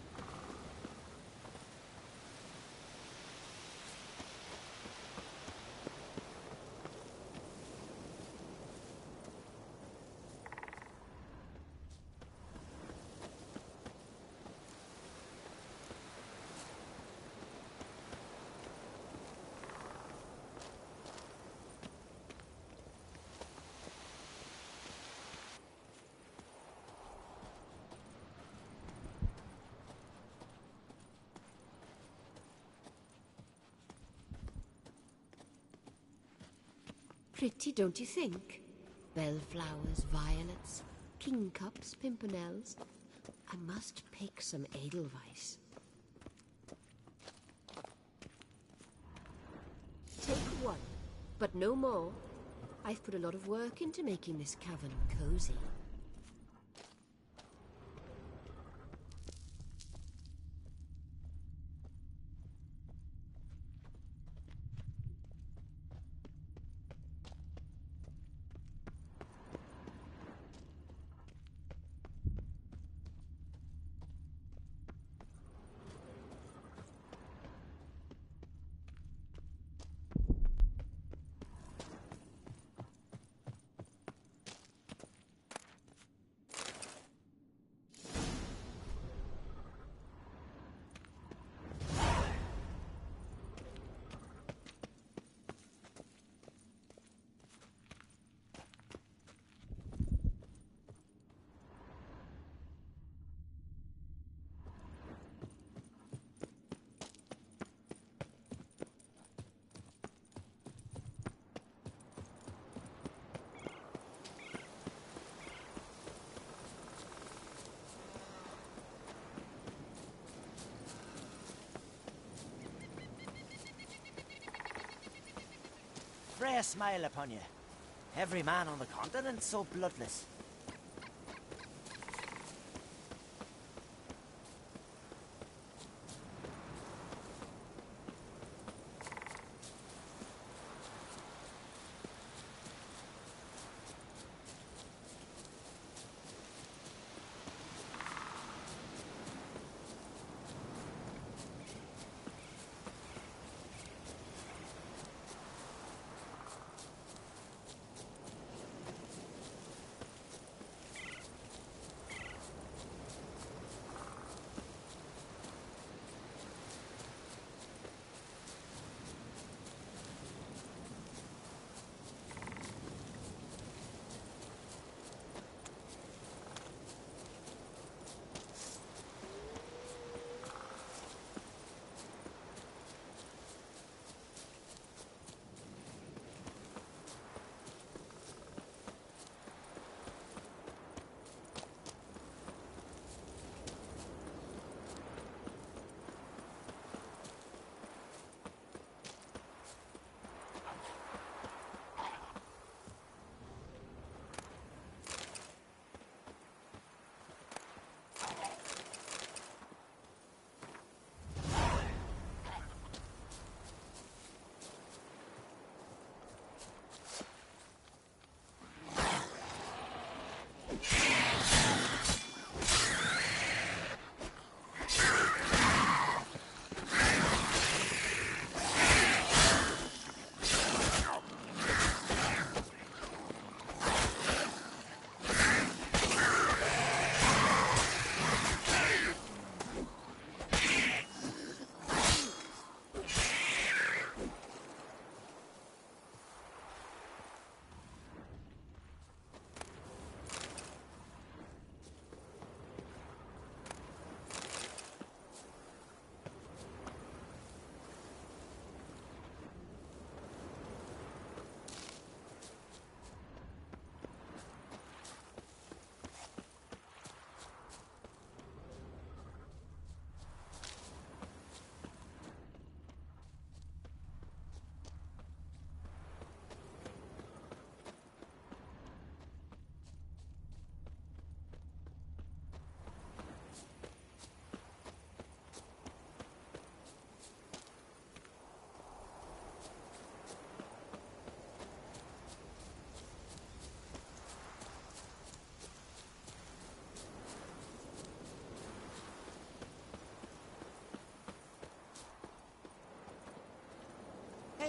Pretty, don't you think? Bellflowers, violets, kingcups, pimpernels. I must pick some Edelweiss. Take one, but no more. I've put a lot of work into making this cavern cozy. Freya smile upon you. Every man on the continent so bloodless.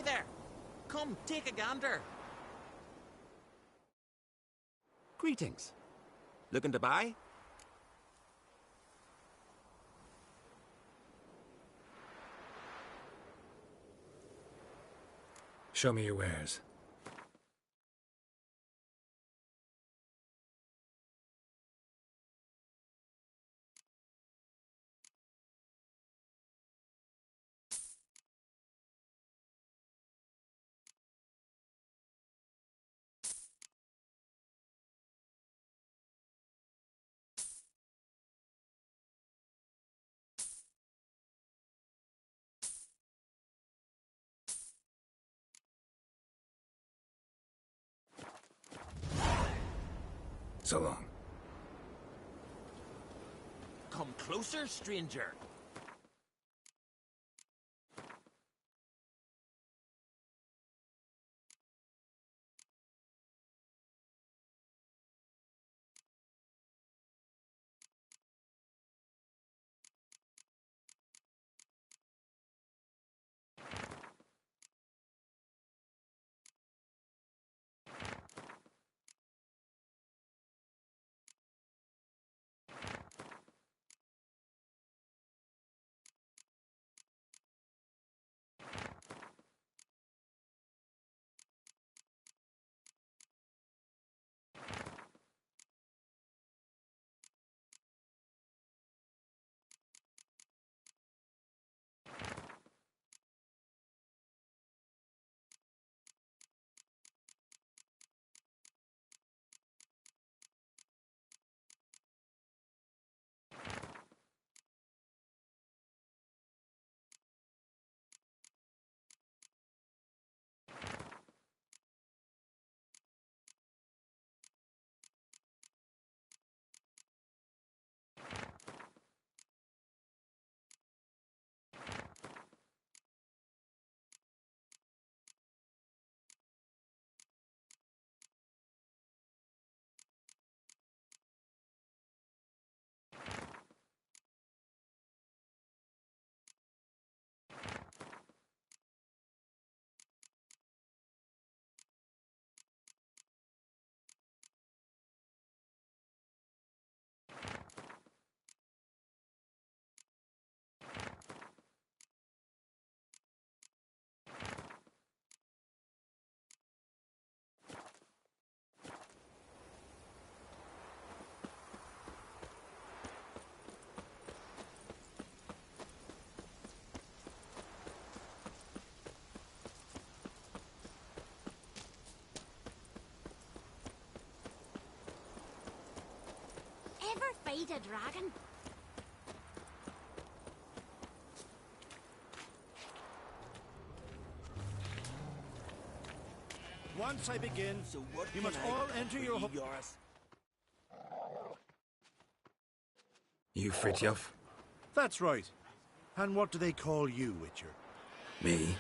Hi there. Come, take a gander. Greetings. Looking to buy? Show me your wares. So long. Come closer, stranger. Ever fight a dragon? Once I begin, so what you must all enter your home. You Fritjof? That's right. And what do they call you, Witcher? Me?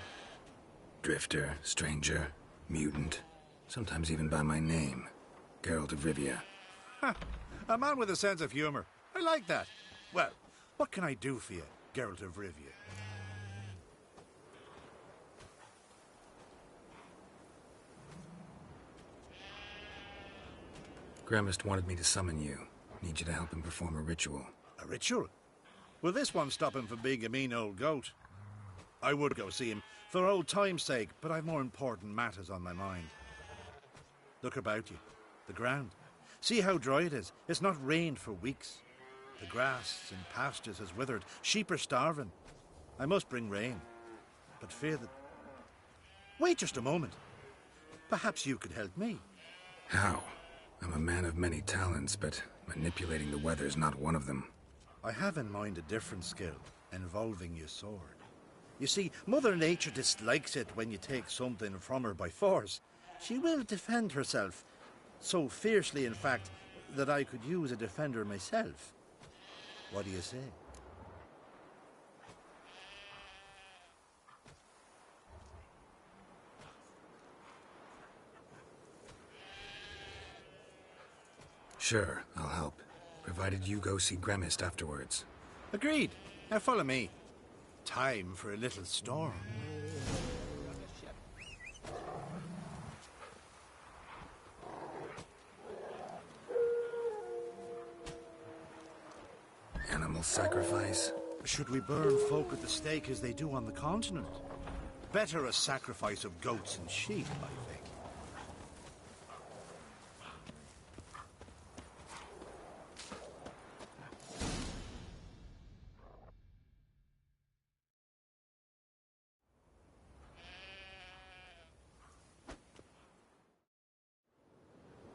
Drifter, stranger, mutant. Sometimes even by my name. Geralt of Rivia. Ha! A man with a sense of humor. I like that. Well, what can I do for you, Geralt of Rivia? Gremist wanted me to summon you. Need you to help him perform a ritual. A ritual? Will this one stop him from being a mean old goat? I would go see him for old time's sake, but I've more important matters on my mind. Look about you. The ground. See how dry it is. It's not rained for weeks. The grass in pastures has withered. Sheep are starving. I must bring rain, but fear that... Wait just a moment. Perhaps you could help me. How? I'm a man of many talents, but manipulating the weather's not one of them. I have in mind a different skill, involving your sword. You see, Mother Nature dislikes it when you take something from her by force. She will defend herself. So fiercely, in fact, that I could use a defender myself. What do you say? Sure, I'll help. Provided you go see Gremist afterwards. Agreed. Now follow me. Time for a little storm. Animal sacrifice? Should we burn folk at the stake as they do on the continent? Better a sacrifice of goats and sheep, I think.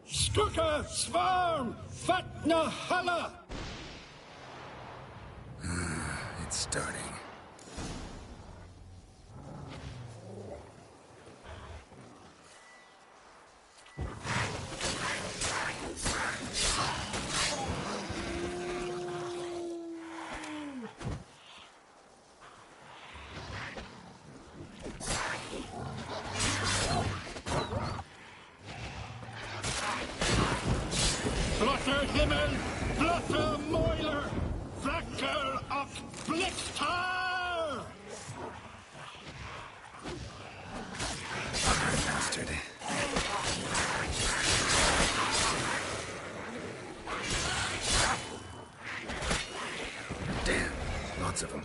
Strucker, Svarm, Fatna Hala! It's starting. Blotter Himmel, Blotter Moiler, Flacker of Blitztar! Bastard. Damn, lots of them.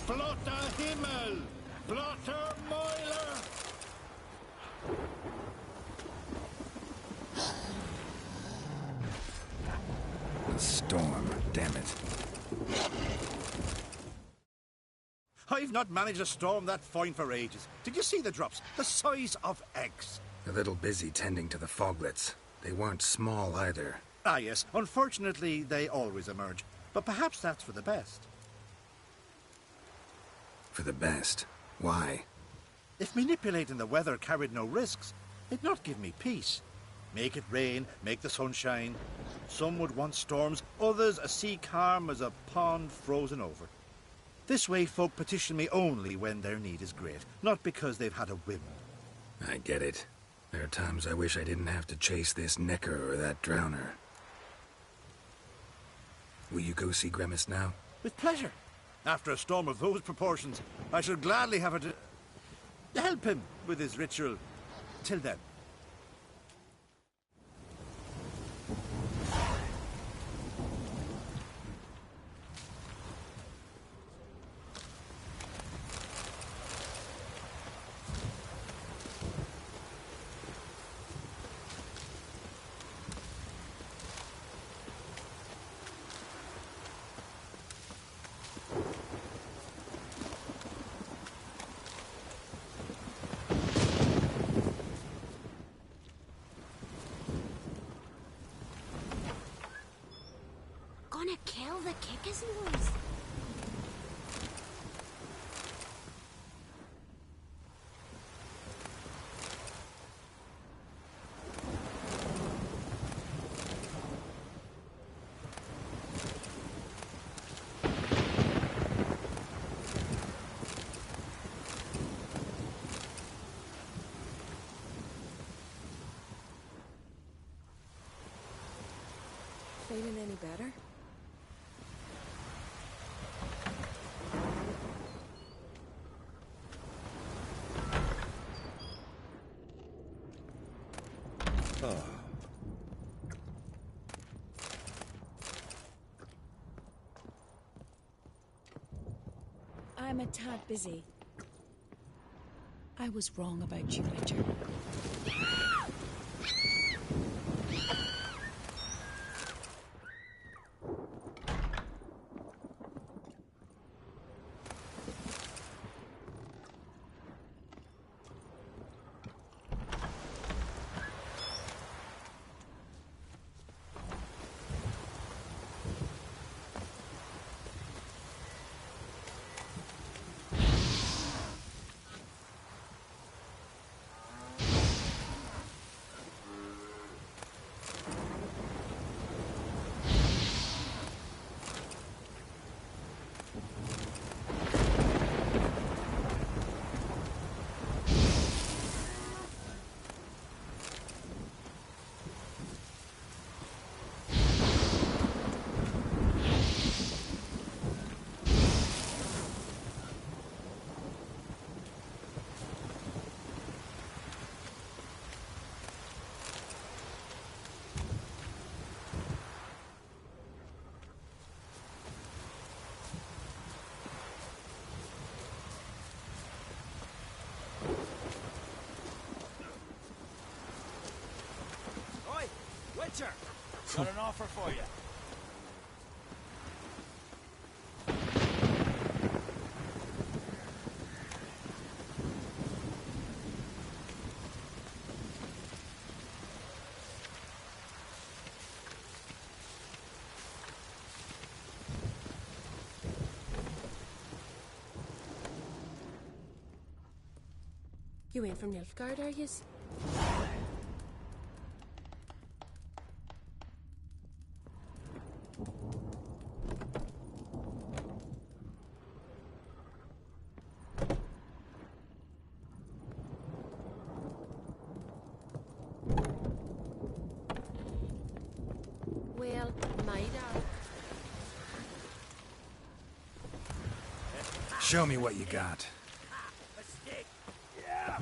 Blotter Himmel, Blotter Moiler! A storm, damn it. I've not managed a storm that fine for ages. Did you see the drops? The size of eggs. A little busy tending to the foglets. They weren't small either. Ah, yes. Unfortunately, they always emerge. But perhaps that's for the best. For the best. Why? If manipulating the weather carried no risks, it'd not give me peace. Make it rain, make the sun shine. Some would want storms, others a sea calm as a pond frozen over. This way folk petition me only when their need is great, not because they've had a whim. I get it. There are times I wish I didn't have to chase this necker or that drowner. Will you go see Grimace now? With pleasure. After a storm of those proportions, I shall gladly have her to help him with his ritual. Till then. Gonna kill the Kickers boys. Feeling any better? I'm a tad busy. I was wrong about you, Witcher. Archer, got an offer for you. You ain't from Nilfgaard, are yous? Well, my dog. Show me what you got. A stick. Yeah.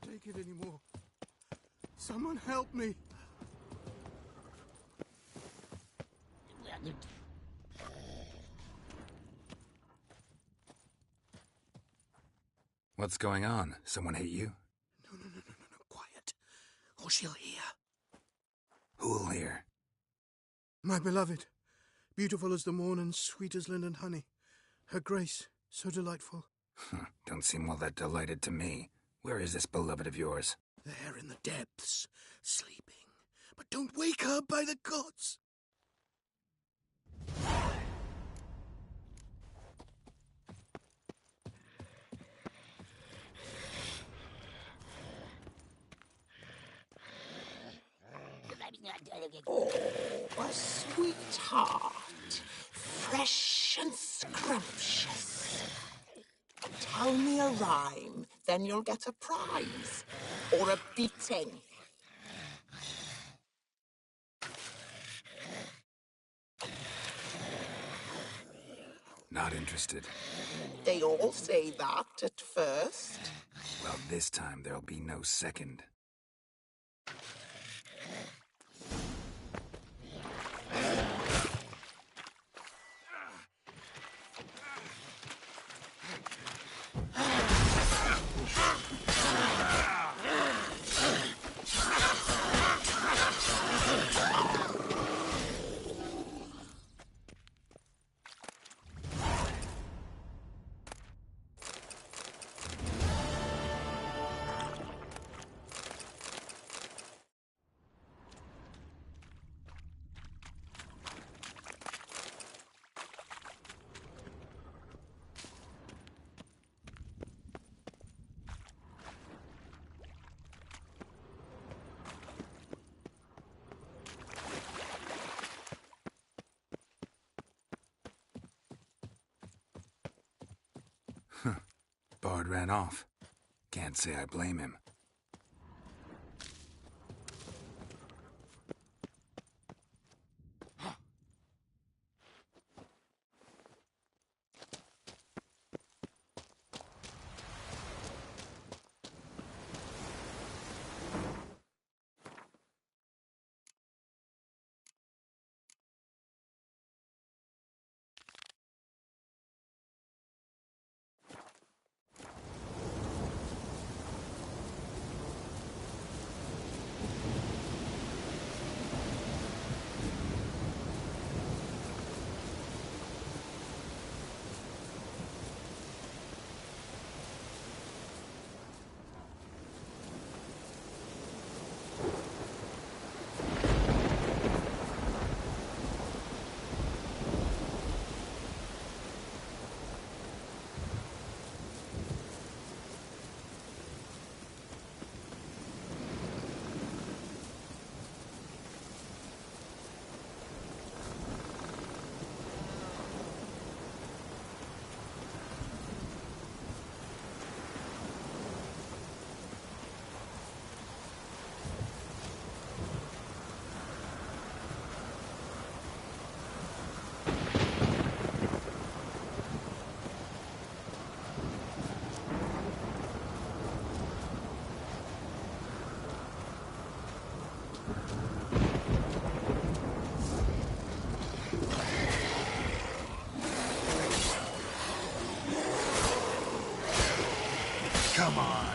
Take it anymore. Someone help me. What's going on? Someone hit you? No. Quiet. Or she'll hear. Who'll hear? My beloved. Beautiful as the morn and sweet as linden honey. Her grace, so delightful. Don't seem all that delighted to me. Where is this beloved of yours? There in the depths, sleeping. But don't wake her, by the gods! Oh, a sweetheart. Fresh and scrumptious. Tell me a rhyme, then you'll get a prize. Or a beating. Not interested. They all say that at first. Well, this time there'll be no second. Bard ran off. Can't say I blame him. Come on.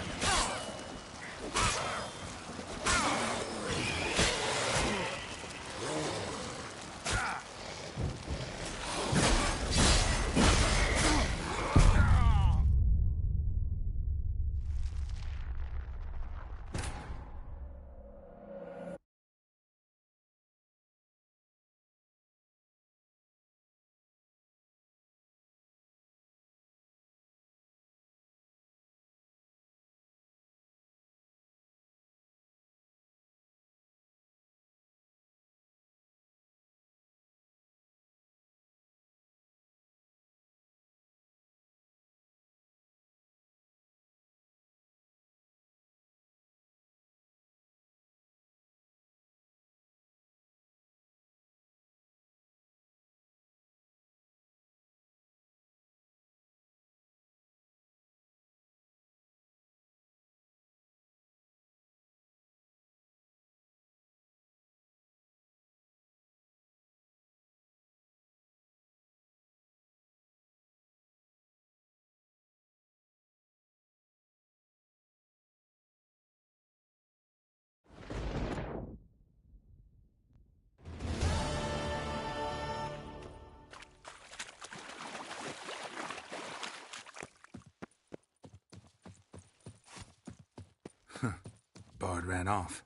Bard ran off.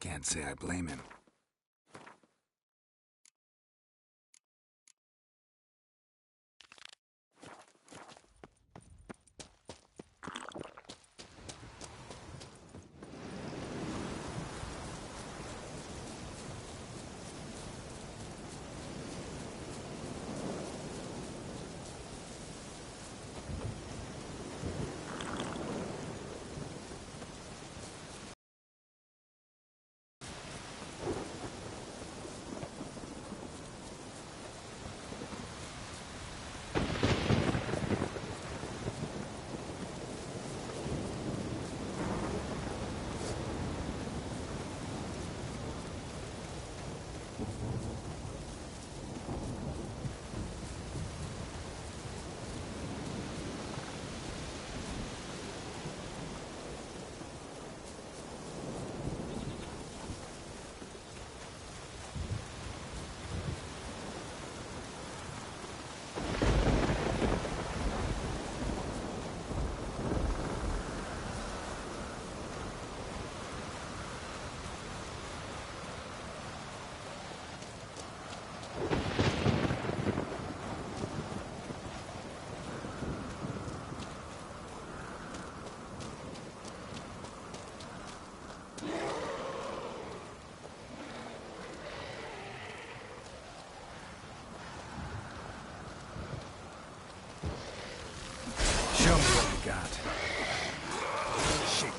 Can't say I blame him. Show me what you got. Shit.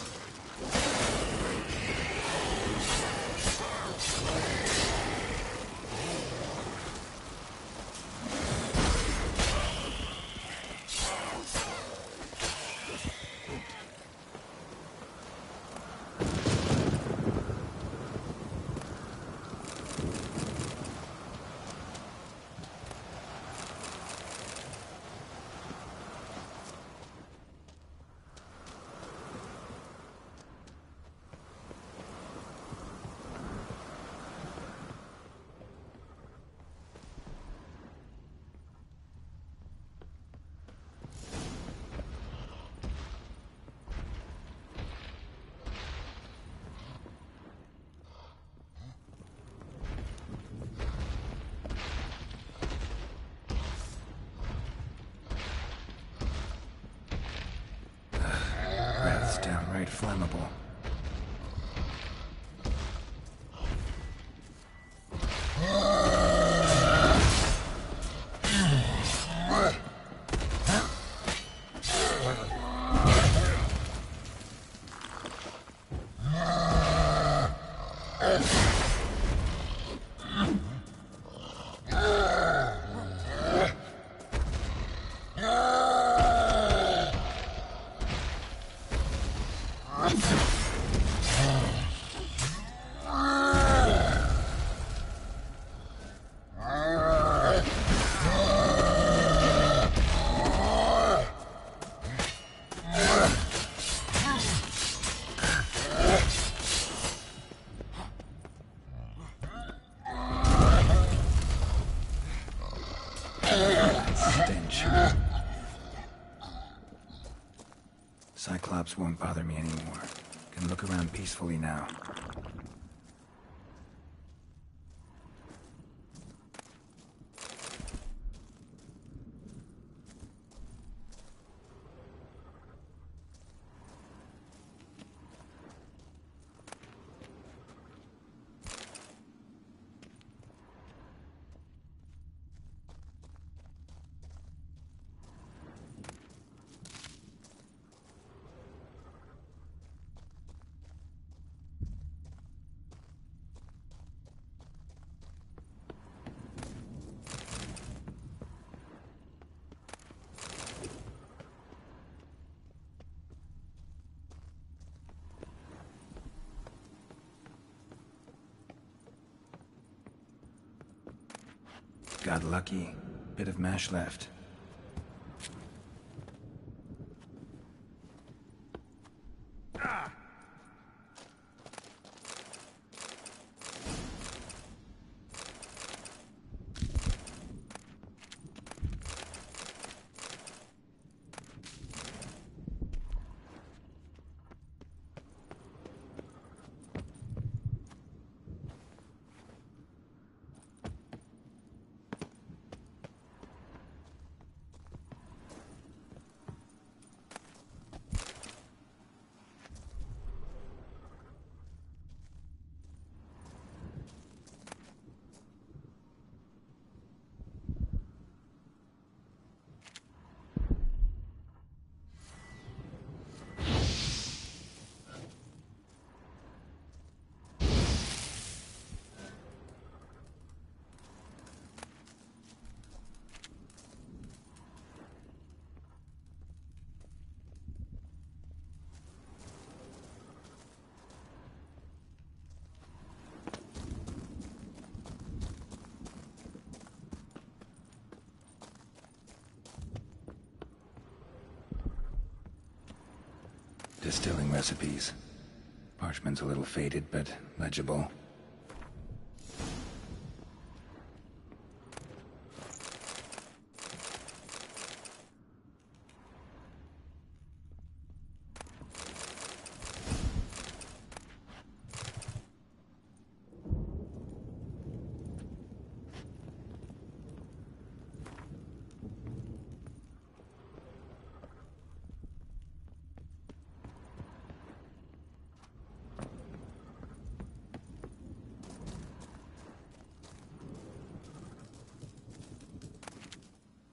That's downright flammable. Cyclops won't bother me anymore. Can look around peacefully now. Got lucky. Bit of mash left. Distilling recipes. Parchment's a little faded, but legible.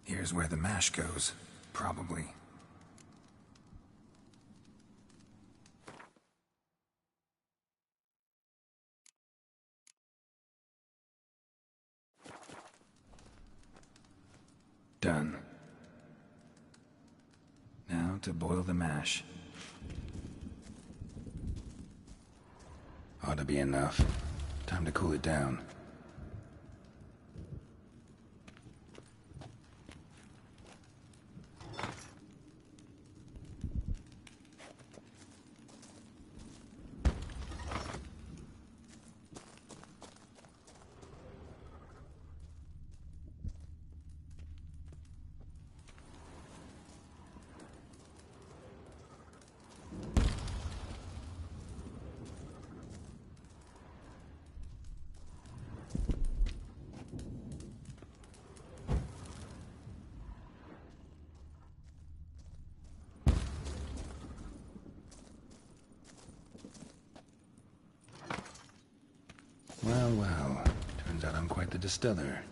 Here's where the mash goes, probably. Done. Now to boil the mash. Ought to be enough. Time to cool it down. Well, well. Turns out I'm quite the distiller.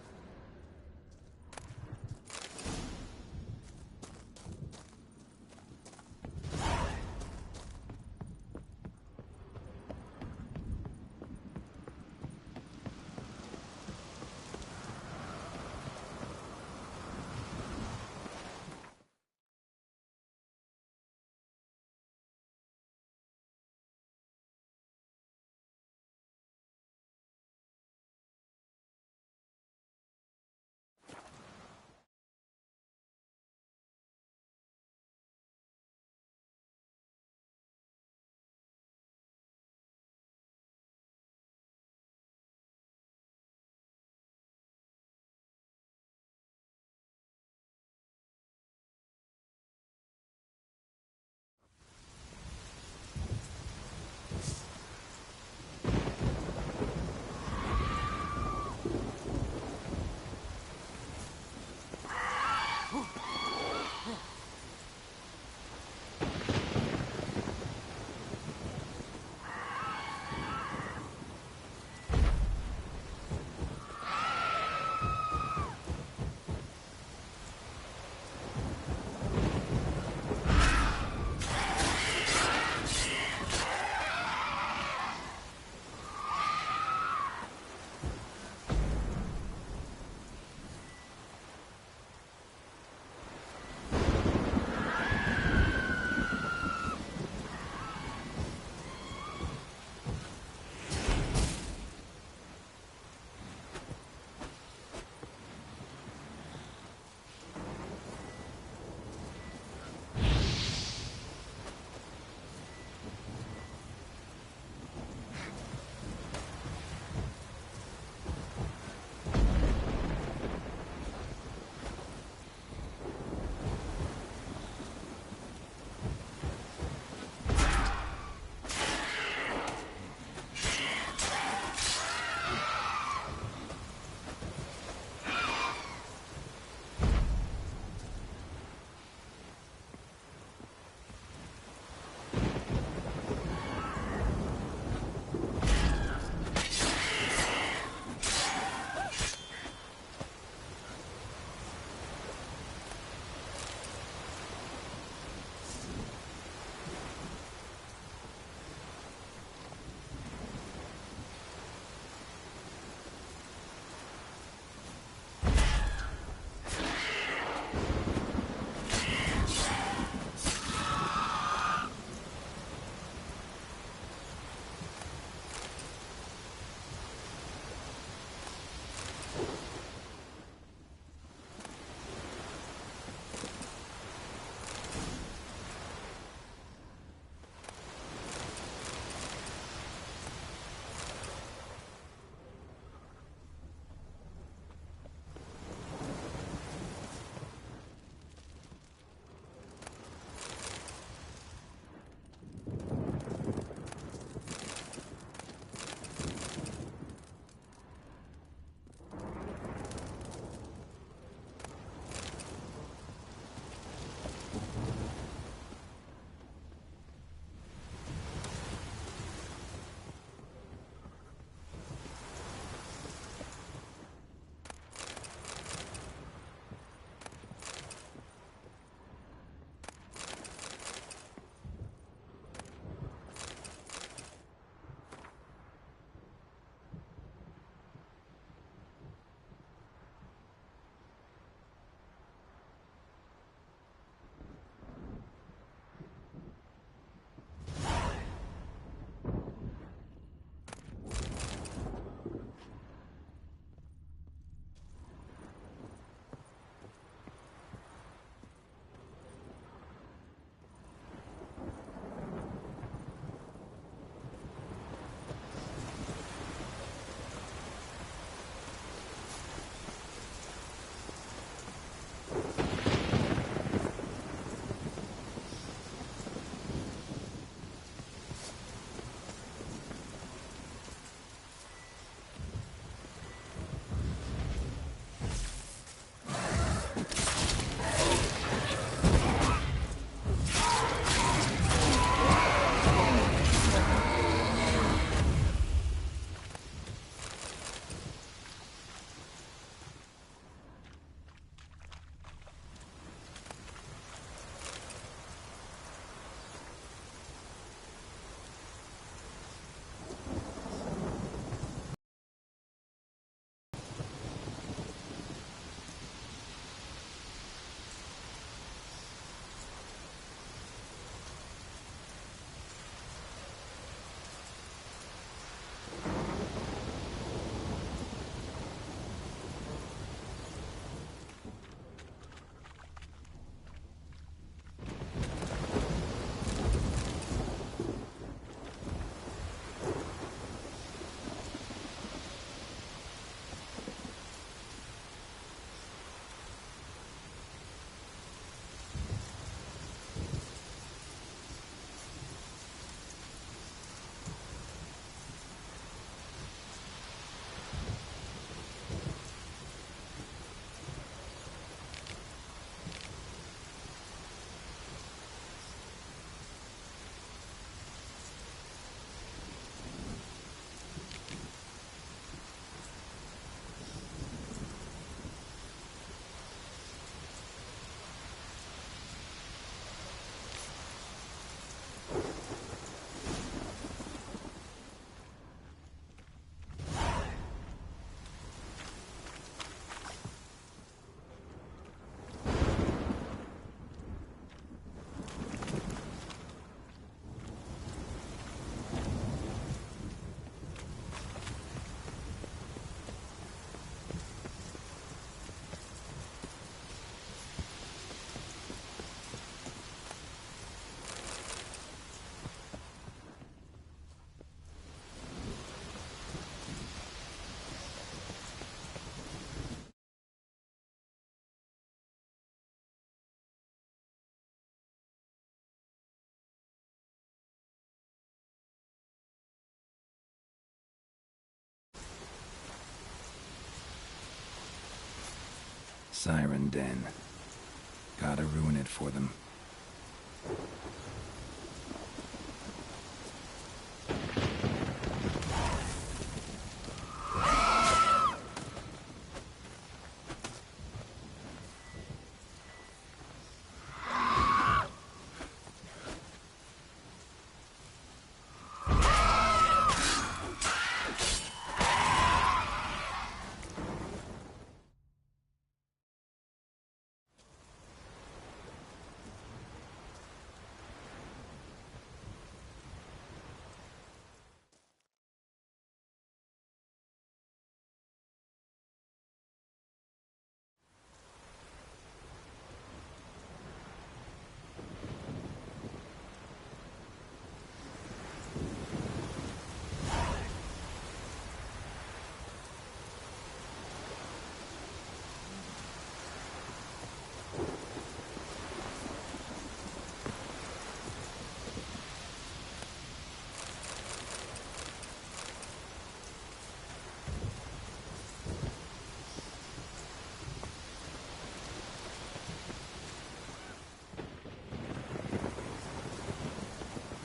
Siren Den. Gotta ruin it for them.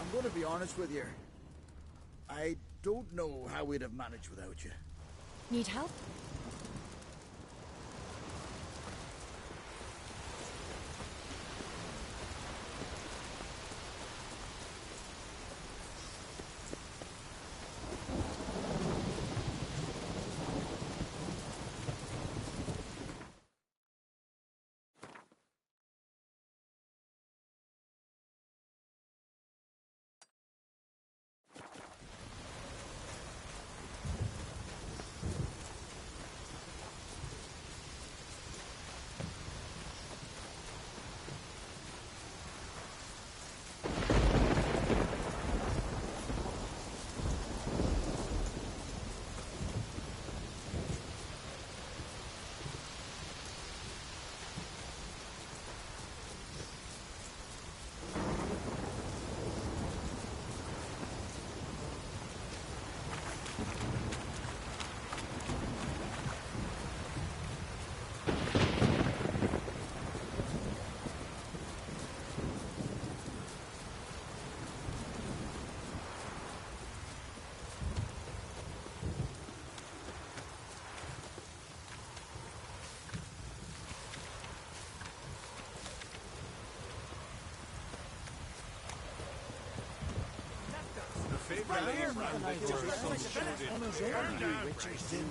I'm going to be honest with you. I don't know how we'd have managed without you. Need help?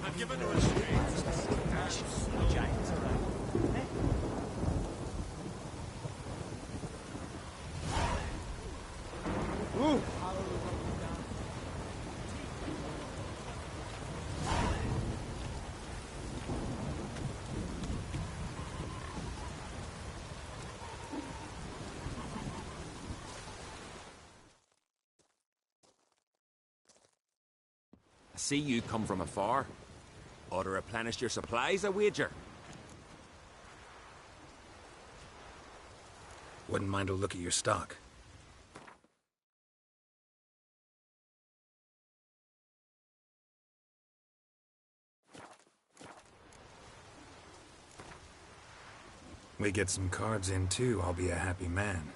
I've given her a straight. Giants around. Ooh. I see you come from afar. Ought to replenish your supplies, I wager. Wouldn't mind a look at your stock. We get some cards in too, I'll be a happy man.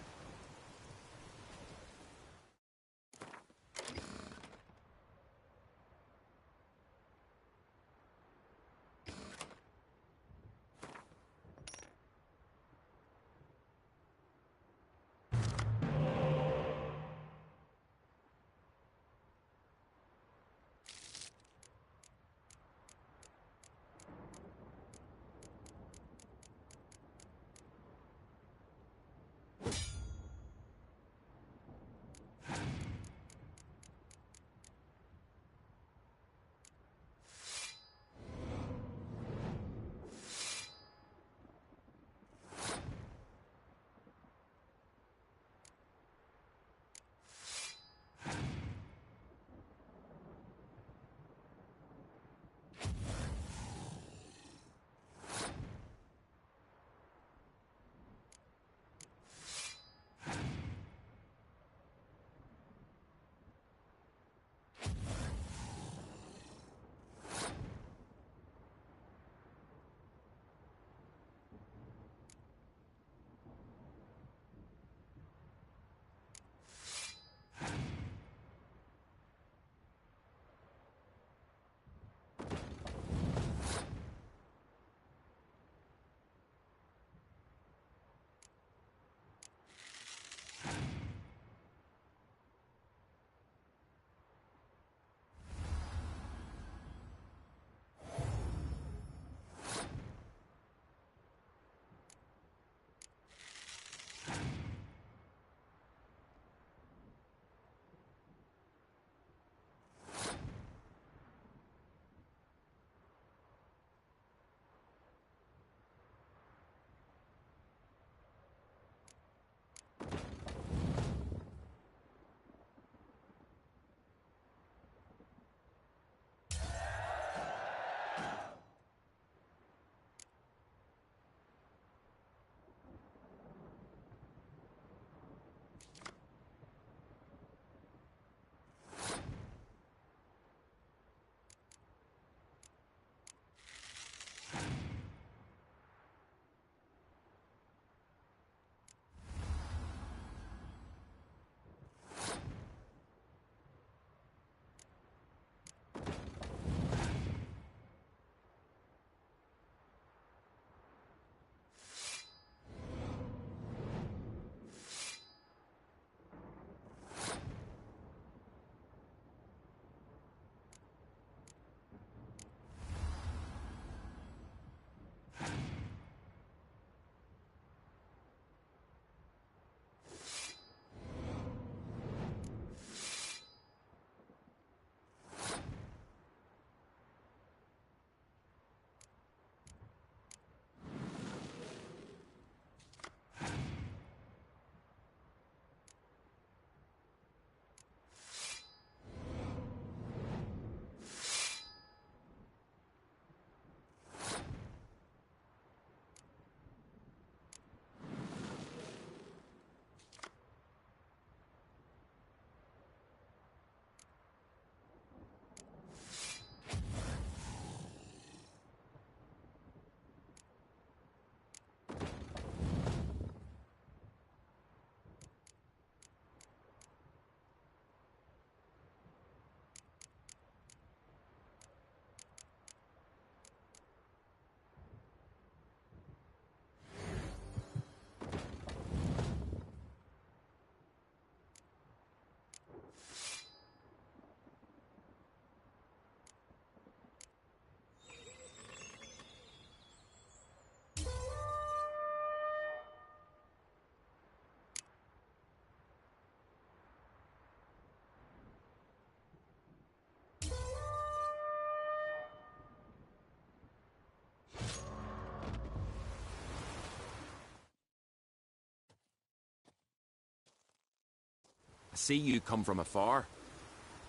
I see you come from afar.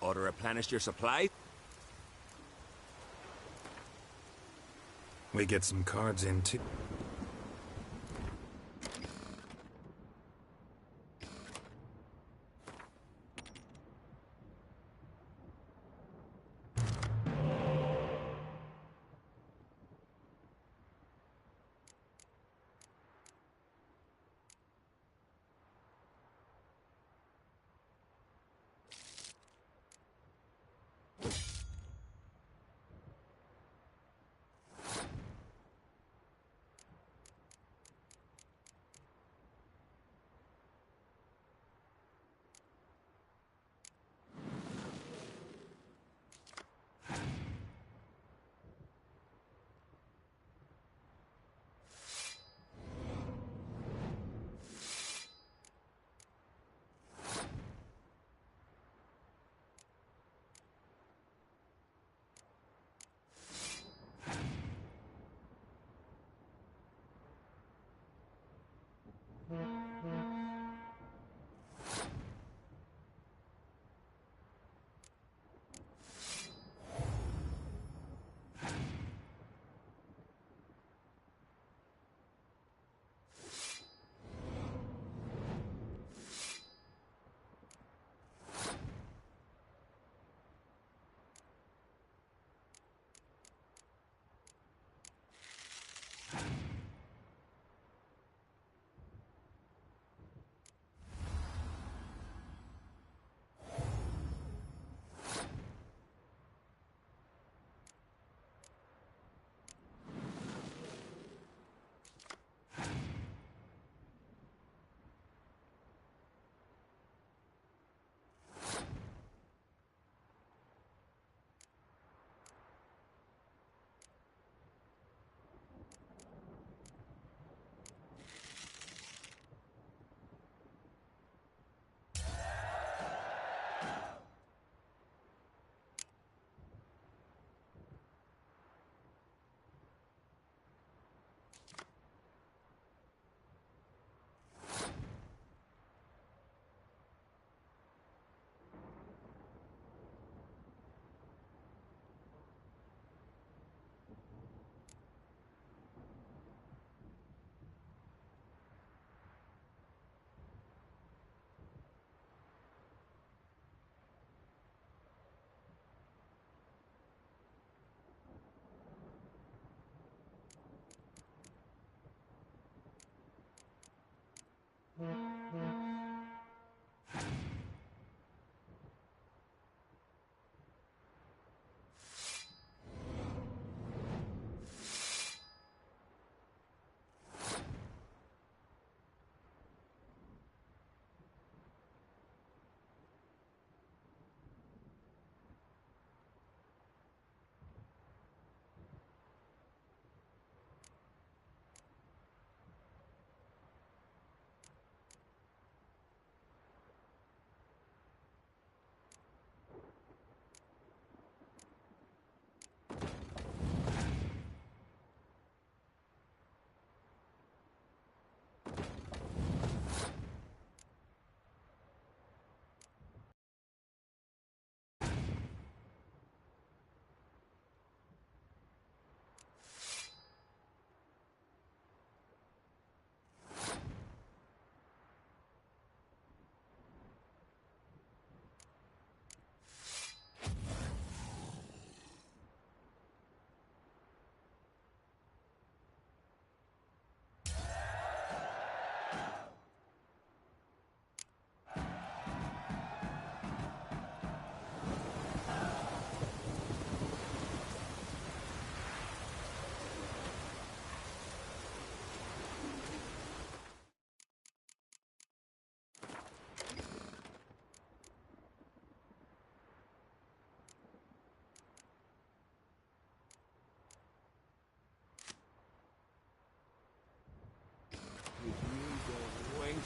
Ought to replenish your supply? We get some cards in too.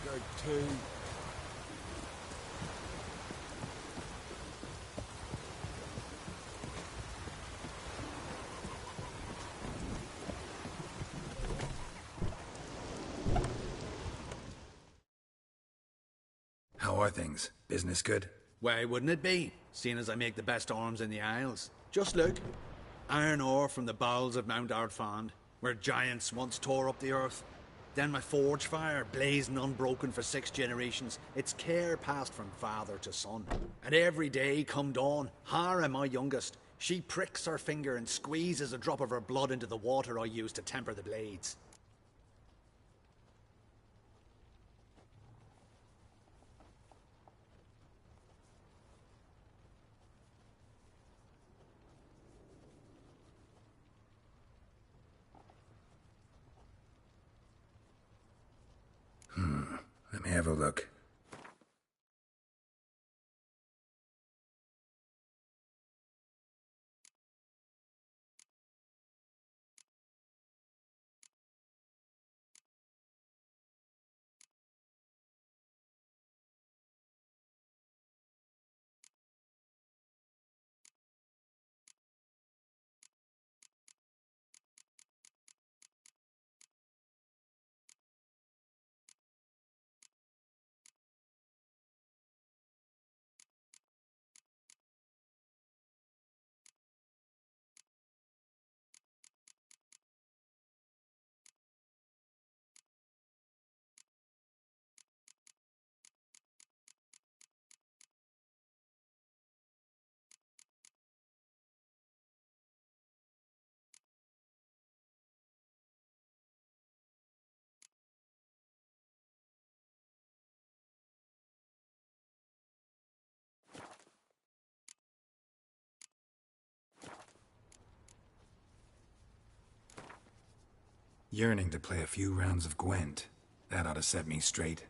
Or two. How How are things? Business good? Why wouldn't it be, seeing as I make the best arms in the Isles? Just look. Iron ore from the bowels of Mount Ardfand, where giants once tore up the earth. Then my forge fire, blazing unbroken for 6 generations, its care passed from father to son. And every day come dawn, Hara, my youngest, she pricks her finger and squeezes a drop of her blood into the water I use to temper the blades. Let me have a look. Yearning to play a few rounds of Gwent. That ought to set me straight.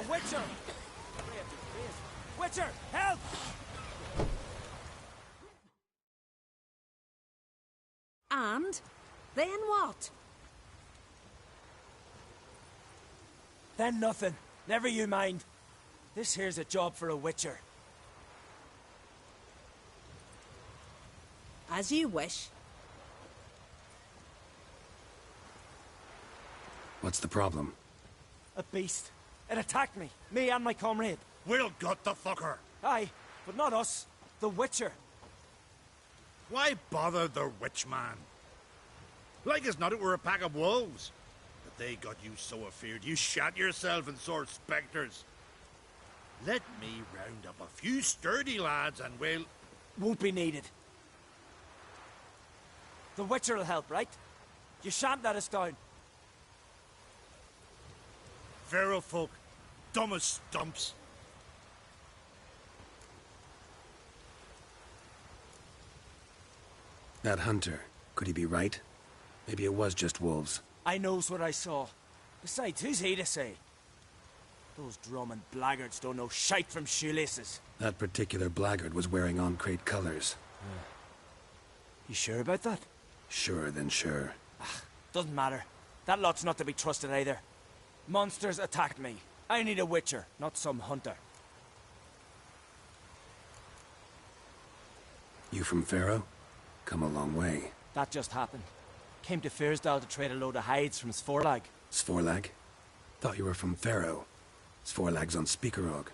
Witcher! Witcher, help! And? Then what? Then nothing. Never you mind. This here's a job for a Witcher. As you wish. What's the problem? A beast. It attacked me. Me and my comrade. We'll gut the fucker. Aye, but not us. The Witcher. Why bother the witch man? Like as not it were a pack of wolves. But they got you so afeard you shat yourself and saw spectres. Let me round up a few sturdy lads and we'll... Won't be needed. The Witcher will help, right? You shan't let us down. Pharaoh folk, dumb as stumps. That hunter, could he be right? Maybe it was just wolves. I knows what I saw. Besides, who's he to say? Those drumming blackguards don't know shite from shoelaces. That particular blackguard was wearing on-crate colors. You sure about that? Sure than sure. Doesn't matter. That lot's not to be trusted either. Monsters attacked me. I need a Witcher, not some hunter. You from Pharaoh? Come a long way. That just happened. Came to Fyrsdal to trade a load of hides from Svorlag. Svorlag? Thought you were from Pharaoh. Svorlag's on Speakerog.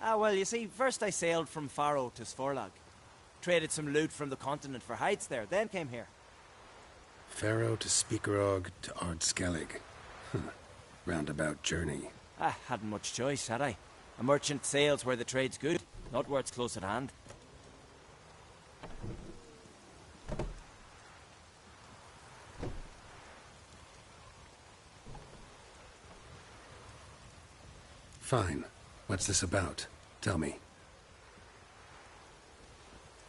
Well, you see, first I sailed from Faro to Svorlag. Traded some loot from the continent for hides there, then came here. Pharaoh to Speakerog to Ardskellig. Roundabout journey. Hadn't much choice, had I? A merchant sails where the trade's good, not where it's close at hand. Fine. What's this about? Tell me.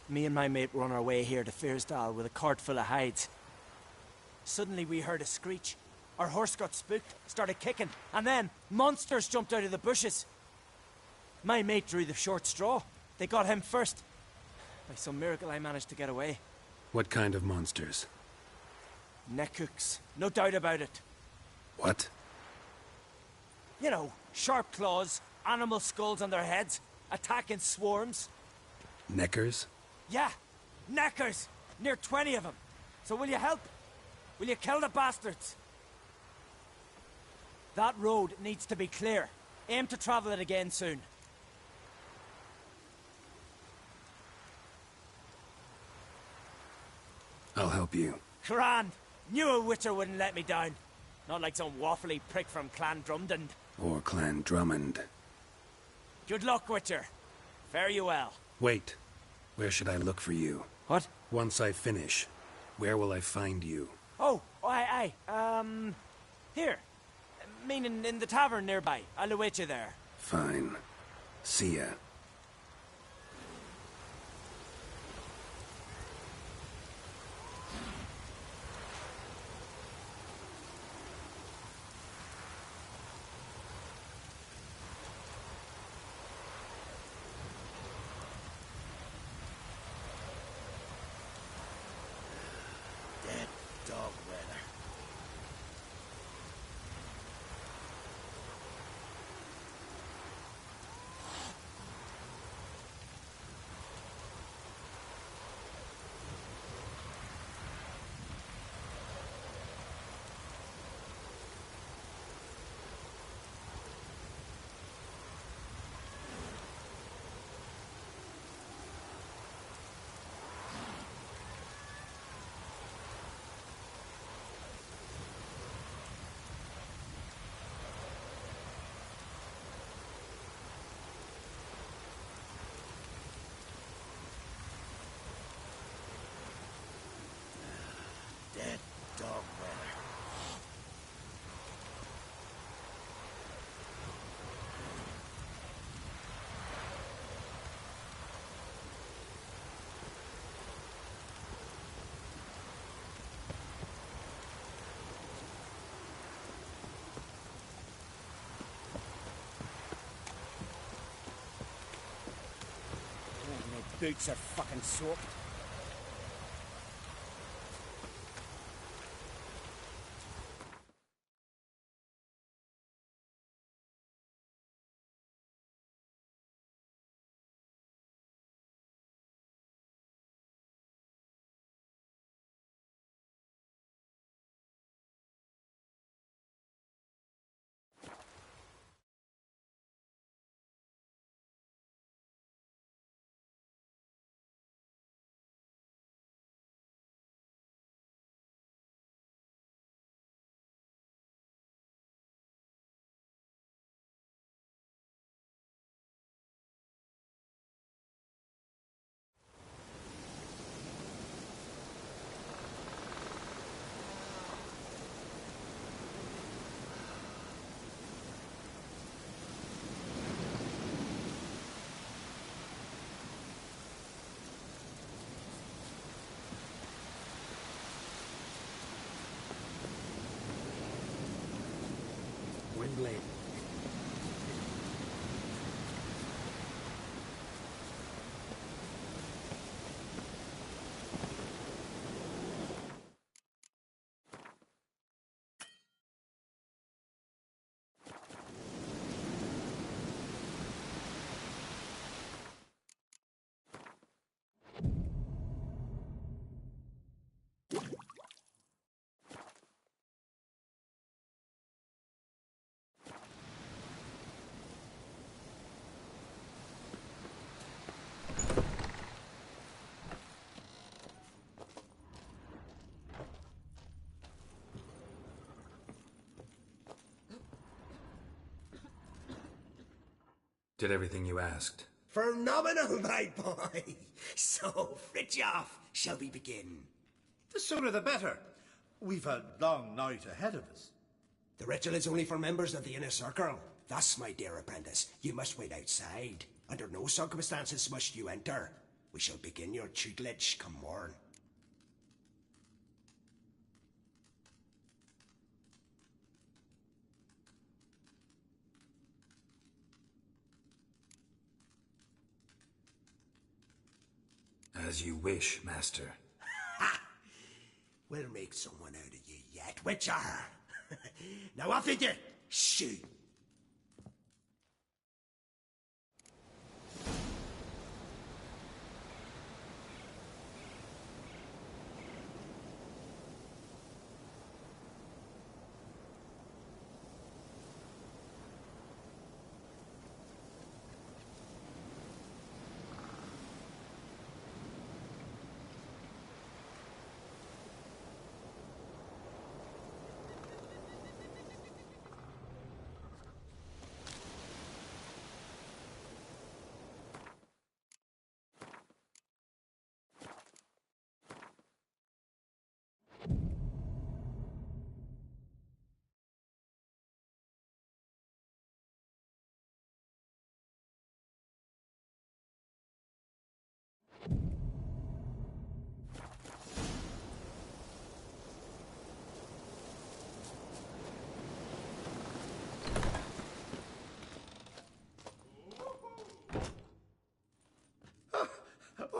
Me and my mate were on our way here to Fyrsdal with a cart full of hides. Suddenly we heard a screech. Our horse got spooked, started kicking, and then monsters jumped out of the bushes. My mate drew the short straw. They got him first. By some miracle I managed to get away. What kind of monsters? Neckuks, no doubt about it. What? You know, sharp claws, animal skulls on their heads, attack in swarms. Neckers? Yeah, neckers! Near 20 of them. So will you help? Will you kill the bastards? That road needs to be clear. Aim to travel it again soon. I'll help you. Grand! Knew a Witcher wouldn't let me down. Not like some waffly prick from Clan Drumdund. Or Clan Drummond. Good luck, Witcher. Fare you well. Wait. Where should I look for you? What? Once I finish, where will I find you? Oh, aye. Here. Meaning in the tavern nearby. I'll await you there. Fine. See ya. Dead dog weather. boots are fucking soaked. Windblade. Did everything you asked. Phenomenal, my boy. So, Fritjof, shall we begin? The sooner the better. We've a long night ahead of us. The ritual is only for members of the inner circle. Thus, my dear apprentice, you must wait outside. Under no circumstances must you enter. We shall begin your tutelage come morn. As you wish, Master. Ha! We'll make someone out of you yet, Witcher. Now off with you! Shoot!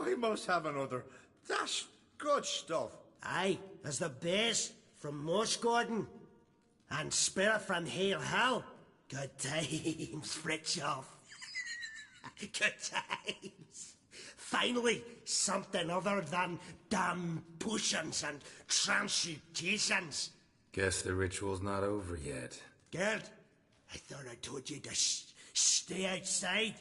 I must have another. That's good stuff. Aye, there's the base from Moss Gordon. And Spirit from Hale Hell. Good times, Fritjof. Good times. Finally, something other than damn potions and transmutations. Guess the ritual's not over yet. Gerd, I thought I told you to stay outside.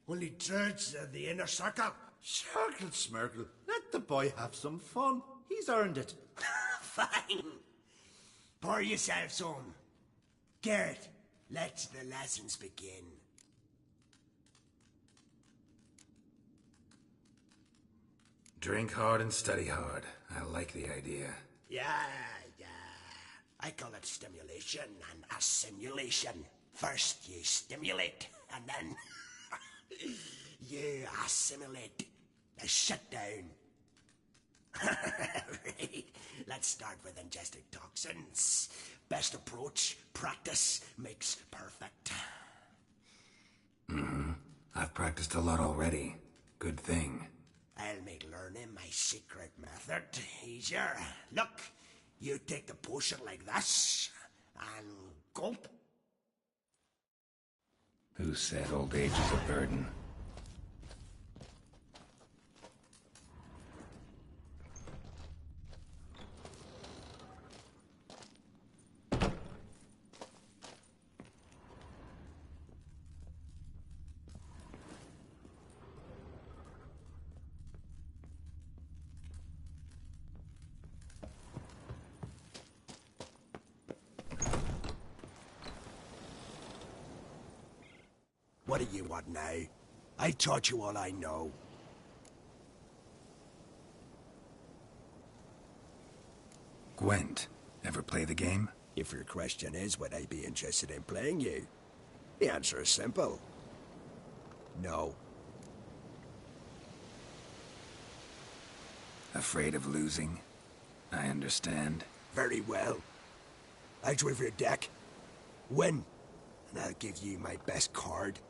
Only druids of the inner circle. Circle, Smirkle. Let the boy have some fun. He's earned it. Fine. Pour yourselves home. Gerd, let the lessons begin. Drink hard and study hard. I like the idea. Yeah. I call it stimulation and assimilation. First you stimulate, and then you assimilate. Now shut down. Right. Let's start with ingesting toxins. Best approach, practice makes perfect. I've practiced a lot already. Good thing. I'll make learning my secret method easier. Look, you take the potion like this, and gulp. Who said old age is a burden? What do you want now? I taught you all I know. Gwent, ever play the game? If your question is, would I be interested in playing you? The answer is simple. No. Afraid of losing? I understand. Very well. I draw your deck. Win. And I'll give you my best card.